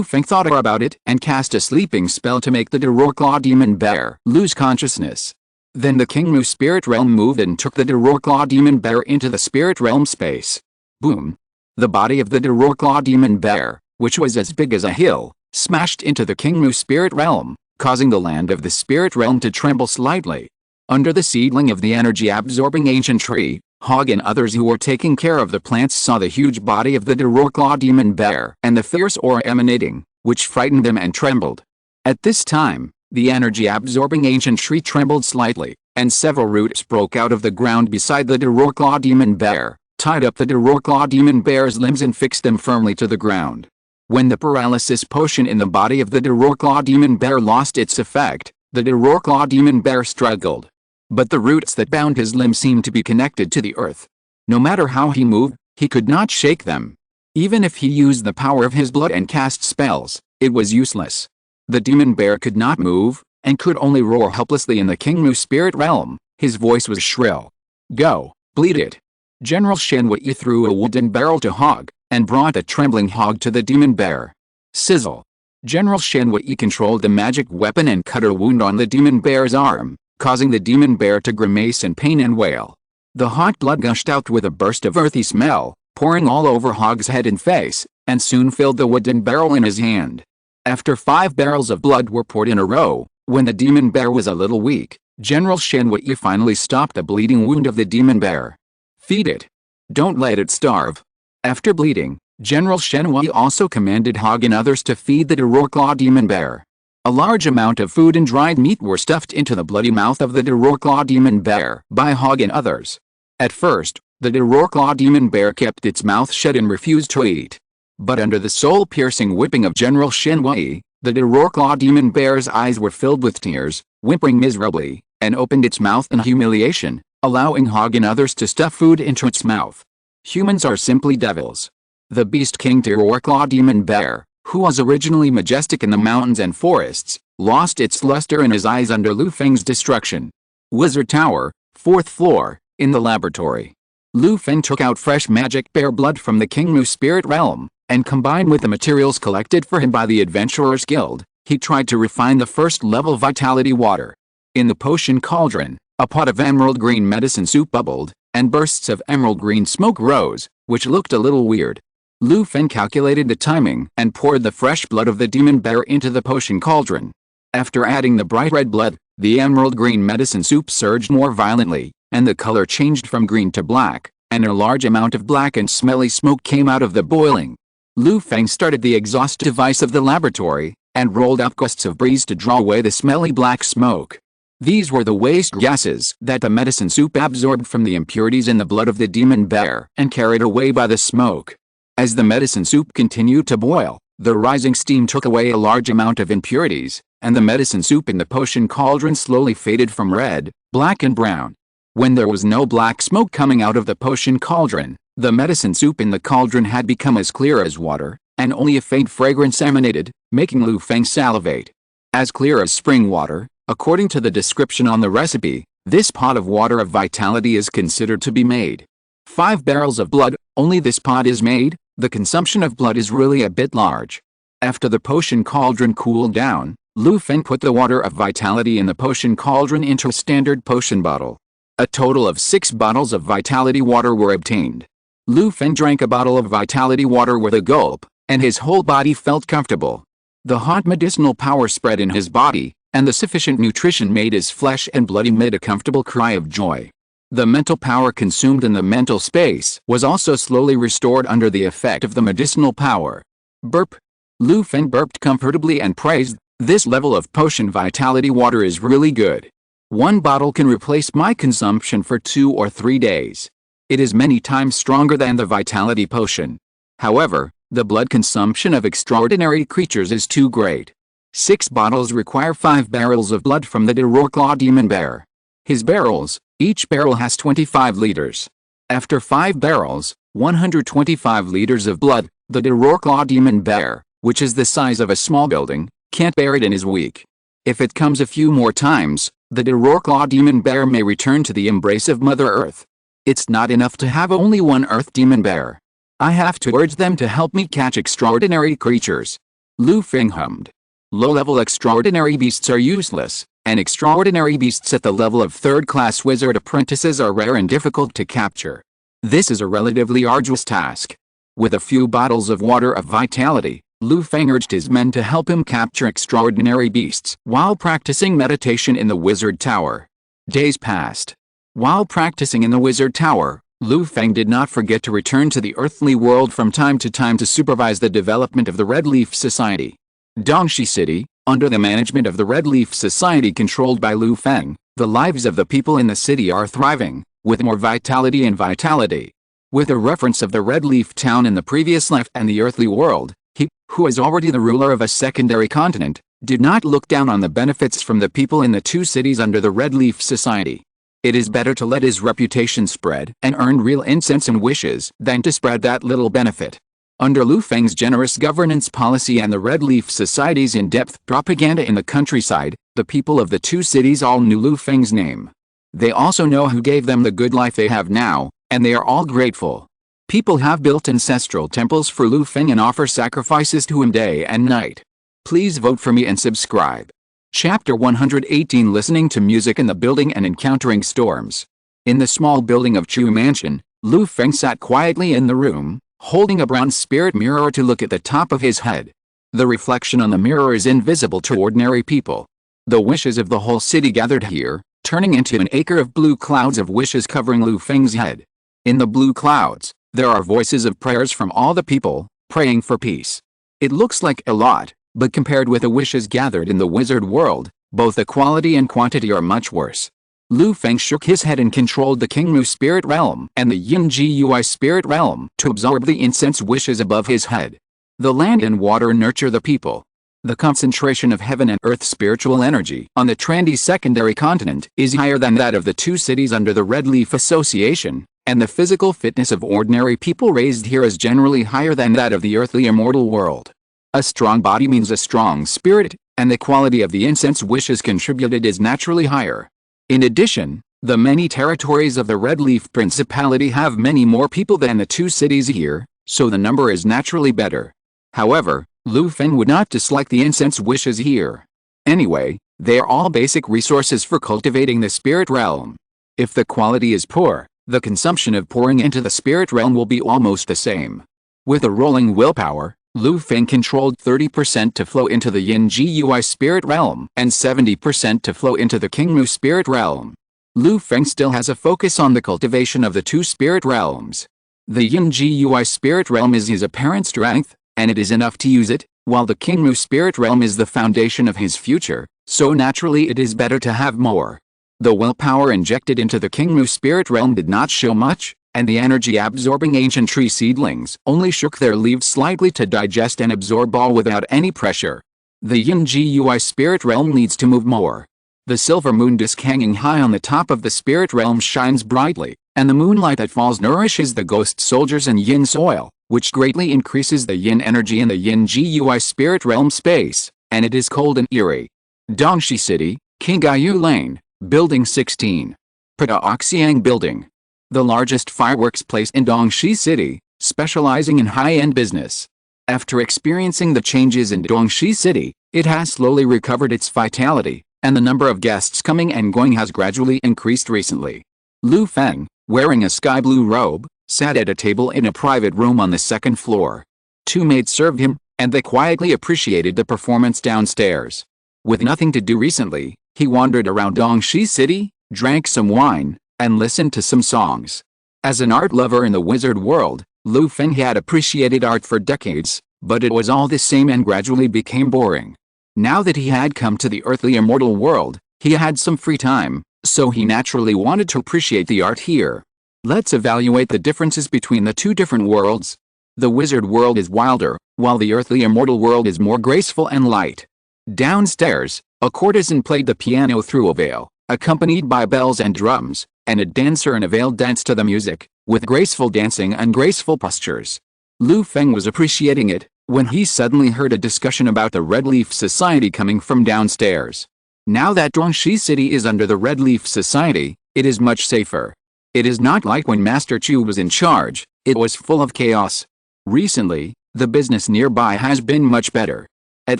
Feng thought about it and cast a sleeping spell to make the Dororclaw demon bear lose consciousness. Then the Kingmu spirit realm moved and took the Dororclaw demon bear into the spirit realm space. Boom! The body of the Dororclaw demon bear, which was as big as a hill, smashed into the Kingmu spirit realm, causing the land of the spirit realm to tremble slightly. Under the seedling of the energy-absorbing ancient tree, Hongye and others who were taking care of the plants saw the huge body of the Dororclaw demon bear and the fierce aura emanating, which frightened them and trembled. At this time, the energy-absorbing ancient tree trembled slightly, and several roots broke out of the ground beside the Dororclaw demon bear, tied up the Dororclaw demon bear's limbs and fixed them firmly to the ground. When the paralysis potion in the body of the Dororclaw demon bear lost its effect, the Dororclaw demon bear struggled. But the roots that bound his limbs seemed to be connected to the earth. No matter how he moved, he could not shake them. Even if he used the power of his blood and cast spells, it was useless. The demon bear could not move, and could only roar helplessly in the Kingmu spirit realm. His voice was shrill. Go, bleed it. General Shen Wei threw a wooden barrel to Hog, and brought the trembling hog to the demon bear. Sizzle. General Shen Wei controlled the magic weapon and cut a wound on the demon bear's arm, causing the demon bear to grimace in pain and wail. The hot blood gushed out with a burst of earthy smell, pouring all over Hog's head and face, and soon filled the wooden barrel in his hand. After 5 barrels of blood were poured in a row, when the demon bear was a little weak, General Shen Wei finally stopped the bleeding wound of the demon bear. Feed it. Don't let it starve. After bleeding, General Shen Wei also commanded Hog and others to feed the Claw demon bear. A large amount of food and dried meat were stuffed into the bloody mouth of the Claw demon bear by Hog and others. At first, the Claw demon bear kept its mouth shut and refused to eat. But under the soul-piercing whipping of General Shen Wei, the Claw demon bear's eyes were filled with tears, whimpering miserably, and opened its mouth in humiliation, allowing Hog and others to stuff food into its mouth. Humans are simply devils. The Beast King Claw demon bear, who was originally majestic in the mountains and forests, lost its luster in his eyes under Lu Feng's destruction. Wizard Tower, 4th floor, in the laboratory. Lu Feng took out fresh magic bear blood from the King Mu spirit realm, and combined with the materials collected for him by the Adventurers Guild, he tried to refine the first-level vitality water. In the potion cauldron, a pot of emerald green medicine soup bubbled, and bursts of emerald green smoke rose, which looked a little weird. Lu Feng calculated the timing and poured the fresh blood of the demon bear into the potion cauldron. After adding the bright red blood, the emerald green medicine soup surged more violently, and the color changed from green to black, and a large amount of black and smelly smoke came out of the boiling. Lu Feng started the exhaust device of the laboratory, and rolled out gusts of breeze to draw away the smelly black smoke. These were the waste gases that the medicine soup absorbed from the impurities in the blood of the demon bear and carried away by the smoke. As the medicine soup continued to boil, the rising steam took away a large amount of impurities, and the medicine soup in the potion cauldron slowly faded from red, black and brown. When there was no black smoke coming out of the potion cauldron, the medicine soup in the cauldron had become as clear as water, and only a faint fragrance emanated, making Lu Feng salivate. As clear as spring water, according to the description on the recipe, this pot of water of vitality is considered to be made. 5 barrels of blood, only this pot is made. The consumption of blood is really a bit large. After the potion cauldron cooled down, Lu Feng put the water of vitality in the potion cauldron into a standard potion bottle. A total of 6 bottles of vitality water were obtained. Lu Feng drank a bottle of vitality water with a gulp, and his whole body felt comfortable. The hot medicinal power spread in his body, and the sufficient nutrition made his flesh and blood emit a comfortable cry of joy. The mental power consumed in the mental space was also slowly restored under the effect of the medicinal power. Burp. Lu Feng burped comfortably and praised, "This level of potion vitality water is really good. 1 bottle can replace my consumption for 2 or 3 days. It is many times stronger than the vitality potion. However, the blood consumption of extraordinary creatures is too great. 6 bottles require 5 barrels of blood from the Claw demon bear. His barrels, each barrel has 25 liters. After 5 barrels, 125 liters of blood, the Claw demon bear, which is the size of a small building, can't bear it and is weak. If it comes a few more times, the Claw demon bear may return to the embrace of Mother Earth. It's not enough to have only 1 Earth demon bear. I have to urge them to help me catch extraordinary creatures." Lu Feng hummed. "Low-level extraordinary beasts are useless, and extraordinary beasts at the level of 3rd-class wizard apprentices are rare and difficult to capture. This is a relatively arduous task." With a few bottles of water of vitality, Lu Feng urged his men to help him capture extraordinary beasts while practicing meditation in the wizard tower. Days passed. While practicing in the wizard tower, Lu Feng did not forget to return to the earthly world from time to supervise the development of the Red Leaf Society. Dongshi City, under the management of the Red Leaf Society controlled by Lu Feng, the lives of the people in the city are thriving, with more vitality and vitality. With a reference of the Red Leaf Town in the previous life and the earthly world, he, who is already the ruler of a secondary continent, did not look down on the benefits from the people in the 2 cities under the Red Leaf Society. It is better to let his reputation spread and earn real incense and wishes than to spread that little benefit. Under Lu Feng's generous governance policy and the Red Leaf Society's in-depth propaganda in the countryside, the people of the 2 cities all knew Lu Feng's name. They also know who gave them the good life they have now, and they are all grateful. People have built ancestral temples for Lu Feng and offer sacrifices to him day and night. Please vote for me and subscribe. Chapter 118 Listening to Music in the Building and Encountering Storms. In the small building of Chu Mansion, Lu Feng sat quietly in the room, holding a bronze spirit mirror to look at the top of his head. The reflection on the mirror is invisible to ordinary people. The wishes of the whole city gathered here, turning into an acre of blue clouds of wishes covering Lu Feng's head. In the blue clouds, there are voices of prayers from all the people, praying for peace. It looks like a lot, but compared with the wishes gathered in the wizard world, both the quality and quantity are much worse. Lu Feng shook his head and controlled the Qingmu spirit realm and the Yin Gui spirit realm to absorb the incense wishes above his head. The land and water nurture the people. The concentration of heaven and earth spiritual energy on the trendy secondary continent is higher than that of the two cities under the Red Leaf Association, and the physical fitness of ordinary people raised here is generally higher than that of the earthly immortal world. A strong body means a strong spirit, and the quality of the incense wishes contributed is naturally higher. In addition, the many territories of the Red Leaf Principality have many more people than the two cities here, so the number is naturally better. However, Lu Feng would not dislike the incense wishes here. Anyway, they are all basic resources for cultivating the spirit realm. If the quality is poor, the consumption of pouring into the spirit realm will be almost the same. With a rolling willpower, Lu Feng controlled 30% to flow into the Yin Gui spirit realm and 70% to flow into the Qingmu spirit realm. Lu Feng still has a focus on the cultivation of the two spirit realms. The Yin Gui spirit realm is his apparent strength, and it is enough to use it, while the Qingmu spirit realm is the foundation of his future, so naturally it is better to have more. The willpower injected into the Qingmu spirit realm did not show much, and the energy-absorbing ancient tree seedlings only shook their leaves slightly to digest and absorb all without any pressure. The Yin Gui spirit realm needs to move more. The silver moon disk hanging high on the top of the spirit realm shines brightly, and the moonlight that falls nourishes the ghost soldiers and yin soil, which greatly increases the yin energy in the Yin Gui spirit realm space, and it is cold and eerie. Dongshi City, Qingyu Lane, Building 16. Padaoxiang Building. The largest fireworks place in Dongshi City, specializing in high-end business. After experiencing the changes in Dongshi City, it has slowly recovered its vitality, and the number of guests coming and going has gradually increased recently. Lu Feng, wearing a sky blue robe, sat at a table in a private room on the second floor. Two maids served him, and they quietly appreciated the performance downstairs. With nothing to do recently, he wandered around Dongshi City, drank some wine, and listened to some songs. As an art lover in the wizard world, Lu Feng had appreciated art for decades, but it was all the same and gradually became boring. Now that he had come to the earthly immortal world, he had some free time, so he naturally wanted to appreciate the art here. Let's evaluate the differences between the two different worlds. The wizard world is wilder, while the earthly immortal world is more graceful and light. Downstairs, a courtesan played the piano through a veil, accompanied by bells and drums, and a dancer in a veil danced to the music, with graceful dancing and graceful postures. Lu Feng was appreciating it, when he suddenly heard a discussion about the Red Leaf Society coming from downstairs. Now that Dongshi City is under the Red Leaf Society, it is much safer. It is not like when Master Chu was in charge, it was full of chaos. Recently, the business nearby has been much better. At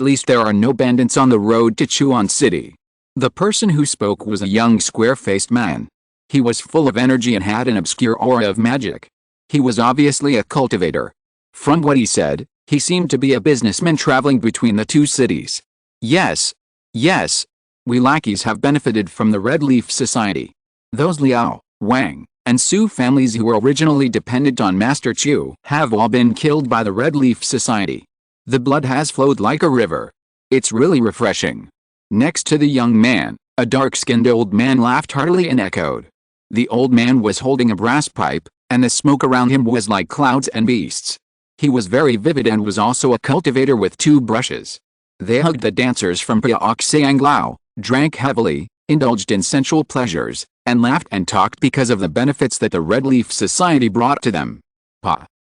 least there are no bandits on the road to Chuan City. The person who spoke was a young square-faced man. He was full of energy and had an obscure aura of magic. He was obviously a cultivator. From what he said, he seemed to be a businessman traveling between the two cities. Yes. We lackeys have benefited from the Red Leaf Society. Those Liao, Wang, and Su families who were originally dependent on Master Chu have all been killed by the Red Leaf Society. The blood has flowed like a river. It's really refreshing. Next to the young man, a dark-skinned old man laughed heartily and echoed. The old man was holding a brass pipe, and the smoke around him was like clouds and beasts. He was very vivid and was also a cultivator with two brushes. They hugged the dancers from Pyaoxiang Lao, drank heavily, indulged in sensual pleasures, and laughed and talked because of the benefits that the Red Leaf Society brought to them.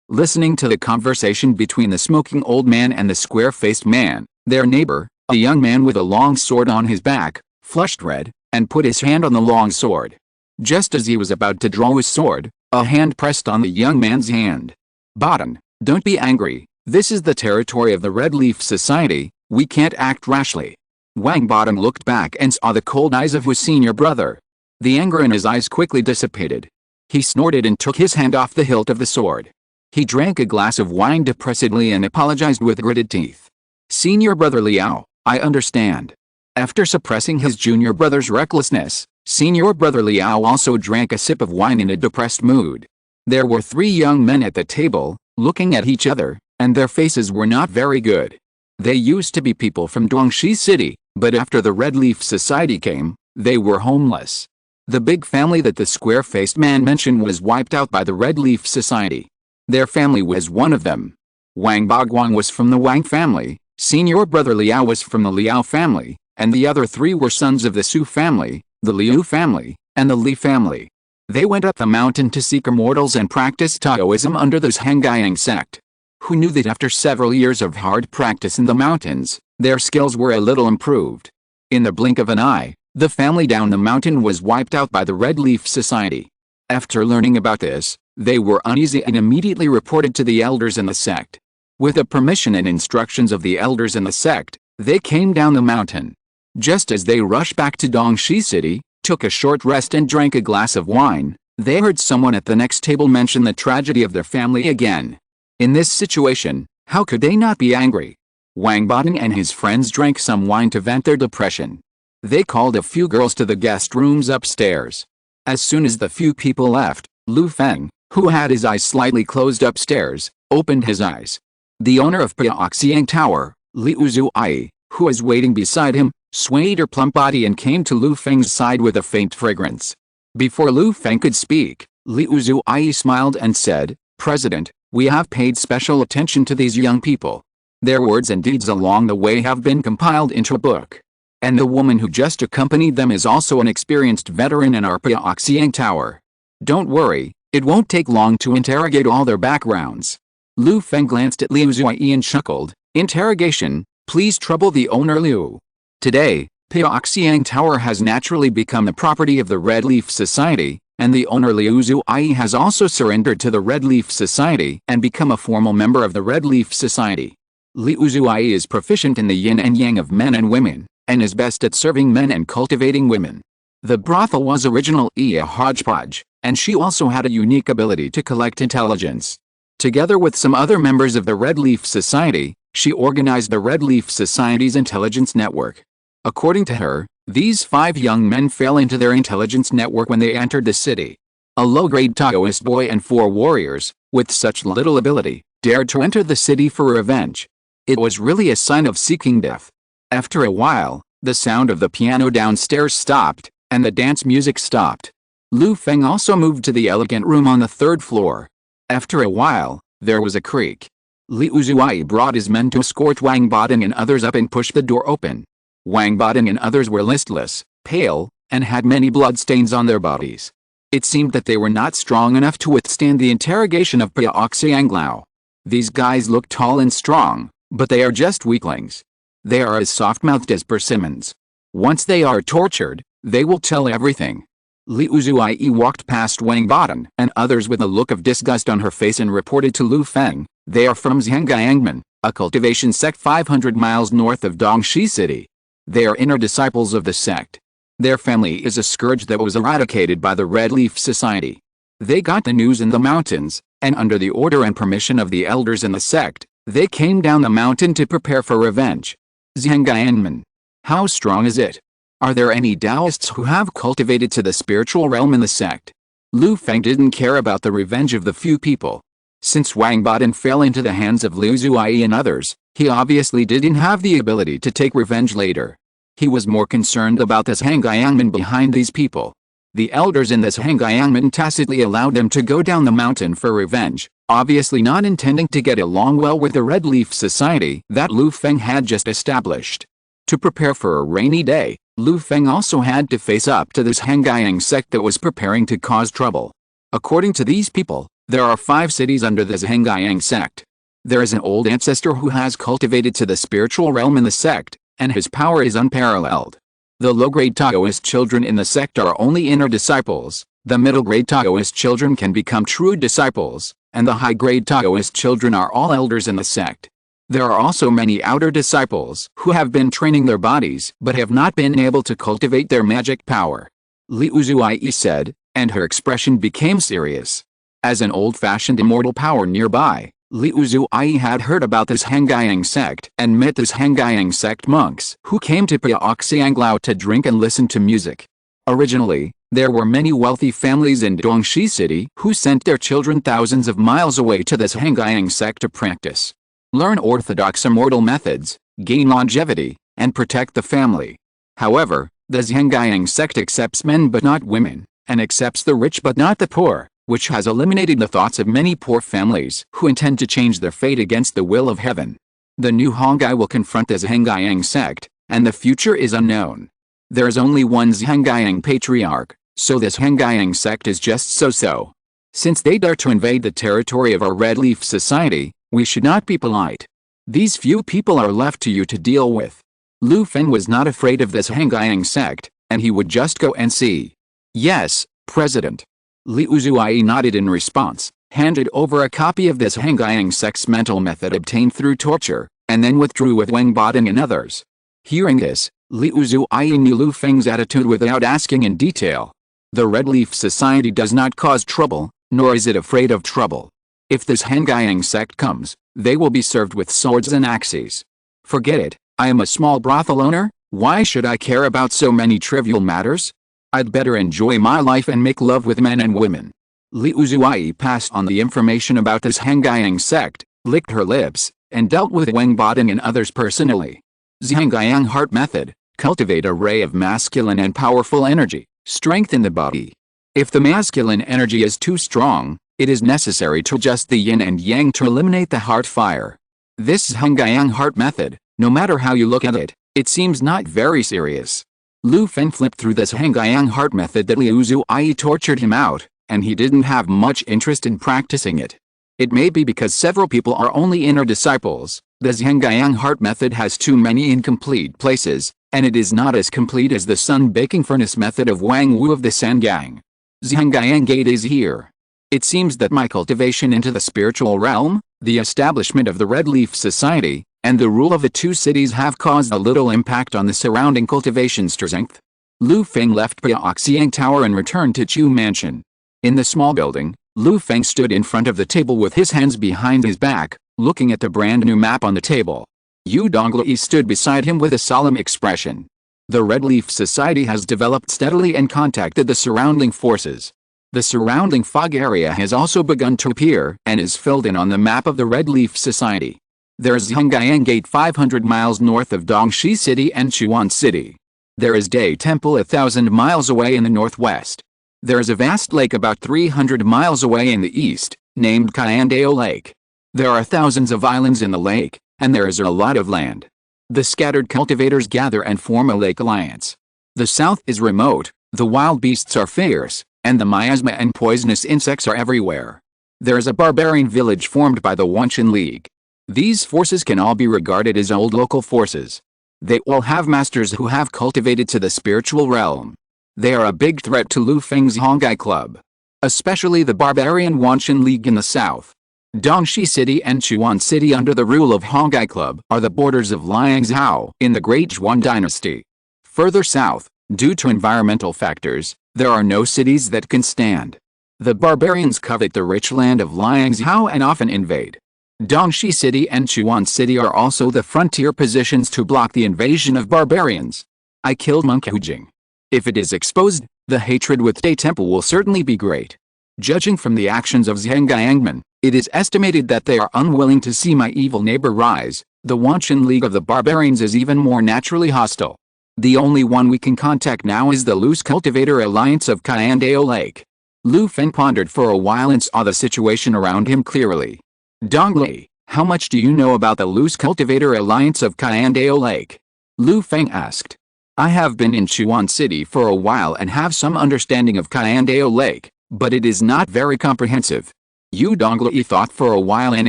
Listening to the conversation between the smoking old man and the square-faced man, their neighbor, a young man with a long sword on his back, flushed red, and put his hand on the long sword. Just as he was about to draw his sword, A hand pressed on the young man's hand. Bottom, don't be angry. This is the territory of the Red Leaf Society. We can't act rashly. Wang Bottom looked back and saw the cold eyes of his senior brother. The anger in his eyes quickly dissipated. He snorted and took his hand off the hilt of the sword. He drank a glass of wine depressedly and apologized with gritted teeth. Senior brother Liao, I understand. After suppressing his junior brother's recklessness, senior brother Liao also drank a sip of wine in a depressed mood. There were 3 young men at the table, looking at each other, and their faces were not very good. They used to be people from Dongxi City, but after the Red Leaf Society came, they were homeless. The big family that the square-faced man mentioned was wiped out by the Red Leaf Society. Their family was one of them. Wang Bagwang was from the Wang family, senior brother Liao was from the Liao family, and the other 3 were sons of the Su family, the Liu family, and the Li family. They went up the mountain to seek immortals and practice Taoism under the Hongye sect. Who knew that after several years of hard practice in the mountains, their skills were a little improved. In the blink of an eye, the family down the mountain was wiped out by the Red Leaf Society. After learning about this, they were uneasy and immediately reported to the elders in the sect. With the permission and instructions of the elders in the sect, they came down the mountain. Just as they rushed back to Dongxi City, took a short rest and drank a glass of wine, they heard someone at the next table mention the tragedy of their family again. In this situation, how could they not be angry? Wang Botting and his friends drank some wine to vent their depression. They called a few girls to the guest rooms upstairs. As soon as the few people left, Lu Feng, who had his eyes slightly closed upstairs, opened his eyes. The owner of Piaoxiang Tower, Liu Zuai, who was waiting beside him, swayed her plump body and came to Lu Feng's side with a faint fragrance. Before Lu Feng could speak, Liu Zuai smiled and said, President, we have paid special attention to these young people. Their words and deeds along the way have been compiled into a book. And the woman who just accompanied them is also an experienced veteran in our Piaoxiang Tower. Don't worry, it won't take long to interrogate all their backgrounds. Lu Feng glanced at Liu Zuai and chuckled, Interrogation, please trouble the owner Liu. Today, Piaoxiang Tower has naturally become the property of the Red Leaf Society, and the owner Liu Zuai has also surrendered to the Red Leaf Society and become a formal member of the Red Leaf Society. Liu Zuai is proficient in the yin and yang of men and women, and is best at serving men and cultivating women. The brothel was originally a hodgepodge, and she also had a unique ability to collect intelligence. Together with some other members of the Red Leaf Society, she organized the Red Leaf Society's intelligence network. According to her, these 5 young men fell into their intelligence network when they entered the city. A low-grade Taoist boy and 4 warriors, with such little ability, dared to enter the city for revenge. It was really a sign of seeking death. After a while, the sound of the piano downstairs stopped, and the dance music stopped. Lu Feng also moved to the elegant room on the 3rd floor. After a while, there was a creak. Liu Zuai brought his men to escort Wang Botting and others up and pushed the door open. Wang Botting and others were listless, pale, and had many bloodstains on their bodies. It seemed that they were not strong enough to withstand the interrogation of Piaoxiang Lao. These guys look tall and strong, but they are just weaklings. They are as soft-mouthed as persimmons. Once they are tortured, they will tell everything. Liu Zuai walked past Wang Botting and others with a look of disgust on her face and reported to Lu Feng, they are from Zhangjiangmen, a cultivation sect 500 miles north of Dongxi City. They are inner disciples of the sect. Their family is a scourge that was eradicated by the Red Leaf Society. They got the news in the mountains, and under the order and permission of the elders in the sect, they came down the mountain to prepare for revenge. Zhangjiangmen. How strong is it? Are there any Taoists who have cultivated to the spiritual realm in the sect? Lu Feng didn't care about the revenge of the few people. Since Wang Botting fell into the hands of Liu Zuai and others, he obviously didn't have the ability to take revenge later. He was more concerned about the Hongye behind these people. The elders in the Hongye tacitly allowed them to go down the mountain for revenge, obviously not intending to get along well with the Red Leaf Society that Lu Feng had just established. To prepare for a rainy day, Lu Feng also had to face up to this Hongye sect that was preparing to cause trouble. According to these people, there are 5 cities under the Hongye sect. There is an old ancestor who has cultivated to the spiritual realm in the sect, and his power is unparalleled. The low-grade Taoist children in the sect are only inner disciples, The middle-grade Taoist children can become true disciples, and the high-grade Taoist children are all elders in the sect. There are also many outer disciples who have been training their bodies but have not been able to cultivate their magic power. Liu Zuai said, and her expression became serious. As an old-fashioned immortal power nearby, Liu Zuai had heard about this Hongye sect and met this Hongye sect monks who came to Piaoxianglao to drink and listen to music. Originally, there were many wealthy families in Dongxi City who sent their children thousands of miles away to this Hongye sect to practice, learn orthodox immortal methods, gain longevity, and protect the family. However, the Hongye sect accepts men but not women, and accepts the rich but not the poor, which has eliminated the thoughts of many poor families who intend to change their fate against the will of heaven. The new Hongye will confront this Hongye sect, and the future is unknown. There is only one Hongye patriarch, so this Hongye sect is just so-so. Since they dare to invade the territory of our Red Leaf Society, we should not be polite. These few people are left to you to deal with. Lu Feng was not afraid of this Hongye sect, and he would just go and see. Yes, President. Liu Zuai nodded in response, handed over a copy of this Hongye sect's mental method obtained through torture, and then withdrew with Wang Baoding and others. Hearing this, Liu Zuai knew Lu Feng's attitude without asking in detail. The Red Leaf Society does not cause trouble, nor is it afraid of trouble. If this Hongye sect comes, they will be served with swords and axes. Forget it, I am a small brothel owner, why should I care about so many trivial matters? I'd better enjoy my life and make love with men and women. Liu Zuai passed on the information about this Hongye sect, licked her lips, and dealt with Wang Baoding and others personally. Hongye heart method, cultivate a ray of masculine and powerful energy, strengthen the body. If the masculine energy is too strong, it is necessary to adjust the yin and yang to eliminate the heart fire. This Hongye heart method, no matter how you look at it, it seems not very serious. Lu Feng flipped through this Hongye heart method that Liu Zuai tortured him out, and he didn't have much interest in practicing it. It may be because several people are only inner disciples. The Hongye heart method has too many incomplete places, and it is not as complete as the sun-baking furnace method of Wang Wu of the Sangang. Hongye gate is here. It seems that my cultivation into the spiritual realm, the establishment of the Red Leaf Society, and the rule of the two cities have caused a little impact on the surrounding cultivation strength. Lu Feng left Piaoxiang Tower and returned to Chu Mansion. In the small building, Lu Feng stood in front of the table with his hands behind his back, looking at the brand new map on the table. Yu Donglai stood beside him with a solemn expression. The Red Leaf Society has developed steadily and contacted the surrounding forces. The surrounding fog area has also begun to appear and is filled in on the map of the Red Leaf Society. There is Hongye Gate 500 miles north of Dongxi City and Chuan City. There is Day Temple 1,000 miles away in the northwest. There is a vast lake about 300 miles away in the east, named Kayandao Lake. There are thousands of islands in the lake, and there is a lot of land. The scattered cultivators gather and form a lake alliance. The south is remote, the wild beasts are fierce, and the miasma and poisonous insects are everywhere. There is a barbarian village formed by the Wanshan League. These forces can all be regarded as old local forces. They all have masters who have cultivated to the spiritual realm. They are a big threat to Lu Feng's Hongye Club. Especially the barbarian Wanshan League in the south. Dongxi City and Chuan City under the rule of Hongye Club are the borders of Liangzhou in the Great Zhuan dynasty. Further south, due to environmental factors, there are no cities that can stand. The barbarians covet the rich land of Liangzhou and often invade. Dongxi City and Chuan City are also the frontier positions to block the invasion of barbarians. I killed Monk Hujing. If it is exposed, the hatred with Day Temple will certainly be great. Judging from the actions of Zhengyangmen, it is estimated that they are unwilling to see my evil neighbor rise. The Wanshan League of the Barbarians is even more naturally hostile. The only one we can contact now is the Loose Cultivator Alliance of Kayandao Lake. Lu Feng pondered for a while and saw the situation around him clearly. Donglai, how much do you know about the Loose Cultivator Alliance of Kayandao Lake? Lu Feng asked. I have been in Chuan City for a while and have some understanding of Kayandao Lake, but it is not very comprehensive. Yu Donglai thought for a while and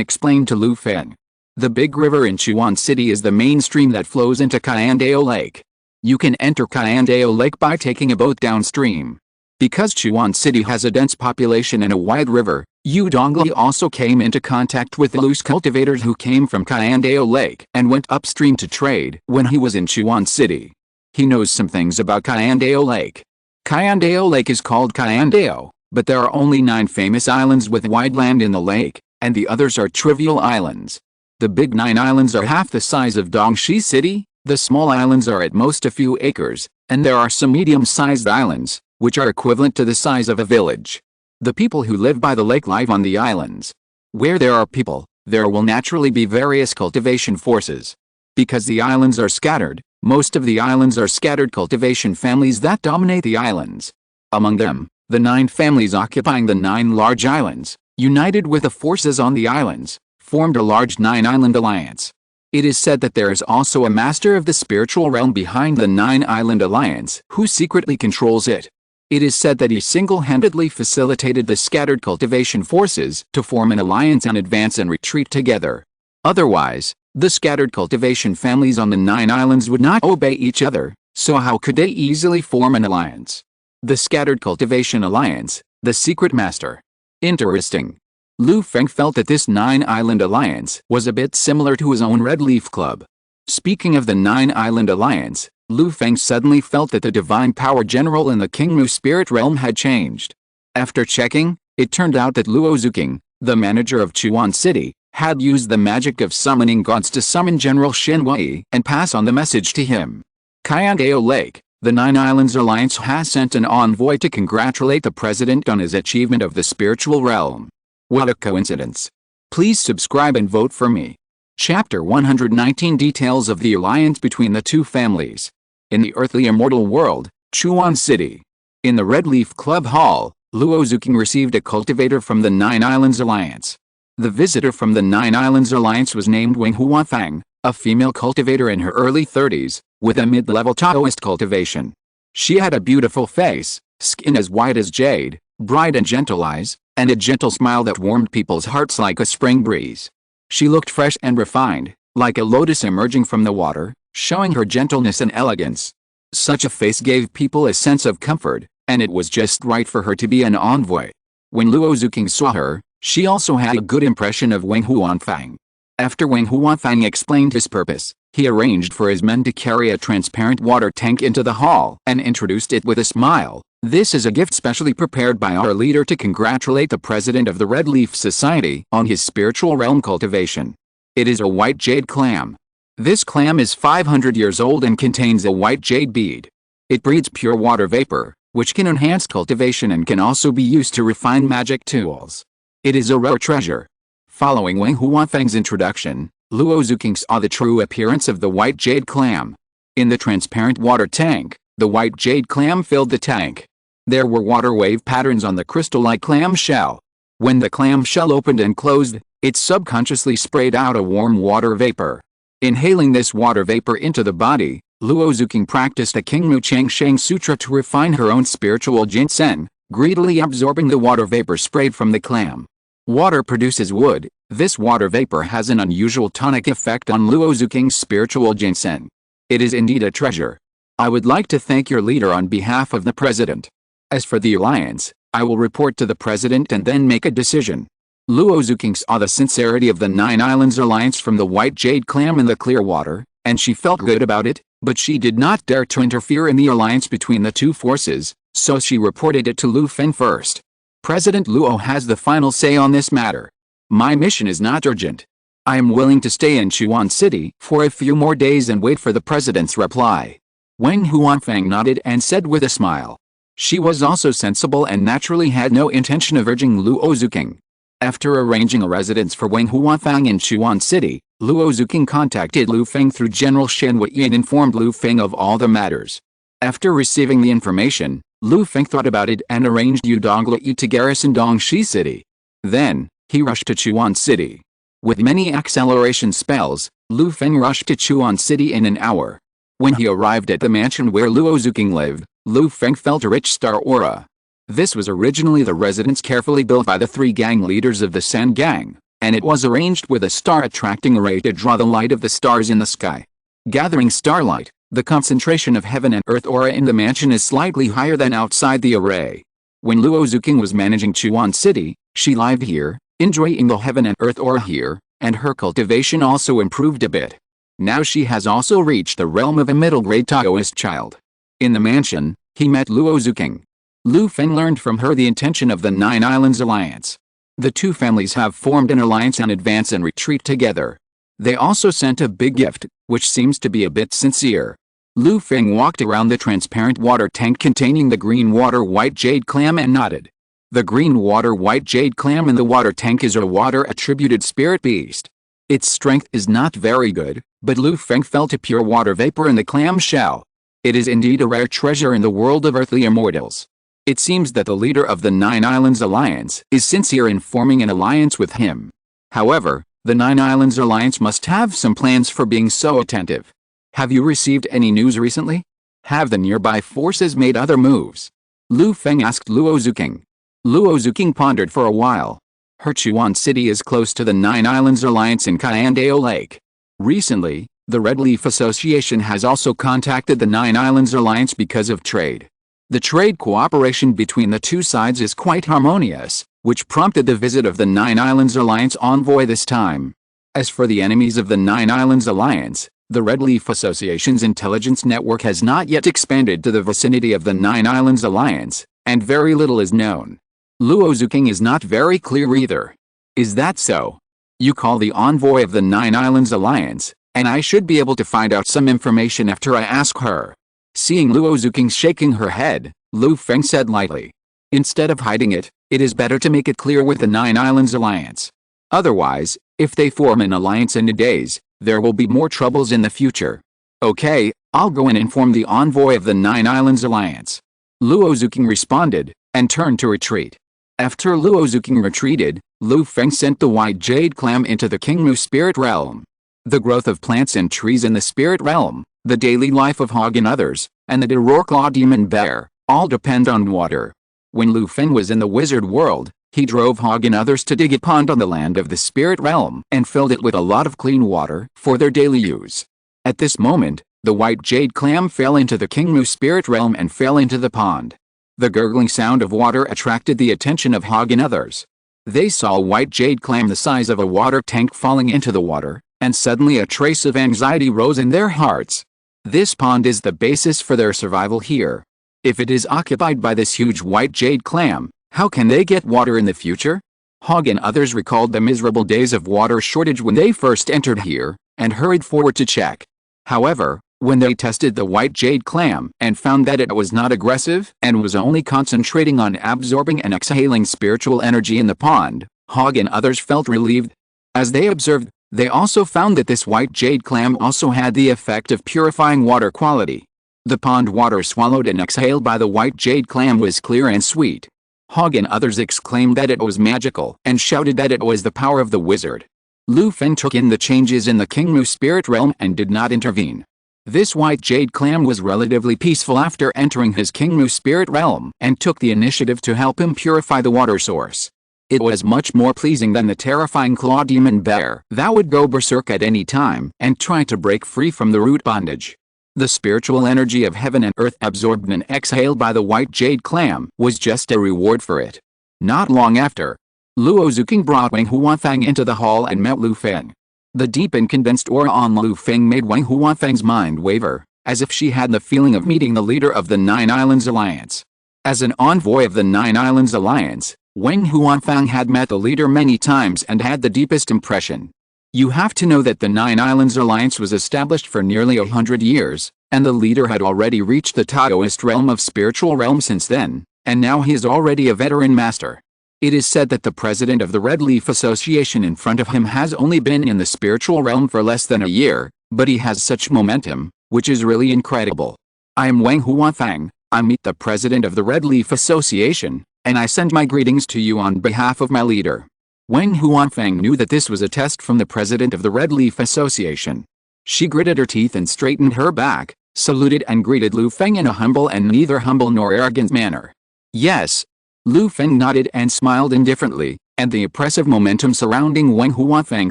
explained to Lu Feng. The big river in Chuan City is the main stream that flows into Kayandao Lake. You can enter Kayandao Lake by taking a boat downstream. Because Chuan City has a dense population and a wide river, Yu Dongli also came into contact with the loose cultivators who came from Kayandao Lake and went upstream to trade when he was in Chuan City. He knows some things about Kayandao Lake. Kayandao Lake is called Kayandao, but there are only 9 famous islands with wide land in the lake, and the others are trivial islands. The big 9 islands are half the size of Dongshi City, the small islands are at most a few acres, and there are some medium-sized islands, which are equivalent to the size of a village. The people who live by the lake live on the islands. Where there are people, there will naturally be various cultivation forces. Because the islands are scattered, most of the islands are scattered cultivation families that dominate the islands. Among them, the 9 families occupying the 9 large islands, united with the forces on the islands, formed a large 9-island alliance. It is said that there is also a master of the spiritual realm behind the 9-island alliance who secretly controls it. It is said that he single-handedly facilitated the scattered cultivation forces to form an alliance and advance and retreat together. Otherwise, the scattered cultivation families on the 9 islands would not obey each other, so how could they easily form an alliance? The Scattered Cultivation Alliance, the Secret Master. Interesting. Lu Feng felt that this 9-island alliance was a bit similar to his own Red Leaf Club. Speaking of the 9-island alliance, Lu Feng suddenly felt that the divine power general in the Qingmu spirit realm had changed. After checking, it turned out that Luo Zuking, the manager of Chuan City, had used the magic of summoning gods to summon General Shen Wei and pass on the message to him. Kayandao Lake, the 9 Islands Alliance has sent an envoy to congratulate the president on his achievement of the spiritual realm. What a coincidence. Please subscribe and vote for me. Chapter 119 Details of the alliance between the 2 families. In the earthly immortal world, Chuan City. In the Red Leaf Club Hall, Luo Zuking received a cultivator from the 9 Islands Alliance. The visitor from the 9 Islands Alliance was named Wing Feng, a female cultivator in her early 30s, with a mid-level Taoist cultivation. She had a beautiful face, skin as white as jade, bright and gentle eyes, and a gentle smile that warmed people's hearts like a spring breeze. She looked fresh and refined, like a lotus emerging from the water, showing her gentleness and elegance. Such a face gave people a sense of comfort, and it was just right for her to be an envoy. When Luo Zuking saw her, she also had a good impression of Wing Feng. After Wing Feng explained his purpose, he arranged for his men to carry a transparent water tank into the hall and introduced it with a smile. This is a gift specially prepared by our leader to congratulate the president of the Red Leaf Society on his spiritual realm cultivation. It is a white jade clam. This clam is 500 years old and contains a white jade bead. It breathes pure water vapor, which can enhance cultivation and can also be used to refine magic tools. It is a rare treasure. Following Wing Feng's introduction, Luo Zuking saw the true appearance of the white jade clam. In the transparent water tank, the white jade clam filled the tank. There were water wave patterns on the crystal-like clam shell. When the clam shell opened and closed, it subconsciously sprayed out a warm water vapor. Inhaling this water vapor into the body, Luo Zuking practiced a Qingmu Changsheng Sutra to refine her own spiritual ginseng, greedily absorbing the water vapor sprayed from the clam. Water produces wood. This water vapor has an unusual tonic effect on Luo Zuking's spiritual ginseng. It is indeed a treasure. I would like to thank your leader on behalf of the president. As for the alliance, I will report to the president and then make a decision. Luo Zuking saw the sincerity of the 9 Islands Alliance from the white jade clam in the clear water, and she felt good about it, but she did not dare to interfere in the alliance between the 2 forces, so she reported it to Lu Feng first. President Luo has the final say on this matter. My mission is not urgent. I am willing to stay in Chuan City for a few more days and wait for the president's reply. Wang Huanfeng nodded and said with a smile. She was also sensible and naturally had no intention of urging Luo Zuking. After arranging a residence for Wang Huanfeng in Chuan City, Luo Zuking contacted Lu Feng through General Shen Wei and informed Lu Feng of all the matters. After receiving the information, Lu Feng thought about it and arranged Yu Dongli to garrison Dongshi City. Then, he rushed to Chuan City. With many acceleration spells, Lu Feng rushed to Chuan City in an hour. When he arrived at the mansion where Luo Zuking lived, Lu Feng felt a rich star aura. This was originally the residence carefully built by the 3 gang leaders of the San Gang, and it was arranged with a star-attracting array to draw the light of the stars in the sky. Gathering starlight, the concentration of heaven and earth aura in the mansion is slightly higher than outside the array, When Luo Zuking was managing Chuan City, she lived here, enjoying the heaven and earth aura here, and her cultivation also improved a bit. Now she has also reached the realm of a middle-grade Taoist child. In the mansion, he met Luo Zuking. Lu Feng learned from her the intention of the Nine Islands Alliance. The two families have formed an alliance and advance and retreat together. They also sent a big gift, which seems to be a bit sincere. Lu Feng walked around the transparent water tank containing the green water white jade clam and nodded. The green water white jade clam in the water tank is a water-attributed spirit beast. Its strength is not very good, but Lu Feng felt a pure water vapor in the clam shell. It is indeed a rare treasure in the world of earthly immortals. It seems that the leader of the Nine Islands Alliance is sincere in forming an alliance with him. However, the Nine Islands Alliance must have some plans for being so attentive. Have you received any news recently? Have the nearby forces made other moves? Lu Feng asked Luo Zuking. Luo Zuking pondered for a while. Her Chuan City is close to the Nine Islands Alliance in Kayandao Lake. Recently, the Red Leaf Association has also contacted the Nine Islands Alliance because of trade. The trade cooperation between the two sides is quite harmonious, which prompted the visit of the Nine Islands Alliance envoy this time. As for the enemies of the Nine Islands Alliance, the Red Leaf Association's intelligence network has not yet expanded to the vicinity of the Nine Islands Alliance, and very little is known. Luo Zuking is not very clear either. Is that so? You call the envoy of the Nine Islands Alliance, and I should be able to find out some information after I ask her. Seeing Luo Zuking shaking her head, Lu Feng said lightly. Instead of hiding it, it is better to make it clear with the Nine Islands Alliance. Otherwise, if they form an alliance in a days, there will be more troubles in the future. Okay, I'll go and inform the envoy of the Nine Islands Alliance. Luo Zuking responded, and turned to retreat. After Luo Zuking retreated, Lu Feng sent the white jade clam into the Qingmu spirit realm. The growth of plants and trees in the spirit realm, the daily life of Hongye and others, and the Dororclaw demon bear, all depend on water. When Lu Feng was in the wizard world, he drove Hongye and others to dig a pond on the land of the spirit realm and filled it with a lot of clean water for their daily use. At this moment, the white jade clam fell into the Qingmu spirit realm and fell into the pond. The gurgling sound of water attracted the attention of Hongye and others. They saw a white jade clam the size of a water tank falling into the water, and suddenly a trace of anxiety rose in their hearts. This pond is the basis for their survival here. If it is occupied by this huge white jade clam, how can they get water in the future? Hongye and others recalled the miserable days of water shortage when they first entered here, and hurried forward to check. However, when they tested the white jade clam and found that it was not aggressive and was only concentrating on absorbing and exhaling spiritual energy in the pond, Hongye and others felt relieved. As they observed, they also found that this white jade clam also had the effect of purifying water quality. The pond water swallowed and exhaled by the white jade clam was clear and sweet. Hongye and others exclaimed that it was magical and shouted that it was the power of the wizard. Lu Feng took in the changes in the Qingmu spirit realm and did not intervene. This white jade clam was relatively peaceful after entering his Qingmu spirit realm and took the initiative to help him purify the water source. It was much more pleasing than the terrifying claw demon bear that would go berserk at any time and try to break free from the root bondage. The spiritual energy of heaven and earth absorbed and exhaled by the white jade clam was just a reward for it. Not long after, Luo Zuking brought Wang Huanfang into the hall and met Lu Feng. The deep and condensed aura on Lu Feng made Wang Huanfang's mind waver, as if she had the feeling of meeting the leader of the Nine Islands Alliance. As an envoy of the Nine Islands Alliance, Wang Huanfang had met the leader many times and had the deepest impression. You have to know that the Nine Islands Alliance was established for nearly 100 years, and the leader had already reached the Taoist realm of spiritual realm since then, and now he is already a veteran master. It is said that the president of the Red Leaf Association in front of him has only been in the spiritual realm for less than a year, but he has such momentum, which is really incredible. I am Wang Huanfang, I meet the president of the Red Leaf Association, and I send my greetings to you on behalf of my leader. Wang Huanfang knew that this was a test from the president of the Red Leaf Association. She gritted her teeth and straightened her back, saluted and greeted Lu Feng in a humble and neither humble nor arrogant manner. Yes. Lu Feng nodded and smiled indifferently, and the oppressive momentum surrounding Wang Huanfang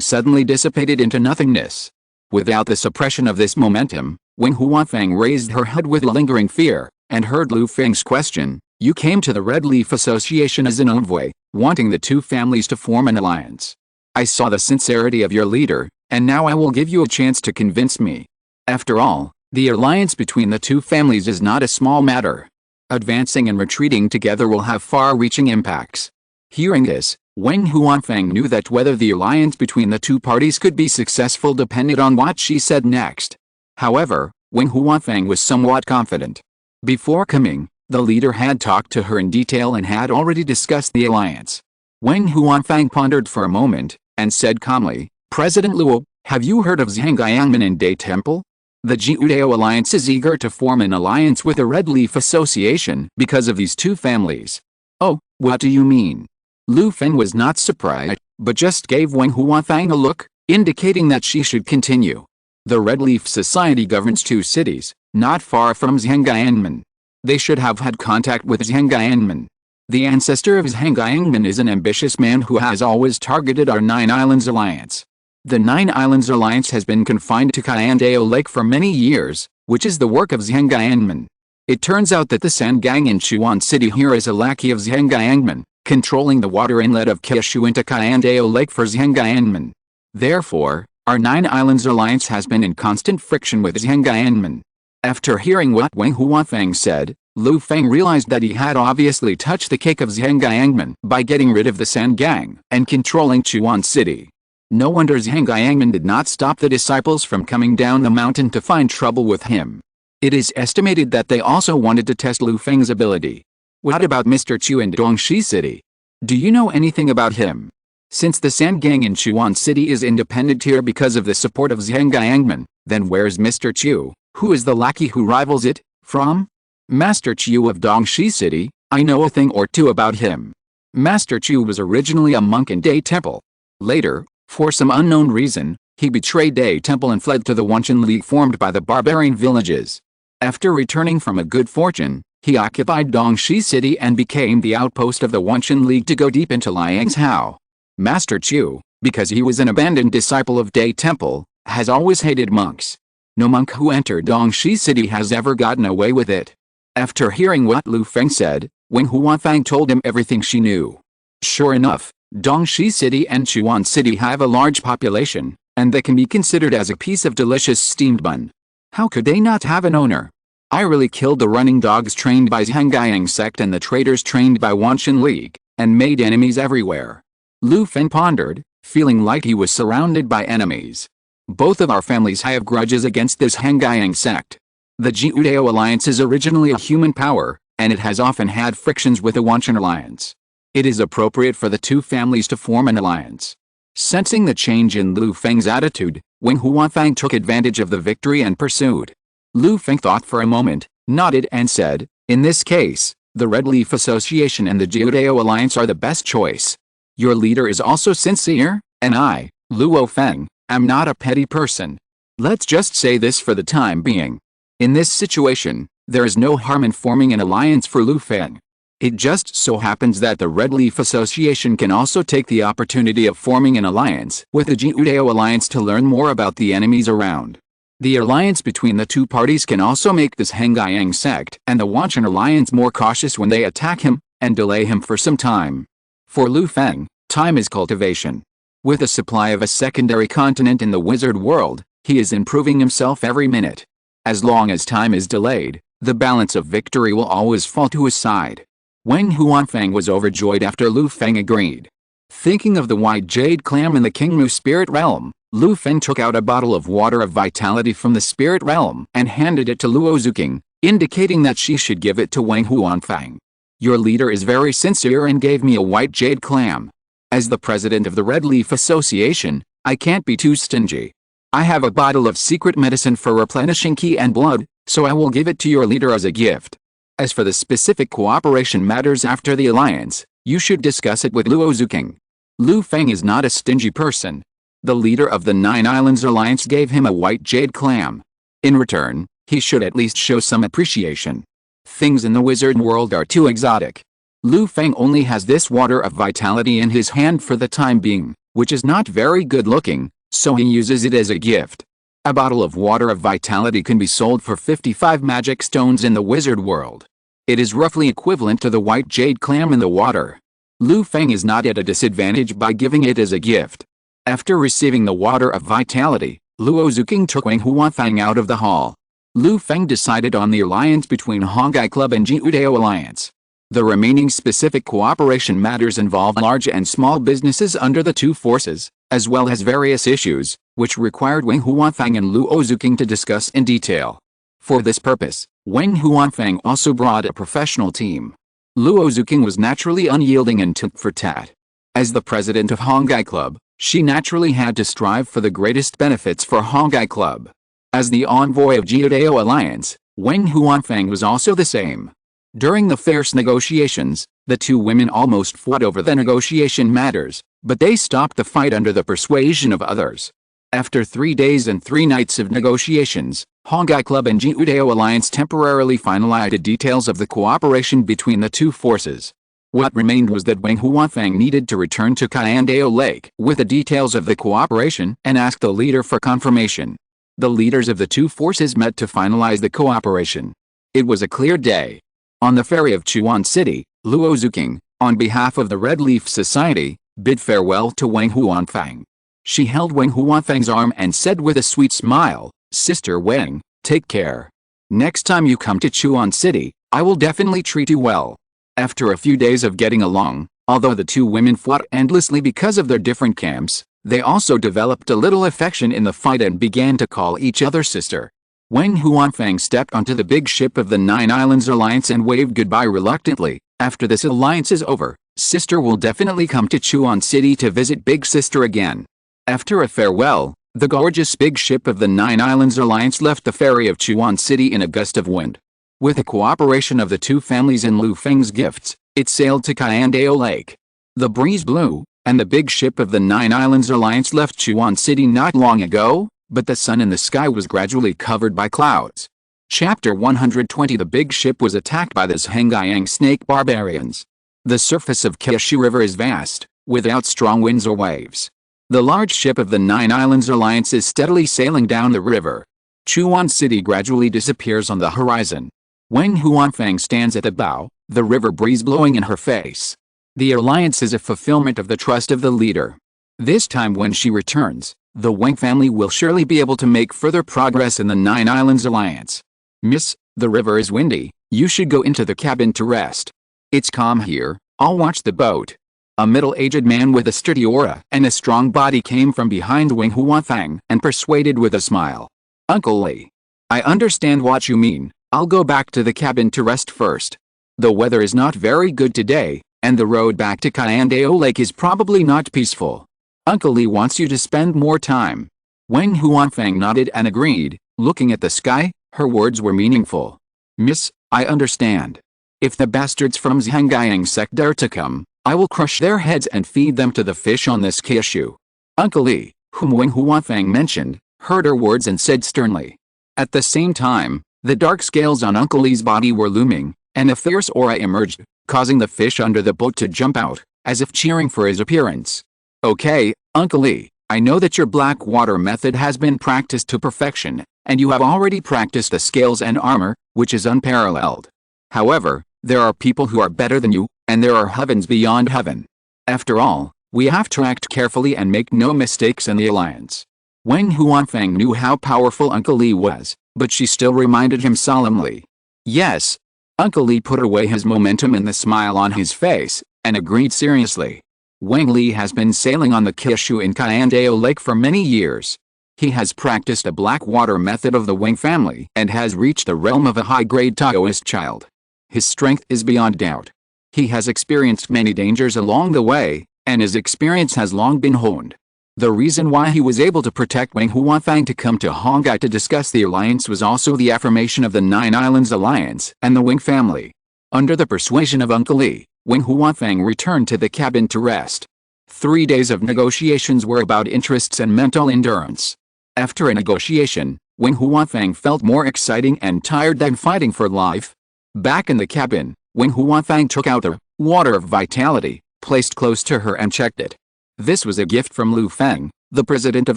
suddenly dissipated into nothingness. Without the suppression of this momentum, Wang Huanfang raised her head with lingering fear, and heard Lu Feng's question, You came to the Red Leaf Association as an envoy, wanting the two families to form an alliance. I saw the sincerity of your leader, and now I will give you a chance to convince me. After all, the alliance between the two families is not a small matter. Advancing and retreating together will have far-reaching impacts. Hearing this, Wen Huanfeng knew that whether the alliance between the two parties could be successful depended on what she said next. However, Wen Huanfeng was somewhat confident. Before coming, the leader had talked to her in detail and had already discussed the alliance. Wen Huanfeng pondered for a moment, and said calmly, President Luo, have you heard of Zhangyangmen and Day Temple? The Jiudeo Alliance is eager to form an alliance with the Red Leaf Association because of these two families. Oh, what do you mean? Lu Feng was not surprised, but just gave Wen Huanfeng a look, indicating that she should continue. The Red Leaf Society governs two cities, not far from Zhangyangmen. They should have had contact with Zhangyangmen. The ancestor of Zhangyangmen is an ambitious man who has always targeted our Nine Islands Alliance. The Nine Islands Alliance has been confined to Kayandeo Lake for many years, which is the work of Zhangyangmen. It turns out that the Sangang in Chuan City here is a lackey of Zhangyangmen, controlling the water inlet of Kyushu into Kayandeo Lake for Zhangyangmen. Therefore, our Nine Islands Alliance has been in constant friction with Zhangyangmen. After hearing what Wen Huanfeng said, Lu Feng realized that he had obviously touched the cake of Zhangyangmen by getting rid of the Sangang and controlling Chuan City. No wonder Zhangyangmen did not stop the disciples from coming down the mountain to find trouble with him. It is estimated that they also wanted to test Lu Feng's ability. What about Mr. Chu in Dongxi City? Do you know anything about him? Since the Sangang in Chuan City is independent here because of the support of Zhangyangmen, then where's Mr. Chu, who is the lackey who rivals it, from? Master Chu of Dongxi City, I know a thing or two about him. Master Chu was originally a monk in Day Temple. Later, for some unknown reason, he betrayed Day Temple and fled to the Wanshan League formed by the barbarian villages. After returning from a good fortune, he occupied Dongxi City and became the outpost of the Wanshan League to go deep into Liangzhou. Master Chu, because he was an abandoned disciple of Day Temple, has always hated monks. No monk who entered Dongxi City has ever gotten away with it. After hearing what Lu Feng said, Wen Huanfeng told him everything she knew. Sure enough, Dongxi City and Chuan City have a large population, and they can be considered as a piece of delicious steamed bun. How could they not have an owner? I really killed the running dogs trained by Zhangyang sect and the traitors trained by Wanshan League, and made enemies everywhere. Lu Feng pondered, feeling like he was surrounded by enemies. Both of our families have grudges against this Zhangyang sect. The Jiudeo Alliance is originally a human power, and it has often had frictions with the Wanshan Alliance. It is appropriate for the two families to form an alliance. Sensing the change in Lu Feng's attitude, Wen Huanfeng took advantage of the victory and pursued. Lu Feng thought for a moment, nodded and said, in this case, the Red Leaf Association and the Jiudeo Alliance are the best choice. Your leader is also sincere, and I, Luo Feng, am not a petty person. Let's just say this for the time being. In this situation, there is no harm in forming an alliance for Lu Feng. It just so happens that the Red Leaf Association can also take the opportunity of forming an alliance with the Jiudeo Alliance to learn more about the enemies around. The alliance between the two parties can also make this Zhangyang sect and the Wanshan Alliance more cautious when they attack him, and delay him for some time. For Lu Feng, time is cultivation. With a supply of a secondary continent in the wizard world, he is improving himself every minute. As long as time is delayed, the balance of victory will always fall to his side. Wen Huanfeng was overjoyed after Lu Feng agreed. Thinking of the white jade clam in the Qingmu spirit realm, Lu Feng took out a bottle of water of vitality from the spirit realm and handed it to Luo Zuking, indicating that she should give it to Wen Huanfeng. Your leader is very sincere and gave me a white jade clam. As the president of the Red Leaf Association, I can't be too stingy. I have a bottle of secret medicine for replenishing ki and blood, so I will give it to your leader as a gift. As for the specific cooperation matters after the alliance, you should discuss it with Luo Zuking. Lu Feng is not a stingy person. The leader of the Nine Islands Alliance gave him a white jade clam. In return, he should at least show some appreciation. Things in the wizard world are too exotic. Lu Feng only has this water of vitality in his hand for the time being, which is not very good looking, so he uses it as a gift. A bottle of water of vitality can be sold for 55 magic stones in the wizard world. It is roughly equivalent to the white jade clam in the water. Lu Feng is not at a disadvantage by giving it as a gift. After receiving the water of vitality, Luo Zuking took Wang Huanfang out of the hall. Lu Feng decided on the alliance between Hongye Club and Jiudao Alliance. The remaining specific cooperation matters involve large and small businesses under the two forces, as well as various issues, which required Wang Huanfang and Luo Zuking to discuss in detail. For this purpose, Wang Huanfang also brought a professional team. Luo Zuking was naturally unyielding and tit for tat. As the president of Hongye Club, she naturally had to strive for the greatest benefits for Hongye Club. As the envoy of Jiudao Alliance, Wang Huanfang was also the same. During the fierce negotiations, the two women almost fought over the negotiation matters, but they stopped the fight under the persuasion of others. After 3 days and 3 nights of negotiations, Hongye Club and Jiudao Alliance temporarily finalized the details of the cooperation between the two forces. What remained was that Wang Huanfang needed to return to Kayandao Lake with the details of the cooperation and ask the leader for confirmation. The leaders of the two forces met to finalize the cooperation. It was a clear day. On the ferry of Chuan City, Luo Zuking, on behalf of the Red Leaf Society, bid farewell to Wang Huanfang. She held Wang Huanfang's arm and said with a sweet smile, "Sister Wang, take care. Next time you come to Chuan City, I will definitely treat you well." After a few days of getting along, although the two women fought endlessly because of their different camps, they also developed a little affection in the fight and began to call each other sister. Wang Huanfang stepped onto the big ship of the Nine Islands Alliance and waved goodbye reluctantly. "After this alliance is over, sister will definitely come to Chuan City to visit big sister again." After a farewell, the gorgeous big ship of the Nine Islands Alliance left the ferry of Chuan City in a gust of wind. With the cooperation of the two families and Lu Feng's gifts, it sailed to Kayandao Lake. The breeze blew, and the big ship of the Nine Islands Alliance left Chuan City not long ago, but the sun in the sky was gradually covered by clouds. Chapter 120. The big ship was attacked by the Zhengyang snake barbarians. The surface of Kyushu River is vast, without strong winds or waves. The large ship of the Nine Islands Alliance is steadily sailing down the river. Chuan City gradually disappears on the horizon. Wang Huanfang stands at the bow, the river breeze blowing in her face. The alliance is a fulfillment of the trust of the leader. This time when she returns, the Wang family will surely be able to make further progress in the Nine Islands Alliance. "Miss, the river is windy, you should go into the cabin to rest. It's calm here, I'll watch the boat." A middle-aged man with a sturdy aura and a strong body came from behind Wang Huanfang and persuaded with a smile. "Uncle Li, I understand what you mean, I'll go back to the cabin to rest first. The weather is not very good today, and the road back to Kayandao Lake is probably not peaceful. Uncle Li wants you to spend more time." Wang Huanfang nodded and agreed, looking at the sky. Her words were meaningful. "Miss, I understand. If the bastards from Zhengyang sect dare to come, I will crush their heads and feed them to the fish on this Kyushu." Uncle Li, whom Wang Huanfang mentioned, heard her words and said sternly. At the same time, the dark scales on Uncle Li's body were looming, and a fierce aura emerged, causing the fish under the boat to jump out, as if cheering for his appearance. "Okay, Uncle Li, I know that your black water method has been practiced to perfection, and you have already practiced the scales and armor, which is unparalleled. However, there are people who are better than you, and there are heavens beyond heaven. After all, we have to act carefully and make no mistakes in the alliance." Wang Huanfang knew how powerful Uncle Li was, but she still reminded him solemnly. "Yes." Uncle Li put away his momentum and the smile on his face, and agreed seriously. Wang Li has been sailing on the Kyushu in Kayandao Lake for many years. He has practiced a black water method of the Wang family and has reached the realm of a high-grade Taoist child. His strength is beyond doubt. He has experienced many dangers along the way, and his experience has long been honed. The reason why he was able to protect Wang Huanfang to come to Hongye to discuss the alliance was also the affirmation of the Nine Islands Alliance and the Wang family. Under the persuasion of Uncle Li, Wang Huanfang returned to the cabin to rest. 3 days of negotiations were about interests and mental endurance. After a negotiation, Wang Huanfang felt more exciting and tired than fighting for life. Back in the cabin, Wang Huanfang took out the water of vitality, placed close to her and checked it. This was a gift from Lu Feng, the president of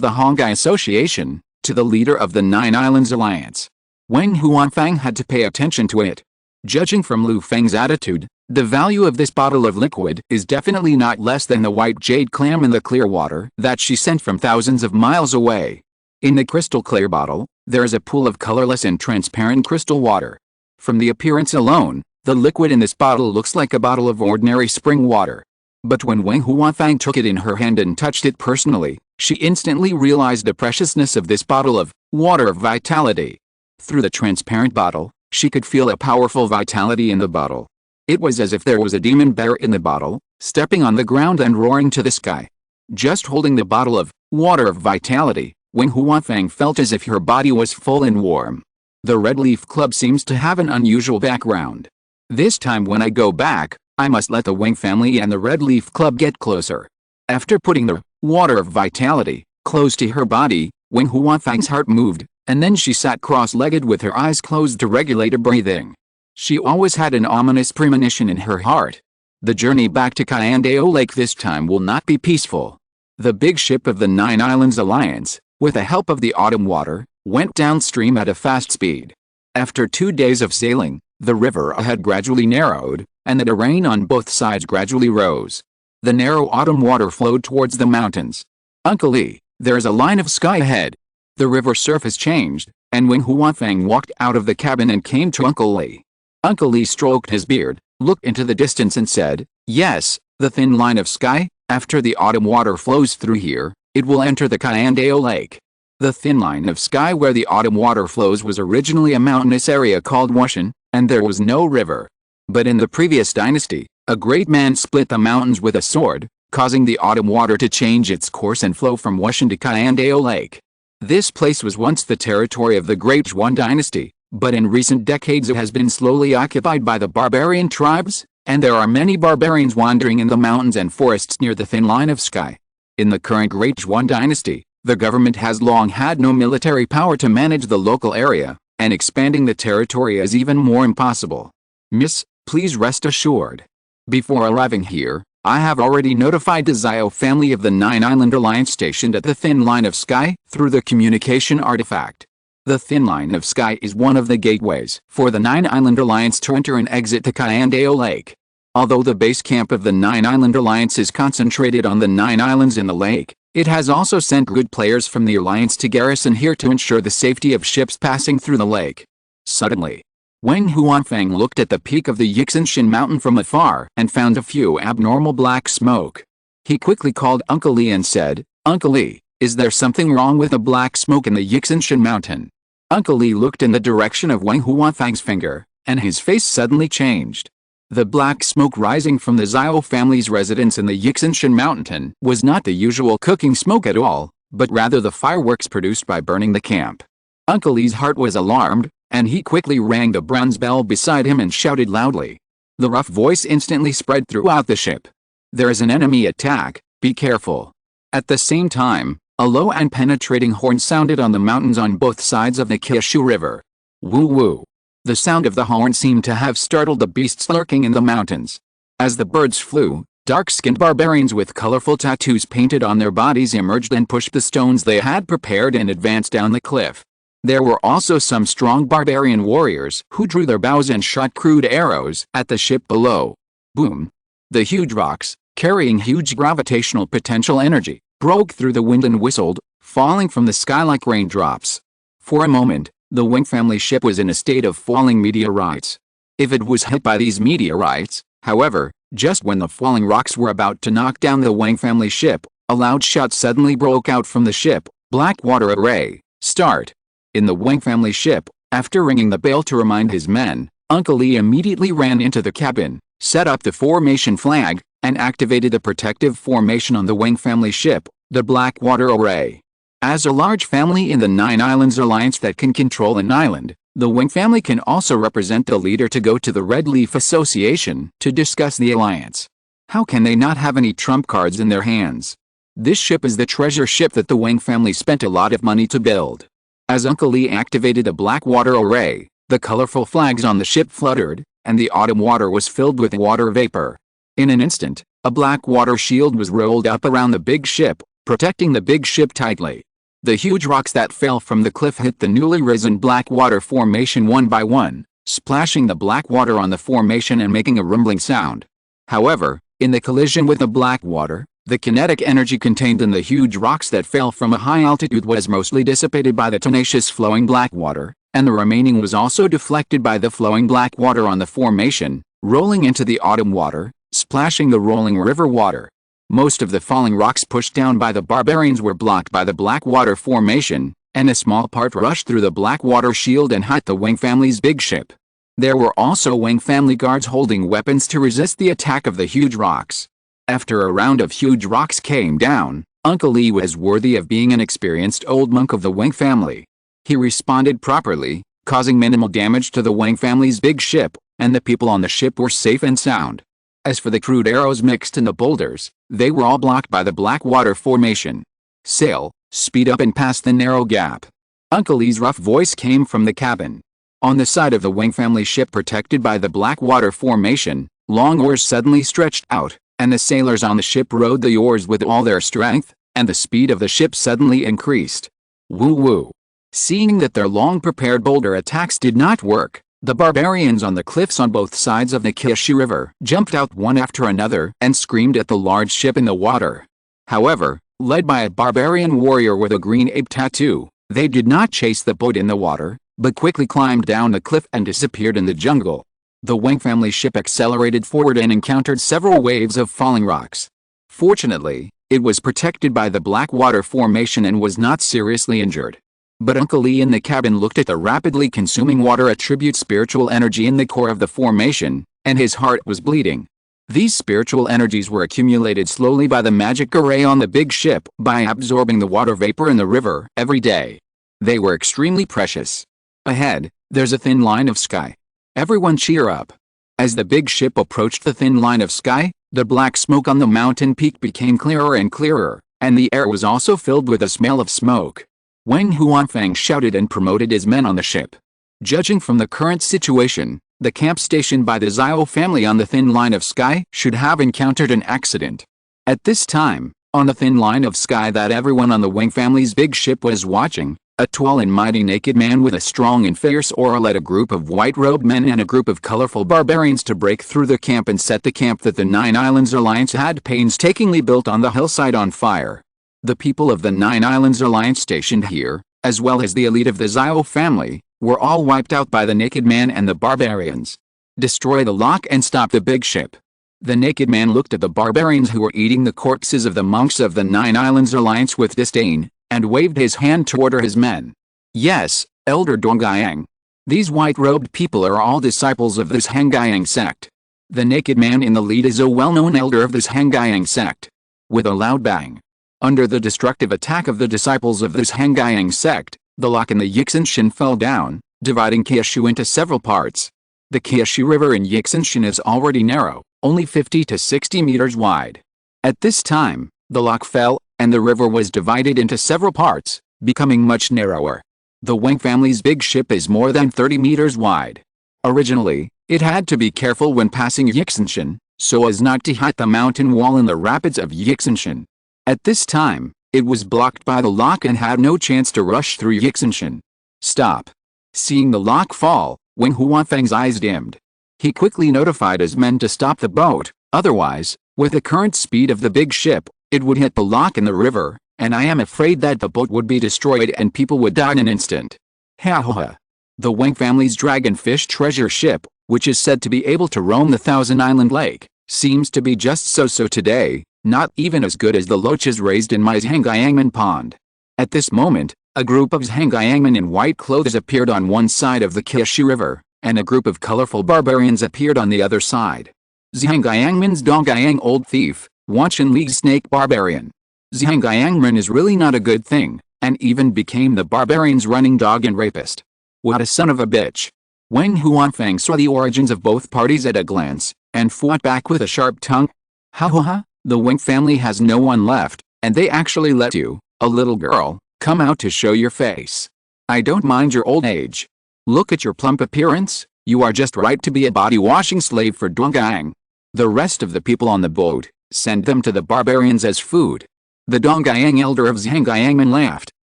the Hongye Association, to the leader of the Nine Islands Alliance. Wang Huanfang had to pay attention to it. Judging from Lu Feng's attitude, the value of this bottle of liquid is definitely not less than the white jade clam in the clear water that she sent from thousands of miles away. In the crystal clear bottle, there is a pool of colorless and transparent crystal water. From the appearance alone, the liquid in this bottle looks like a bottle of ordinary spring water. But when Wen Huanfang took it in her hand and touched it personally, she instantly realized the preciousness of this bottle of water of vitality. Through the transparent bottle, she could feel a powerful vitality in the bottle. It was as if there was a demon bear in the bottle, stepping on the ground and roaring to the sky. Just holding the bottle of water of vitality, Wen Huanfang felt as if her body was full and warm. The Red Leaf Club seems to have an unusual background. This time when I go back, I must let the Wang family and the Red Leaf Club get closer. After putting the water of vitality close to her body, Wen Huanfang's heart moved, and then she sat cross-legged with her eyes closed to regulate her breathing. She always had an ominous premonition in her heart. The journey back to Kayandeo Lake this time will not be peaceful. The big ship of the Nine Islands Alliance, with the help of the autumn water, went downstream at a fast speed. After 2 days of sailing, the river ahead gradually narrowed, and the terrain on both sides gradually rose. The narrow autumn water flowed towards the mountains. "Uncle Lee, there is a line of sky ahead." The river surface changed, and Wen Huanfang walked out of the cabin and came to Uncle Lee. Uncle Lee stroked his beard, looked into the distance and said, "Yes, the thin line of sky, after the autumn water flows through here, it will enter the Kayandeo Lake." The thin line of sky where the autumn water flows was originally a mountainous area called Wushan, and there was no river. But in the previous dynasty, a great man split the mountains with a sword, causing the autumn water to change its course and flow from Wushan to Kayandeo Lake. This place was once the territory of the Great Zhuan dynasty, but in recent decades it has been slowly occupied by the barbarian tribes, and there are many barbarians wandering in the mountains and forests near the thin line of sky. In the current Great Zhuan dynasty, the government has long had no military power to manage the local area, and expanding the territory is even more impossible. Miss, please rest assured. Before arriving here, I have already notified the Zhao family of the Nine Island Alliance stationed at the thin line of sky through the communication artifact. The thin line of sky is one of the gateways for the Nine Island Alliance to enter and exit the Kayandeo Lake. Although the base camp of the Nine Island Alliance is concentrated on the 9 islands in the lake, it has also sent good players from the Alliance to garrison here to ensure the safety of ships passing through the lake. Suddenly, Wen Huanfang looked at the peak of the Yixinshan mountain from afar and found a few abnormal black smoke. He quickly called Uncle Lee and said, "Uncle Lee, is there something wrong with the black smoke in the Yixinshan mountain?" Uncle Lee looked in the direction of Wen Huanfang's finger, and his face suddenly changed. The black smoke rising from the Zhao family's residence in the Yixinshan mountain was not the usual cooking smoke at all, but rather the fireworks produced by burning the camp. Uncle Lee's heart was alarmed, and he quickly rang the bronze bell beside him and shouted loudly. The rough voice instantly spread throughout the ship. "There is an enemy attack, be careful." At the same time, a low and penetrating horn sounded on the mountains on both sides of the Kyushu River. Woo woo. The sound of the horn seemed to have startled the beasts lurking in the mountains. As the birds flew, dark-skinned barbarians with colorful tattoos painted on their bodies emerged and pushed the stones they had prepared and advanced down the cliff. There were also some strong barbarian warriors who drew their bows and shot crude arrows at the ship below. Boom! The huge rocks, carrying huge gravitational potential energy, broke through the wind and whistled, falling from the sky like raindrops. For a moment, the Wang family ship was in a state of falling meteorites. If it was hit by these meteorites, however, just when the falling rocks were about to knock down the Wang family ship, a loud shout suddenly broke out from the ship, "Black water array, start!" In the Wang family ship, after ringing the bell to remind his men, Uncle Lee immediately ran into the cabin, set up the formation flag, and activated the protective formation on the Wang family ship, the Black Water Array. As a large family in the Nine Islands Alliance that can control an island, the Wang family can also represent the leader to go to the Red Leaf Association to discuss the alliance. How can they not have any trump cards in their hands? This ship is the treasure ship that the Wang family spent a lot of money to build. As Uncle Lee activated the Black Water Array, the colorful flags on the ship fluttered, and the autumn water was filled with water vapor. In an instant, a black water shield was rolled up around the big ship, protecting the big ship tightly. The huge rocks that fell from the cliff hit the newly risen black water formation one by one, splashing the black water on the formation and making a rumbling sound. However, in the collision with the black water, the kinetic energy contained in the huge rocks that fell from a high altitude was mostly dissipated by the tenacious flowing black water, and the remaining was also deflected by the flowing black water on the formation, rolling into the autumn water, splashing the rolling river water. Most of the falling rocks pushed down by the barbarians were blocked by the black water formation, and a small part rushed through the black water shield and hit the Wang family's big ship. There were also Wang family guards holding weapons to resist the attack of the huge rocks. After a round of huge rocks came down, Uncle Lee was worthy of being an experienced old monk of the Wang family. He responded properly, causing minimal damage to the Wang family's big ship, and the people on the ship were safe and sound. As for the crude arrows mixed in the boulders, they were all blocked by the black water formation. Sail, speed up and pass the narrow gap. Uncle Lee's rough voice came from the cabin. On the side of the Wang family ship protected by the black water formation, long oars suddenly stretched out, and the sailors on the ship rowed the oars with all their strength, and the speed of the ship suddenly increased. Woo-woo. Seeing that their long-prepared boulder attacks did not work, the barbarians on the cliffs on both sides of the Kishi River jumped out one after another and screamed at the large ship in the water. However, led by a barbarian warrior with a green ape tattoo, they did not chase the boat in the water, but quickly climbed down the cliff and disappeared in the jungle. The Wang family ship accelerated forward and encountered several waves of falling rocks. Fortunately, it was protected by the black water formation and was not seriously injured. But Uncle Lee in the cabin looked at the rapidly consuming water attribute spiritual energy in the core of the formation, and his heart was bleeding. These spiritual energies were accumulated slowly by the magic array on the big ship by absorbing the water vapor in the river every day. They were extremely precious. Ahead, there's a thin line of sky. Everyone cheer up. As the big ship approached the thin line of sky, the black smoke on the mountain peak became clearer and clearer, and the air was also filled with a smell of smoke. Wang Huanfeng shouted and promoted his men on the ship. Judging from the current situation, the camp station by the Zhao family on the thin line of sky should have encountered an accident. At this time, on the thin line of sky that everyone on the Wang family's big ship was watching, a tall and mighty naked man with a strong and fierce aura led a group of white-robed men and a group of colorful barbarians to break through the camp and set the camp that the Nine Islands Alliance had painstakingly built on the hillside on fire. The people of the Nine Islands Alliance stationed here, as well as the elite of the Zhao family, were all wiped out by the naked man and the barbarians. Destroy the lock and stop the big ship. The naked man looked at the barbarians who were eating the corpses of the monks of the Nine Islands Alliance with disdain, and waved his hand toward his men. Yes, Elder Dongyang. These white-robed people are all disciples of this Hongye sect. The naked man in the lead is a well-known elder of this Hongye sect. With a loud bang, under the destructive attack of the disciples of this Hongye sect, the lock in the Yixinshan fell down, dividing Kyushu into several parts. The Kyushu River in Yixinshan is already narrow, only 50 to 60 meters wide. At this time, the lock fell, and the river was divided into several parts, becoming much narrower. The Wang family's big ship is more than 30 meters wide. Originally, it had to be careful when passing Yixinshan, so as not to hit the mountain wall in the rapids of Yixinshan. At this time, it was blocked by the lock and had no chance to rush through Yixinshan. Stop. Seeing the lock fall, Wang Huanfeng's eyes dimmed. He quickly notified his men to stop the boat, otherwise, with the current speed of the big ship, it would hit the lock in the river, and I am afraid that the boat would be destroyed and people would die in an instant. Ha ha ha. The Wang family's dragonfish treasure ship, which is said to be able to roam the Thousand Island Lake, seems to be just so-so today, not even as good as the loaches raised in my Zhangyangmen pond. At this moment, a group of Zhangyangmen in white clothes appeared on one side of the Kyushu River, and a group of colorful barbarians appeared on the other side. Zhangyangmen's Dongyang old thief, Wanchan League snake barbarian. Zhangyangmen is really not a good thing, and even became the barbarian's running dog and rapist. What a son of a bitch. Wang Huanfeng saw the origins of both parties at a glance, and fought back with a sharp tongue. Ha ha ha, the Wang family has no one left, and they actually let you, a little girl, come out to show your face. I don't mind your old age. Look at your plump appearance, you are just right to be a body-washing slave for Dongyang. The rest of the people on the boat, send them to the barbarians as food. The Dongyang elder of Zhangyangmen laughed,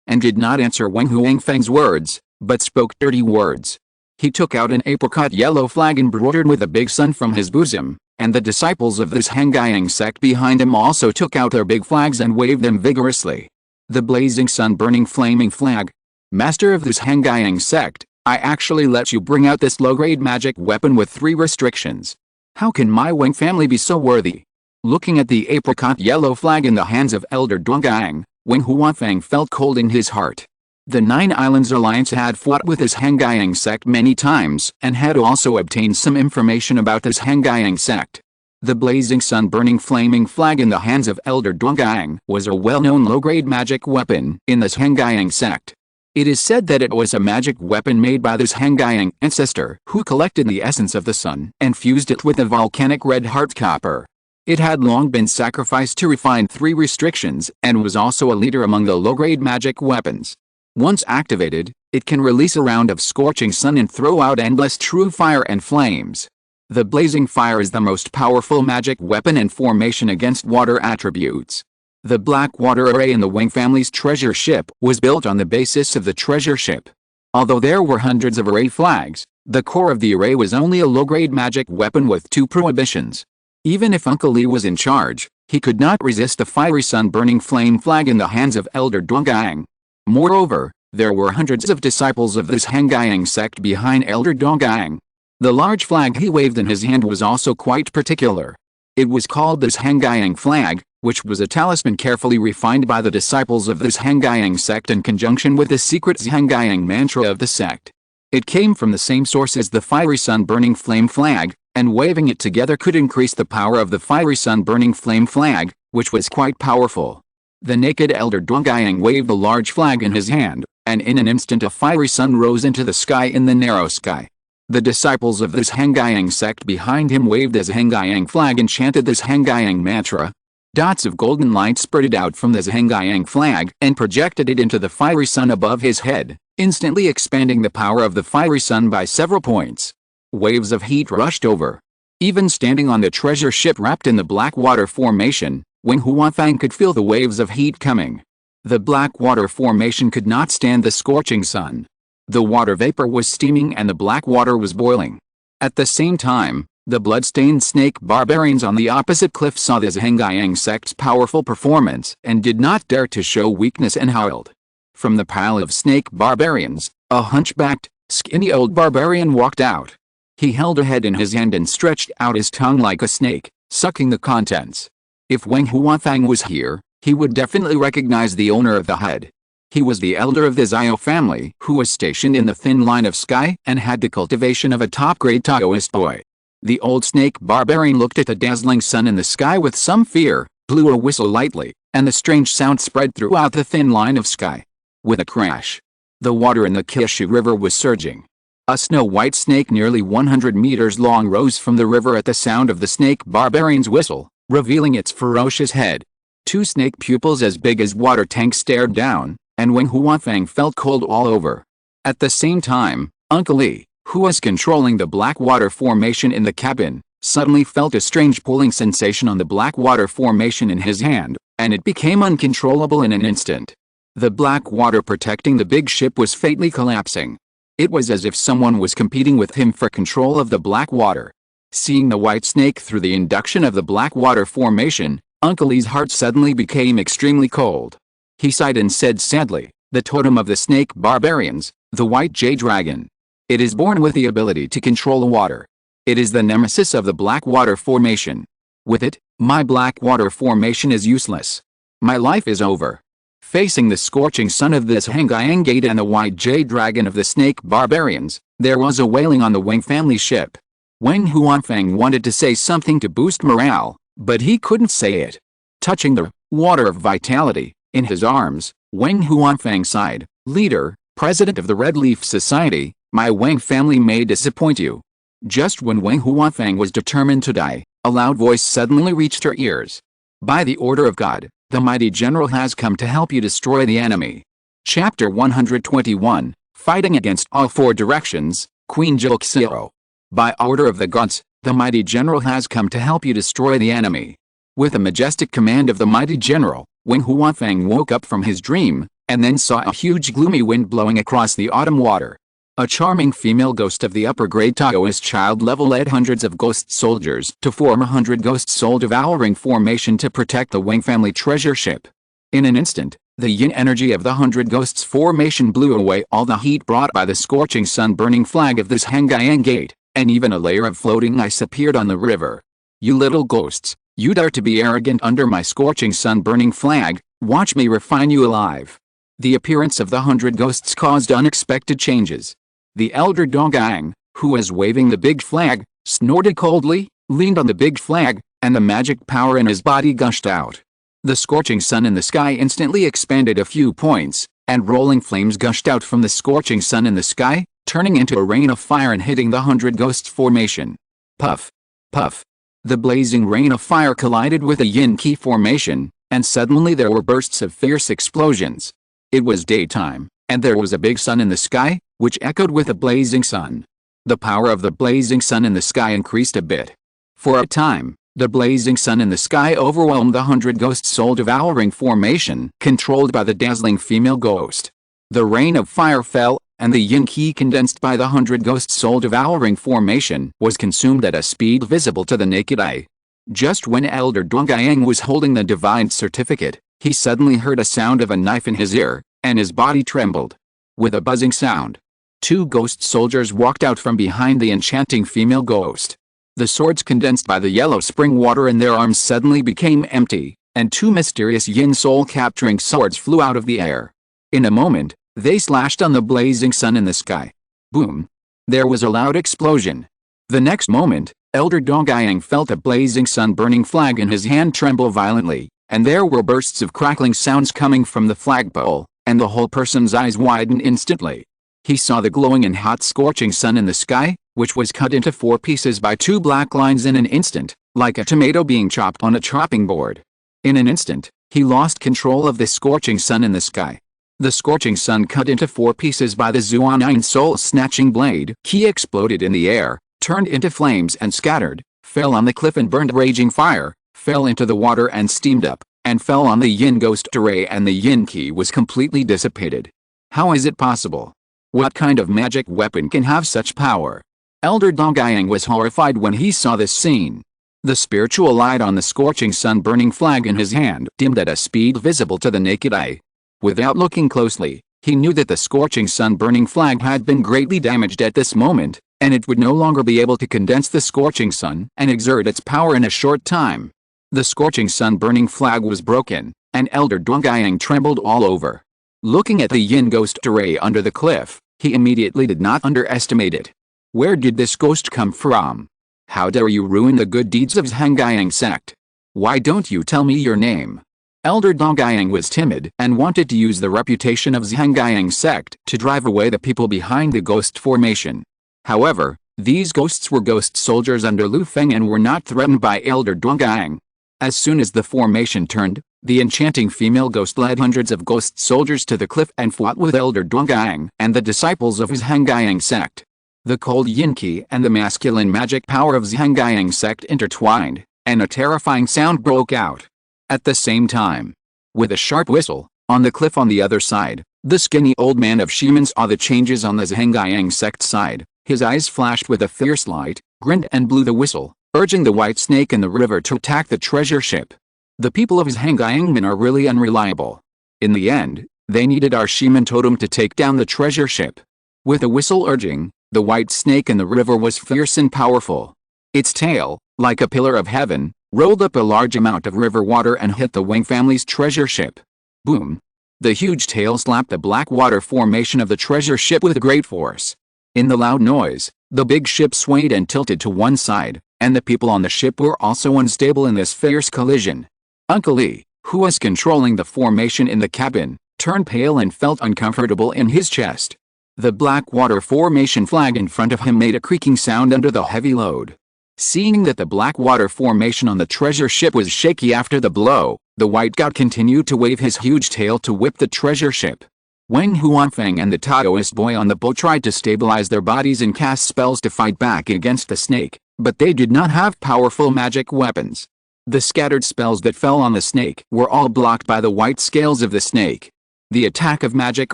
and did not answer Wang Huanfeng's words, but spoke dirty words. He took out an apricot yellow flag embroidered with a big sun from his bosom, and the disciples of this Hongye sect behind him also took out their big flags and waved them vigorously. The blazing sun burning flaming flag. Master of this Hongye sect, I actually let you bring out this low-grade magic weapon with 3 restrictions. How can my Wang family be so worthy? Looking at the apricot yellow flag in the hands of Elder Duangang, Wang Huanfeng felt cold in his heart. The 9 Islands Alliance had fought with this Hongye sect many times and had also obtained some information about this Hongye sect. The blazing sun burning flaming flag in the hands of Elder Duangang was a well-known low-grade magic weapon in this Hongye sect. It is said that it was a magic weapon made by this Hongye ancestor who collected the essence of the sun and fused it with the volcanic red heart copper. It had long been sacrificed to refine 3 restrictions and was also a leader among the low-grade magic weapons. Once activated, it can release a round of scorching sun and throw out endless true fire and flames. The blazing fire is the most powerful magic weapon and formation against water attributes. The black water array in the Wang family's treasure ship was built on the basis of the treasure ship. Although there were hundreds of array flags, the core of the array was only a low-grade magic weapon with 2 prohibitions. Even if Uncle Li was in charge, he could not resist the fiery sun-burning flame flag in the hands of Elder Duangang. Moreover, there were hundreds of disciples of this Hongye sect behind Elder Duangang. The large flag he waved in his hand was also quite particular. It was called this Hongye flag, which was a talisman carefully refined by the disciples of this Hongye sect in conjunction with the secret Hongye mantra of the sect. It came from the same source as the fiery sun-burning flame flag, and waving it together could increase the power of the fiery sun-burning flame flag, which was quite powerful. The naked Elder Duangang waved the large flag in his hand, and in an instant a fiery sun rose into the sky in the narrow sky. The disciples of this Hongye sect behind him waved his Hongye flag and chanted this Hongye mantra. Dots of golden light spurted out from this Hongye flag and projected it into the fiery sun above his head, instantly expanding the power of the fiery sun by several points. Waves of heat rushed over. Even standing on the treasure ship wrapped in the black water formation, Wang Huanfeng could feel the waves of heat coming. The black water formation could not stand the scorching sun. The water vapor was steaming and the black water was boiling. At the same time, the blood-stained snake barbarians on the opposite cliff saw this Hongye sect's powerful performance and did not dare to show weakness and howled. From the pile of snake barbarians, a hunchbacked, skinny old barbarian walked out. He held a head in his hand and stretched out his tongue like a snake, sucking the contents. If Wang Huanfeng was here, he would definitely recognize the owner of the head. He was the elder of the Zhao family who was stationed in the thin line of sky and had the cultivation of a top-grade Taoist boy. The old snake barbarian looked at the dazzling sun in the sky with some fear, blew a whistle lightly, and the strange sound spread throughout the thin line of sky. With a crash, the water in the Kishu River was surging. A snow-white snake nearly 100 meters long rose from the river at the sound of the snake barbarian's whistle, revealing its ferocious head. 2 snake pupils as big as water tanks stared down, and Wang Huanfeng felt cold all over. At the same time, Uncle Li, who was controlling the black water formation in the cabin, suddenly felt a strange pulling sensation on the black water formation in his hand, and it became uncontrollable in an instant. The black water protecting the big ship was faintly collapsing. It was as if someone was competing with him for control of the black water. Seeing the white snake through the induction of the black water formation, Uncle Li's heart suddenly became extremely cold. He sighed and said sadly, "The totem of the snake barbarians, the white jade dragon. It is born with the ability to control the water. It is the nemesis of the black water formation. With it, my black water formation is useless. My life is over." Facing the scorching sun of this Hongye gate and the white jade dragon of the snake barbarians, there was a wailing on the Wang family ship. Wang Huanfeng wanted to say something to boost morale, but he couldn't say it. Touching the water of vitality in his arms, Wang Huanfeng sighed, "Leader, president of the Red Leaf Society, my Wang family may disappoint you." Just when Wang Huanfeng was determined to die, a loud voice suddenly reached her ears. "By the order of God, the mighty general has come to help you destroy the enemy." Chapter 121, Fighting Against All Four Directions, Queen Jilxio. By order of the gods, the mighty general has come to help you destroy the enemy. With a majestic command of the mighty general, Wang Huanfeng woke up from his dream, and then saw a huge gloomy wind blowing across the autumn water. A charming female ghost of the upper-grade Taoist child level led hundreds of ghost soldiers to form a 100 ghost soul devouring formation to protect the Wang family treasure ship. In an instant, the yin energy of the 100 ghosts formation blew away all the heat brought by the scorching sun-burning flag of this Hongye gate, and even a layer of floating ice appeared on the river. You little ghosts, you dare to be arrogant under my scorching sun-burning flag, watch me refine you alive. The appearance of the 100 ghosts caused unexpected changes. The elder Donggang, who was waving the big flag, snorted coldly, leaned on the big flag, and the magic power in his body gushed out. The scorching sun in the sky instantly expanded a few points, and rolling flames gushed out from the scorching sun in the sky, turning into a rain of fire and hitting the 100 ghosts formation. Puff! Puff! The blazing rain of fire collided with a yin qi formation, and suddenly there were bursts of fierce explosions. It was daytime, and there was a big sun in the sky, which echoed with a blazing sun. The power of the blazing sun in the sky increased a bit. For a time, the blazing sun in the sky overwhelmed the 100 ghost soul devouring formation controlled by the dazzling female ghost. The rain of fire fell, and the yin qi condensed by the 100 ghost soul devouring formation was consumed at a speed visible to the naked eye. Just when Elder Donggang was holding the divine certificate, he suddenly heard a sound of a knife in his ear, and his body trembled. With a buzzing sound, 2 ghost soldiers walked out from behind the enchanting female ghost. The swords condensed by the yellow spring water in their arms suddenly became empty, and 2 mysterious yin soul-capturing swords flew out of the air. In a moment, they slashed on the blazing sun in the sky. Boom! There was a loud explosion. The next moment, Elder Donggang felt a blazing sun-burning flag in his hand tremble violently, and there were bursts of crackling sounds coming from the flagpole, and the whole person's eyes widened instantly. He saw the glowing and hot scorching sun in the sky, which was cut into 4 pieces by 2 black lines in an instant, like a tomato being chopped on a chopping board. In an instant, he lost control of the scorching sun in the sky. The scorching sun cut into 4 pieces by the Zuanine soul-snatching blade. He exploded in the air, turned into flames and scattered, fell on the cliff and burned raging fire, fell into the water and steamed up, and fell on the yin ghost array, and the yin qi was completely dissipated. How is it possible? What kind of magic weapon can have such power? Elder Donggang was horrified when he saw this scene. The spiritual light on the scorching sun-burning flag in his hand dimmed at a speed visible to the naked eye. Without looking closely, he knew that the scorching sun-burning flag had been greatly damaged at this moment, and it would no longer be able to condense the scorching sun and exert its power in a short time. The scorching sun-burning flag was broken, and Elder Donggang trembled all over. Looking at the yin ghost array under the cliff, he immediately did not underestimate it. Where did this ghost come from? How dare you ruin the good deeds of Hongye sect? Why don't you tell me your name? Elder Donggang was timid and wanted to use the reputation of Hongye sect to drive away the people behind the ghost formation. However, these ghosts were ghost soldiers under Lu Feng and were not threatened by Elder Donggang. As soon as the formation turned, the enchanting female ghost led hundreds of ghost soldiers to the cliff and fought with Elder Donggang and the disciples of his Hongye sect. The cold yin qi and the masculine magic power of Hongye sect intertwined, and a terrifying sound broke out. At the same time, with a sharp whistle, on the cliff on the other side, the skinny old man of Shiman saw the changes on the Hongye sect side. His eyes flashed with a fierce light, grinned and blew the whistle, urging the white snake in the river to attack the treasure ship. The people of his Hongye are really unreliable. In the end, they needed our Shiman totem to take down the treasure ship. With a whistle urging, the white snake in the river was fierce and powerful. Its tail, like a pillar of heaven, rolled up a large amount of river water and hit the Wang family's treasure ship. Boom! The huge tail slapped the black water formation of the treasure ship with great force. In the loud noise, the big ship swayed and tilted to one side, and the people on the ship were also unstable in this fierce collision. Uncle Lee, who was controlling the formation in the cabin, turned pale and felt uncomfortable in his chest. The black water formation flag in front of him made a creaking sound under the heavy load. Seeing that the black water formation on the treasure ship was shaky after the blow, the white god continued to wave his huge tail to whip the treasure ship. Wang Huanfeng and the Taoist boy on the boat tried to stabilize their bodies and cast spells to fight back against the snake, but they did not have powerful magic weapons. The scattered spells that fell on the snake were all blocked by the white scales of the snake. The attack of magic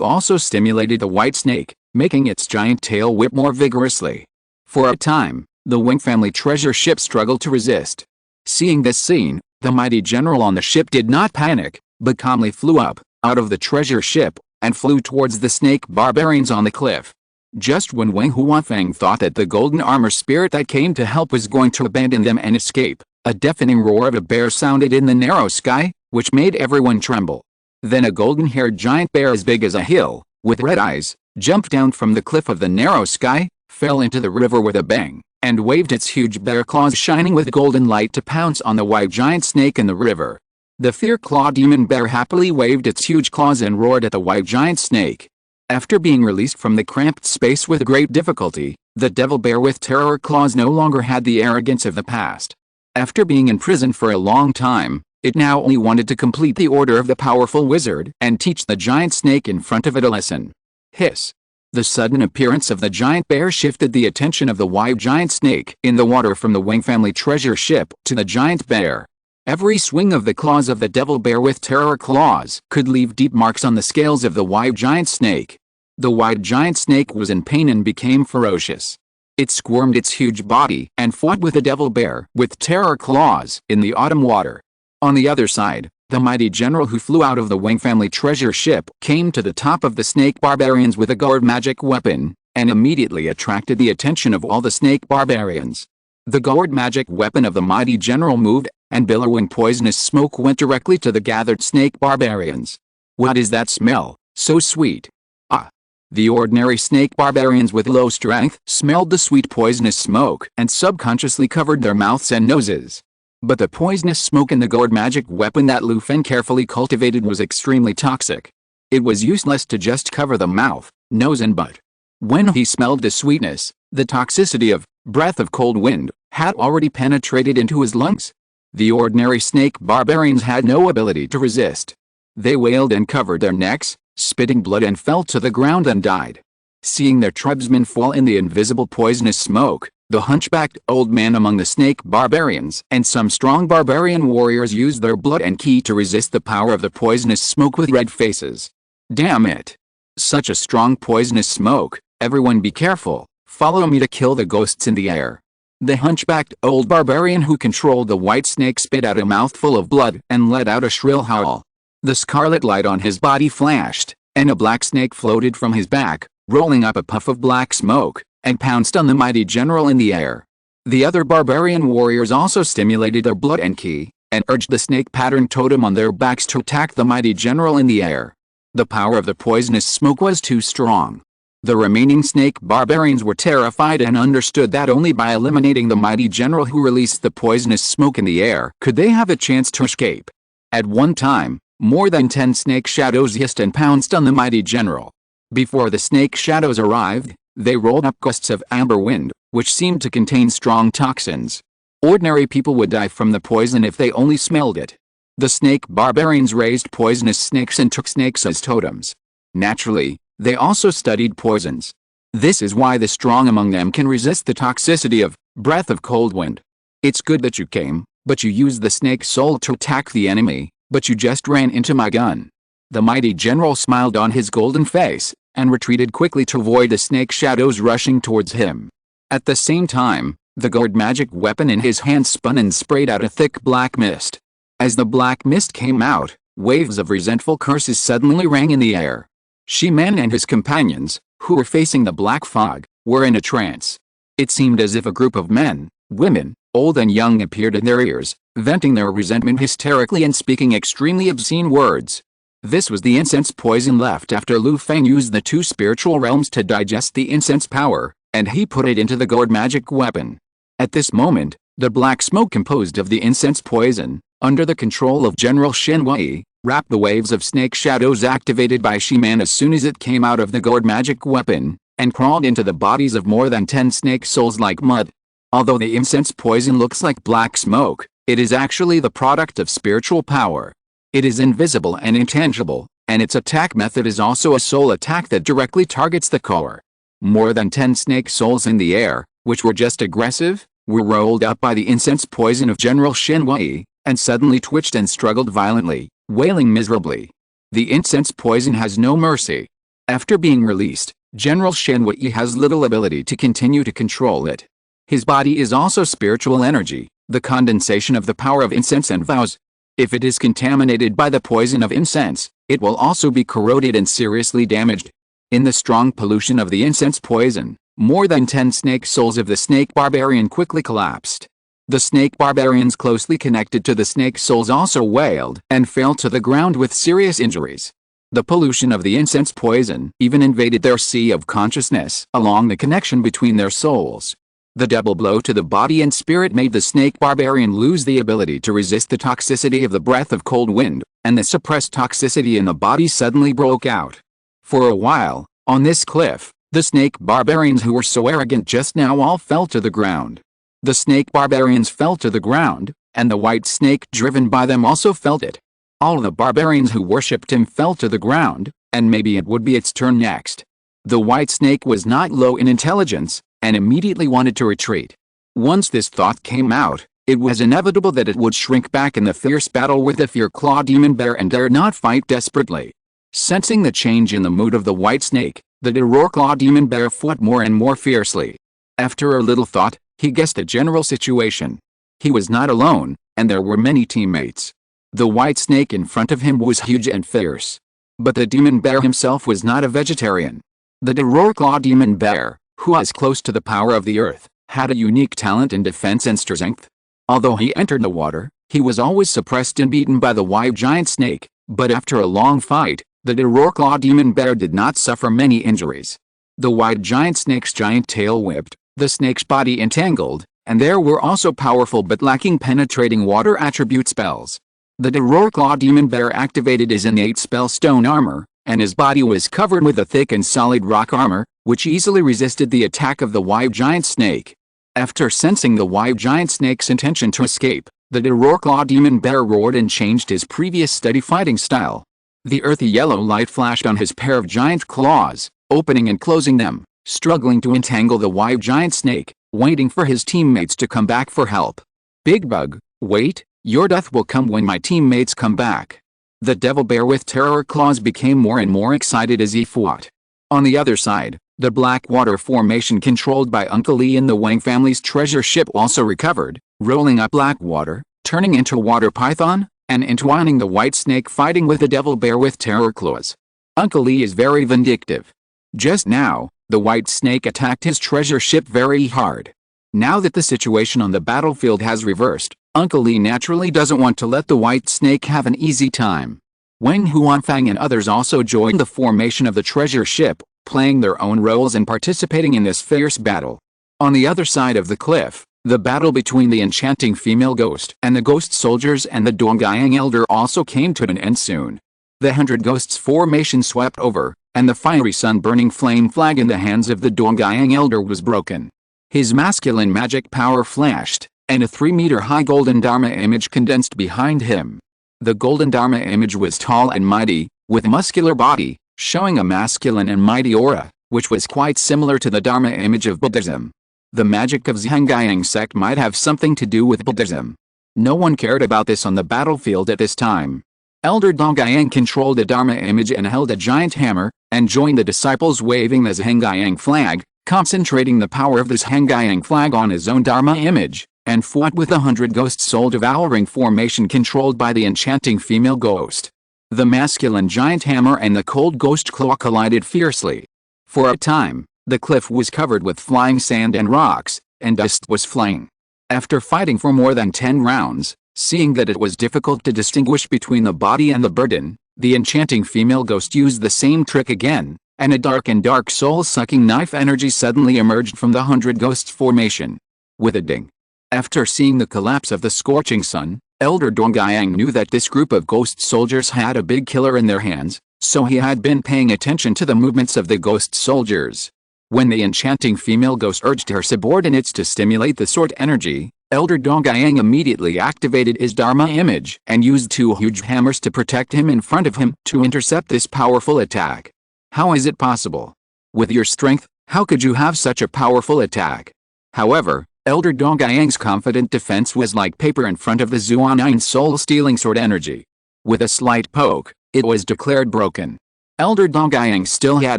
also stimulated the white snake, making its giant tail whip more vigorously. For a time, the Wing family treasure ship struggled to resist. Seeing this scene, the mighty general on the ship did not panic, but calmly flew up, out of the treasure ship, and flew towards the snake barbarians on the cliff. Just when Wang Huanfeng thought that the golden armor spirit that came to help was going to abandon them and escape, a deafening roar of a bear sounded in the narrow sky, which made everyone tremble. Then a golden-haired giant bear as big as a hill, with red eyes, jumped down from the cliff of the narrow sky, fell into the river with a bang, and waved its huge bear claws shining with golden light to pounce on the white giant snake in the river. The fear-clawed demon bear happily waved its huge claws and roared at the white giant snake. After being released from the cramped space with great difficulty, the devil bear with terror claws no longer had the arrogance of the past. After being in prison for a long time, it now only wanted to complete the order of the powerful wizard and teach the giant snake in front of it a lesson. Hiss. The sudden appearance of the giant bear shifted the attention of the white giant snake in the water from the Wing family treasure ship to the giant bear. Every swing of the claws of the devil bear with terror claws could leave deep marks on the scales of the white giant snake. The white giant snake was in pain and became ferocious. It squirmed its huge body and fought with the devil bear with terror claws in the autumn water. On the other side, the mighty general who flew out of the Wing family treasure ship came to the top of the snake barbarians with a guard magic weapon, and immediately attracted the attention of all the snake barbarians. The guard magic weapon of the mighty general moved, and billowing poisonous smoke went directly to the gathered snake barbarians. What is that smell, so sweet? Ah! The ordinary snake barbarians with low strength smelled the sweet poisonous smoke and subconsciously covered their mouths and noses. But the poisonous smoke in the guard magic weapon that Lu Feng carefully cultivated was extremely toxic. It was useless to just cover the mouth, nose and butt. When he smelled the sweetness, the toxicity of breath of cold wind had already penetrated into his lungs. The ordinary snake barbarians had no ability to resist. They wailed and covered their necks, spitting blood, and fell to the ground and died. Seeing their tribesmen fall in the invisible poisonous smoke, the hunchbacked old man among the snake barbarians and some strong barbarian warriors used their blood and ki to resist the power of the poisonous smoke with red faces. Damn it! Such a strong poisonous smoke, everyone be careful, follow me to kill the ghosts in the air. The hunchbacked old barbarian who controlled the white snake spit out a mouthful of blood and let out a shrill howl. The scarlet light on his body flashed, and a black snake floated from his back, rolling up a puff of black smoke, and pounced on the mighty general in the air. The other barbarian warriors also stimulated their blood and ki, and urged the snake-patterned totem on their backs to attack the mighty general in the air. The power of the poisonous smoke was too strong. The remaining snake barbarians were terrified and understood that only by eliminating the mighty general who released the poisonous smoke in the air could they have a chance to escape. At one time, more than 10 snake shadows hissed and pounced on the mighty general. Before the snake shadows arrived, they rolled up gusts of amber wind, which seemed to contain strong toxins. Ordinary people would die from the poison if they only smelled it. The snake barbarians raised poisonous snakes and took snakes as totems. Naturally, they also studied poisons. This is why the strong among them can resist the toxicity of breath of cold wind. It's good that you came, but you used the snake soul to attack the enemy, but you just ran into my gun. The mighty general smiled on his golden face, and retreated quickly to avoid the snake shadows rushing towards him. At the same time, the guard magic weapon in his hand spun and sprayed out a thick black mist. As the black mist came out, waves of resentful curses suddenly rang in the air. Shi-Man and his companions, who were facing the black fog, were in a trance. It seemed as if a group of men, women, old and young appeared in their ears, venting their resentment hysterically and speaking extremely obscene words. This was the incense poison left after Lu Feng used the 2 spiritual realms to digest the incense power, and he put it into the guard magic weapon. At this moment, the black smoke composed of the incense poison, under the control of General Hongye, wrapped the waves of snake shadows activated by Shi-Man as soon as it came out of the guard magic weapon, and crawled into the bodies of more than 10 snake souls like mud. Although the incense poison looks like black smoke, it is actually the product of spiritual power. It is invisible and intangible, and its attack method is also a soul attack that directly targets the core. More than 10 snake souls in the air, which were just aggressive, were rolled up by the incense poison of General Hongye, and suddenly twitched and struggled violently, wailing miserably. The incense poison has no mercy. After being released, General Shen Wei has little ability to continue to control it. His body is also spiritual energy, the condensation of the power of incense and vows. If it is contaminated by the poison of incense, it will also be corroded and seriously damaged. In the strong pollution of the incense poison, more than 10 snake souls of the snake barbarian quickly collapsed. The snake barbarians closely connected to the snake souls also wailed and fell to the ground with serious injuries. The pollution of the incense poison even invaded their sea of consciousness along the connection between their souls. The double blow to the body and spirit made the snake barbarian lose the ability to resist the toxicity of the breath of cold wind, and the suppressed toxicity in the body suddenly broke out. For a while, on this cliff, the snake barbarians who were so arrogant just now all fell to the ground. The snake barbarians fell to the ground, and the white snake driven by them also felt it. All the barbarians who worshipped him fell to the ground, and maybe it would be its turn next. The white snake was not low in intelligence, and immediately wanted to retreat. Once this thought came out, it was inevitable that it would shrink back in the fierce battle with the fear-claw demon bear and dare not fight desperately. Sensing the change in the mood of the white snake, the Claw demon bear fought more and more fiercely. After a little thought, he guessed the general situation. He was not alone, and there were many teammates. The white snake in front of him was huge and fierce. But the demon bear himself was not a vegetarian. The Claw demon bear, who was close to the power of the earth, had a unique talent in defense and strength. Although he entered the water, he was always suppressed and beaten by the white giant snake, but after a long fight, the Claw demon bear did not suffer many injuries. The white giant snake's giant tail whipped, the snake's body entangled, and there were also powerful but lacking penetrating water attribute spells. The Claw demon bear activated his innate spell stone armor, and his body was covered with a thick and solid rock armor, which easily resisted the attack of the white giant snake. After sensing the white giant snake's intention to escape, the Claw demon bear roared and changed his previous steady fighting style. The earthy yellow light flashed on his pair of giant claws, opening and closing them, struggling to entangle the white giant snake, waiting for his teammates to come back for help. Big Bug, wait, your death will come when my teammates come back. The devil bear with terror claws became more and more excited as he fought. On the other side, the Blackwater formation controlled by Uncle Lee and the Wang family's treasure ship also recovered, rolling up Blackwater, turning into Water Python, and entwining the white snake fighting with the devil bear with terror claws. Uncle Lee is very vindictive. Just now, the white snake attacked his treasure ship very hard. Now that the situation on the battlefield has reversed, Uncle Lee naturally doesn't want to let the white snake have an easy time. Wang Huanfang and others also joined the formation of the treasure ship, playing their own roles and participating in this fierce battle. On the other side of the cliff, the battle between the enchanting female ghost and the ghost soldiers and the Dongyang elder also came to an end soon. The 100 Ghosts formation swept over, and the fiery sun-burning flame flag in the hands of the Dongyang elder was broken. His masculine magic power flashed, and a 3-meter-high golden Dharma image condensed behind him. The golden Dharma image was tall and mighty, with a muscular body, showing a masculine and mighty aura, which was quite similar to the Dharma image of Buddhism. The magic of Zhengyang sect might have something to do with Buddhism. No one cared about this on the battlefield at this time. Elder Dongyang controlled the Dharma image and held a giant hammer, and joined the disciples waving the Zhengyang flag, concentrating the power of the Zhengyang flag on his own Dharma image, and fought with the 100 Ghost Soul devouring formation controlled by the enchanting female ghost. The masculine giant hammer and the cold ghost claw collided fiercely. For a time, the cliff was covered with flying sand and rocks, and dust was flying. After fighting for more than 10 rounds, seeing that it was difficult to distinguish between the body and the burden, the enchanting female ghost used the same trick again, and a dark soul-sucking knife energy suddenly emerged from the 100 Ghosts formation. With a ding. After seeing the collapse of the scorching sun, Elder Dongyang knew that this group of ghost soldiers had a big killer in their hands, so he had been paying attention to the movements of the ghost soldiers. When the enchanting female ghost urged her subordinates to stimulate the sword energy, Elder Dongyang immediately activated his Dharma image and used 2 huge hammers to protect him in front of him to intercept this powerful attack. How is it possible? With your strength, how could you have such a powerful attack? However, Elder Dongyang's confident defense was like paper in front of the Zuanine soul-stealing sword energy. With a slight poke, it was declared broken. Elder Dongyang still had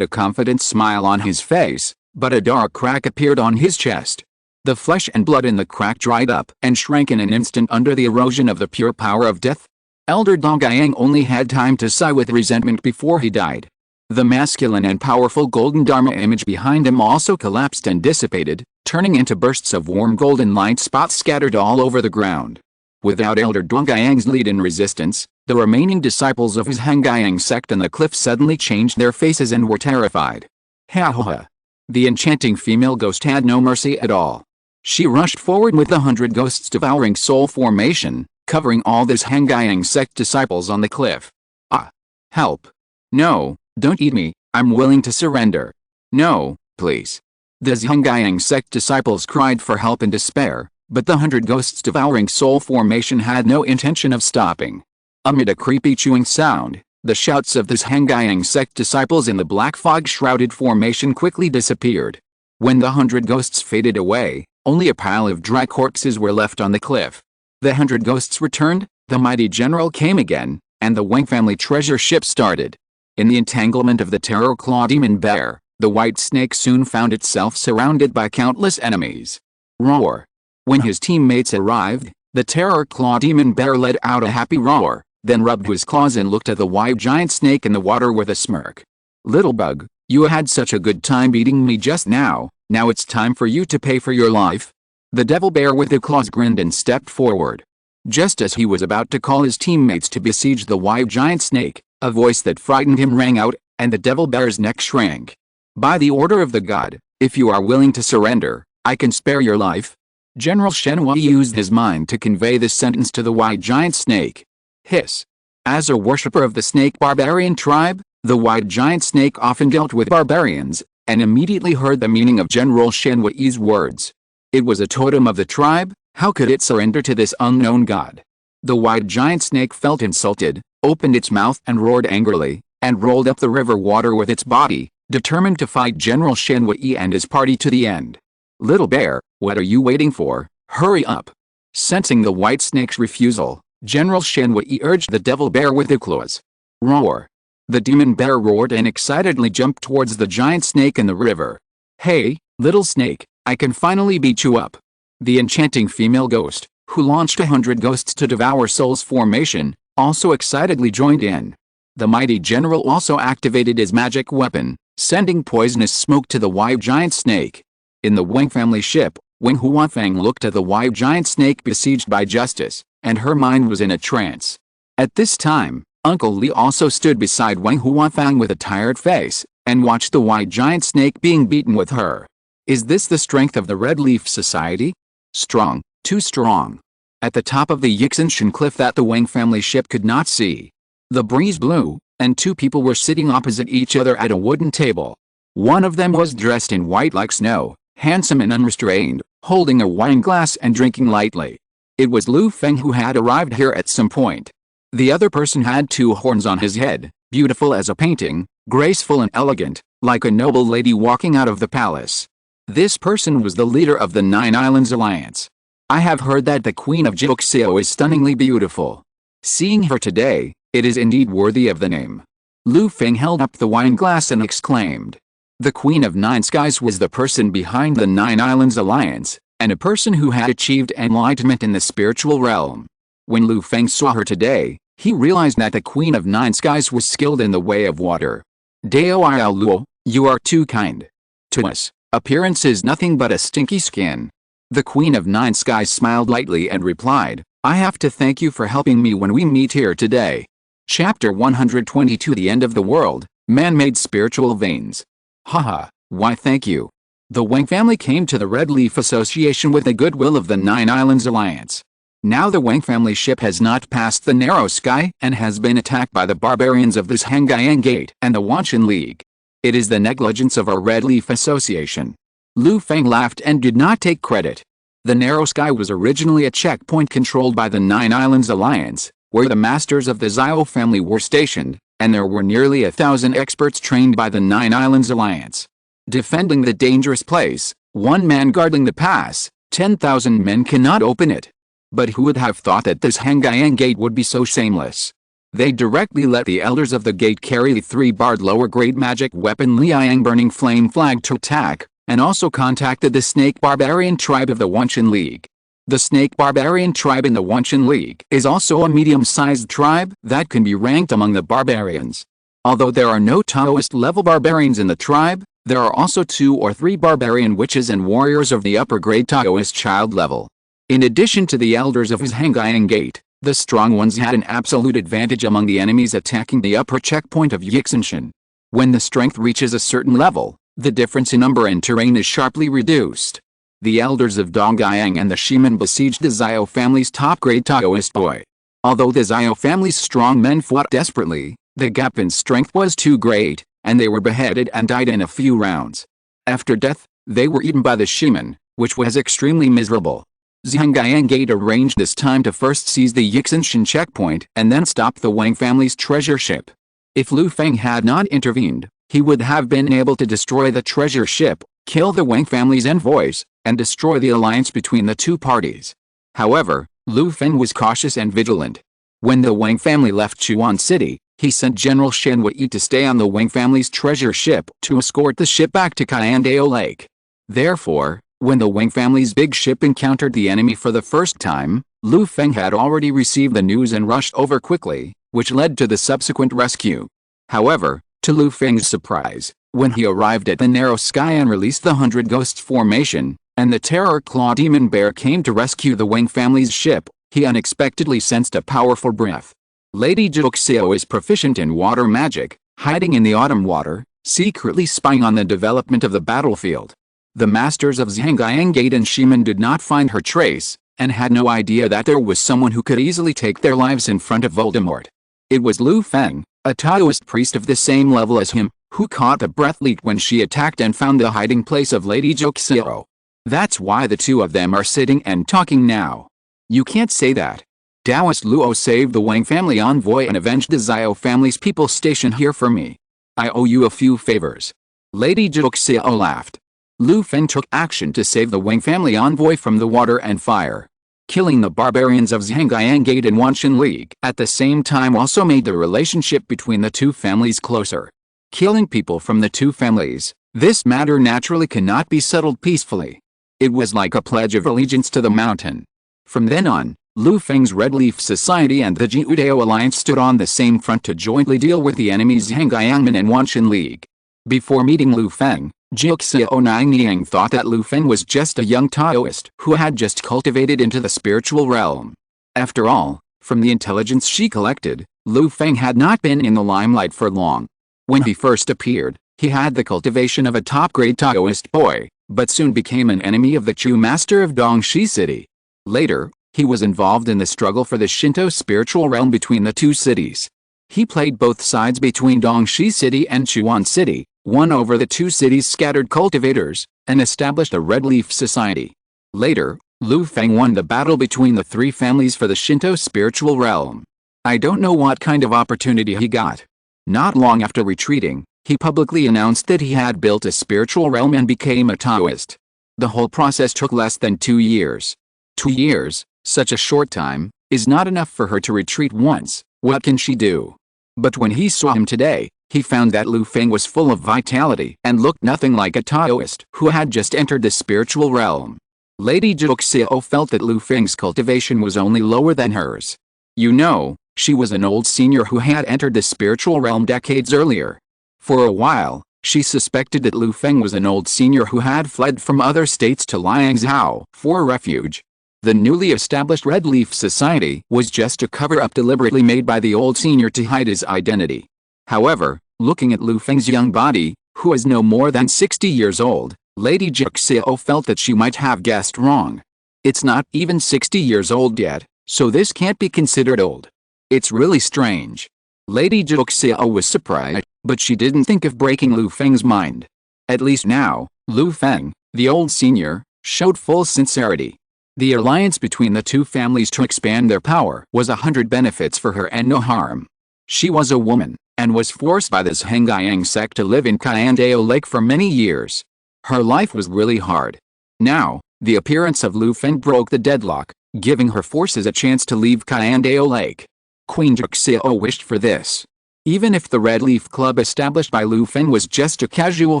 a confident smile on his face, but a dark crack appeared on his chest. The flesh and blood in the crack dried up and shrank in an instant under the erosion of the pure power of death. Elder Dongyang only had time to sigh with resentment before he died. The masculine and powerful golden Dharma image behind him also collapsed and dissipated, turning into bursts of warm golden light spots scattered all over the ground. Without Elder Dongyang's lead in resistance, the remaining disciples of his Hongye sect on the cliff suddenly changed their faces and were terrified. Ha ha ha. The enchanting female ghost had no mercy at all. She rushed forward with the 100 ghosts devouring soul formation, covering all this Hongye sect disciples on the cliff. Ah! Help! No, don't eat me, I'm willing to surrender. No, please. The Hongye sect disciples cried for help in despair, but the 100 ghosts devouring soul formation had no intention of stopping. Amid a creepy chewing sound, the shouts of the Hongye sect disciples in the black fog-shrouded formation quickly disappeared. When the 100 ghosts faded away, only a pile of dry corpses were left on the cliff. The 100 ghosts returned, the mighty general came again, and the Wang family treasure ship started. In the entanglement of the terror claw demon bear, the white snake soon found itself surrounded by countless enemies. Roar! When his teammates arrived, the terror claw demon bear let out a happy roar, then rubbed his claws and looked at the white giant snake in the water with a smirk. Little bug, you had such a good time beating me just now it's time for you to pay for your life. The devil bear with the claws grinned and stepped forward. Just as he was about to call his teammates to besiege the white giant snake, a voice that frightened him rang out, and the devil bear's neck shrank. By the order of the god, if you are willing to surrender, I can spare your life. General Shenhua used his mind to convey this sentence to the white giant snake. Hiss. As a worshipper of the snake barbarian tribe, the white giant snake often dealt with barbarians, and immediately heard the meaning of General Shenhua's words. It was a totem of the tribe, how could it surrender to this unknown god? The white giant snake felt insulted, opened its mouth and roared angrily, and rolled up the river water with its body, determined to fight General Shenhua and his party to the end. Little bear, what are you waiting for? Hurry up! Sensing the white snake's refusal, General Shenhua urged the devil bear with the claws. Roar! The demon bear roared and excitedly jumped towards the giant snake in the river. Hey, little snake, I can finally beat you up. The enchanting female ghost, who launched 100 ghosts to devour souls formation, also excitedly joined in. The mighty general also activated his magic weapon, sending poisonous smoke to the white giant snake. In the Wang family ship, Wang Huafeng looked at the white giant snake besieged by justice, and her mind was in a trance. At this time, Uncle Li also stood beside Wang Huafeng with a tired face, and watched the white giant snake being beaten with her. Is this the strength of the Red Leaf Society? Strong, too strong. At the top of the Yixinshan cliff that the Wang family ship could not see, the breeze blew, and two people were sitting opposite each other at a wooden table. One of them was dressed in white like snow, handsome and unrestrained, holding a wine glass and drinking lightly. It was Lu Feng who had arrived here at some point. The other person had two horns on his head, beautiful as a painting, graceful and elegant, like a noble lady walking out of the palace. This person was the leader of the Nine Islands Alliance. I have heard that the Queen of Joxio is stunningly beautiful. Seeing her today, it is indeed worthy of the name. Lu Feng held up the wine glass and exclaimed. The Queen of Nine Skies was the person behind the Nine Islands Alliance, and a person who had achieved enlightenment in the spiritual realm. When Lu Feng saw her today, he realized that the Queen of Nine Skies was skilled in the way of water. Dao Luo, you are too kind to us. Appearance is nothing but a stinky skin. The Queen of Nine Skies smiled lightly and replied, I have to thank you for helping me when we meet here today. Chapter 122 The End of the World, Man-Made Spiritual Veins. Haha, why thank you. The Wang family came to the Red Leaf Association with the goodwill of the Nine Islands Alliance. Now the Wang family ship has not passed the narrow sky and has been attacked by the barbarians of this Hongye Gate and the Wanshan League. It is the negligence of our Red Leaf Association. Lu Feng laughed and did not take credit. The narrow sky was originally a checkpoint controlled by the Nine Islands Alliance, where the masters of the Zhao family were stationed, and there were nearly 1,000 experts trained by the Nine Islands Alliance. Defending the dangerous place, one man guarding the pass, 10,000 men cannot open it. But who would have thought that this Hongye Gate would be so shameless? They directly let the elders of the gate carry the 3-barred lower-grade magic weapon Liang Burning Flame Flag to attack, and also contacted the Snake Barbarian tribe of the Wunshan League. The Snake Barbarian tribe in the Wunshan League is also a medium-sized tribe that can be ranked among the barbarians. Although there are no Taoist-level barbarians in the tribe, there are also 2 or 3 barbarian witches and warriors of the upper-grade Taoist child level. In addition to the elders of his Hongye Gate, the strong ones had an absolute advantage among the enemies attacking the upper checkpoint of Yixinshan. When the strength reaches a certain level, the difference in number and terrain is sharply reduced. The elders of Dongyang and the Shiman besieged the Xiao family's top-grade Taoist boy. Although the Xiao family's strong men fought desperately, the gap in strength was too great, and they were beheaded and died in a few rounds. After death, they were eaten by the Shiman, which was extremely miserable. Zhangyan Gate arranged this time to first seize the Yixinshan checkpoint and then stop the Wang family's treasure ship. If Lu Feng had not intervened, he would have been able to destroy the treasure ship, kill the Wang family's envoys, and destroy the alliance between the two parties. However, Lu Feng was cautious and vigilant. When the Wang family left Chuan City, he sent General Shen Wei to stay on the Wang family's treasure ship to escort the ship back to Kayandao Lake. Therefore, when the Wang family's big ship encountered the enemy for the first time, Lu Feng had already received the news and rushed over quickly, which led to the subsequent rescue. However, to Lu Feng's surprise, when he arrived at the narrow sky and released the 100 Ghosts formation, and the Terror Claw Demon Bear came to rescue the Wang family's ship, he unexpectedly sensed a powerful breath. Lady Juxiao is proficient in water magic, hiding in the autumn water, secretly spying on the development of the battlefield. The masters of Zhangyan Gate and Shiman did not find her trace, and had no idea that there was someone who could easily take their lives in front of Voldemort. It was Lu Feng, a Taoist priest of the same level as him, who caught the breath leak when she attacked and found the hiding place of Lady Juxiao. That's why the two of them are sitting and talking now. You can't say that. Taoist Luo saved the Wang family envoy and avenged the Xiao family's people stationed here for me. I owe you a few favors. Lady Juxiao laughed. Lu Feng took action to save the Wang family envoy from the water and fire. Killing the barbarians of Zhangyan Gate and Wunshan League at the same time also made the relationship between the two families closer. Killing people from the two families, this matter naturally cannot be settled peacefully. It was like a pledge of allegiance to the mountain. From then on, Lu Feng's Red Leaf Society and the Jiudao Alliance stood on the same front to jointly deal with the enemies Zhangyangmen and Wunshan League. Before meeting Lu Feng, Jiuxiao Ningniang thought that Lu Feng was just a young Taoist who had just cultivated into the spiritual realm. After all, from the intelligence she collected, Lu Feng had not been in the limelight for long. When he first appeared, he had the cultivation of a top-grade Taoist boy, but soon became an enemy of the true master of Dongxi City. Later, he was involved in the struggle for the Shinto spiritual realm between the two cities. He played both sides between Dongxi City and Chuan City, won over the two cities' scattered cultivators, and established a Red Leaf Society. Later, Lu Feng won the battle between the three families for the Shinto spiritual realm. I don't know what kind of opportunity he got. Not long after retreating, he publicly announced that he had built a spiritual realm and became a Taoist. The whole process took less than 2 years. 2 years, such a short time, is not enough for her to retreat once. What can she do? But when he saw him today, he found that Lu Feng was full of vitality and looked nothing like a Taoist who had just entered the spiritual realm. Lady Juxiao felt that Lu Feng's cultivation was only lower than hers. You know, she was an old senior who had entered the spiritual realm decades earlier. For a while, she suspected that Lu Feng was an old senior who had fled from other states to Liangzhou for refuge. The newly established Red Leaf Society was just a cover-up deliberately made by the old senior to hide his identity. However, looking at Lu Feng's young body, who is no more than 60 years old, Lady Juxiao felt that she might have guessed wrong. It's not even 60 years old yet, so this can't be considered old. It's really strange. Lady Juxiao was surprised, but she didn't think of breaking Lu Feng's mind. At least now, Lu Feng, the old senior, showed full sincerity. The alliance between the two families to expand their power was 100 benefits for her and no harm. She was a woman, and was forced by this Hongye sect to live in Kayandao Lake for many years. Her life was really hard. Now, the appearance of Lu Feng broke the deadlock, giving her forces a chance to leave Kayandao Lake. Queen Juxiao wished for this. Even if the Red Leaf Club established by Lu Feng was just a casual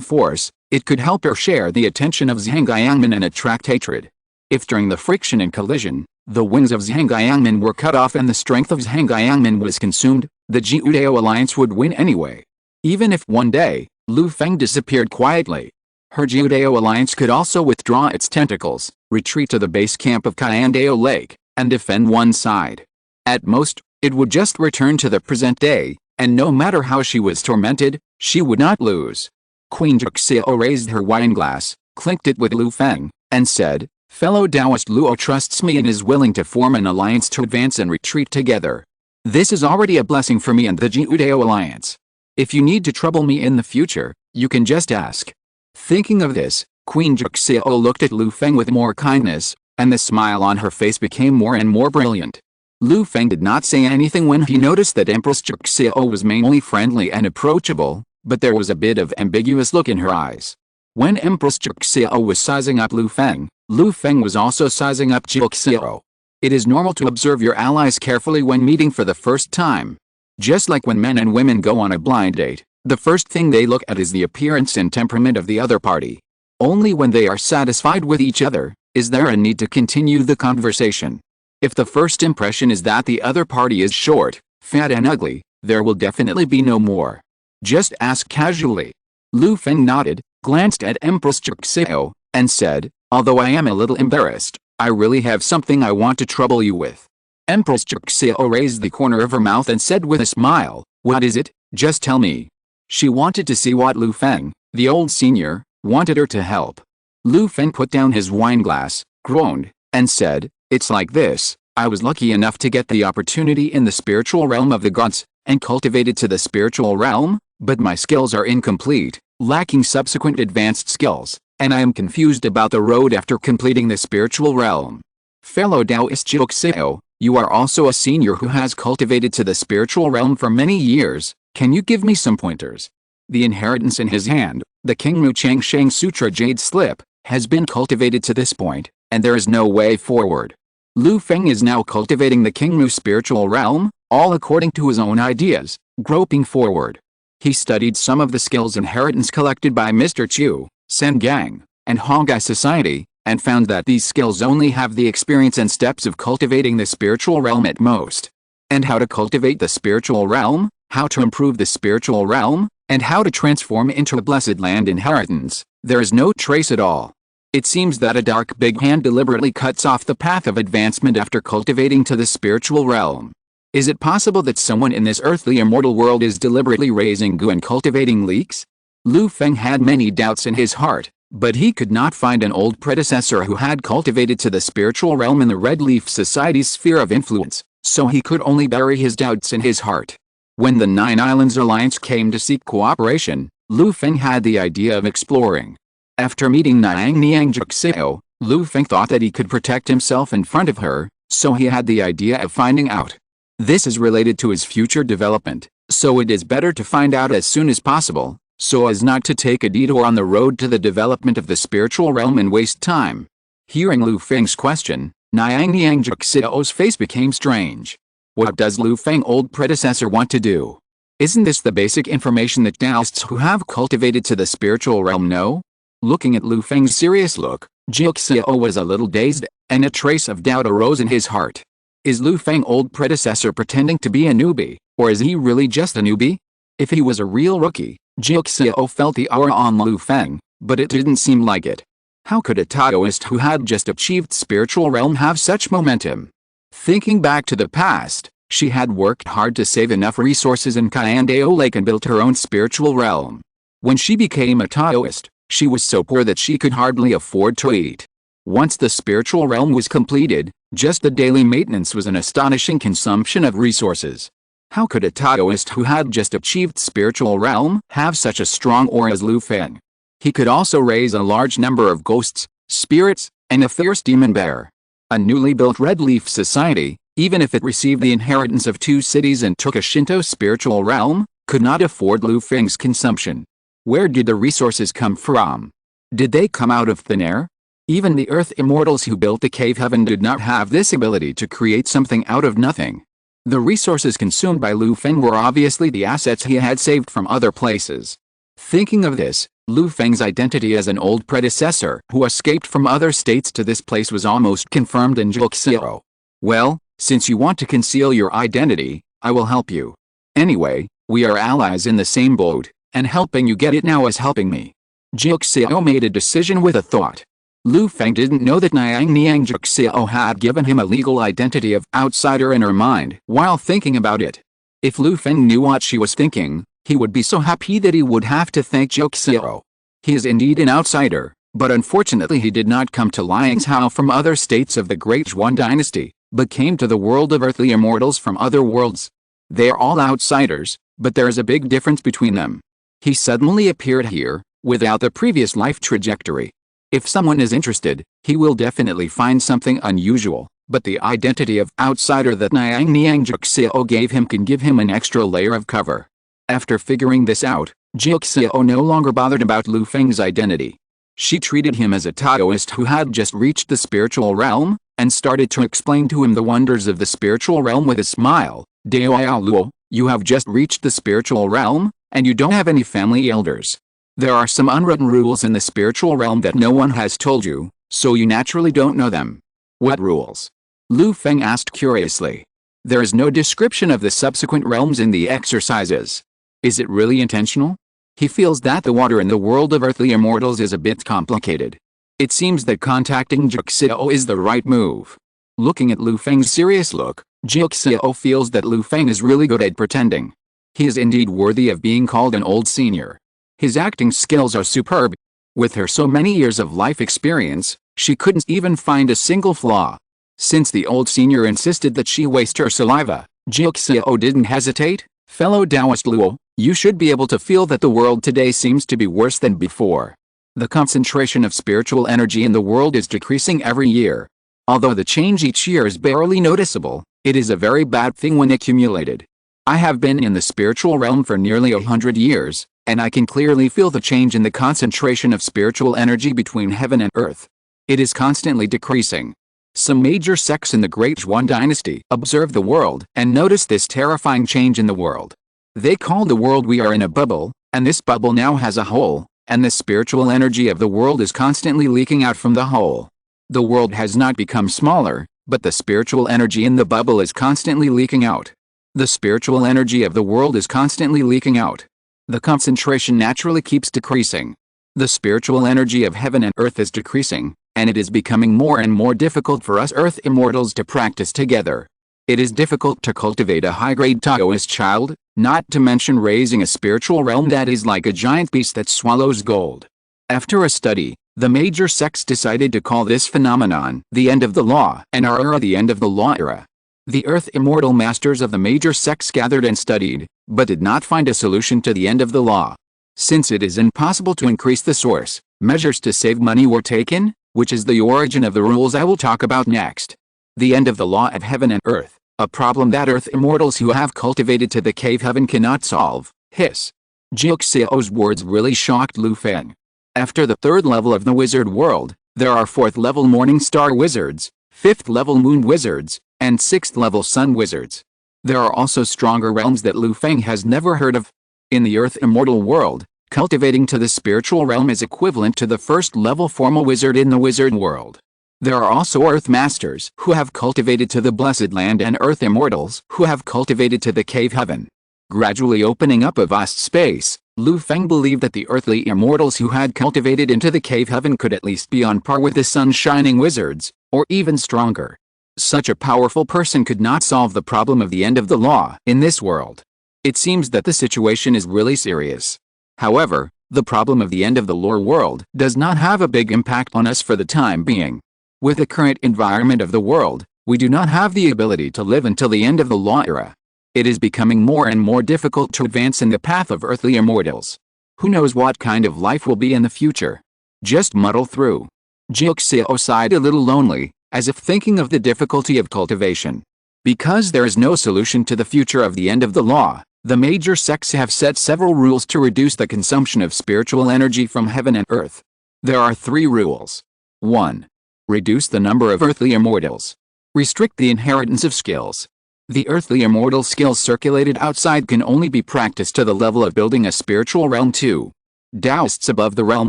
force, it could help her share the attention of Zhangjiangmen and attract hatred. If during the friction and collision, the wings of Zhangjiangmen were cut off and the strength of Zhangjiangmen was consumed, the Jiudao alliance would win anyway. Even if one day, Lu Feng disappeared quietly, her Jiudao alliance could also withdraw its tentacles, retreat to the base camp of Kayandao Lake, and defend one side. At most, it would just return to the present day, and no matter how she was tormented, she would not lose. Queen Juxiao raised her wineglass, clinked it with Lu Feng, and said, "Fellow Taoist Luo trusts me and is willing to form an alliance to advance and retreat together. This is already a blessing for me and the Jiudao alliance. If you need to trouble me in the future, you can just ask." Thinking of this, Queen Juxiao looked at Lu Feng with more kindness, and the smile on her face became more and more brilliant. Lu Feng did not say anything when he noticed that Empress Juxiao was mainly friendly and approachable, but there was a bit of ambiguous look in her eyes. When Empress Juxiao was sizing up Lu Feng was also sizing up Juxiao. It is normal to observe your allies carefully when meeting for the first time. Just like when men and women go on a blind date, the first thing they look at is the appearance and temperament of the other party. Only when they are satisfied with each other, is there a need to continue the conversation. If the first impression is that the other party is short, fat and ugly, there will definitely be no more. Just ask casually. Lu Feng nodded, glanced at Empress Juxiao, and said, "Although I am a little embarrassed, I really have something I want to trouble you with." Empress Juxiao raised the corner of her mouth and said with a smile, "What is it? Just tell me." She wanted to see what Lu Feng, the old senior, wanted her to help. Lu Feng put down his wineglass, groaned, and said, "It's like this. I was lucky enough to get the opportunity in the spiritual realm of the gods, and cultivated to the spiritual realm, but my skills are incomplete, lacking subsequent advanced skills, and I am confused about the road after completing the spiritual realm. Fellow Taoist Juxiao, you are also a senior who has cultivated to the spiritual realm for many years, can you give me some pointers?" The inheritance in his hand, the Kingmu Changsheng Sutra Jade Slip, has been cultivated to this point, and there is no way forward. Lu Feng is now cultivating the Kingmu spiritual realm, all according to his own ideas, groping forward. He studied some of the skills inheritance collected by Mr. Chu, Sengang, and Hongye society, and found that these skills only have the experience and steps of cultivating the spiritual realm at most. And how to cultivate the spiritual realm, how to improve the spiritual realm, and how to transform into a blessed land inheritance, there is no trace at all. It seems that a dark big hand deliberately cuts off the path of advancement after cultivating to the spiritual realm. Is it possible that someone in this earthly immortal world is deliberately raising gu and cultivating leaks? Lu Feng had many doubts in his heart, but he could not find an old predecessor who had cultivated to the spiritual realm in the Red Leaf Society's sphere of influence, so he could only bury his doubts in his heart. When the Nine Islands Alliance came to seek cooperation, Lu Feng had the idea of exploring. After meeting Niang Niang Juxiao, Lu Feng thought that he could protect himself in front of her, so he had the idea of finding out. This is related to his future development, so it is better to find out as soon as possible, so as not to take a detour on the road to the development of the spiritual realm and waste time. Hearing Lu Feng's question, Niang Niang Juxiao's face became strange. What does Lu Feng old predecessor want to do? Isn't this the basic information that Taoists who have cultivated to the spiritual realm know? Looking at Lu Feng's serious look, Juxiao was a little dazed, and a trace of doubt arose in his heart. Is Lu Feng old predecessor pretending to be a newbie, or is he really just a newbie? If he was a real rookie, Juxiao felt the aura on Lu Feng, but it didn't seem like it. How could a Taoist who had just achieved spiritual realm have such momentum? Thinking back to the past, she had worked hard to save enough resources in Kayandao Lake and built her own spiritual realm. When she became a Taoist, she was so poor that she could hardly afford to eat. Once the spiritual realm was completed, just the daily maintenance was an astonishing consumption of resources. How could a Taoist who had just achieved spiritual realm have such a strong aura as Lu Feng? He could also raise a large number of ghosts, spirits, and a fierce demon bear. A newly built Red Leaf Society, even if it received the inheritance of 2 cities and took a Shinto spiritual realm, could not afford Lu Feng's consumption. Where did the resources come from? Did they come out of thin air? Even the Earth Immortals who built the cave heaven did not have this ability to create something out of nothing. The resources consumed by Lu Feng were obviously the assets he had saved from other places. Thinking of this, Lu Feng's identity as an old predecessor who escaped from other states to this place was almost confirmed in Juxiao. Well, since you want to conceal your identity, I will help you. Anyway, we are allies in the same boat, and helping you get it now is helping me. Juxiao made a decision with a thought. Lu Feng didn't know that Niang Juxiao had given him a legal identity of outsider in her mind while thinking about it. If Lu Feng knew what she was thinking, he would be so happy that he would have to thank Juxiao. He is indeed an outsider, but unfortunately he did not come to Liangzhou from other states of the Great Zhuan dynasty, but came to the world of earthly immortals from other worlds. They are all outsiders, but there is a big difference between them. He suddenly appeared here, without the previous life trajectory. If someone is interested, he will definitely find something unusual, but the identity of outsider that Niang Juxiao gave him can give him an extra layer of cover. After figuring this out, Juxiao no longer bothered about Lu Feng's identity. She treated him as a Taoist who had just reached the spiritual realm, and started to explain to him the wonders of the spiritual realm with a smile. Dao Luo, you have just reached the spiritual realm, and you don't have any family elders. There are some unwritten rules in the spiritual realm that no one has told you, so you naturally don't know them. What rules? Lu Feng asked curiously. There is no description of the subsequent realms in the exercises. Is it really intentional? He feels that the water in the world of earthly immortals is a bit complicated. It seems that contacting Juxiao is the right move. Looking at Lu Feng's serious look, Juxiao feels that Lu Feng is really good at pretending. He is indeed worthy of being called an old senior. His acting skills are superb. With her so many years of life experience, she couldn't even find a single flaw. Since the old senior insisted that she waste her saliva, Juxiao didn't hesitate. Fellow Taoist Luo, you should be able to feel that the world today seems to be worse than before. The concentration of spiritual energy in the world is decreasing every year. Although the change each year is barely noticeable, it is a very bad thing when accumulated. I have been in the spiritual realm for nearly 100 years, and I can clearly feel the change in the concentration of spiritual energy between heaven and earth. It is constantly decreasing. Some major sects in the Great Zhuan dynasty observe the world and notice this terrifying change in the world. They call the world we are in a bubble, and this bubble now has a hole, and the spiritual energy of the world is constantly leaking out from the hole. The world has not become smaller, but the spiritual energy in the bubble is constantly leaking out. The spiritual energy of the world is constantly leaking out. The concentration naturally keeps decreasing. The spiritual energy of heaven and earth is decreasing, and it is becoming more and more difficult for us earth immortals to practice together. It is difficult to cultivate a high-grade Taoist child, not to mention raising a spiritual realm that is like a giant beast that swallows gold. After a study, the major sects decided to call this phenomenon the end of the law and our era the end of the law era. The earth immortal masters of the major sects gathered and studied, but did not find a solution to the end of the law. Since it is impossible to increase the source, measures to save money were taken, which is the origin of the rules I will talk about next. The end of the law of heaven and earth, a problem that earth immortals who have cultivated to the cave heaven cannot solve. Hiss. Juxiao's words really shocked Lu Feng. After the third level of the wizard world, there are fourth level morning star wizards, fifth level moon wizards, and sixth level sun wizards. There are also stronger realms that Lu Feng has never heard of. In the earth immortal world, cultivating to the spiritual realm is equivalent to the first level formal wizard in the wizard world. There are also earth masters who have cultivated to the blessed land and earth immortals who have cultivated to the cave heaven. Gradually opening up a vast space, Lu Feng believed that the earthly immortals who had cultivated into the cave heaven could at least be on par with the sun-shining wizards, or even stronger. Such a powerful person could not solve the problem of the end of the law in this world. It seems that the situation is really serious. However, the problem of the end of the lore world does not have a big impact on us for the time being. With the current environment of the world, we do not have the ability to live until the end of the law era. It is becoming more and more difficult to advance in the path of earthly immortals. Who knows what kind of life will be in the future? Just muddle through. Juxiao sighed a little lonely, as if thinking of the difficulty of cultivation. Because there is no solution to the future of the end of the law, the major sects have set several rules to reduce the consumption of spiritual energy from heaven and earth. There are 3 rules. 1. Reduce the number of earthly immortals. Restrict the inheritance of skills. The earthly immortal skills circulated outside can only be practiced to the level of building a spiritual realm too. Taoists above the realm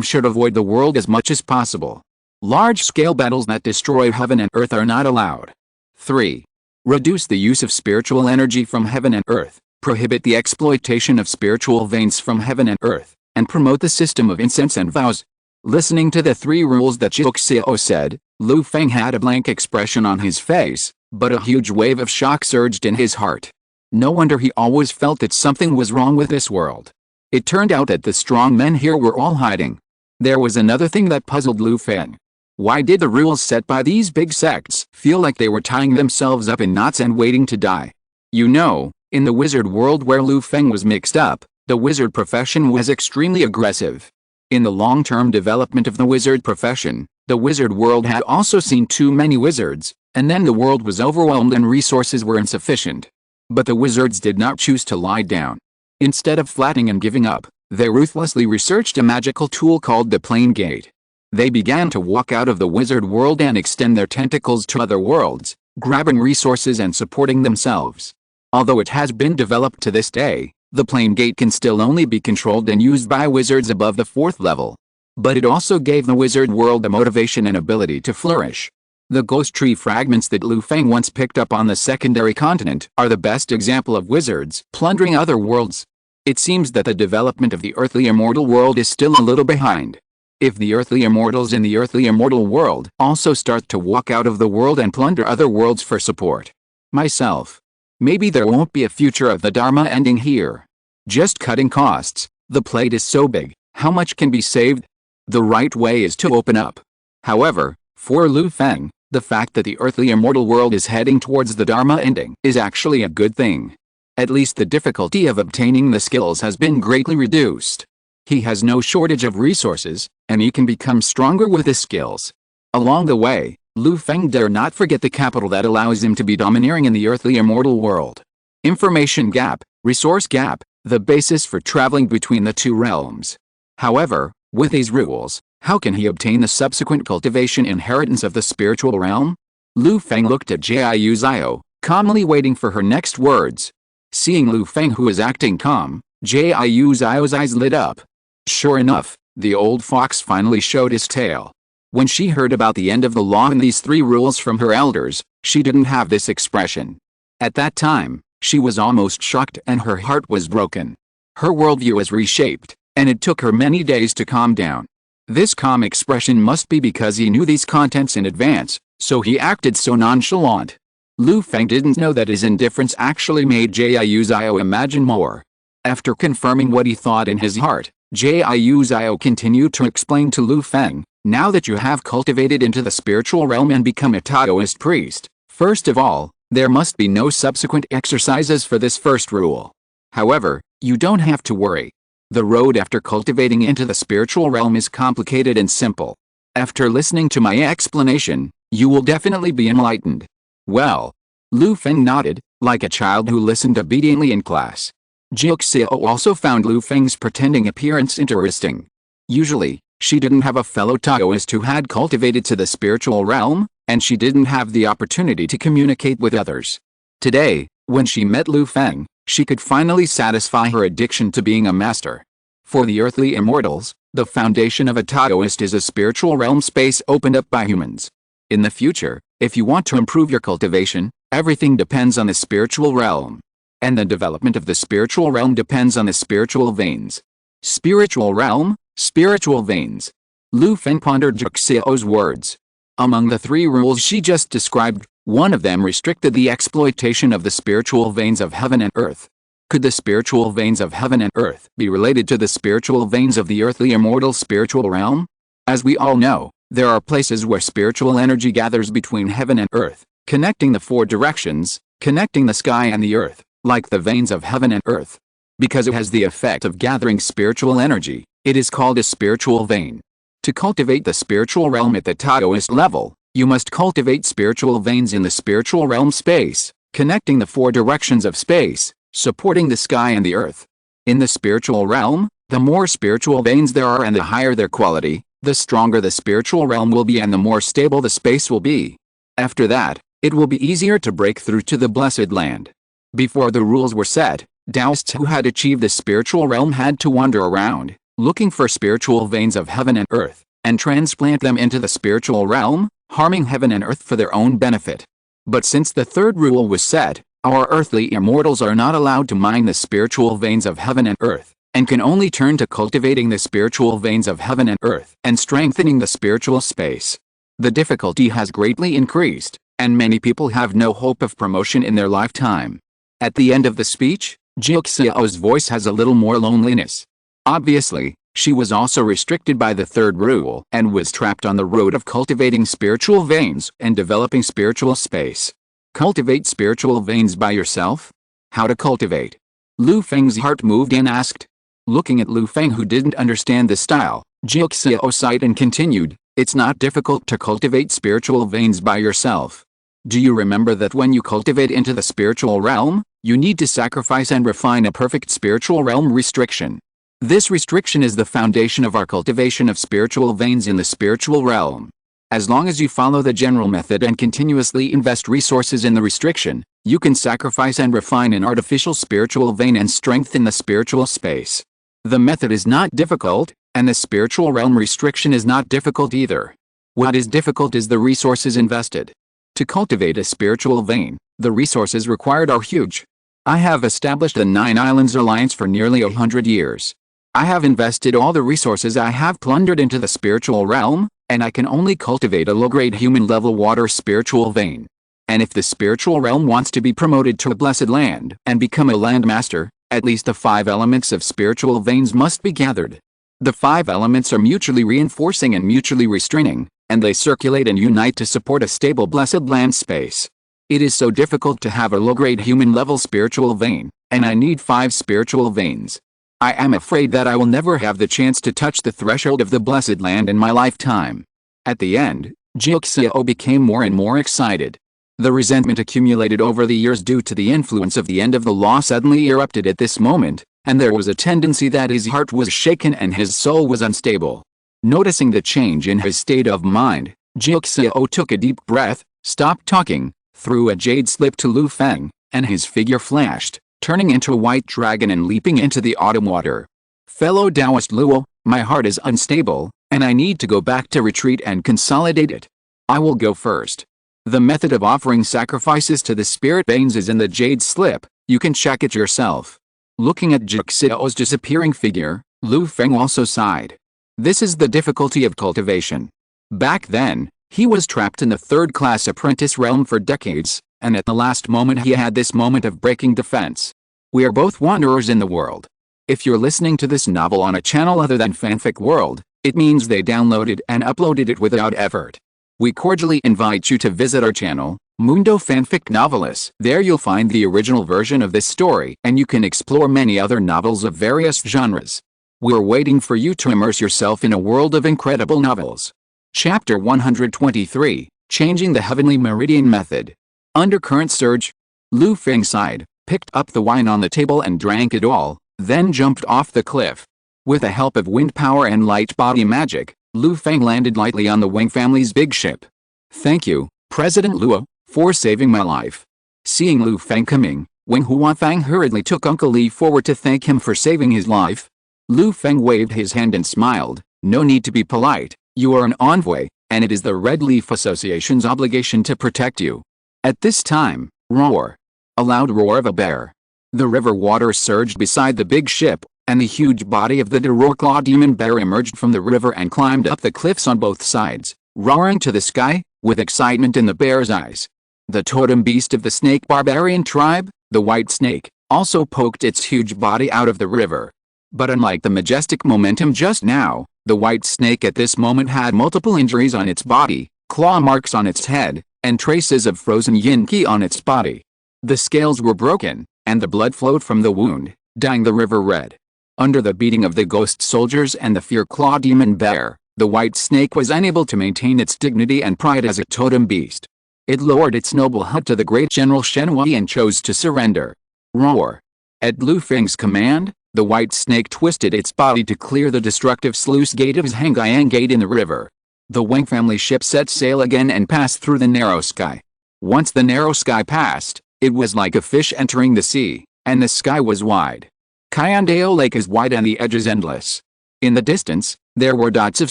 should avoid the world as much as possible. Large-scale battles that destroy heaven and earth are not allowed. 3. Reduce the use of spiritual energy from heaven and earth, prohibit the exploitation of spiritual veins from heaven and earth, and promote the system of incense and vows. Listening to the 3 rules that Zhuxiao said, Lu Feng had a blank expression on his face, but a huge wave of shock surged in his heart. No wonder he always felt that something was wrong with this world. It turned out that the strong men here were all hiding. There was another thing that puzzled Lu Feng. Why did the rules set by these big sects feel like they were tying themselves up in knots and waiting to die? You know, in the wizard world where Lu Feng was mixed up, the wizard profession was extremely aggressive. In the long-term development of the wizard profession, the wizard world had also seen too many wizards, and then the world was overwhelmed and resources were insufficient. But the wizards did not choose to lie down. Instead of flattening and giving up, they ruthlessly researched a magical tool called the Plane Gate. They began to walk out of the wizard world and extend their tentacles to other worlds, grabbing resources and supporting themselves. Although it has been developed to this day, the Plane Gate can still only be controlled and used by wizards above the 4th level. But it also gave the wizard world the motivation and ability to flourish. The ghost tree fragments that Lu Feng once picked up on the secondary continent are the best example of wizards plundering other worlds. It seems that the development of the earthly immortal world is still a little behind. If the earthly immortals in the earthly immortal world also start to walk out of the world and plunder other worlds for support. Myself. Maybe there won't be a future of the Dharma ending here. Just cutting costs. The plate is so big, how much can be saved? The right way is to open up. However, for Lu Feng, the fact that the earthly immortal world is heading towards the Dharma ending is actually a good thing. At least the difficulty of obtaining the skills has been greatly reduced. He has no shortage of resources, and he can become stronger with his skills. Along the way, Lu Feng dare not forget the capital that allows him to be domineering in the earthly immortal world. Information gap, resource gap, the basis for traveling between the 2 realms. However, with these rules, how can he obtain the subsequent cultivation inheritance of the spiritual realm? Lu Feng looked at Jiu Zhao, calmly waiting for her next words. Seeing Lu Feng who was acting calm, Jiu Zhao's eyes lit up. Sure enough, the old fox finally showed his tail. When she heard about the end of the law and these 3 rules from her elders, she didn't have this expression. At that time, she was almost shocked and her heart was broken. Her worldview was reshaped, and it took her many days to calm down. This calm expression must be because he knew these contents in advance, so he acted so nonchalant. Lu Feng didn't know that his indifference actually made Jiu Zhao imagine more. After confirming what he thought in his heart, Jiu Zhao continued to explain to Lu Feng, now that you have cultivated into the spiritual realm and become a Taoist priest, first of all, there must be no subsequent exercises for this first rule. However, you don't have to worry. The road after cultivating into the spiritual realm is complicated and simple. After listening to my explanation, you will definitely be enlightened. Well, Lu Feng nodded, like a child who listened obediently in class. Zhuxiao also found Lu Feng's pretending appearance interesting. Usually, she didn't have a fellow Taoist who had cultivated to the spiritual realm, and she didn't have the opportunity to communicate with others. Today, when she met Lu Feng, she could finally satisfy her addiction to being a master. For the earthly immortals, the foundation of a Taoist is a spiritual realm space opened up by humans. In the future, if you want to improve your cultivation, everything depends on the spiritual realm. And the development of the spiritual realm depends on the spiritual veins. Spiritual realm, spiritual veins. Lu Feng pondered Zhuxiao's words. Among the 3 rules she just described, one of them restricted the exploitation of the spiritual veins of heaven and earth. Could the spiritual veins of heaven and earth be related to the spiritual veins of the earthly immortal spiritual realm? As we all know, there are places where spiritual energy gathers between heaven and earth, connecting the 4 directions, connecting the sky and the earth, like the veins of heaven and earth. Because it has the effect of gathering spiritual energy, it is called a spiritual vein. To cultivate the spiritual realm at the Taoist level, you must cultivate spiritual veins in the spiritual realm space, connecting the 4 directions of space, supporting the sky and the earth. In the spiritual realm, the more spiritual veins there are and the higher their quality, the stronger the spiritual realm will be and the more stable the space will be. After that, It will be easier to break through to the blessed land. Before the rules were set, Taoists who had achieved the spiritual realm had to wander around, looking for spiritual veins of heaven and earth, and transplant them into the spiritual realm, harming heaven and earth for their own benefit. But since the third rule was set, our earthly immortals are not allowed to mine the spiritual veins of heaven and earth, and can only turn to cultivating the spiritual veins of heaven and earth and strengthening the spiritual space. The difficulty has greatly increased, and many people have no hope of promotion in their lifetime. At the end of the speech, Jiuxiao's voice has a little more loneliness. Obviously, she was also restricted by the third rule and was trapped on the road of cultivating spiritual veins and developing spiritual space. Cultivate spiritual veins by yourself? How to cultivate? Lu Feng's heart moved and asked. Looking at Lu Feng, who didn't understand the style, Jiuxiao sighed and continued, "It's not difficult to cultivate spiritual veins by yourself. Do you remember that when you cultivate into the spiritual realm, you need to sacrifice and refine a perfect spiritual realm restriction? This restriction is the foundation of our cultivation of spiritual veins in the spiritual realm. As long as you follow the general method and continuously invest resources in the restriction, you can sacrifice and refine an artificial spiritual vein and strengthen the spiritual space. The method is not difficult, and the spiritual realm restriction is not difficult either. What is difficult is the resources invested. To cultivate a spiritual vein, the resources required are huge. I have established the Nine Islands Alliance for nearly 100 years. I have invested all the resources I have plundered into the spiritual realm, and I can only cultivate a low-grade human-level water spiritual vein. And if the spiritual realm wants to be promoted to a blessed land and become a landmaster, at least the 5 elements of spiritual veins must be gathered. The 5 elements are mutually reinforcing and mutually restraining, and they circulate and unite to support a stable blessed land space. It is so difficult to have a low-grade human-level spiritual vein, and I need 5 spiritual veins. I am afraid that I will never have the chance to touch the threshold of the blessed land in my lifetime." At the end, Jiuxiao became more and more excited. The resentment accumulated over the years due to the influence of the end of the law suddenly erupted at this moment, and there was a tendency that his heart was shaken and his soul was unstable. Noticing the change in his state of mind, Jiuxiao took a deep breath, stopped talking, threw a jade slip to Lu Feng, and his figure flashed, turning into a white dragon and leaping into the autumn water. "Fellow Taoist Luo, my heart is unstable, and I need to go back to retreat and consolidate it. I will go first. The method of offering sacrifices to the spirit veins is in the jade slip, you can check it yourself." Looking at Jiuxiao's disappearing figure, Lu Feng also sighed. This is the difficulty of cultivation. Back then, he was trapped in the third-class apprentice realm for decades, and at the last moment he had this moment of breaking defense. We are both wanderers in the world. If you're listening to this novel on a channel other than Fanfic World, it means they downloaded and uploaded it without effort. We cordially invite you to visit our channel, Mundo Fanfic Novelis. There you'll find the original version of this story, and you can explore many other novels of various genres. We're waiting for you to immerse yourself in a world of incredible novels. Chapter 123, Changing the Heavenly Meridian Method. Undercurrent surge. Lu Feng sighed, picked up the wine on the table and drank it all, then jumped off the cliff. With the help of wind power and light body magic, Lu Feng landed lightly on the Wang family's big ship. "Thank you, President Luo, for saving my life." Seeing Lu Feng coming, Wang Huanfang hurriedly took Uncle Li forward to thank him for saving his life. Lu Feng waved his hand and smiled, "No need to be polite, you are an envoy, and it is the Red Leaf Association's obligation to protect you." At this time, roar. A loud roar of a bear. The river water surged beside the big ship, and the huge body of the Claw demon bear emerged from the river and climbed up the cliffs on both sides, roaring to the sky, with excitement in the bear's eyes. The totem beast of the snake barbarian tribe, the white snake, also poked its huge body out of the river. But unlike the majestic momentum just now, the white snake at this moment had multiple injuries on its body, claw marks on its head, and traces of frozen yin qi on its body. The scales were broken, and the blood flowed from the wound, dyeing the river red. Under the beating of the ghost soldiers and the fear claw demon bear, the white snake was unable to maintain its dignity and pride as a totem beast. It lowered its noble head to the great General Shen Wei and chose to surrender. Roar. At Lu Feng's command, the white snake twisted its body to clear the destructive sluice gate of his Hongye Gate in the river. The Wang family ship set sail again and passed through the narrow sky. Once the narrow sky passed, it was like a fish entering the sea, and the sky was wide. Kyondeo Lake is wide and the edges endless. In the distance, there were dots of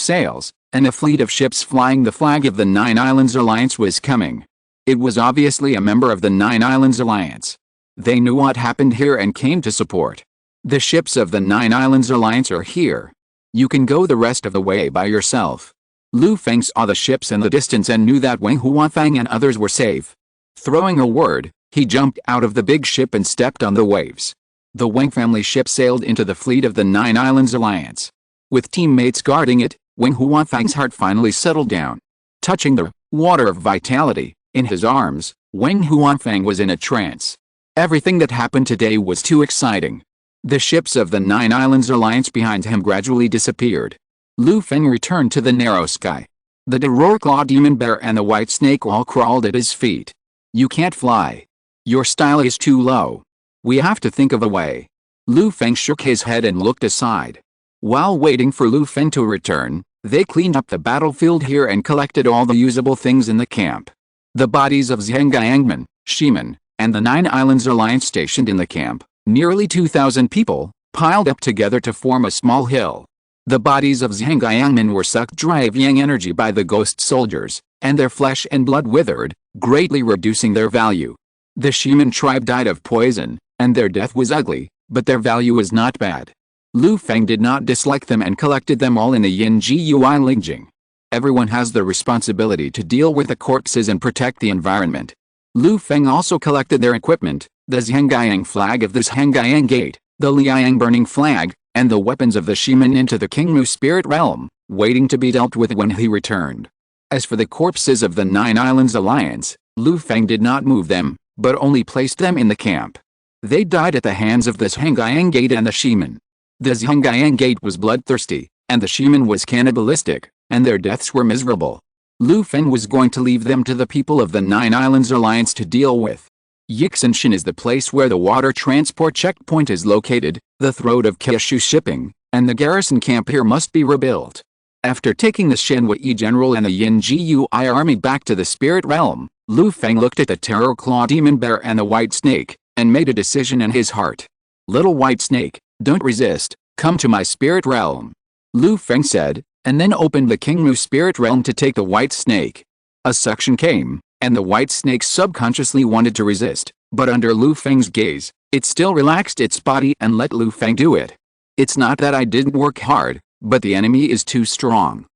sails, and a fleet of ships flying the flag of the Nine Islands Alliance was coming. It was obviously a member of the Nine Islands Alliance. They knew what happened here and came to support. The ships of the Nine Islands Alliance are here. You can go the rest of the way by yourself. Lu Feng saw the ships in the distance and knew that Wang Huanfang and others were safe. Throwing a word, he jumped out of the big ship and stepped on the waves. The Wang family ship sailed into the fleet of the Nine Islands Alliance. With teammates guarding it, Wang Huanfang's heart finally settled down. Touching the water of vitality in his arms, Wang Huanfang was in a trance. Everything that happened today was too exciting. The ships of the Nine Islands Alliance behind him gradually disappeared. Lu Feng returned to the narrow sky. The Roar-Claw Demon Bear and the White Snake all crawled at his feet. You can't fly. Your style is too low. We have to think of a way. Lu Feng shook his head and looked aside. While waiting for Lu Feng to return, they cleaned up the battlefield here and collected all the usable things in the camp. The bodies of Zhengayangman, Shiman, and the Nine Islands Alliance stationed in the camp, nearly 2,000 people, piled up together to form a small hill. The bodies of Zhengayangman were sucked dry of yang energy by the ghost soldiers, and their flesh and blood withered, greatly reducing their value. The Shiman tribe died of poison, and their death was ugly, but their value was not bad. Lu Feng did not dislike them and collected them all in the Yin Gui Lingjing. Everyone has the responsibility to deal with the corpses and protect the environment. Lu Feng also collected their equipment, the Zhengyang flag of the Zhengyang Gate, the Liang burning flag, and the weapons of the Shiman into the Kingmu spirit realm, waiting to be dealt with when he returned. As for the corpses of the Nine Islands Alliance, Lu Feng did not move them, but only placed them in the camp. They died at the hands of the Zhengyang Gate and the Shiman. The Zhengyang Gate was bloodthirsty, and the Shiman was cannibalistic, and their deaths were miserable. Lu Feng was going to leave them to the people of the Nine Islands Alliance to deal with. Yixanshan is the place where the water transport checkpoint is located, the throat of Kyushu shipping, and the garrison camp here must be rebuilt. After taking the Shenhui General and the Yin Gui army back to the spirit realm, Lu Feng looked at the Terror Claw Demon Bear and the White Snake, and made a decision in his heart. Little White Snake, don't resist, come to my spirit realm. Lu Feng said, and then opened the Kingmu spirit realm to take the White Snake. A suction came, and the White Snake subconsciously wanted to resist, but under Lu Feng's gaze, it still relaxed its body and let Lu Feng do it. It's not that I didn't work hard, but the enemy is too strong.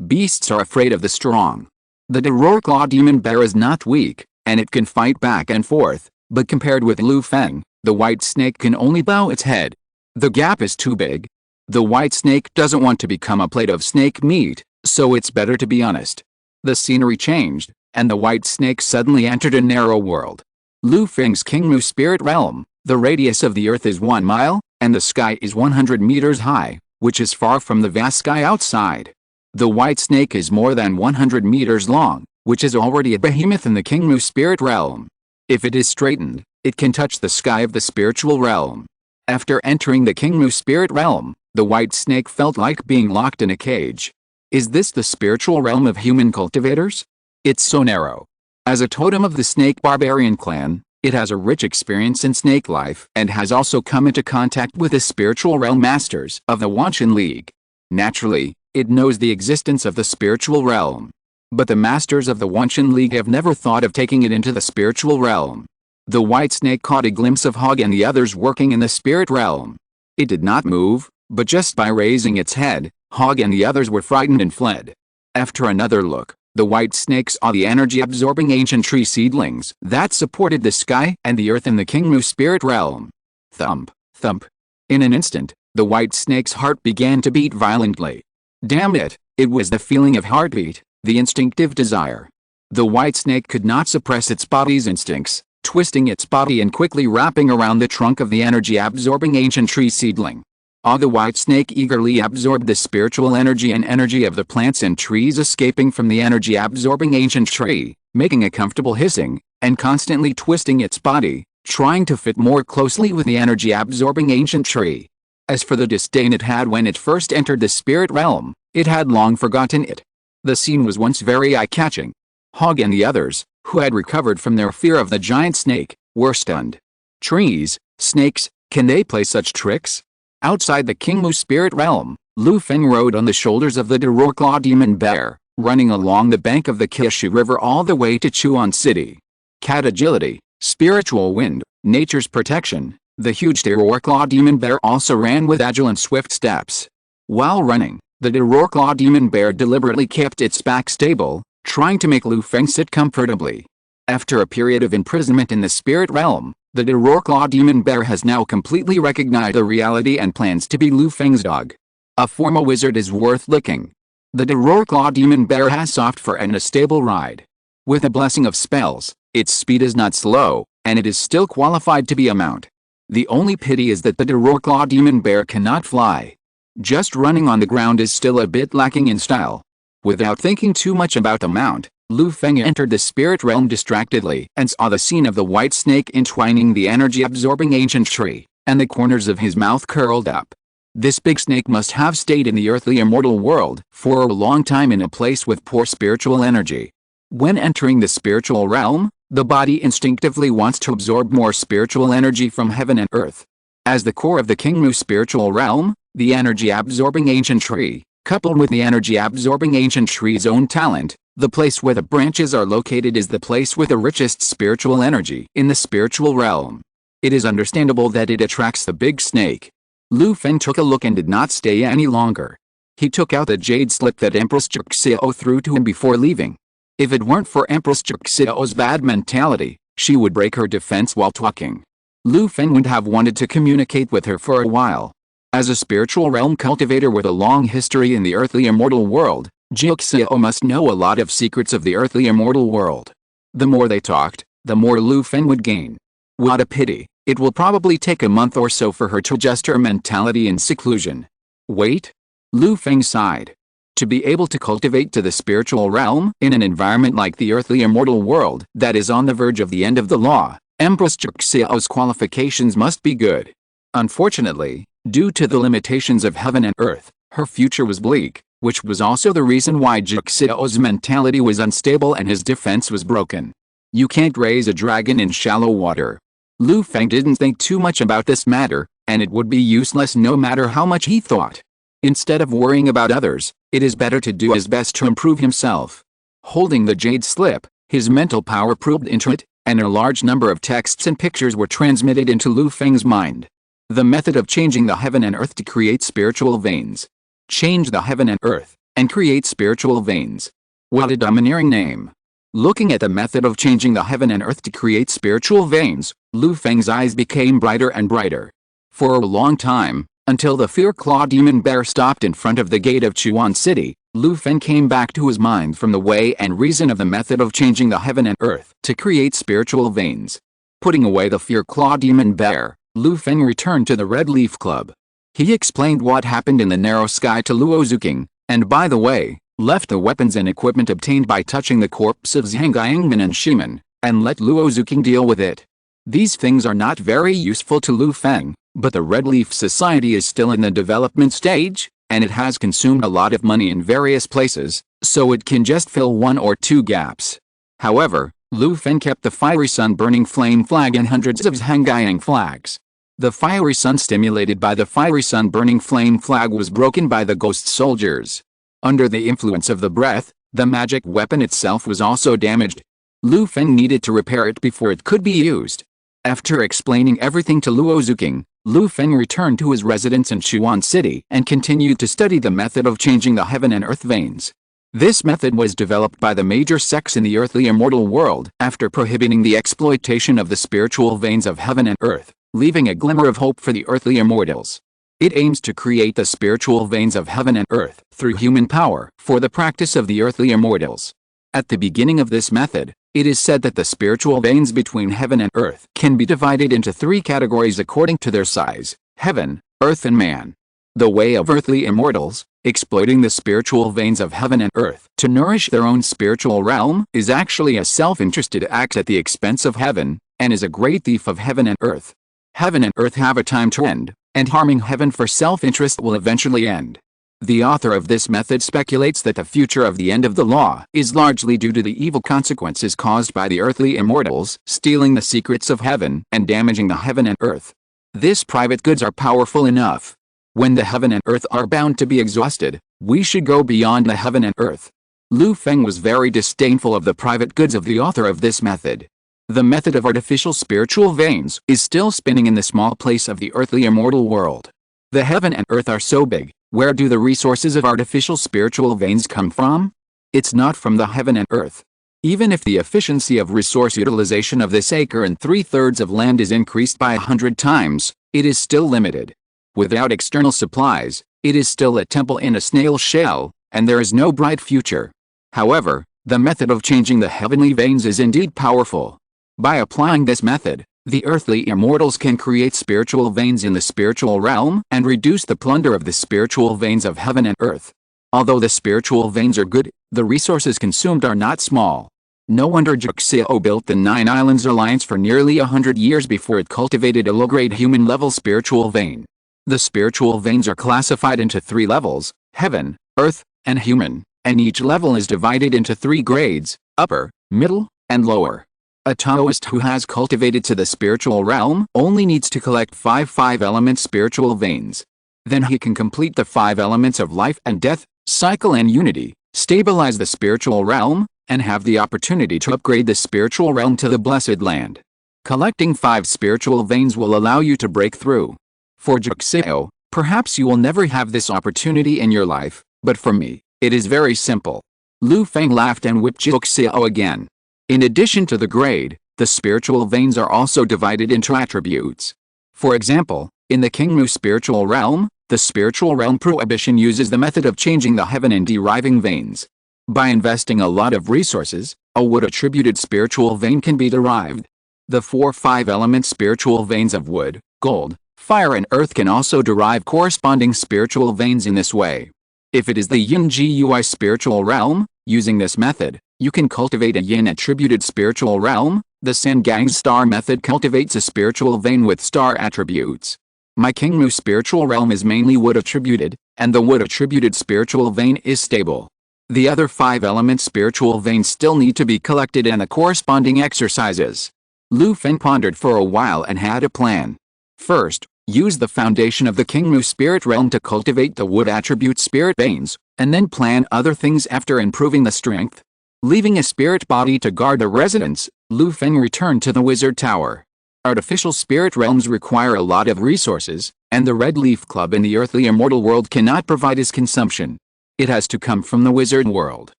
Beasts are afraid of the strong. The Roar-Claw Demon Bear is not weak, and it can fight back and forth, but compared with Lu Feng, the White Snake can only bow its head. The gap is too big. The White Snake doesn't want to become a plate of snake meat, so it's better to be honest. The scenery changed, and the White Snake suddenly entered a narrow world. Lu Feng's Kingmu spirit realm, the radius of the earth is 1 mile, and the sky is 100 meters high, which is far from the vast sky outside. The White Snake is more than 100 meters long, which is already a behemoth in the Kingmu spirit realm. If it is straightened, it can touch the sky of the spiritual realm. After entering the Kingmu spirit realm, the White Snake felt like being locked in a cage. Is this the spiritual realm of human cultivators? It's so narrow. As a totem of the Snake Barbarian clan, it has a rich experience in snake life and has also come into contact with the spiritual realm masters of the Wanshan League. Naturally, it knows the existence of the spiritual realm. But the masters of the Wanshan League have never thought of taking it into the spiritual realm. The White Snake caught a glimpse of Hongye and the others working in the spirit realm. It did not move, but just by raising its head, Hongye and the others were frightened and fled. After another look, the White Snake saw the energy-absorbing ancient tree seedlings that supported the sky and the earth in the Kingmu spirit realm. Thump, thump. In an instant, the White Snake's heart began to beat violently. Damn it, it was the feeling of heartbeat, the instinctive desire. The White Snake could not suppress its body's instincts, twisting its body and quickly wrapping around the trunk of the energy-absorbing ancient tree seedling. The White Snake eagerly absorbed the spiritual energy and energy of the plants and trees escaping from the energy-absorbing ancient tree, making a comfortable hissing, and constantly twisting its body, trying to fit more closely with the energy-absorbing ancient tree. As for the disdain it had when it first entered the spirit realm, it had long forgotten it. The scene was once very eye-catching. Hongye and the others, who had recovered from their fear of the giant snake, were stunned. Trees, snakes, can they play such tricks? Outside the Kingmu spirit realm, Lu Feng rode on the shoulders of the Dororclaw demon bear, running along the bank of the Kyushu River all the way to Chuan City. Cat agility, spiritual wind, nature's protection, the huge Dororclaw demon bear also ran with agile and swift steps. While running, the Dororclaw demon bear deliberately kept its back stable, trying to make Lu Feng sit comfortably. After a period of imprisonment in the spirit realm, the Dororclaw demon bear has now completely recognized the reality and plans to be Lu Feng's dog. A former wizard is worth licking. The Dororclaw demon bear has soft fur and a stable ride. With a blessing of spells, its speed is not slow, and it is still qualified to be a mount. The only pity is that the Dororclaw demon bear cannot fly. Just running on the ground is still a bit lacking in style. Without thinking too much about the mount, Lu Feng entered the spirit realm distractedly and saw the scene of the white snake entwining the energy-absorbing ancient tree, and the corners of his mouth curled up. This big snake must have stayed in the earthly immortal world for a long time in a place with poor spiritual energy. When entering the spiritual realm, the body instinctively wants to absorb more spiritual energy from heaven and earth. As the core of the Kingmu spiritual realm, the energy-absorbing ancient tree, coupled with the energy-absorbing ancient tree's own talent, the place where the branches are located is the place with the richest spiritual energy in the spiritual realm. It is understandable that it attracts the big snake. Lu Feng took a look and did not stay any longer. He took out the jade slip that Empress Juxiao threw to him before leaving. If it weren't for Empress Juxiao's bad mentality, she would break her defense while talking. Lu Feng would have wanted to communicate with her for a while. As a spiritual realm cultivator with a long history in the earthly immortal world, Juxiao must know a lot of secrets of the earthly immortal world. The more they talked, the more Lu Feng would gain. What a pity. It will probably take a month or so for her to adjust her mentality in seclusion. Wait? Lu Feng sighed. To be able to cultivate to the spiritual realm in an environment like the earthly immortal world that is on the verge of the end of the law, Empress Juxiao's qualifications must be good. Unfortunately, due to the limitations of heaven and earth, her future was bleak, which was also the reason why Juxiao's mentality was unstable and his defense was broken. You can't raise a dragon in shallow water. Lu Feng didn't think too much about this matter, and it would be useless no matter how much he thought. Instead of worrying about others, it is better to do his best to improve himself. Holding the jade slip, his mental power probed into it, and a large number of texts and pictures were transmitted into Lu Feng's mind. The method of changing the heaven and earth to create spiritual veins. Change the heaven and earth, and create spiritual veins. What a domineering name. Looking at the method of changing the heaven and earth to create spiritual veins, Lu Feng's eyes became brighter and brighter. For a long time, until the fear-claw demon bear stopped in front of the gate of Chuan City, Lu Feng came back to his mind from the way and reason of the method of changing the heaven and earth to create spiritual veins. Putting away the fear-claw demon bear, Lu Feng returned to the Red Leaf Club. He explained what happened in the narrow sky to Luo Zuking, and by the way, left the weapons and equipment obtained by touching the corpse of Zhangjiangmen and Shiman, and let Luo Zuking deal with it. These things are not very useful to Lu Feng, but the Red Leaf Society is still in the development stage, and it has consumed a lot of money in various places, so it can just fill one or two gaps. However, Lu Feng kept the Fiery Sun Burning Flame flag and hundreds of Zhangjiang flags. The Fiery Sun stimulated by the Fiery Sun Burning Flame flag was broken by the ghost soldiers. Under the influence of the breath, the magic weapon itself was also damaged. Lu Feng needed to repair it before it could be used. After explaining everything to Luo Zuking, Lu Feng returned to his residence in Chuan City and continued to study the method of changing the heaven and earth veins. This method was developed by the major sects in the earthly immortal world after prohibiting the exploitation of the spiritual veins of heaven and earth, leaving a glimmer of hope for the earthly immortals. It aims to create the spiritual veins of heaven and earth through human power for the practice of the earthly immortals. At the beginning of this method, it is said that the spiritual veins between heaven and earth can be divided into three categories according to their size: heaven, earth and man. The way of earthly immortals, exploiting the spiritual veins of heaven and earth to nourish their own spiritual realm, is actually a self-interested act at the expense of heaven, and is a great thief of heaven and earth. Heaven and earth have a time to end, and harming heaven for self-interest will eventually end. The author of this method speculates that the future of the end of the law is largely due to the evil consequences caused by the earthly immortals stealing the secrets of heaven and damaging the heaven and earth. These private goods are powerful enough. When the heaven and earth are bound to be exhausted, we should go beyond the heaven and earth. Lu Feng was very disdainful of the private goods of the author of this method. The method of artificial spiritual veins is still spinning in the small place of the earthly immortal world. The heaven and earth are so big, where do the resources of artificial spiritual veins come from? It's not from the heaven and earth. Even if the efficiency of resource utilization of this acre and 3/3 of land is increased by 100 times, it is still limited. Without external supplies, it is still a temple in a snail shell, and there is no bright future. However, the method of changing the heavenly veins is indeed powerful. By applying this method, the earthly immortals can create spiritual veins in the spiritual realm and reduce the plunder of the spiritual veins of heaven and earth. Although the spiritual veins are good, the resources consumed are not small. No wonder Juxiao built the Nine Islands Alliance for nearly 100 years before it cultivated a low-grade human-level spiritual vein. The spiritual veins are classified into 3 levels, heaven, earth, and human, and each level is divided into 3 grades, upper, middle, and lower. A Taoist who has cultivated to the spiritual realm only needs to collect 5 element spiritual veins. Then he can complete the 5 elements of life and death, cycle and unity, stabilize the spiritual realm, and have the opportunity to upgrade the spiritual realm to the blessed land. Collecting 5 spiritual veins will allow you to break through. For Juxiao, perhaps you will never have this opportunity in your life, but for me, it is very simple. Lu Feng laughed and whipped Juxiao again. In addition to the grade, the spiritual veins are also divided into attributes. For example, in the Kingmu spiritual realm, the spiritual realm prohibition uses the method of changing the heaven and deriving veins. By investing a lot of resources, a wood-attributed spiritual vein can be derived. The 4 5-element spiritual veins of wood, gold, fire and earth can also derive corresponding spiritual veins in this way. If it is the Yin Gui spiritual realm, using this method, you can cultivate a yin-attributed spiritual realm. The Sangang star method cultivates a spiritual vein with star attributes. My Kingmu spiritual realm is mainly wood-attributed, and the wood-attributed spiritual vein is stable. The other 5-element spiritual veins still need to be collected and the corresponding exercises. Lu Feng pondered for a while and had a plan. First, use the foundation of the Kingmu spirit realm to cultivate the wood attribute spirit veins, and then plan other things after improving the strength. Leaving a spirit body to guard the residence, Lu Feng returned to the wizard tower. Artificial spirit realms require a lot of resources, and the Red Leaf Club in the earthly immortal world cannot provide his consumption. It has to come from the wizard world.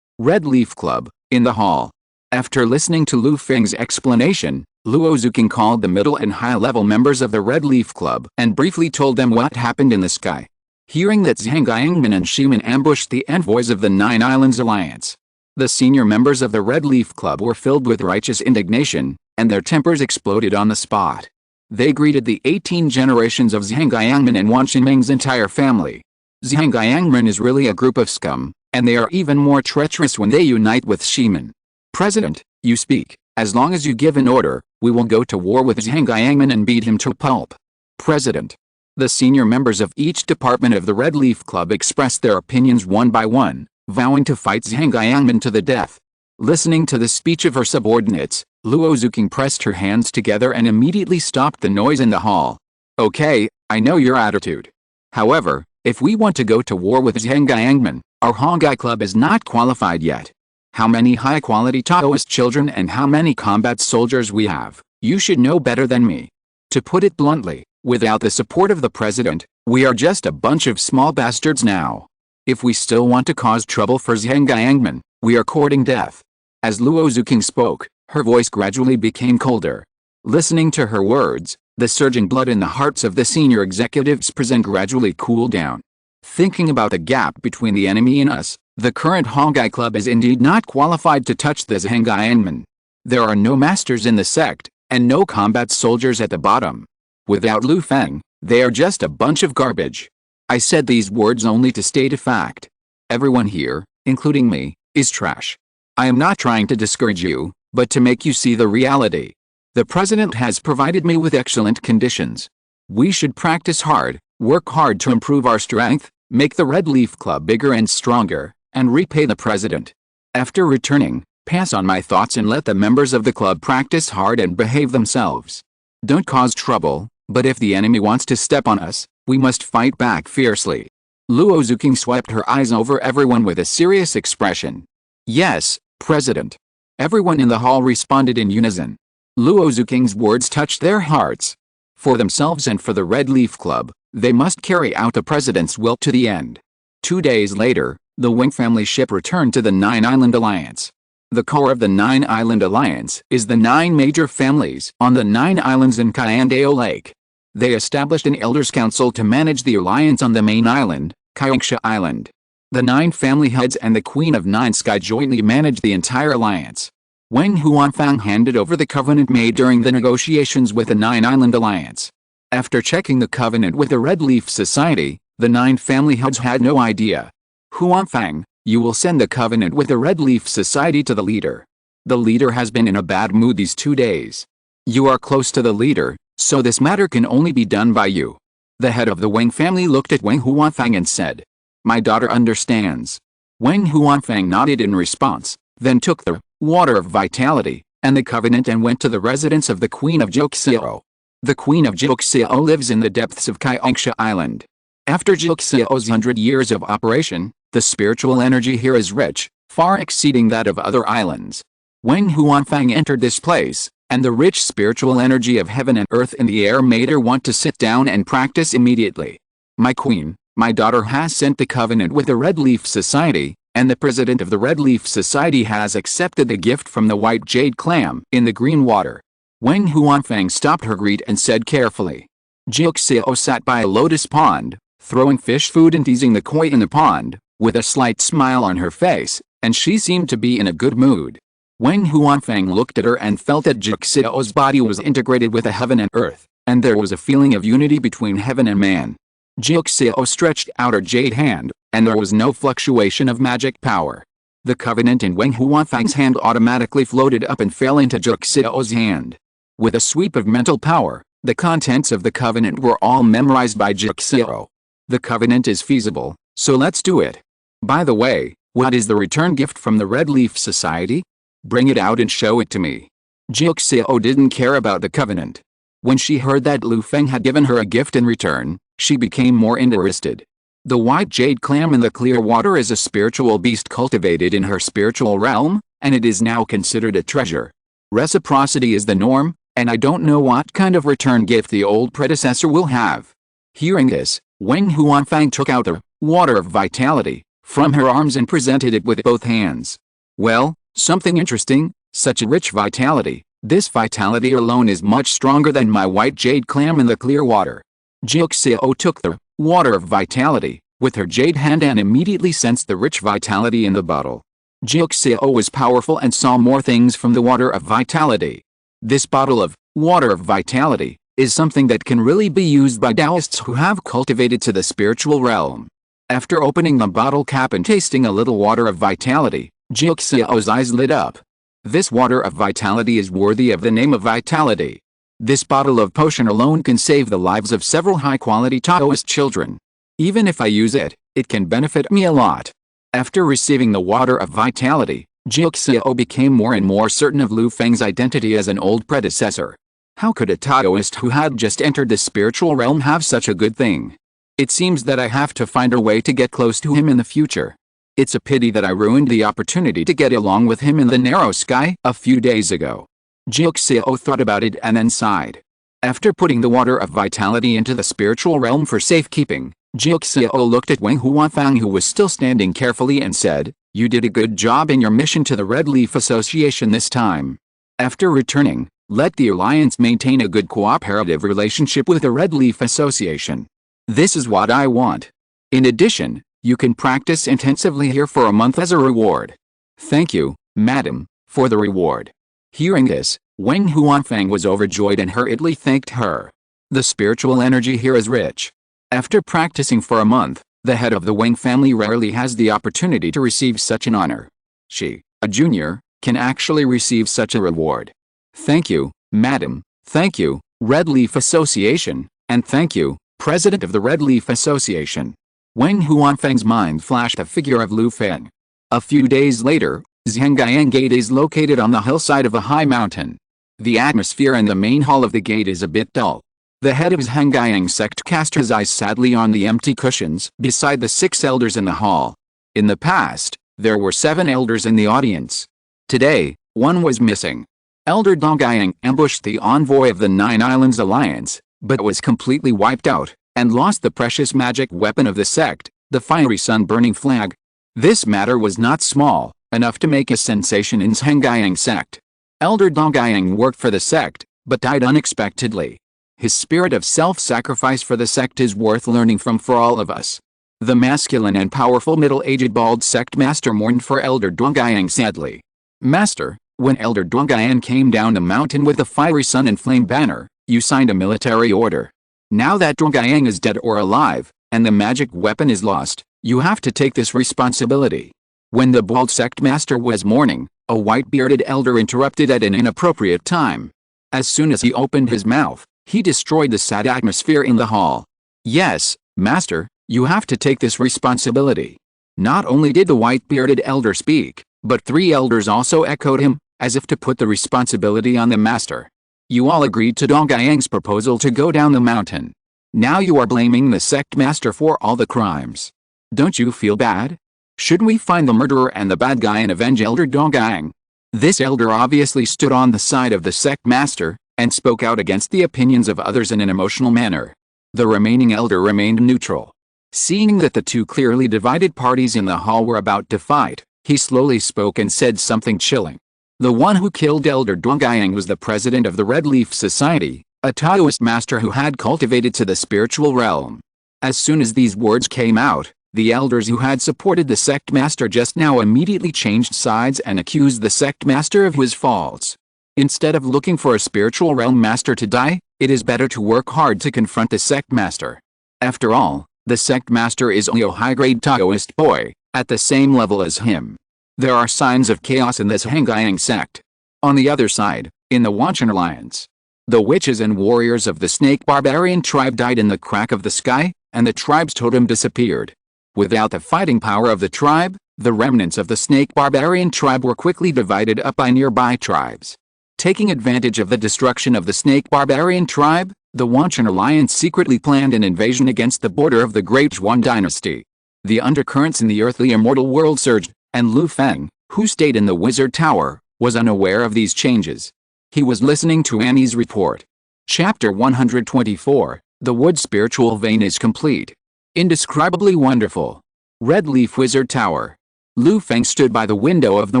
Red Leaf Club, in the hall. After listening to Lu Feng's explanation, Luo Zuking called the middle and high-level members of the Red Leaf Club and briefly told them what happened in the sky. Hearing that Zhang Yangmin and Shimin ambushed the envoys of the Nine Islands Alliance, the senior members of the Red Leaf Club were filled with righteous indignation, and their tempers exploded on the spot. They greeted the 18 generations of Zhang Yangmin and Wan Xinming's entire family. Zhang Yangmin is really a group of scum, and they are even more treacherous when they unite with Shimin. President, you speak. As long as you give an order, we will go to war with Zhang Yangmin and beat him to pulp. President. The senior members of each department of the Red Leaf Club expressed their opinions one by one, vowing to fight Zhang Yangmin to the death. Listening to the speech of her subordinates, Luo Zuking pressed her hands together and immediately stopped the noise in the hall. Okay, I know your attitude. However, if we want to go to war with Zhang Yangmin, our Hongye club is not qualified yet. How many high-quality Taoist children and how many combat soldiers we have, you should know better than me. To put it bluntly, without the support of the president, we are just a bunch of small bastards now. If we still want to cause trouble for Zhang Yangmin, we are courting death. As Luo Zuking spoke, her voice gradually became colder. Listening to her words, the surging blood in the hearts of the senior executives present gradually cooled down. Thinking about the gap between the enemy and us, the current Hongye club is indeed not qualified to touch the Zhang Yangmin. There are no masters in the sect, and no combat soldiers at the bottom. Without Lu Feng, they are just a bunch of garbage. I said these words only to state a fact. Everyone here, including me, is trash. I am not trying to discourage you, but to make you see the reality. The president has provided me with excellent conditions. We should practice hard, work hard to improve our strength, make the Red Leaf Club bigger and stronger, and repay the president. After returning, pass on my thoughts and let the members of the club practice hard and behave themselves. Don't cause trouble, but if the enemy wants to step on us, we must fight back fiercely. Luo Zuking swept her eyes over everyone with a serious expression. Yes, President. Everyone in the hall responded in unison. Luo Zuking's words touched their hearts. For themselves and for the Red Leaf Club, they must carry out the president's will to the end. 2 days later, the Wing family ship returned to the Nine Island Alliance. The core of the Nine Island Alliance is the 9 major families on the 9 islands in Kyandao Lake. They established an elders council to manage the alliance on the main island, Kyongsha Island. The 9 family heads and the Queen of Nine Sky jointly managed the entire alliance. Wang Huanfang handed over the covenant made during the negotiations with the 9 Island Alliance. After checking the covenant with the Red Leaf Society, the 9 family heads had no idea. Huanfang, you will send the covenant with the Red Leaf Society to the leader. The leader has been in a bad mood these 2 days. You are close to the leader, so this matter can only be done by you. The head of the Wang family looked at Wang Huanfang and said, My daughter understands. Wang Huanfang nodded in response, then took the water of vitality and the covenant and went to the residence of the Queen of Joxiao. The Queen of Joxiao lives in the depths of Kyongsha Island. After Joxiao's 100 years of operation, the spiritual energy here is rich, far exceeding that of other islands. Wang Huanfang entered this place, and the rich spiritual energy of heaven and earth in the air made her want to sit down and practice immediately. My queen, my daughter has sent the covenant with the Red Leaf Society, and the president of the Red Leaf Society has accepted the gift from the white jade clam in the green water. Wang Huanfang stopped her greet and said carefully. Joxiao sat by a lotus pond, throwing fish food and teasing the koi in the pond, with a slight smile on her face, and she seemed to be in a good mood. Wang Huanfang looked at her and felt that Joxiao's body was integrated with the heaven and earth, and there was a feeling of unity between heaven and man. Joxiao stretched out her jade hand, and there was no fluctuation of magic power. The covenant in Wang Huanfang's hand automatically floated up and fell into Joxiao's hand. With a sweep of mental power, the contents of the covenant were all memorized by Joxiao. The covenant is feasible, so let's do it. By the way, what is the return gift from the Red Leaf Society? Bring it out and show it to me. Joxiao didn't care about the covenant. When she heard that Lu Feng had given her a gift in return, she became more interested. The white jade clam in the clear water is a spiritual beast cultivated in her spiritual realm, and it is now considered a treasure. Reciprocity is the norm, and I don't know what kind of return gift the old predecessor will have. Hearing this, Wang Huanfang took out the water of vitality from her arms and presented it with both hands. Well, something interesting, such a rich vitality. This vitality alone is much stronger than my white jade clam in the clear water. Joxiao took the water of vitality with her jade hand and immediately sensed the rich vitality in the bottle. Joxiao was powerful and saw more things from the water of vitality. This bottle of water of vitality is something that can really be used by Taoists who have cultivated to the spiritual realm. After opening the bottle cap and tasting a little water of vitality, Joxiao's eyes lit up. This water of vitality is worthy of the name of vitality. This bottle of potion alone can save the lives of several high-quality Taoist children. Even if I use it, it can benefit me a lot. After receiving the water of vitality, Joxiao became more and more certain of Lu Feng's identity as an old predecessor. How could a Taoist who had just entered the spiritual realm have such a good thing? It seems that I have to find a way to get close to him in the future. It's a pity that I ruined the opportunity to get along with him in the narrow sky a few days ago. Joxiao thought about it and then sighed. After putting the water of vitality into the spiritual realm for safekeeping, Joxiao looked at Wang Huanfang, who was still standing carefully, and said, "You did a good job in your mission to the Red Leaf Association this time. After returning, let the Alliance maintain a good cooperative relationship with the Red Leaf Association. This is what I want. In addition, you can practice intensively here for a month as a reward." "Thank you, madam, for the reward." Hearing this, Wang Huanfang was overjoyed and hurriedly thanked her. The spiritual energy here is rich. After practicing for a month, the head of the Wang family rarely has the opportunity to receive such an honor. She, a junior, can actually receive such a reward. "Thank you, madam, thank you, Red Leaf Association, and thank you, President of the Red Leaf Association." Wang Huanfeng's mind flashed a figure of Lu Feng. A few days later, Zhengyang Gate is located on the hillside of a high mountain. The atmosphere in the main hall of the gate is a bit dull. The head of Zhengyang sect cast his eyes sadly on the empty cushions beside the 6 elders in the hall. In the past, there were 7 elders in the audience. Today, 1 was missing. Elder Dongyang ambushed the envoy of the 9 Islands Alliance, but was completely wiped out, and lost the precious magic weapon of the sect, the fiery sun-burning flag. This matter was not small, enough to make a sensation in Zhengyang sect. Elder Dongyang worked for the sect, but died unexpectedly. His spirit of self-sacrifice for the sect is worth learning from for all of us. The masculine and powerful middle-aged bald sect master mourned for Elder Dongyang sadly. Master, when Elder Dongyang came down the mountain with the fiery sun and flame banner, you signed a military order. Now that Dongyang is dead or alive, and the magic weapon is lost, you have to take this responsibility. When the bald sect master was mourning, a white-bearded elder interrupted at an inappropriate time. As soon as he opened his mouth, he destroyed the sad atmosphere in the hall. Yes, master, you have to take this responsibility. Not only did the white-bearded elder speak, but 3 elders also echoed him, as if to put the responsibility on the master. You all agreed to Dongyang's proposal to go down the mountain. Now you are blaming the sect master for all the crimes. Don't you feel bad? Shouldn't we find the murderer and the bad guy and avenge Elder Dongyang? This elder obviously stood on the side of the sect master, and spoke out against the opinions of others in an emotional manner. The remaining elder remained neutral. Seeing that the 2 clearly divided parties in the hall were about to fight, he slowly spoke and said something chilling. The one who killed Elder Dongyang was the president of the Red Leaf Society, a Taoist master who had cultivated to the spiritual realm. As soon as these words came out, the elders who had supported the sect master just now immediately changed sides and accused the sect master of his faults. Instead of looking for a spiritual realm master to die, it is better to work hard to confront the sect master. After all, the sect master is only a high-grade Taoist boy, at the same level as him. There are signs of chaos in this Zhengyang sect. On the other side, in the Wanchan Alliance, the witches and warriors of the Snake Barbarian tribe died in the crack of the sky, and the tribe's totem disappeared. Without the fighting power of the tribe, the remnants of the Snake Barbarian tribe were quickly divided up by nearby tribes. Taking advantage of the destruction of the Snake Barbarian tribe, the Wanchan Alliance secretly planned an invasion against the border of the Great Zhuan dynasty. The undercurrents in the earthly immortal world surged, and Lu Feng, who stayed in the wizard tower, was unaware of these changes. He was listening to Annie's report. Chapter 124, The Wood Spiritual Vein is complete. Indescribably wonderful. Red Leaf Wizard Tower. Lu Feng stood by the window of the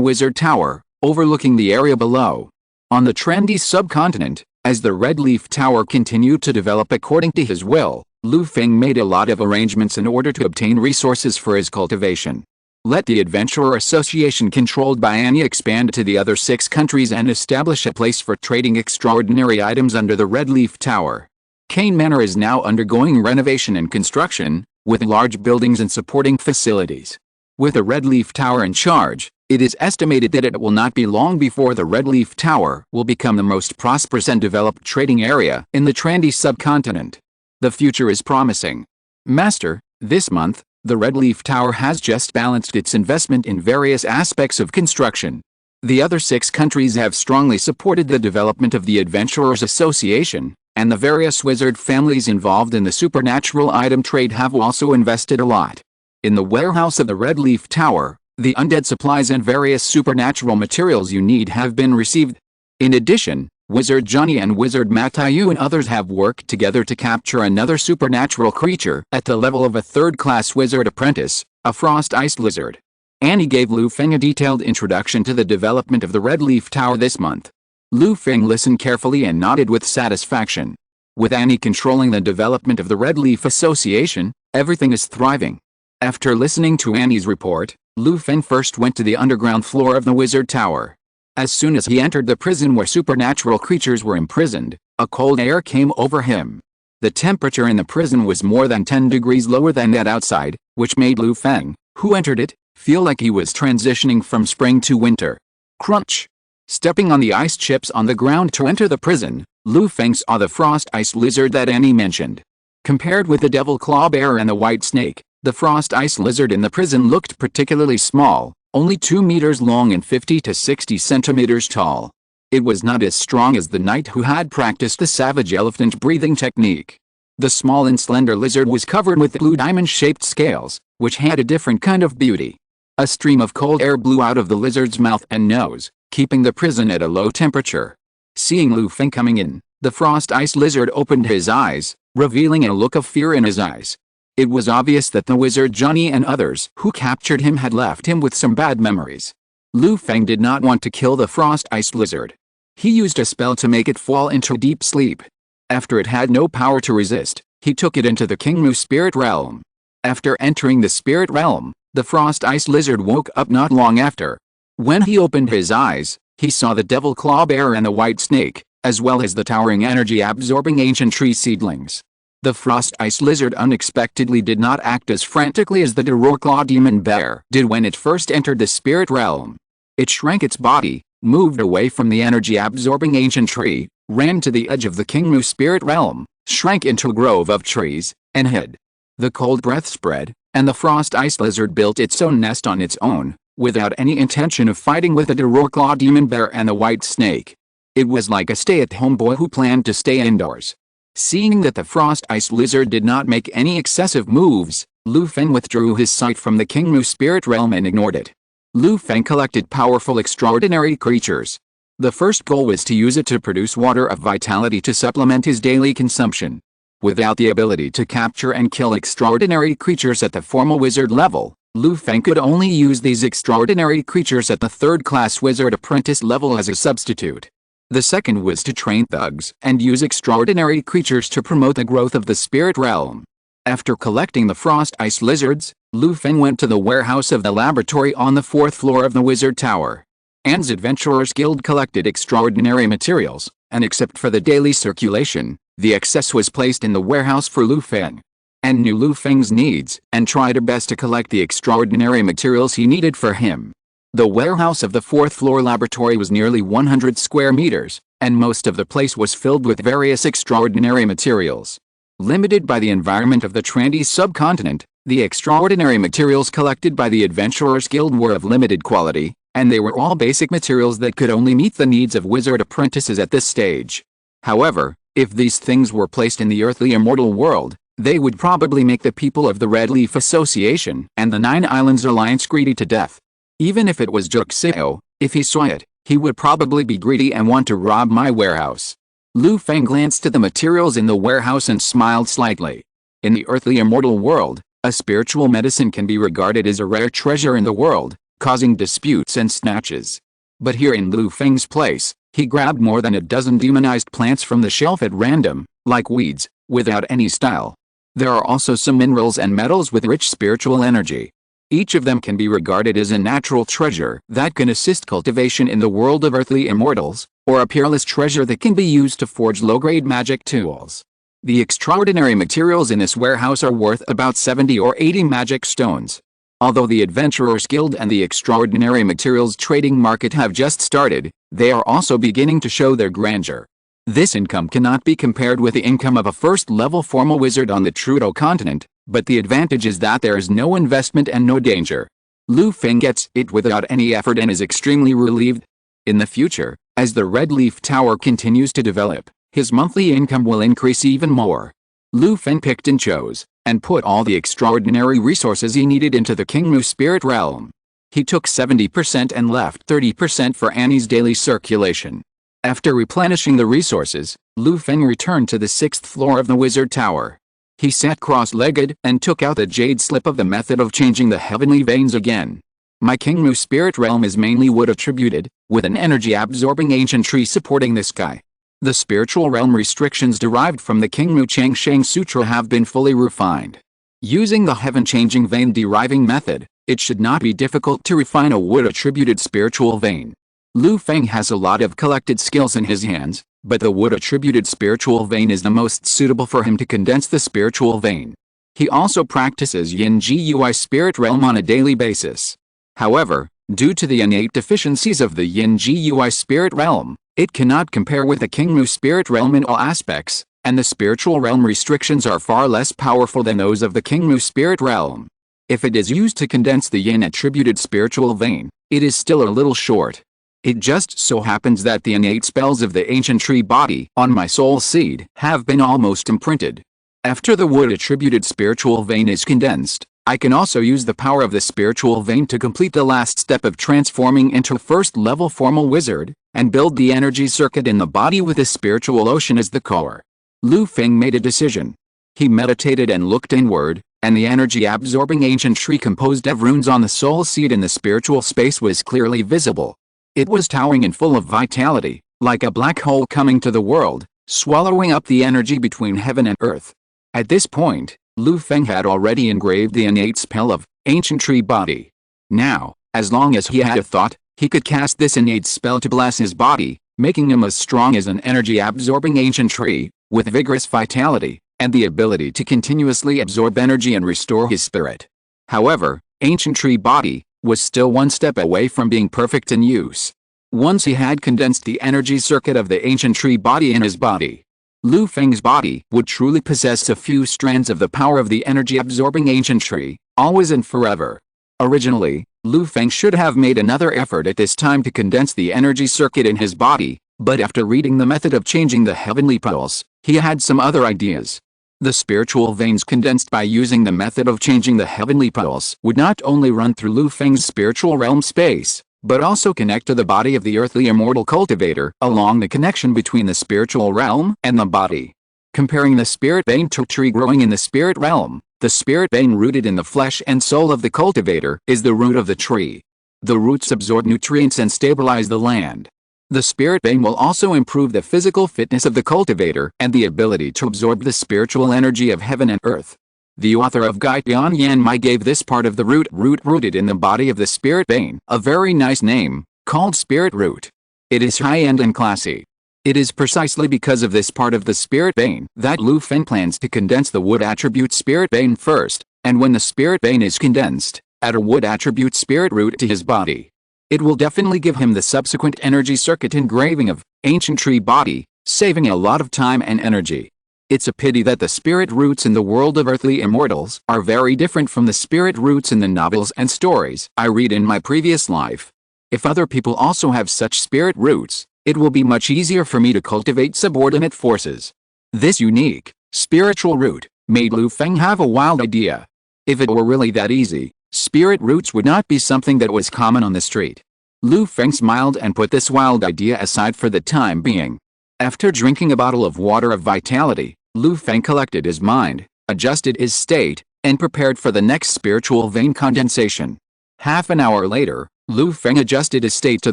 wizard tower, overlooking the area below. On the trendy subcontinent, as the Red Leaf Tower continued to develop according to his will, Lu Feng made a lot of arrangements in order to obtain resources for his cultivation. Let the Adventurer Association controlled by Annie expand to the other 6 countries and establish a place for trading extraordinary items under the Red Leaf Tower. Cane Manor is now undergoing renovation and construction, with large buildings and supporting facilities. With the Red Leaf Tower in charge, it is estimated that it will not be long before the Red Leaf Tower will become the most prosperous and developed trading area in the trendy subcontinent. The future is promising. Master, this month, the Red Leaf Tower has just balanced its investment in various aspects of construction. The other 6 countries have strongly supported the development of the Adventurers Association, and the various wizard families involved in the supernatural item trade have also invested a lot. In the warehouse of the Red Leaf Tower, the undead supplies and various supernatural materials you need have been received. In addition, Wizard Johnny and Wizard Matayu and others have worked together to capture another supernatural creature at the level of a 3rd-class wizard apprentice, a frost-iced lizard. Annie gave Lu Feng a detailed introduction to the development of the Red Leaf Tower this month. Lu Feng listened carefully and nodded with satisfaction. With Annie controlling the development of the Red Leaf Association, everything is thriving. After listening to Annie's report, Lu Feng first went to the underground floor of the Wizard Tower. As soon as he entered the prison where supernatural creatures were imprisoned, a cold air came over him. The temperature in the prison was more than 10 degrees lower than that outside, which made Lu Feng, who entered it, feel like he was transitioning from spring to winter. Crunch! Stepping on the ice chips on the ground to enter the prison, Lu Feng saw the frost-iced lizard that Annie mentioned. Compared with the devil claw bear and the white snake, The frost ice lizard in the prison looked particularly small, only 2 meters long and 50 to 60 centimeters tall. It was not as strong as the knight who had practiced the savage elephant breathing technique. The small and slender lizard was covered with blue diamond-shaped scales, which had a different kind of beauty. A stream of cold air blew out of the lizard's mouth and nose, keeping the prison at a low temperature. Seeing Lu Feng coming in, the frost ice lizard opened his eyes, revealing a look of fear in his eyes. It was obvious that the wizard Johnny and others who captured him had left him with some bad memories. Lu Feng did not want to kill the frost ice lizard. He used a spell to make it fall into deep sleep. After it had no power to resist, he took it into the Kingmu spirit realm. After entering the spirit realm, the frost ice lizard woke up not long after. When he opened his eyes, he saw the devil claw bear and the white snake, as well as the towering energy-absorbing ancient tree seedlings. The frost ice lizard unexpectedly did not act as frantically as the Claw demon bear did when it first entered the spirit realm. It shrank its body, moved away from the energy-absorbing ancient tree, ran to the edge of the Kingmu spirit realm, shrank into a grove of trees, and hid. The cold breath spread, and the frost ice lizard built its own nest on its own, without any intention of fighting with the Claw demon bear and the white snake. It was like a stay-at-home boy who planned to stay indoors. Seeing that the frost ice lizard did not make any excessive moves, Lu Feng withdrew his sight from the Kingmu spirit realm and ignored it. Lu Feng collected powerful extraordinary creatures. The first goal was to use it to produce water of vitality to supplement his daily consumption. Without the ability to capture and kill extraordinary creatures at the formal wizard level, Lu Feng could only use these extraordinary creatures at the third-class wizard apprentice level as a substitute. The second was to train thugs and use extraordinary creatures to promote the growth of the spirit realm. After collecting the frost ice lizards, Lu Feng went to the warehouse of the laboratory on the 4th floor of the wizard tower. Anne's Adventurers Guild collected extraordinary materials, and except for the daily circulation, the excess was placed in the warehouse for Lu Feng. Anne knew Lu Feng's needs and tried her best to collect the extraordinary materials he needed for him. The warehouse of the 4th floor laboratory was nearly 100 square meters, and most of the place was filled with various extraordinary materials. Limited by the environment of the Trendy subcontinent, the extraordinary materials collected by the Adventurers Guild were of limited quality, and they were all basic materials that could only meet the needs of wizard apprentices at this stage. However, if these things were placed in the earthly immortal world, they would probably make the people of the Red Leaf Association and the 9 Islands Alliance greedy to death. Even if it was Juxeo, if he saw it, he would probably be greedy and want to rob my warehouse. Lu Feng glanced at the materials in the warehouse and smiled slightly. In the earthly immortal world, a spiritual medicine can be regarded as a rare treasure in the world, causing disputes and snatches. But here in Lu Feng's place, he grabbed more than a dozen demonized plants from the shelf at random, like weeds, without any style. There are also some minerals and metals with rich spiritual energy. Each of them can be regarded as a natural treasure that can assist cultivation in the world of earthly immortals, or a peerless treasure that can be used to forge low-grade magic tools. The extraordinary materials in this warehouse are worth about 70 or 80 magic stones. Although the Adventurers Guild and the extraordinary materials trading market have just started, they are also beginning to show their grandeur. This income cannot be compared with the income of a first-level formal wizard on the Trudeau continent, but the advantage is that there is no investment and no danger. Lu Feng gets it without any effort and is extremely relieved. In the future, as the Red Leaf Tower continues to develop, his monthly income will increase even more. Lu Feng picked and chose, and put all the extraordinary resources he needed into the Kingmu spirit realm. He took 70% and left 30% for Annie's daily circulation. After replenishing the resources, Lu Feng returned to the 6th floor of the wizard tower. He sat cross-legged and took out the jade slip of the method of changing the heavenly veins again. My Kingmu spirit realm is mainly wood attributed, with an energy-absorbing ancient tree supporting the sky. The spiritual realm restrictions derived from the Kingmu Changsheng Sutra have been fully refined. Using the heaven-changing vein deriving method, it should not be difficult to refine a wood-attributed spiritual vein. Lu Feng has a lot of collected skills in his hands, but the wood-attributed spiritual vein is the most suitable for him to condense the spiritual vein. He also practices Yin Gui spirit realm on a daily basis. However, due to the innate deficiencies of the Yin Gui spirit realm, it cannot compare with the Kingmu spirit realm in all aspects, and the spiritual realm restrictions are far less powerful than those of the Kingmu spirit realm. If it is used to condense the yin-attributed spiritual vein, it is still a little short. It just so happens that the innate spells of the ancient tree body on my soul seed have been almost imprinted. After the wood-attributed spiritual vein is condensed, I can also use the power of the spiritual vein to complete the last step of transforming into a first-level formal wizard, and build the energy circuit in the body with the spiritual ocean as the core. Lu Feng made a decision. He meditated and looked inward, and the energy-absorbing ancient tree composed of runes on the soul seed in the spiritual space was clearly visible. It was towering and full of vitality, like a black hole coming to the world, swallowing up the energy between heaven and earth. At this point, Lu Feng had already engraved the innate spell of ancient tree body. Now, as long as he had a thought, he could cast this innate spell to bless his body, making him as strong as an energy-absorbing ancient tree, with vigorous vitality, and the ability to continuously absorb energy and restore his spirit. However, ancient tree body was still one step away from being perfect in use. Once he had condensed the energy circuit of the ancient tree body in his body, Lu Feng's body would truly possess a few strands of the power of the energy-absorbing ancient tree, always and forever. Originally, Lu Feng should have made another effort at this time to condense the energy circuit in his body, but after reading the method of changing the heavenly pulse, he had some other ideas. The spiritual veins condensed by using the method of changing the heavenly pulse would not only run through Lu Feng's spiritual realm space, but also connect to the body of the earthly immortal cultivator along the connection between the spiritual realm and the body. Comparing the spirit vein to a tree growing in the spirit realm, the spirit vein rooted in the flesh and soul of the cultivator is the root of the tree. The roots absorb nutrients and stabilize the land. The spirit vein will also improve the physical fitness of the cultivator and the ability to absorb the spiritual energy of heaven and earth. The author of Guide Beyond Yanmai gave this part of the root rooted in the body of the spirit vein a very nice name, called spirit root. It is high-end and classy. It is precisely because of this part of the spirit vein that Lu Feng plans to condense the wood attribute spirit vein first, and when the spirit vein is condensed, add a wood attribute spirit root to his body. It will definitely give him the subsequent energy circuit engraving of ancient tree body, saving a lot of time and energy. It's a pity that the spirit roots in the world of earthly immortals are very different from the spirit roots in the novels and stories I read in my previous life. If other people also have such spirit roots, it will be much easier for me to cultivate subordinate forces. This unique, spiritual root made Lu Feng have a wild idea. If it were really that easy, spirit roots would not be something that was common on the street. Lu Feng smiled and put this wild idea aside for the time being. After drinking a bottle of water of vitality, Lu Feng collected his mind, adjusted his state, and prepared for the next spiritual vein condensation. Half an hour later, Lu Feng adjusted his state to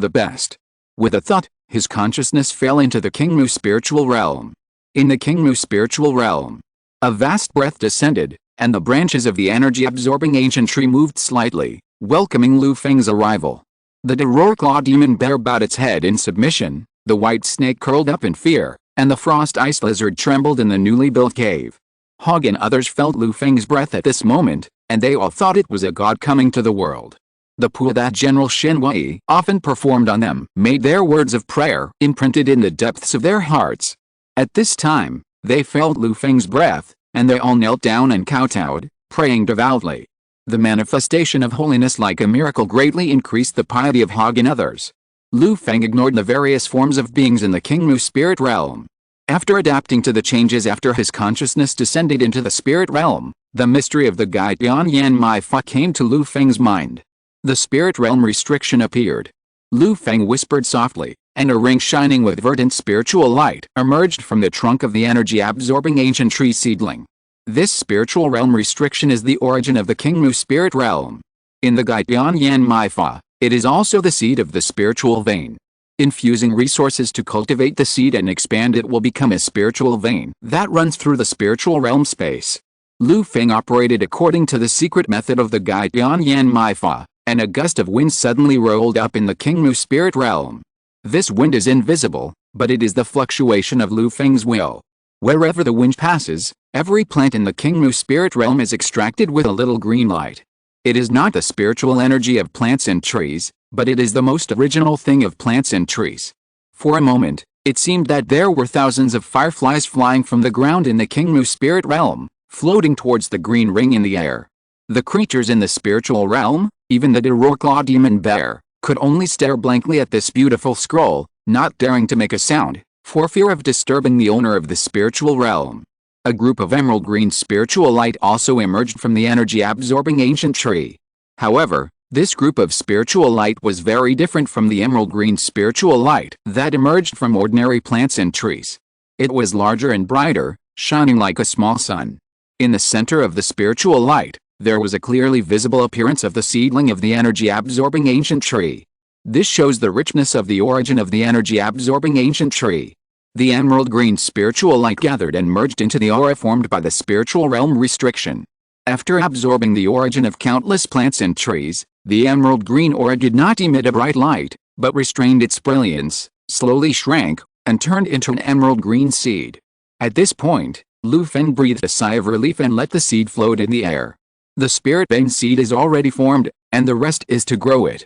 the best. With a thought, his consciousness fell into the Qingmu spiritual realm. In the Qingmu spiritual realm, a vast breath descended, and the branches of the energy-absorbing ancient tree moved slightly, welcoming Lu Feng's arrival. The Doror-claw demon bear bowed its head in submission, the white snake curled up in fear, and the frost ice lizard trembled in the newly built cave. Hongye and others felt Lu Feng's breath at this moment, and they all thought it was a god coming to the world. The pua that General Hongye often performed on them made their words of prayer imprinted in the depths of their hearts. At this time, they felt Lu Feng's breath, and they all knelt down and kowtowed, praying devoutly. The manifestation of holiness like a miracle greatly increased the piety of Hongye and others. Lu Feng ignored the various forms of beings in the Qingmu spirit realm. After adapting to the changes after his consciousness descended into the spirit realm, the mystery of the Guide Beyond Yanmai Fa came to Lu Feng's mind. The spirit realm restriction appeared. Lu Feng whispered softly, and a ring shining with verdant spiritual light emerged from the trunk of the energy-absorbing ancient tree seedling. This spiritual realm restriction is the origin of the Qingmu spirit realm. In the Guide Beyond Yanmai Fa, it is also the seed of the spiritual vein. Infusing resources to cultivate the seed and expand it will become a spiritual vein that runs through the spiritual realm space. Lu Feng operated according to the secret method of the Guide Beyond Yanmai Fa, and a gust of wind suddenly rolled up in the Qingmu spirit realm. This wind is invisible, but it is the fluctuation of Lu Feng's will. Wherever the wind passes, every plant in the Qingmu spirit realm is extracted with a little green light. It is not the spiritual energy of plants and trees, but it is the most original thing of plants and trees. For a moment, it seemed that there were thousands of fireflies flying from the ground in the Qingmu spirit realm, floating towards the green ring in the air. The creatures in the spiritual realm, even the Dororclaw demon bear, could only stare blankly at this beautiful scroll, not daring to make a sound, for fear of disturbing the owner of the spiritual realm. A group of emerald green spiritual light also emerged from the energy-absorbing ancient tree. However, this group of spiritual light was very different from the emerald green spiritual light that emerged from ordinary plants and trees. It was larger and brighter, shining like a small sun. In the center of the spiritual light, there was a clearly visible appearance of the seedling of the energy-absorbing ancient tree. This shows the richness of the origin of the energy-absorbing ancient tree. The emerald green spiritual light gathered and merged into the aura formed by the spiritual realm restriction. After absorbing the origin of countless plants and trees, the emerald green aura did not emit a bright light, but restrained its brilliance, slowly shrank, and turned into an emerald green seed. At this point, Feng breathed a sigh of relief and let the seed float in the air. The spirit vein seed is already formed, and the rest is to grow it.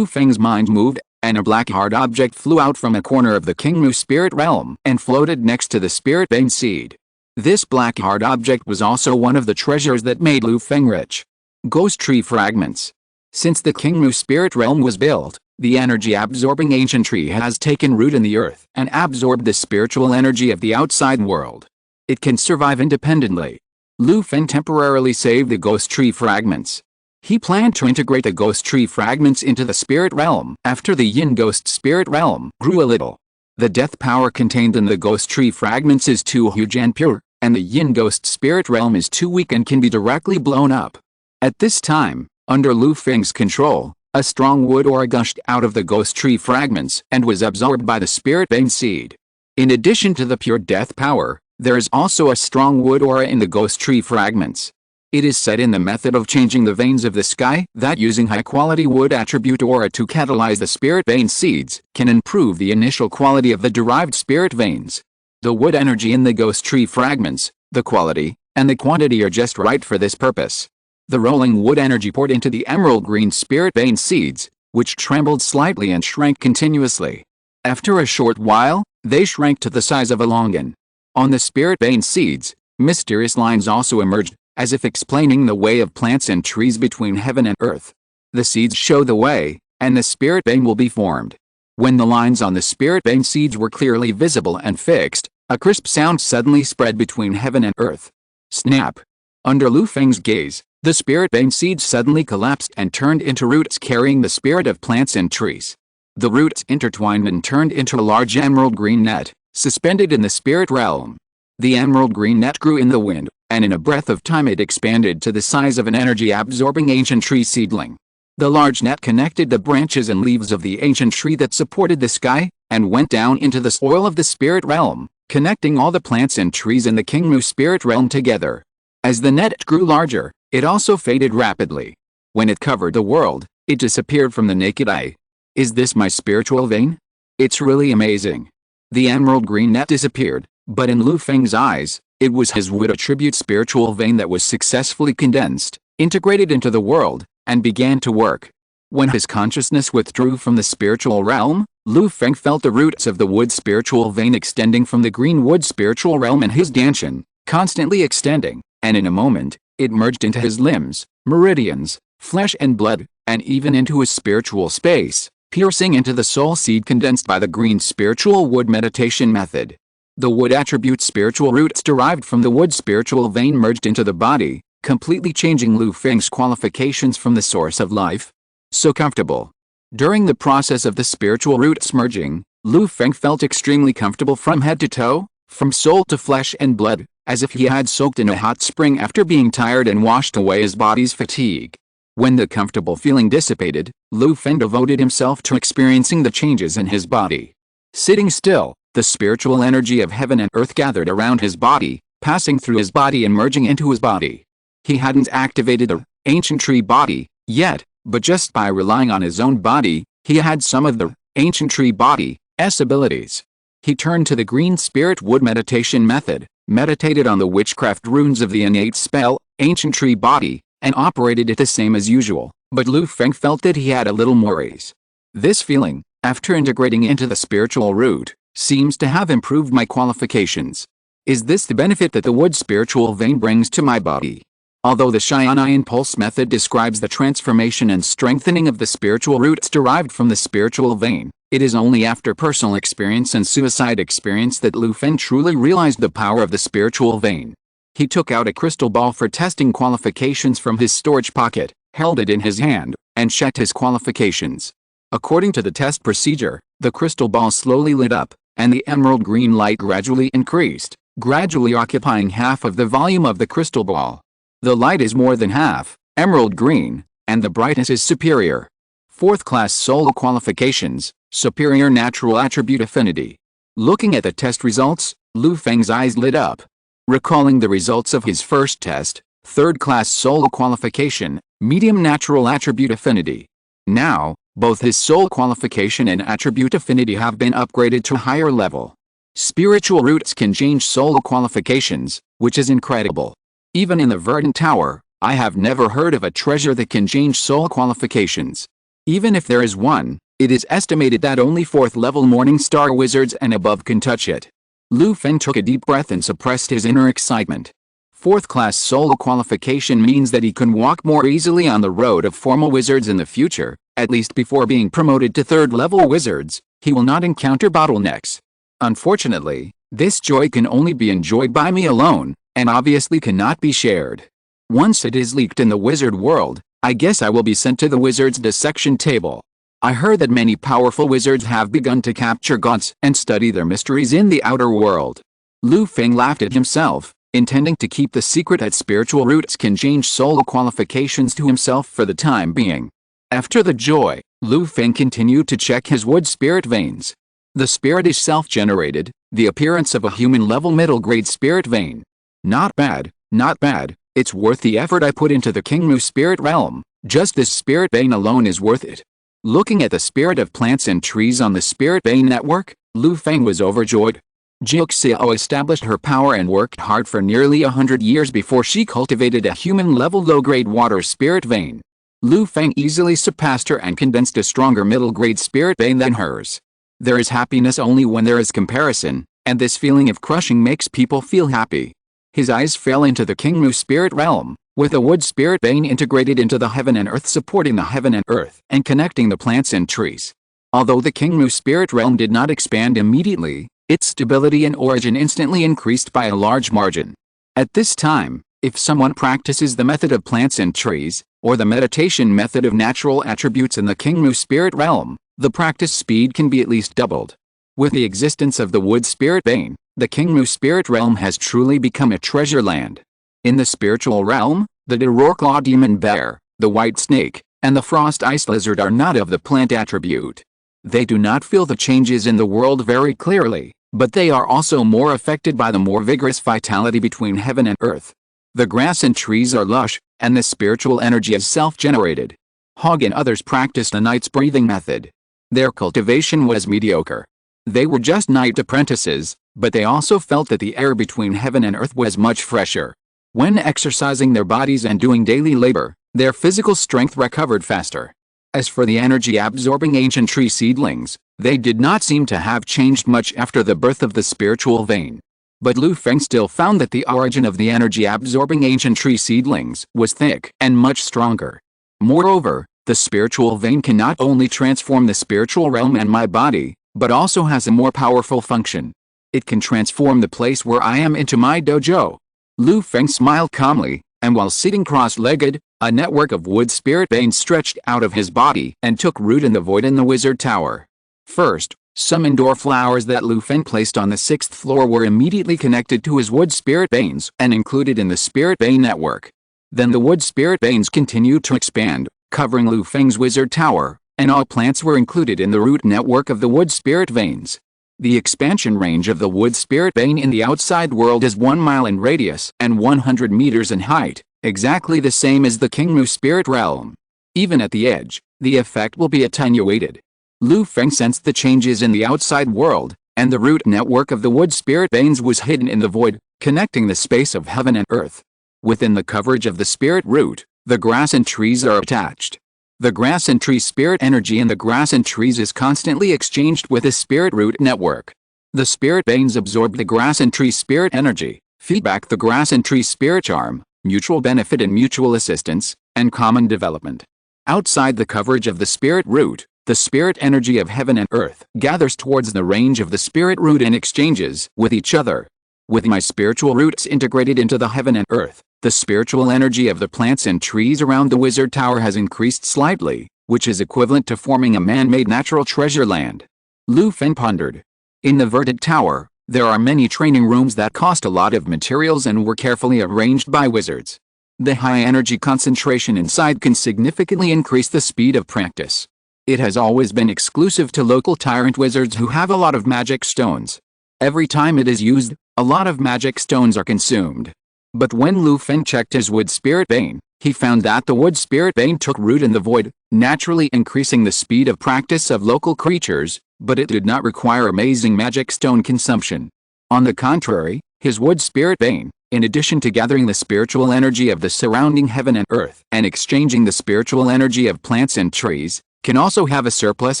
Feng's mind moved, and a black hard object flew out from a corner of the Kingmu spirit realm and floated next to the spirit vein seed. This black hard object was also one of the treasures that made Feng rich. Ghost tree fragments. Since the Kingmu spirit realm was built, the energy-absorbing ancient tree has taken root in the earth and absorbed the spiritual energy of the outside world. It can survive independently. Feng temporarily saved the ghost tree fragments. He planned to integrate the ghost tree fragments into the spirit realm after the yin ghost spirit realm grew a little. The death power contained in the ghost tree fragments is too huge and pure, and the yin ghost spirit realm is too weak and can be directly blown up. At this time, under Feng's control, a strong wood aura gushed out of the ghost tree fragments and was absorbed by the spirit vein seed. In addition to the pure death power, there is also a strong wood aura in the ghost tree fragments. It is said in the method of changing the veins of the sky that using high-quality wood attribute aura to catalyze the spirit vein seeds can improve the initial quality of the derived spirit veins. The wood energy in the ghost tree fragments, the quality, and the quantity are just right for this purpose. The rolling wood energy poured into the emerald green spirit vein seeds, which trembled slightly and shrank continuously. After a short while, they shrank to the size of a longan. On the spirit vein seeds, mysterious lines also emerged, as if explaining the way of plants and trees between heaven and earth. The seeds show the way, and the spirit vein will be formed. When the lines on the spirit vein seeds were clearly visible and fixed, a crisp sound suddenly spread between heaven and earth. Snap! Under Feng's gaze, the spirit vein seeds suddenly collapsed and turned into roots carrying the spirit of plants and trees. The roots intertwined and turned into a large emerald green net, suspended in the spirit realm. The emerald green net grew in the wind, and in a breath of time it expanded to the size of an energy-absorbing ancient tree seedling. The large net connected the branches and leaves of the ancient tree that supported the sky, and went down into the soil of the spirit realm, connecting all the plants and trees in the Kingmu spirit realm together. As the net grew larger, it also faded rapidly. When it covered the world, it disappeared from the naked eye. Is this my spiritual vein? It's really amazing. The emerald green net disappeared, but in Feng's eyes, it was his wood attribute spiritual vein that was successfully condensed, integrated into the world, and began to work. When his consciousness withdrew from the spiritual realm, Feng felt the roots of the wood spiritual vein extending from the green wood spiritual realm in his danshan, constantly extending, and in a moment, it merged into his limbs, meridians, flesh and blood, and even into his spiritual space, piercing into the soul seed condensed by the green spiritual wood meditation method. The wood attribute spiritual roots derived from the wood spiritual vein merged into the body, completely changing Feng's qualifications from the source of life. So comfortable. During the process of the spiritual roots merging, Feng felt extremely comfortable from head to toe, from soul to flesh and blood, as if he had soaked in a hot spring after being tired and washed away his body's fatigue. When the comfortable feeling dissipated, Feng devoted himself to experiencing the changes in his body. Sitting still, the spiritual energy of heaven and earth gathered around his body, passing through his body and merging into his body. He hadn't activated the ancient tree body yet, but just by relying on his own body, he had some of the ancient tree body's abilities. He turned to the green spirit wood meditation method, meditated on the witchcraft runes of the innate spell, ancient tree body, and operated it the same as usual, but Feng felt that he had a little more ease. This feeling, after integrating into the spiritual root, seems to have improved my qualifications. Is this the benefit that the wood spiritual vein brings to my body? Although the Cheyenne Pulse method describes the transformation and strengthening of the spiritual roots derived from the spiritual vein, it is only after personal experience and suicide experience that Lu Feng truly realized the power of the spiritual vein. He took out a crystal ball for testing qualifications from his storage pocket, held it in his hand, and checked his qualifications. According to the test procedure, the crystal ball slowly lit up, and the emerald green light gradually increased, gradually occupying half of the volume of the crystal ball. The light is more than half, emerald green, and the brightness is superior. 4th class soul qualifications, superior natural attribute affinity. Looking at the test results, Lu Feng's eyes lit up. Recalling the results of his first test, 3rd class soul qualification, medium natural attribute affinity. Now, both his soul qualification and attribute affinity have been upgraded to higher level. Spiritual roots can change soul qualifications, which is incredible. Even in the Verdant Tower, I have never heard of a treasure that can change soul qualifications. Even if there is one, it is estimated that only 4th level Morning Star wizards and above can touch it. Lu Feng took a deep breath and suppressed his inner excitement. 4th class soul qualification means that he can walk more easily on the road of formal wizards in the future, at least before being promoted to 3rd level wizards. He will not encounter bottlenecks. Unfortunately, this joy can only be enjoyed by me alone, and obviously cannot be shared. Once it is leaked in the wizard world, I guess I will be sent to the wizard's dissection table. I heard that many powerful wizards have begun to capture gods and study their mysteries in the outer world. Lu Feng laughed at himself, intending to keep the secret that spiritual roots can change soul qualifications to himself for the time being. After the joy, Lu Feng continued to check his wood spirit veins. The spirit is self-generated, the appearance of a human-level middle-grade spirit vein. Not bad, not bad, it's worth the effort I put into the Kingmu spirit realm. Just this spirit vein alone is worth it. Looking at the spirit of plants and trees on the spirit vein network, Lu Feng was overjoyed. Jiuxiao established her power and worked hard for nearly 100 years before she cultivated a human-level low-grade water spirit vein. Lu Feng easily surpassed her and condensed a stronger middle-grade spirit vein than hers. There is happiness only when there is comparison, and this feeling of crushing makes people feel happy. His eyes fell into the Kingmu spirit realm, with a wood spirit vein integrated into the heaven and earth, supporting the heaven and earth and connecting the plants and trees. Although the Kingmu spirit realm did not expand immediately, its stability and origin instantly increased by a large margin. At this time, if someone practices the method of plants and trees, or the meditation method of natural attributes in the Kingmu spirit realm, the practice speed can be at least doubled. With the existence of the wood spirit vein, the Kingmu spirit realm has truly become a treasure land. In the spiritual realm, the Dororclaw demon bear, the white snake, and the frost ice lizard are not of the plant attribute. They do not feel the changes in the world very clearly, but they are also more affected by the more vigorous vitality between heaven and earth. The grass and trees are lush, and the spiritual energy is self-generated. Hongye and others practiced the knight's breathing method. Their cultivation was mediocre. They were just knight apprentices, but they also felt that the air between heaven and earth was much fresher. When exercising their bodies and doing daily labor, their physical strength recovered faster. As for the energy-absorbing ancient tree seedlings, they did not seem to have changed much after the birth of the spiritual vein. But Lu Feng still found that the origin of the energy-absorbing ancient tree seedlings was thick and much stronger. Moreover, the spiritual vein can not only transform the spiritual realm and my body, but also has a more powerful function. It can transform the place where I am into my dojo. Lu Feng smiled calmly, and while sitting cross-legged, a network of wood spirit veins stretched out of his body and took root in the void in the wizard tower. First, some indoor flowers that Lu Feng placed on the 6th floor were immediately connected to his wood spirit veins and included in the spirit vein network. Then the wood spirit veins continued to expand, covering Lu Feng's wizard tower, and all plants were included in the root network of the wood spirit veins. The expansion range of the wood spirit vein in the outside world is 1 mile in radius and 100 meters in height, exactly the same as the Kingmu spirit realm. Even at the edge, the effect will be attenuated. Lu Feng sensed the changes in the outside world, and the root network of the wood spirit veins was hidden in the void, connecting the space of heaven and earth. Within the coverage of the spirit root, the grass and trees are attached. The grass and tree spirit energy in the grass and trees is constantly exchanged with the spirit root network. The spirit veins absorb the grass and tree spirit energy, feed back the grass and tree spirit charm, mutual benefit and mutual assistance, and common development. Outside the coverage of the spirit root, the spirit energy of heaven and earth gathers towards the range of the spirit root and exchanges with each other. With my spiritual roots integrated into the heaven and earth, the spiritual energy of the plants and trees around the wizard tower has increased slightly, which is equivalent to forming a man-made natural treasure land. Lu Feng pondered. In the verdant tower, there are many training rooms that cost a lot of materials and were carefully arranged by wizards. The high energy concentration inside can significantly increase the speed of practice. It has always been exclusive to local tyrant wizards who have a lot of magic stones. Every time it is used, a lot of magic stones are consumed. But when Lu Feng checked his wood spirit vein, he found that the wood spirit vein took root in the void, naturally increasing the speed of practice of local creatures, but it did not require amazing magic stone consumption. On the contrary, his wood spirit vein, in addition to gathering the spiritual energy of the surrounding heaven and earth and exchanging the spiritual energy of plants and trees, can also have a surplus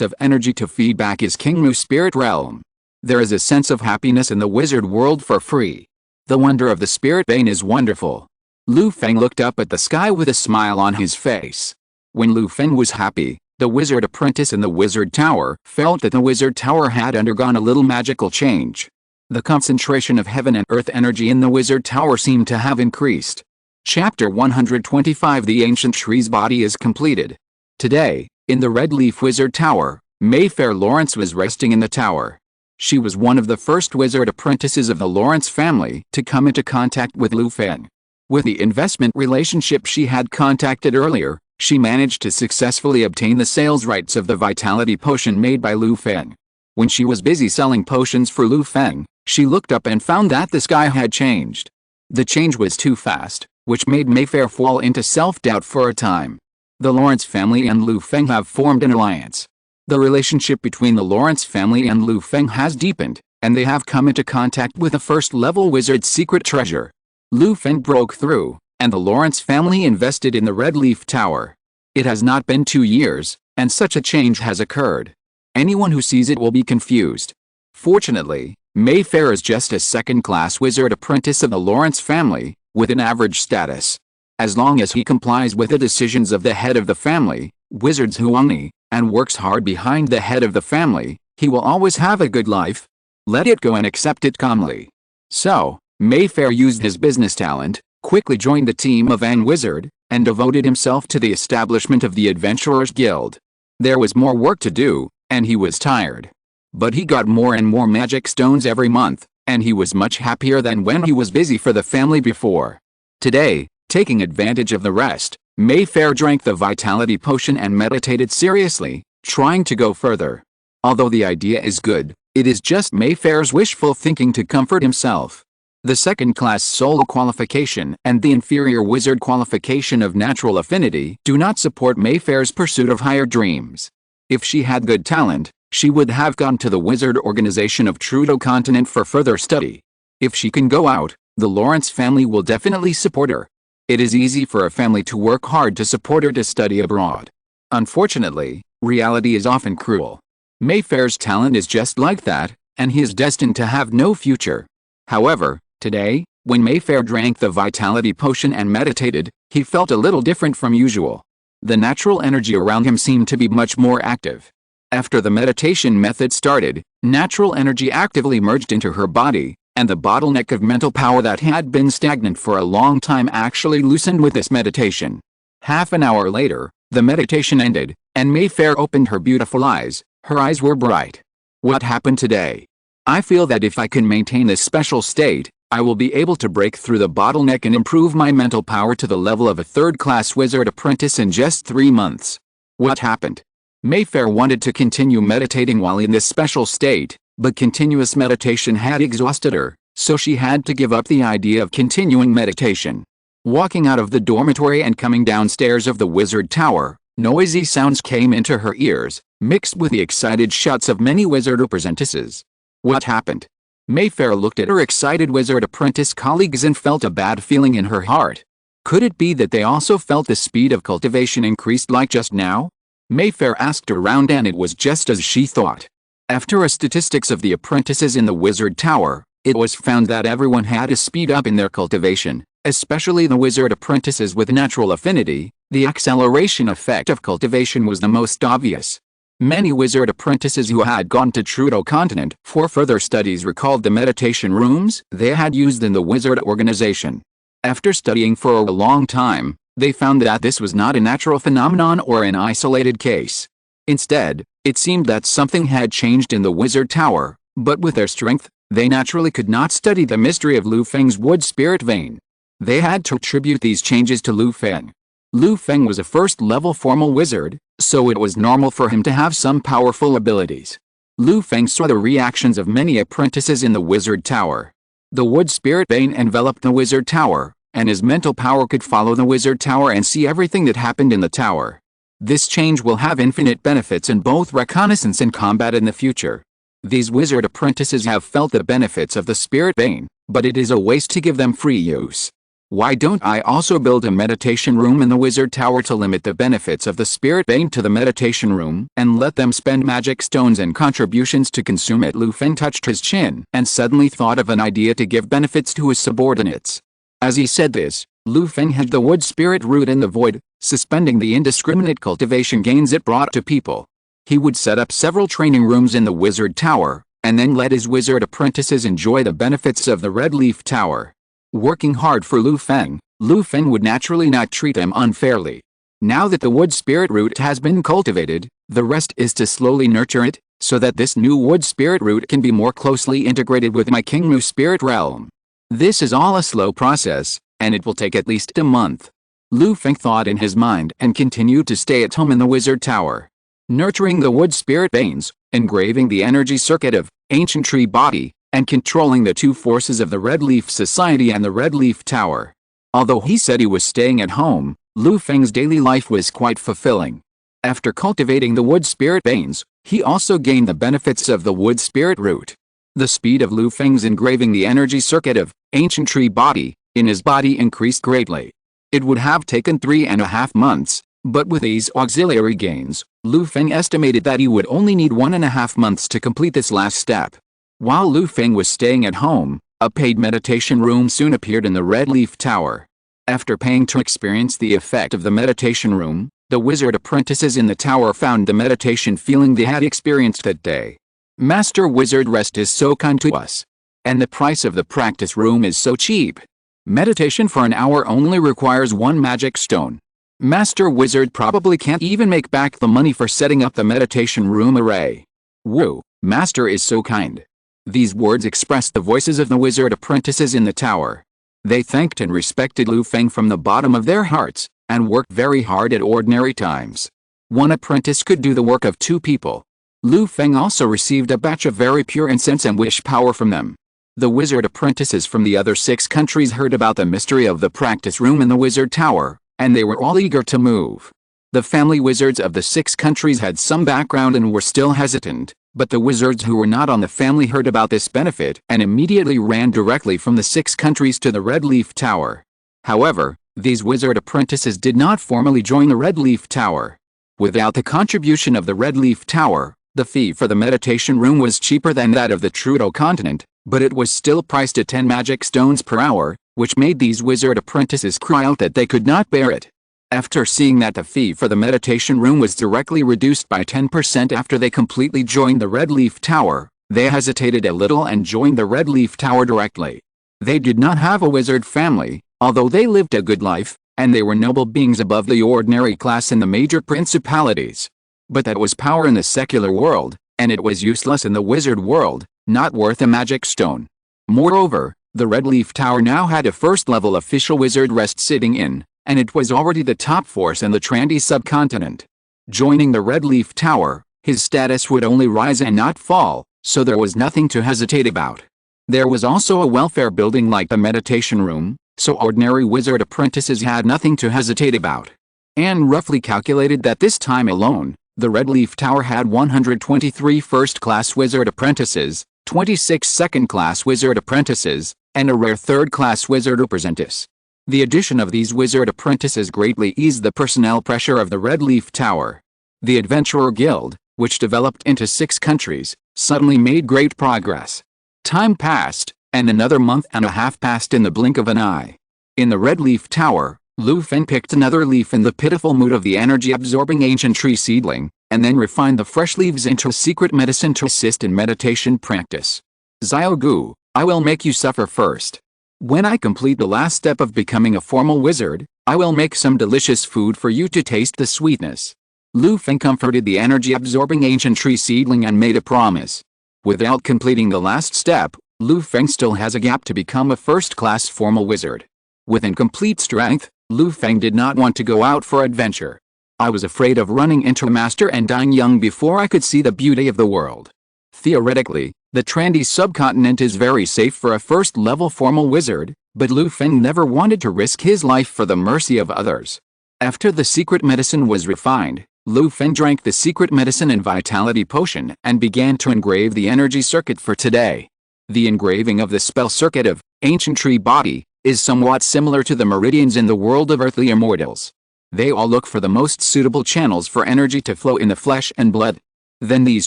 of energy to feed back his Kingmu spirit realm. There is a sense of happiness in the wizard world for free. The wonder of the spirit vein is wonderful. Lu Feng looked up at the sky with a smile on his face. When Lu Feng was happy, the wizard apprentice in the wizard tower felt that the wizard tower had undergone a little magical change. The concentration of heaven and earth energy in the wizard tower seemed to have increased. Chapter 125 The Ancient Tree's Body is completed. Today, in the Red Leaf Wizard Tower, Mayfair Lawrence was resting in the tower. She was one of the first wizard apprentices of the Lawrence family to come into contact with Lu Feng. With the investment relationship she had contacted earlier, she managed to successfully obtain the sales rights of the vitality potion made by Lu Feng. When she was busy selling potions for Lu Feng, she looked up and found that the sky had changed. The change was too fast, which made Mayfair fall into self-doubt for a time. The Lawrence family and Lu Feng have formed an alliance. The relationship between the Lawrence family and Lu Feng has deepened, and they have come into contact with a first-level wizard's secret treasure. Lu Feng broke through, and the Lawrence family invested in the Red Leaf Tower. It has not been 2 years, and such a change has occurred. Anyone who sees it will be confused. Fortunately, Mayfair is just a second-class wizard apprentice of the Lawrence family, with an average status. As long as he complies with the decisions of the head of the family, Wizards Hongye, and works hard behind the head of the family, he will always have a good life. Let it go and accept it calmly. So, Mayfair used his business talent, quickly joined the team of An Wizard, and devoted himself to the establishment of the Adventurers Guild. There was more work to do, and he was tired. But he got more and more magic stones every month, and he was much happier than when he was busy for the family before. Today, taking advantage of the rest, Mayfair drank the vitality potion and meditated seriously, trying to go further. Although the idea is good, it is just Mayfair's wishful thinking to comfort himself. The second-class soul qualification and the inferior wizard qualification of natural affinity do not support Mayfair's pursuit of higher dreams. If she had good talent, she would have gone to the wizard organization of Trudeau Continent for further study. If she can go out, the Lawrence family will definitely support her. It is easy for a family to work hard to support her to study abroad. Unfortunately, reality is often cruel. Mayfair's talent is just like that, and he is destined to have no future. However, today, when Mayfair drank the vitality potion and meditated, he felt a little different from usual. The natural energy around him seemed to be much more active. After the meditation method started, natural energy actively merged into her body, and the bottleneck of mental power that had been stagnant for a long time actually loosened with this meditation. Half an hour later, the meditation ended, and Mayfair opened her beautiful eyes. Her eyes were bright. What happened today? I feel that if I can maintain this special state, I will be able to break through the bottleneck and improve my mental power to the level of a third-class wizard apprentice in just 3 months. What happened? Mayfair wanted to continue meditating while in this special state, but continuous meditation had exhausted her, so she had to give up the idea of continuing meditation. Walking out of the dormitory and coming downstairs of the wizard tower, noisy sounds came into her ears, mixed with the excited shouts of many wizard apprentices. What happened? Mayfair looked at her excited wizard apprentice colleagues and felt a bad feeling in her heart. Could it be that they also felt the speed of cultivation increased like just now? Mayfair asked around, and it was just as she thought. After a statistics of the apprentices in the wizard tower, It was found that everyone had to speed up in their cultivation, especially the wizard apprentices with natural affinity. The acceleration effect of cultivation was the most obvious. Many wizard apprentices who had gone to Trudeau continent for further studies recalled the meditation rooms they had used in the wizard organization. After studying for a long time, they found that this was not a natural phenomenon or an isolated case. Instead, it seemed that something had changed in the wizard tower, but with their strength, they naturally could not study the mystery of Lu Feng's wood spirit vein. They had to attribute these changes to Lu Feng. Lu Feng was a first-level formal wizard, so it was normal for him to have some powerful abilities. Lu Feng saw the reactions of many apprentices in the wizard tower. The wood spirit vein enveloped the wizard tower, and his mental power could follow the wizard tower and see everything that happened in the tower. This change will have infinite benefits in both reconnaissance and combat in the future. These wizard apprentices have felt the benefits of the spirit vein, but it is a waste to give them free use. Why don't I also build a meditation room in the wizard tower to limit the benefits of the spirit vein to the meditation room and let them spend magic stones and contributions to consume it? Lu Feng touched his chin and suddenly thought of an idea to give benefits to his subordinates. As he said this, Lu Feng had the wood spirit root in the void, suspending the indiscriminate cultivation gains it brought to people. He would set up several training rooms in the wizard tower, and then let his wizard apprentices enjoy the benefits of the red leaf tower. Working hard for Lu Feng would naturally not treat them unfairly. Now that the wood spirit root has been cultivated, the rest is to slowly nurture it, so that this new wood spirit root can be more closely integrated with my Kingmu spirit realm. This is all a slow process, and it will take at least a month. Lu Feng thought in his mind and continued to stay at home in the wizard tower. Nurturing the wood spirit veins, engraving the energy circuit of ancient tree body, and controlling the two forces of the Red Leaf Society and the Red Leaf Tower. Although he said he was staying at home, Lu Feng's daily life was quite fulfilling. After cultivating the wood spirit veins, he also gained the benefits of the wood spirit root. The speed of Lu Feng's engraving the energy circuit of ancient tree body in his body increased greatly. It would have taken 3.5 months, but with these auxiliary gains, Lu Feng estimated that he would only need 1.5 months to complete this last step. While Lu Feng was staying at home, a paid meditation room soon appeared in the Red Leaf Tower. After paying to experience the effect of the meditation room, the wizard apprentices in the tower found the meditation feeling they had experienced that day. Master Wizard Rest is so kind to us. And the price of the practice room is so cheap. Meditation for an hour only requires 1 magic stone. Master Wizard probably can't even make back the money for setting up the meditation room array. Woo, Master is so kind. These words expressed the voices of the wizard apprentices in the tower. They thanked and respected Lu Feng from the bottom of their hearts, and worked very hard at ordinary times. One apprentice could do the work of 2 people. Lu Feng also received a batch of very pure incense and wish power from them. The wizard apprentices from the other 6 countries heard about the mystery of the practice room in the wizard tower, and they were all eager to move. The family wizards of the 6 countries had some background and were still hesitant, but the wizards who were not on the family heard about this benefit and immediately ran directly from the 6 countries to the Red Leaf Tower. However, these wizard apprentices did not formally join the Red Leaf Tower. Without the contribution of the Red Leaf Tower, the fee for the meditation room was cheaper than that of the Trudeau continent, but it was still priced at 10 magic stones per hour, which made these wizard apprentices cry out that they could not bear it. After seeing that the fee for the meditation room was directly reduced by 10% after they completely joined the Red Leaf Tower, they hesitated a little and joined the Red Leaf Tower directly. They did not have a wizard family, although they lived a good life, and they were noble beings above the ordinary class in the major principalities. But that was power in the secular world, and it was useless in the wizard world, not worth a magic stone. Moreover, the Red Leaf Tower now had a first-level official wizard rest sitting in, and it was already the top force in the Trandy subcontinent. Joining the Red Leaf Tower, his status would only rise and not fall, so there was nothing to hesitate about. There was also a welfare building like the meditation room, so ordinary wizard apprentices had nothing to hesitate about. Anne roughly calculated that this time alone, the Red Leaf Tower had 123 first-class wizard apprentices, 26 second-class wizard apprentices, and a rare third-class wizard apprentice. The addition of these wizard apprentices greatly eased the personnel pressure of the Red Leaf Tower. The Adventurer Guild, which developed into 6 countries, suddenly made great progress. Time passed, and another month and a half passed in the blink of an eye. In the Red Leaf Tower, Lu Feng picked another leaf in the pitiful mood of the energy-absorbing ancient tree seedling, and then refined the fresh leaves into a secret medicine to assist in meditation practice. Xiao Gu, I will make you suffer first. When I complete the last step of becoming a formal wizard, I will make some delicious food for you to taste the sweetness. Lu Feng comforted the energy-absorbing ancient tree seedling and made a promise. Without completing the last step, Lu Feng still has a gap to become a first-class formal wizard. With incomplete strength, Lu Feng did not want to go out for adventure. I was afraid of running into a master and dying young before I could see the beauty of the world. Theoretically, the trendy subcontinent is very safe for a first-level formal wizard, but Lu Feng never wanted to risk his life for the mercy of others. After the secret medicine was refined, Lu Feng drank the secret medicine and vitality potion and began to engrave the energy circuit for today. The engraving of the spell circuit of ancient tree body is somewhat similar to the meridians in the world of earthly immortals. They all look for the most suitable channels for energy to flow in the flesh and blood. Then these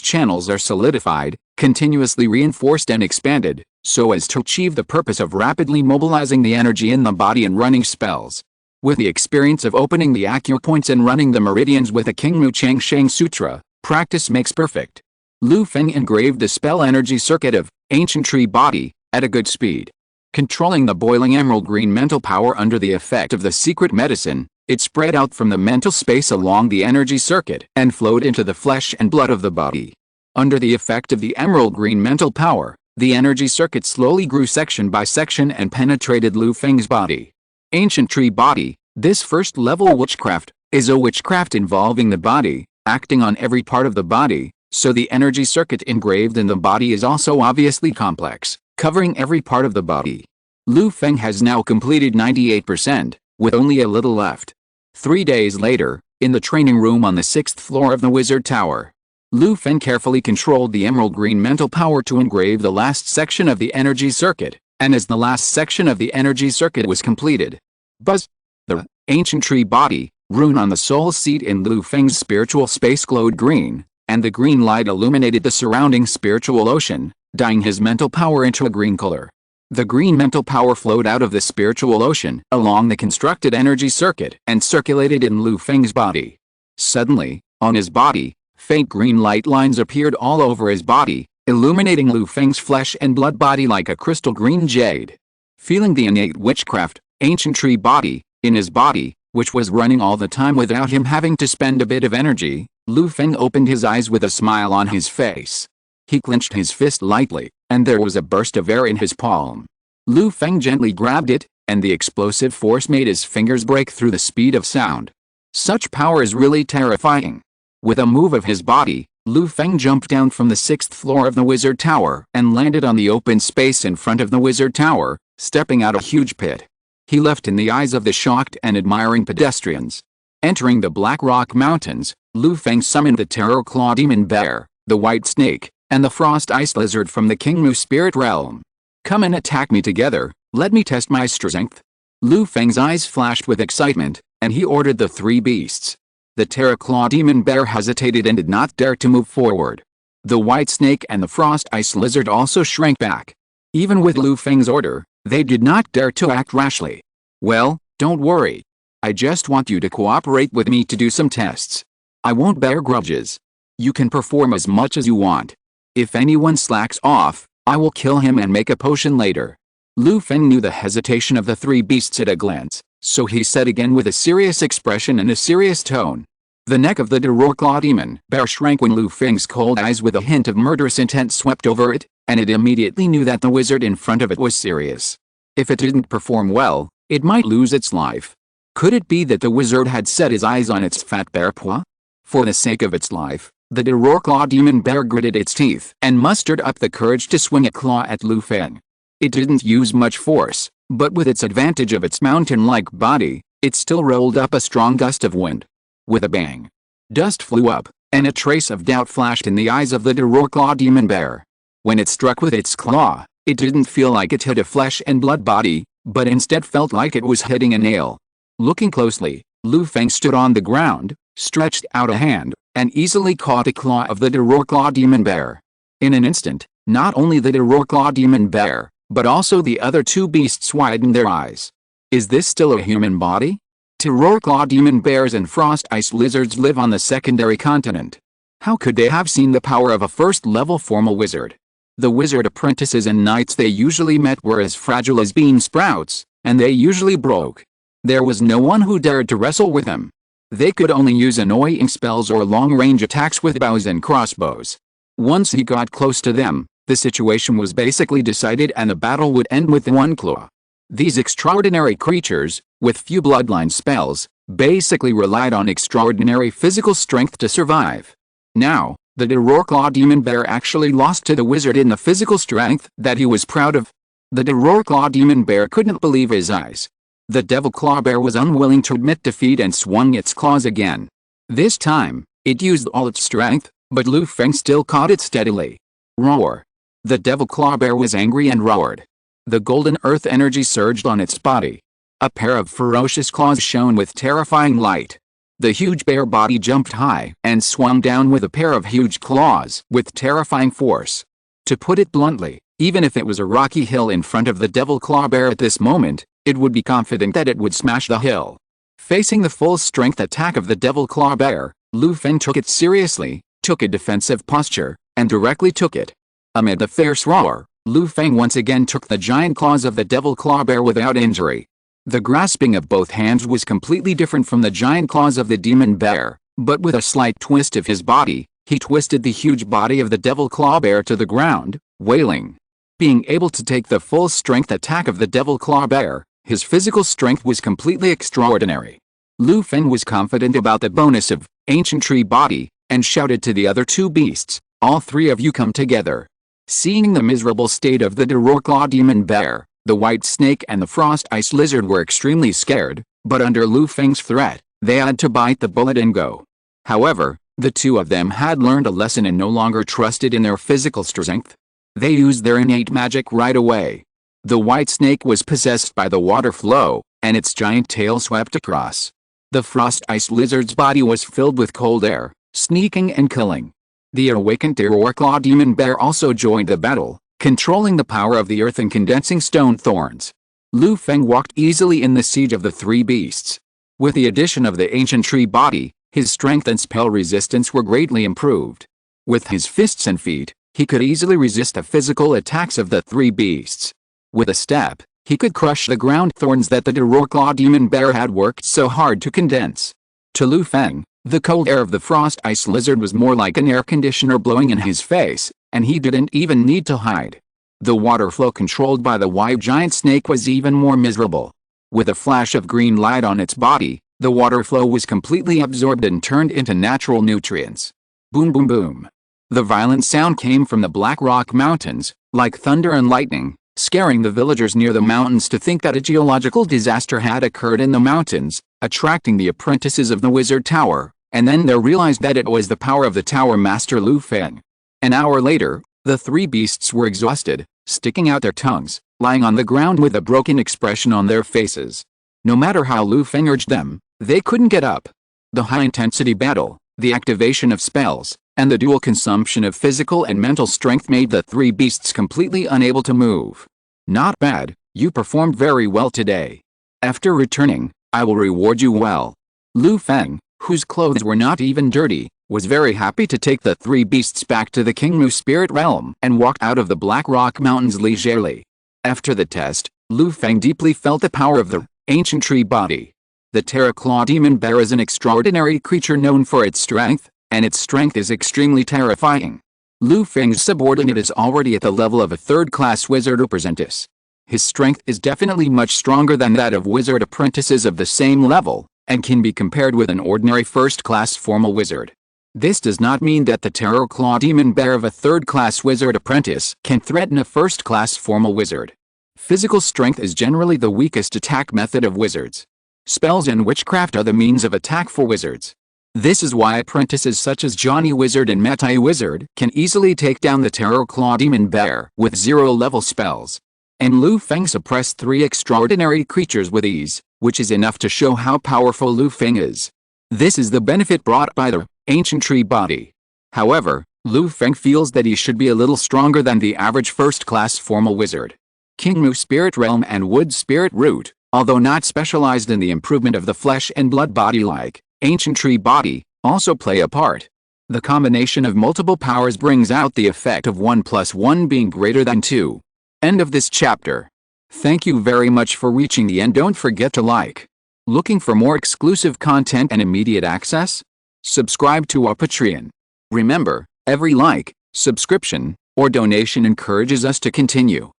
channels are solidified, continuously reinforced and expanded, so as to achieve the purpose of rapidly mobilizing the energy in the body and running spells. With the experience of opening the acupoints and running the meridians with the Qingmu Changsheng Sutra, practice makes perfect. Lu Feng engraved the spell energy circuit of ancient tree body at a good speed. Controlling the boiling emerald green mental power under the effect of the secret medicine, it spread out from the mental space along the energy circuit and flowed into the flesh and blood of the body. Under the effect of the emerald green mental power, the energy circuit slowly grew section by section and penetrated Lu Feng's body. Ancient tree body, this first-level witchcraft, is a witchcraft involving the body, acting on every part of the body, so the energy circuit engraved in the body is also obviously complex, covering every part of the body. Lu Feng has now completed 98%, with only a little left. 3 days later, in the training room on the 6th floor of the Wizard Tower, Lu Feng carefully controlled the emerald green mental power to engrave the last section of the energy circuit, and as the last section of the energy circuit was completed, buzz! The ancient tree body rune on the soul seat in Lu Feng's spiritual space glowed green, and the green light illuminated the surrounding spiritual ocean, dyeing his mental power into a green color. The green mental power flowed out of the spiritual ocean along the constructed energy circuit and circulated in Lu Feng's body. Suddenly, on his body, faint green light lines appeared all over his body, illuminating Lu Feng's flesh and blood body like a crystal green jade. Feeling the innate witchcraft, ancient tree body, in his body, which was running all the time without him having to spend a bit of energy, Lu Feng opened his eyes with a smile on his face. He clenched his fist lightly, and there was a burst of air in his palm. Lu Feng gently grabbed it, and the explosive force made his fingers break through the speed of sound. Such power is really terrifying. With a move of his body, Lu Feng jumped down from the 6th floor of the Wizard Tower and landed on the open space in front of the Wizard Tower, stepping out a huge pit. He left in the eyes of the shocked and admiring pedestrians. Entering the Black Rock Mountains, Lu Feng summoned the Terror Claw Demon Bear, the White Snake, and the Frost Ice Lizard from the Qingmu Spirit Realm. Come and attack me together, let me test my strength. Lu Feng's eyes flashed with excitement, and he ordered the 3 beasts. The Terror Claw Demon Bear hesitated and did not dare to move forward. The White Snake and the Frost Ice Lizard also shrank back. Even with Lu Feng's order, they did not dare to act rashly. Well, don't worry. I just want you to cooperate with me to do some tests. I won't bear grudges. You can perform as much as you want. If anyone slacks off, I will kill him and make a potion later. Lu Feng knew the hesitation of the 3 beasts at a glance, so he said again with a serious expression and a serious tone. The neck of the Terror Demon Bear shrank when Lu Feng's cold eyes with a hint of murderous intent swept over it, and it immediately knew that the wizard in front of it was serious. If it didn't perform well, it might lose its life. Could it be that the wizard had set his eyes on its fat bear paw? For the sake of its life, the Terror Demon Bear gritted its teeth and mustered up the courage to swing a claw at Lu Feng. It didn't use much force, but with its advantage of its mountain-like body, it still rolled up a strong gust of wind. With a bang, dust flew up, and a trace of doubt flashed in the eyes of the Terror Demon Bear. When it struck with its claw, it didn't feel like it hit a flesh and blood body, but instead felt like it was hitting a nail. Looking closely, Lu Feng stood on the ground, stretched out a hand, and easily caught a claw of the Terror Demon Bear. In an instant, not only the Terror Demon Bear, But also the other two beasts widened their eyes. Is this still a human body? Terror claw demon bears and frost ice lizards live on the secondary continent. How could they have seen the power of a first-level formal wizard? The wizard apprentices and knights they usually met were as fragile as bean sprouts, and they usually broke. There was no one who dared to wrestle with them. They could only use annoying spells or long-range attacks with bows and crossbows. Once he got close to them, the situation was basically decided and the battle would end with one claw. These extraordinary creatures, with few bloodline spells, basically relied on extraordinary physical strength to survive. Now, the Claw demon bear actually lost to the wizard in the physical strength that he was proud of. The Claw demon bear couldn't believe his eyes. The devil claw bear was unwilling to admit defeat and swung its claws again. This time, it used all its strength, but Lu Feng still caught it steadily. Roar! The devil claw bear was angry and roared. The golden earth energy surged on its body. A pair of ferocious claws shone with terrifying light. The huge bear body jumped high and swung down with a pair of huge claws with terrifying force. To put it bluntly, even if it was a rocky hill in front of the devil claw bear at this moment, it would be confident that it would smash the hill. Facing the full strength attack of the devil claw bear, Lu Feng took it seriously, took a defensive posture, and directly took it. Amid the fierce roar, Lu Feng once again took the giant claws of the devil claw bear without injury. The grasping of both hands was completely different from the giant claws of the demon bear, but with a slight twist of his body, he twisted the huge body of the devil claw bear to the ground, wailing. Being able to take the full strength attack of the devil claw bear, his physical strength was completely extraordinary. Lu Feng was confident about the bonus of ancient tree body, and shouted to the other two beasts, "All three of you come together." Seeing the miserable state of the Claw demon bear, the white snake and the frost ice lizard were extremely scared, but under Lu Feng's threat, they had to bite the bullet and go. However, the two of them had learned a lesson and no longer trusted in their physical strength. They used their innate magic right away. The white snake was possessed by the water flow, and its giant tail swept across. The frost ice lizard's body was filled with cold air, sneaking and killing. The awakened Claw demon bear also joined the battle, controlling the power of the earth and condensing stone thorns. Lu Feng walked easily in the siege of the three beasts. With the addition of the ancient tree body, his strength and spell resistance were greatly improved. With his fists and feet, he could easily resist the physical attacks of the three beasts. With a step, he could crush the ground thorns that the Claw demon bear had worked so hard to condense. To Lu Feng, the cold air of the frost ice lizard was more like an air conditioner blowing in his face, and he didn't even need to hide. The water flow controlled by the white giant snake was even more miserable. With a flash of green light on its body, the water flow was completely absorbed and turned into natural nutrients. Boom boom boom. The violent sound came from the Black Rock Mountains, like thunder and lightning, scaring the villagers near the mountains to think that a geological disaster had occurred in the mountains, attracting the apprentices of the Wizard Tower, and then they realized that it was the power of the Tower Master Lu Feng. An hour later, the three beasts were exhausted, sticking out their tongues, lying on the ground with a broken expression on their faces. No matter how Lu Feng urged them, they couldn't get up. The high-intensity battle, the activation of spells, and the dual consumption of physical and mental strength made the three beasts completely unable to move. Not bad, you performed very well today. After returning, I will reward you well. Lu Feng, whose clothes were not even dirty, was very happy to take the three beasts back to the Kingmu spirit realm and walked out of the Black Rock Mountains leisurely. After the test, Lu Feng deeply felt the power of the ancient tree body. The Claw demon bear is an extraordinary creature known for its strength, and its strength is extremely terrifying. Lu Feng's subordinate is already at the level of a third-class wizard apprentice. His strength is definitely much stronger than that of wizard apprentices of the same level, and can be compared with an ordinary first-class formal wizard. This does not mean that the Claw demon bear of a third-class wizard apprentice can threaten a first-class formal wizard. Physical strength is generally the weakest attack method of wizards. Spells and witchcraft are the means of attack for wizards. This is why apprentices such as Johnny Wizard and Metai Wizard can easily take down the Claw demon bear with zero-level spells. And Lu Feng suppressed three extraordinary creatures with ease, which is enough to show how powerful Lu Feng is. This is the benefit brought by the ancient tree body. However, Lu Feng feels that he should be a little stronger than the average first-class formal wizard. King spirit realm and wood spirit root, although not specialized in the improvement of the flesh and blood body like ancient tree body, also play a part. The combination of multiple powers brings out the effect of 1 plus 1 being greater than 2. End of this chapter. Thank you very much for reaching the end. Don't forget to like. Looking for more exclusive content and immediate access? Subscribe to our Patreon. Remember, every like, subscription, or donation encourages us to continue.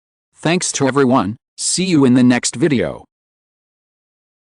Thanks to everyone. See you in the next video.